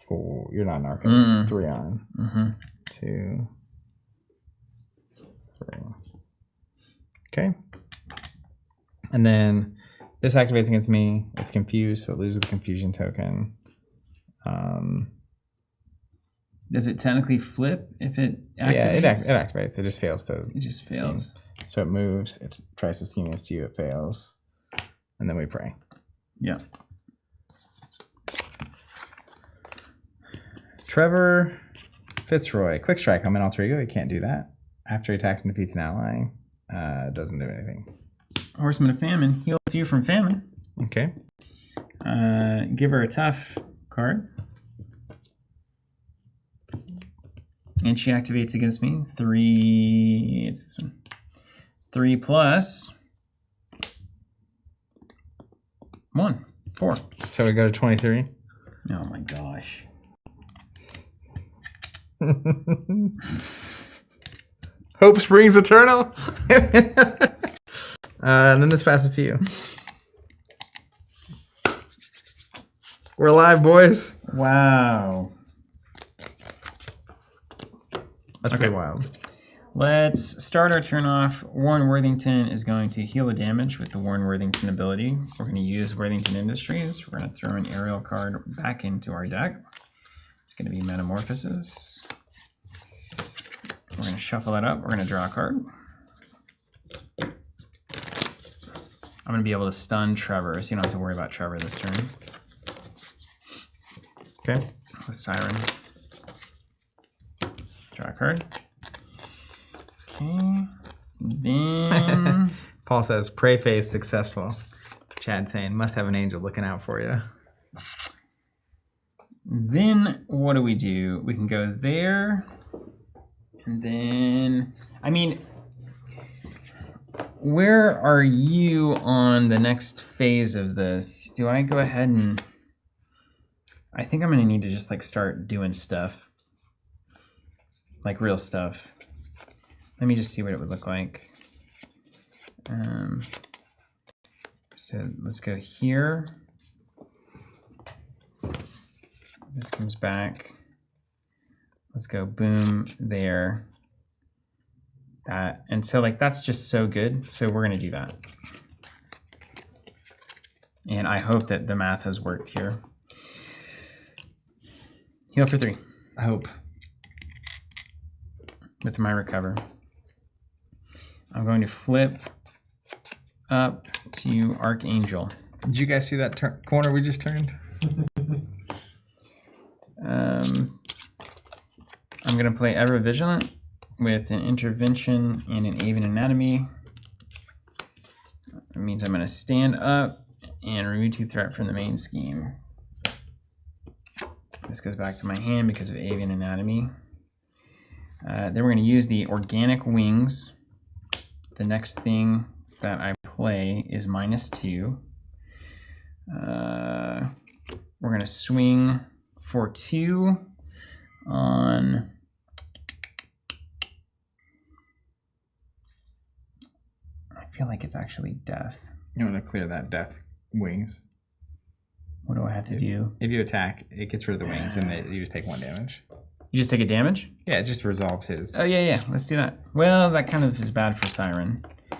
4. You're not an archivist. 3 on. 2, 3. Okay. And then this activates against me. It's confused, so it loses the confusion token. Does it technically flip if it activates? Yeah, it activates. It just fails to. It just fails. Scheme. So it moves. It tries to scheme against you. It fails, and then we pray. Yeah. Trevor Fitzroy. Quick strike. I'm an alter ego. He can't do that. After he attacks and defeats an ally, doesn't do anything. Horseman of Famine. Heals you from famine. Okay. Give her a tough card. And she activates against me. 3. It's this one. 3 plus 1. 4. Shall we go to 23? Oh my gosh. Hope springs eternal. And then this passes to you. We're live, boys. Wow. That's pretty wild. Let's start our turn off. Warren Worthington is going to heal the damage with the Warren Worthington ability. We're going to use Worthington Industries. We're going to throw an aerial card back into our deck. It's going to be Metamorphosis. We're going to shuffle that up. We're going to draw a card. I'm going to be able to stun Trevor, so you don't have to worry about Trevor this turn. Okay. With Siren. Draw a card. Okay. Then Paul says, "Prey phase successful." Chad saying, "Must have an angel looking out for you." Then what do? We can go there. And then, I mean, where are you on the next phase of this? Do I go ahead and... I think I'm going to need to just like start doing stuff. Like real stuff. Let me just see what it would look like. So let's go here. This comes back. Let's go boom there. That. And so like that's just so good. So we're gonna do that. And I hope that the math has worked here. Heal for 3. I hope. With my recover. I'm going to flip up to Archangel. Did you guys see that corner we just turned? I'm going to play Ever Vigilant with an Intervention and an Avian Anatomy. That means I'm going to stand up and remove 2 threat from the main scheme. This goes back to my hand because of Avian Anatomy. Then we're going to use the Organic Wings. The next thing that I play is -2. We're going to swing for 2 on... I feel like it's actually Death. You want to clear that death wings. What do I have to do? If you attack, it gets rid of the wings, and you just take 1 damage. You just take a damage? Yeah, it just resolves his. Oh, yeah. Let's do that. Well, that kind of is bad for Siren. Do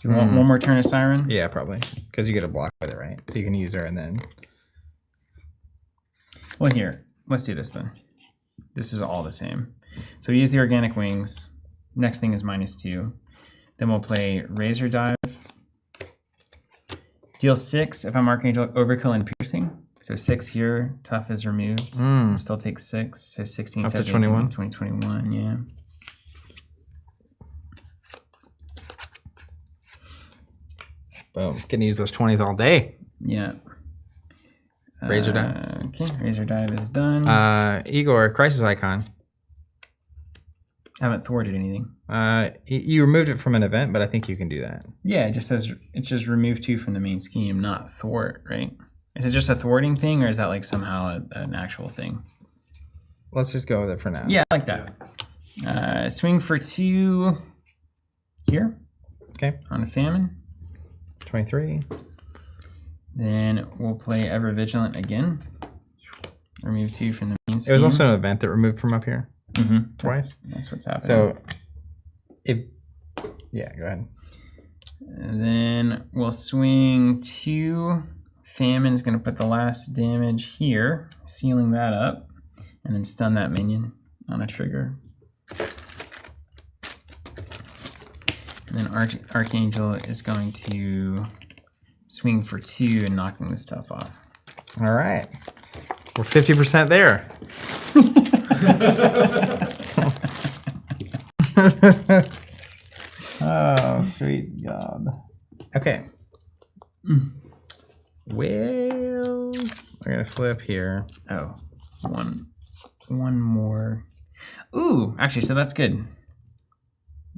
you want one more turn of Siren? Yeah, probably. Because you get a block with it, right? So you can use her and then... Well, here. Let's do this then. This is all the same. So we use the Organic Wings. Next thing is -2. Then we'll play Razor Dive. Deal 6 if I'm Archangel, Overkill and Piercing. So 6 here, Tough is removed. Still takes 6. So 16, up to 17, 21. 20, 21, yeah. Boom. Can use those 20s all day. Yeah. Razor Dive. Okay, Razor Dive is done. Igor, Crisis Icon. I haven't thwarted anything. You removed it from an event, but I think you can do that. Yeah, it just says it's just remove 2 from the main scheme, not thwart, right? Is it just a thwarting thing, or is that like somehow an actual thing? Let's just go with it for now. Yeah, I like that. Swing for 2 here. Okay. On a Famine. 23. Then we'll play Ever Vigilant again. Remove 2 from the main scheme. It was also an event that removed from up here. Twice. That's what's happening. So, yeah, go ahead. And then we'll swing 2. Famine is going to put the last damage here, sealing that up, and then stun that minion on a trigger. And then Archangel is going to swing for 2 and knocking this stuff off. All right. We're 50% there. Oh, sweet God. Okay. Well, we're gonna flip here. Oh, one more. Ooh, actually, so that's good.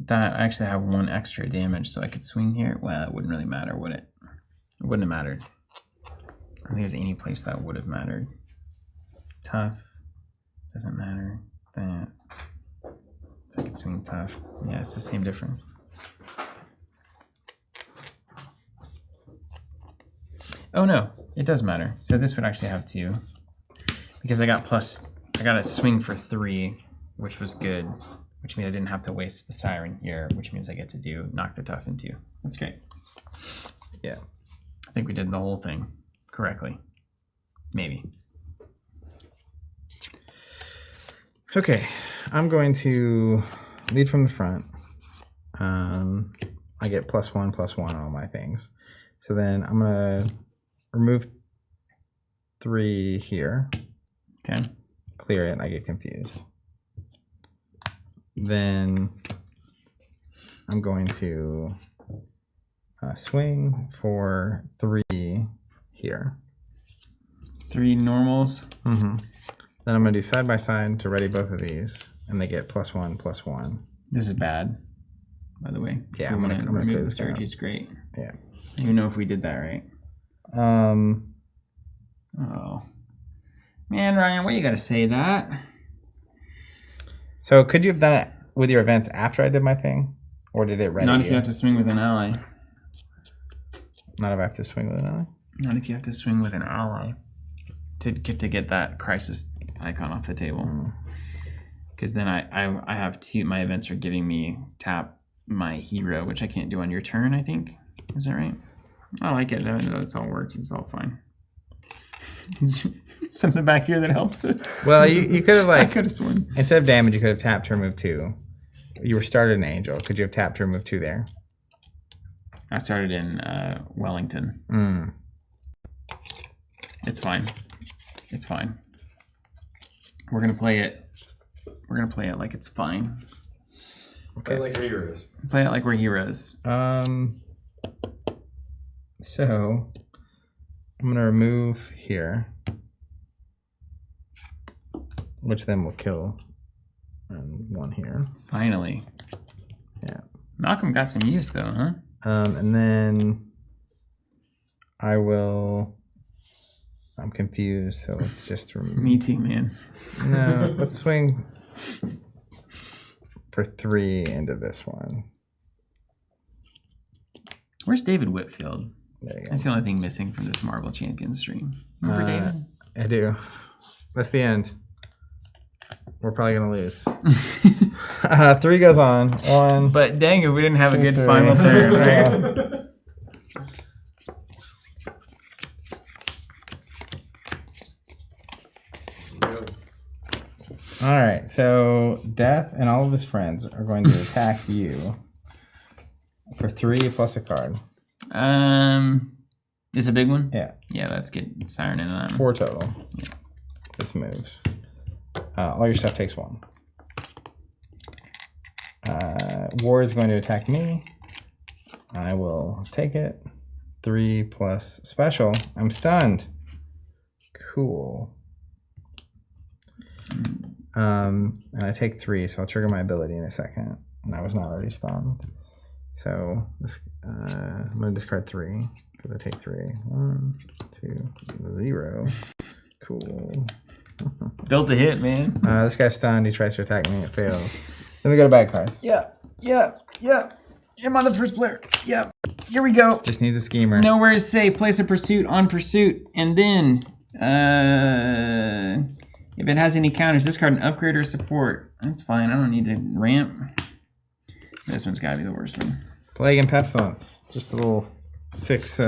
That I actually have 1 extra damage, so I could swing here. Well, it wouldn't really matter, would it? It wouldn't have mattered. I don't think there's any place that would have mattered. Tough. Doesn't matter. That. So I could swing tough. Yeah, it's the same difference. Oh no, it does matter. So this would actually have 2. Because I got a swing for 3, which was good. Which means I didn't have to waste the siren here, which means I get to knock the tough in 2. That's great. Yeah. I think we did the whole thing correctly. Maybe. Okay, I'm going to lead from the front. I get +1/+1 on all my things. So then I'm gonna remove 3 here. Okay. Clear it, I get confused. Then I'm going to swing for 3 here. 3 normals. Mm-hmm. Then I'm going to do side by side to ready both of these, and they get +1/+1. This is bad, by the way. Yeah, I'm gonna remove clear the this strategy. out. Is great. Yeah. I don't even know if we did that right. Oh, man, Ryan, why you gotta say that? So could you have done it with your events after I did my thing, or did it ready? Not if you have to swing with an ally. Not if I have to swing with an ally. Not if you have to swing with an ally to get that crisis icon off the table. Because then I have 2. My events are giving me tap my hero, which I can't do on your turn. I think is that right? I like it. It's all works. It's all fine. Something back here that helps us. Well, you could have I like could have swung. instead of damage, you could have tapped to remove 2. You were started an angel. Could you have tapped to remove 2 there? I started in Wellington. It's fine. It's fine. We're gonna play it. We're gonna play it like it's fine. Okay. Like heroes. Play it like we're heroes. So I'm gonna remove here, which then will kill 1 here. Finally. Yeah. Malcolm got some use though, huh? And then I will. I'm confused, so let's just remove. Me too, man. No, let's swing for 3 into this one. Where's David Whitfield? There you go. That's the only thing missing from this Marvel Champions stream. Remember David? I do. That's the end. We're probably gonna lose. 3 goes on. 1. But dang it, we didn't have a 2, good 3. final turn, right? All right, so Death and all of his friends are going to attack you for 3 plus a card. It's a big one? Yeah. Yeah, let's get Siren into that one. 4 total. Yeah. This moves. All your stuff takes 1. War is going to attack me. I will take it. 3 plus special. I'm stunned. Cool. And I take 3, so I'll trigger my ability in a second. And I was not already stunned. So this, I'm going to discard 3 because I take 3. 1, 2, 0. Cool. Built a hit, man. This guy's stunned. He tries to attack me. It fails. Then we go to bad cards. Yeah. I'm on the first player. Yeah. Here we go. Just needs a schemer. Nowhere is safe. Place a pursuit on pursuit. And then, if it has any counters, discard an upgrade or support. That's fine. I don't need to ramp. This one's got to be the worst one. Plague and Pestilence. Just a little 6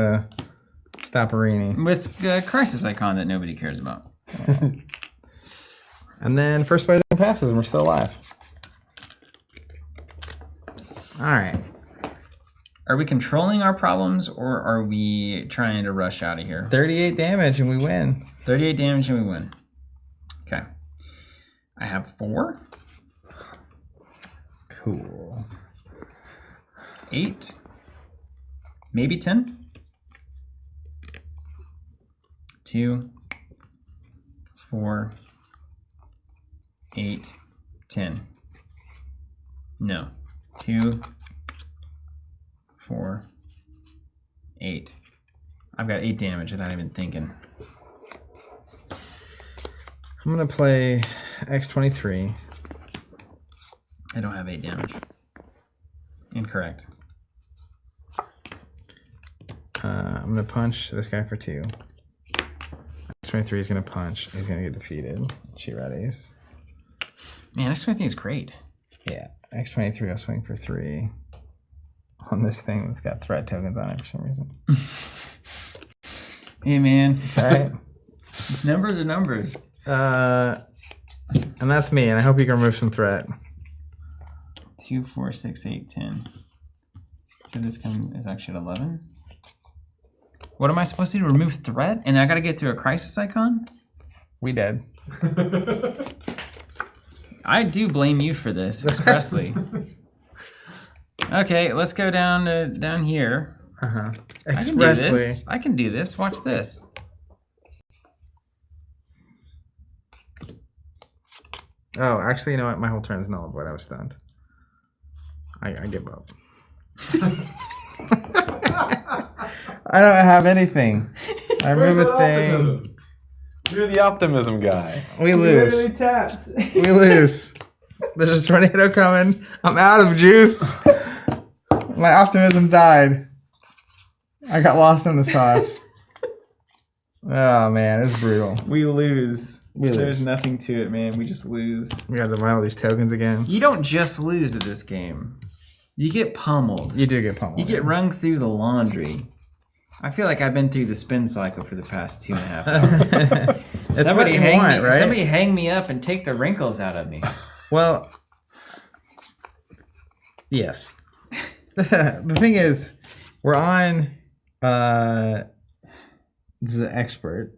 stopperini. With a crisis icon that nobody cares about. And then first fight passes and we're still alive. All right. Are we controlling our problems or are we trying to rush out of here? 38 damage and we win. 38 damage and we win. Okay. I have 4. Cool. 8. Maybe 10. 2, 4, 8, 10. No. 2, 4, 8. I've got 8 damage without even thinking. I'm going to play X23. I don't have 8 damage. Incorrect. I'm going to punch this guy for 2. X23 is going to punch. He's going to get defeated. She readies. Man, X23 is great. Yeah. X23 will swing for 3 on this thing that's got threat tokens on it for some reason. Hey, man. All right. Numbers are numbers. And that's me, and I hope you can remove some threat. 2, 4, 6, 8, 10. So this is actually at 11. What am I supposed to do? Remove threat? And I got to get through a crisis icon? We dead. I do blame you for this expressly. Okay, let's go down here. Expressly. I can do this. Watch this. Oh, actually, you know what? My whole turn is null, but I was stunned. I give up. I don't have anything. I remove a thing. Optimism? You're the optimism guy. We lose. tapped. We lose. There's a tornado coming. I'm out of juice. My optimism died. I got lost in the sauce. Oh man, it's brutal. We lose. We lose. There's nothing to it, man. We just lose. We got to divide all these tokens again. You don't just lose at this game. You get pummeled. You do get pummeled. You get wrung through the laundry. I feel like I've been through the spin cycle for the past 2.5 hours. It's what you want, right? Somebody hang me up and take the wrinkles out of me. Well, yes. The thing is, we're on the expert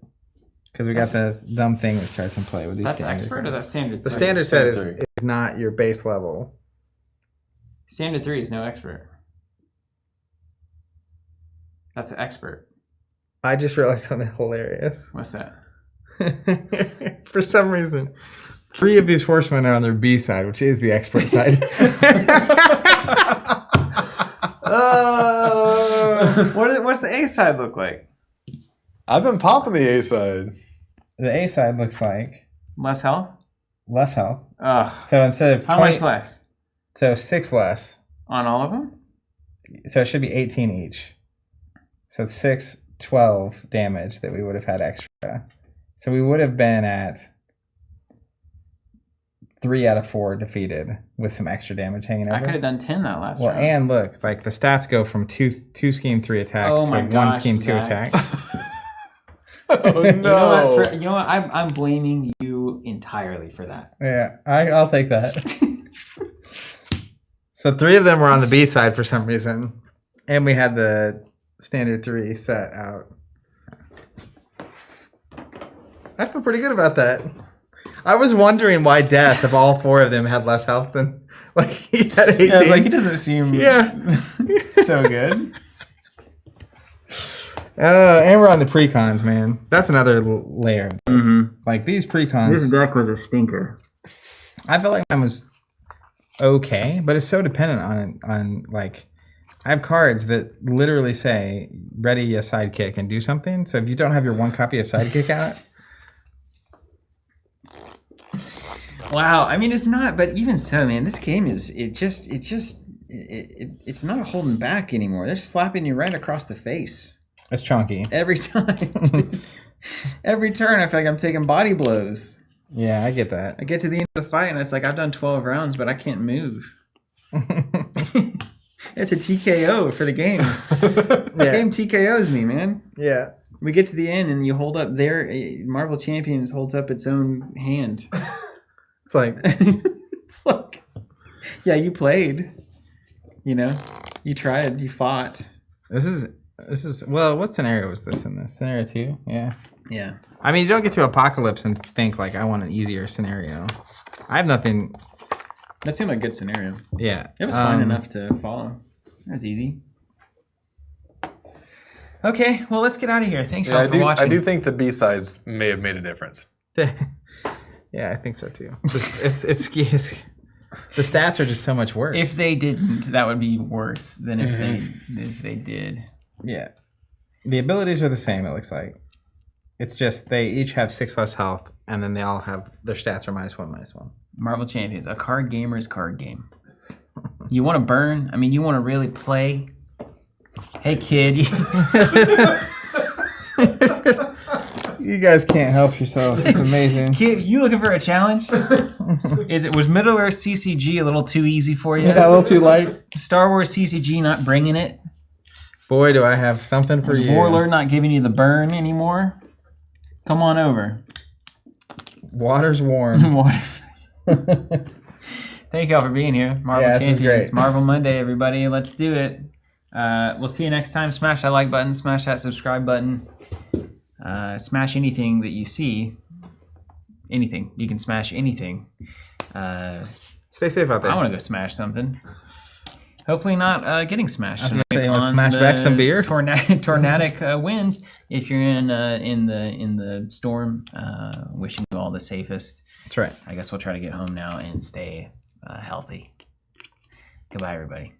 because we got this dumb thing that starts in play with these. That's standards. expert or that's standard? The 3? standard set is not your base level. Standard 3 is no expert. That's an expert. I just realized something hilarious. What's that? For some reason, 3 of these horsemen are on their B side, which is the expert side. What's the A side look like? I've been popping the A side. The A side looks like Less health? less health. Ugh. So instead of How 20, much less? So 6 less. On all of them? So it should be 18 each. So it's 6, 12 damage that we would have had extra. So we would have been at 3 out of 4 defeated with some extra damage hanging over. I could have done 10 that last Well, round. and look, like the stats go from 2 scheme 3 attack Oh to my 1 gosh, scheme 2 Zach. attack. Oh no! You know what? I'm blaming you entirely for that. Yeah, I'll take that. So 3 of them were on the B side for some reason, and we had the standard 3 set out. I feel pretty good about that. I was wondering why Death, of all 4 of them, had less health than like he had 18. Yeah, I was like, he doesn't seem so good. And we're on the precons, man. That's another layer. Of this. Mm-hmm. Like these precons. This deck was a stinker. I felt like mine was okay, but it's so dependent on like I have cards that literally say ready a sidekick and do something. So if you don't have your 1 copy of sidekick out. Wow, I mean it's not, but even so, man, this game is it's not holding back anymore. They're slapping you right across the face. It's chunky. Every time. Every turn I feel like I'm taking body blows. Yeah, I get that. I get to the end of the fight and it's like I've done 12 rounds, but I can't move. It's a TKO for the game. The game TKOs me, man. Yeah. We get to the end and you hold up Marvel Champions holds up its own hand. It's like It's like, yeah, you played. You know, you tried, you fought. this is This is well. What scenario was this in this? Scenario 2? Yeah. Yeah. I mean, you don't get to apocalypse and think like I want an easier scenario. I have nothing. That seemed like a good scenario. Yeah. It was fun enough to follow. That was easy. Okay, well, let's get out of here. Thanks all for watching. I do think the B-sides may have made a difference. Yeah, I think so too. It's the stats are just so much worse. If they didn't, that would be worse than if they did. Yeah. The abilities are the same, it looks like. It's just they each have 6 less health, and then they all have their stats are -1/-1. Marvel Champions, a card gamer's card game. You want to burn? I mean, you want to really play? Hey, kid. You guys can't help yourselves. It's amazing. Kid, you looking for a challenge? Was Middle Earth CCG a little too easy for you? Yeah, a little too light. Star Wars CCG not bringing it? Boy, do I have something for you. Warlord not giving you the burn anymore? Come on over. Water's warm. Thank y'all for being here. Marvel This is Champions. great. Marvel Monday, everybody. Let's do it. We'll see you next time. Smash that like button. Smash that subscribe button. Smash anything that you see. Anything. You can smash anything. Stay safe out there. I want to go smash something. Hopefully not getting smashed. I was gonna say, you want to on smash the back some beer? Tornadic winds. If you're in the storm, wishing you all the safest. That's right. I guess we'll try to get home now and stay healthy. Goodbye, everybody.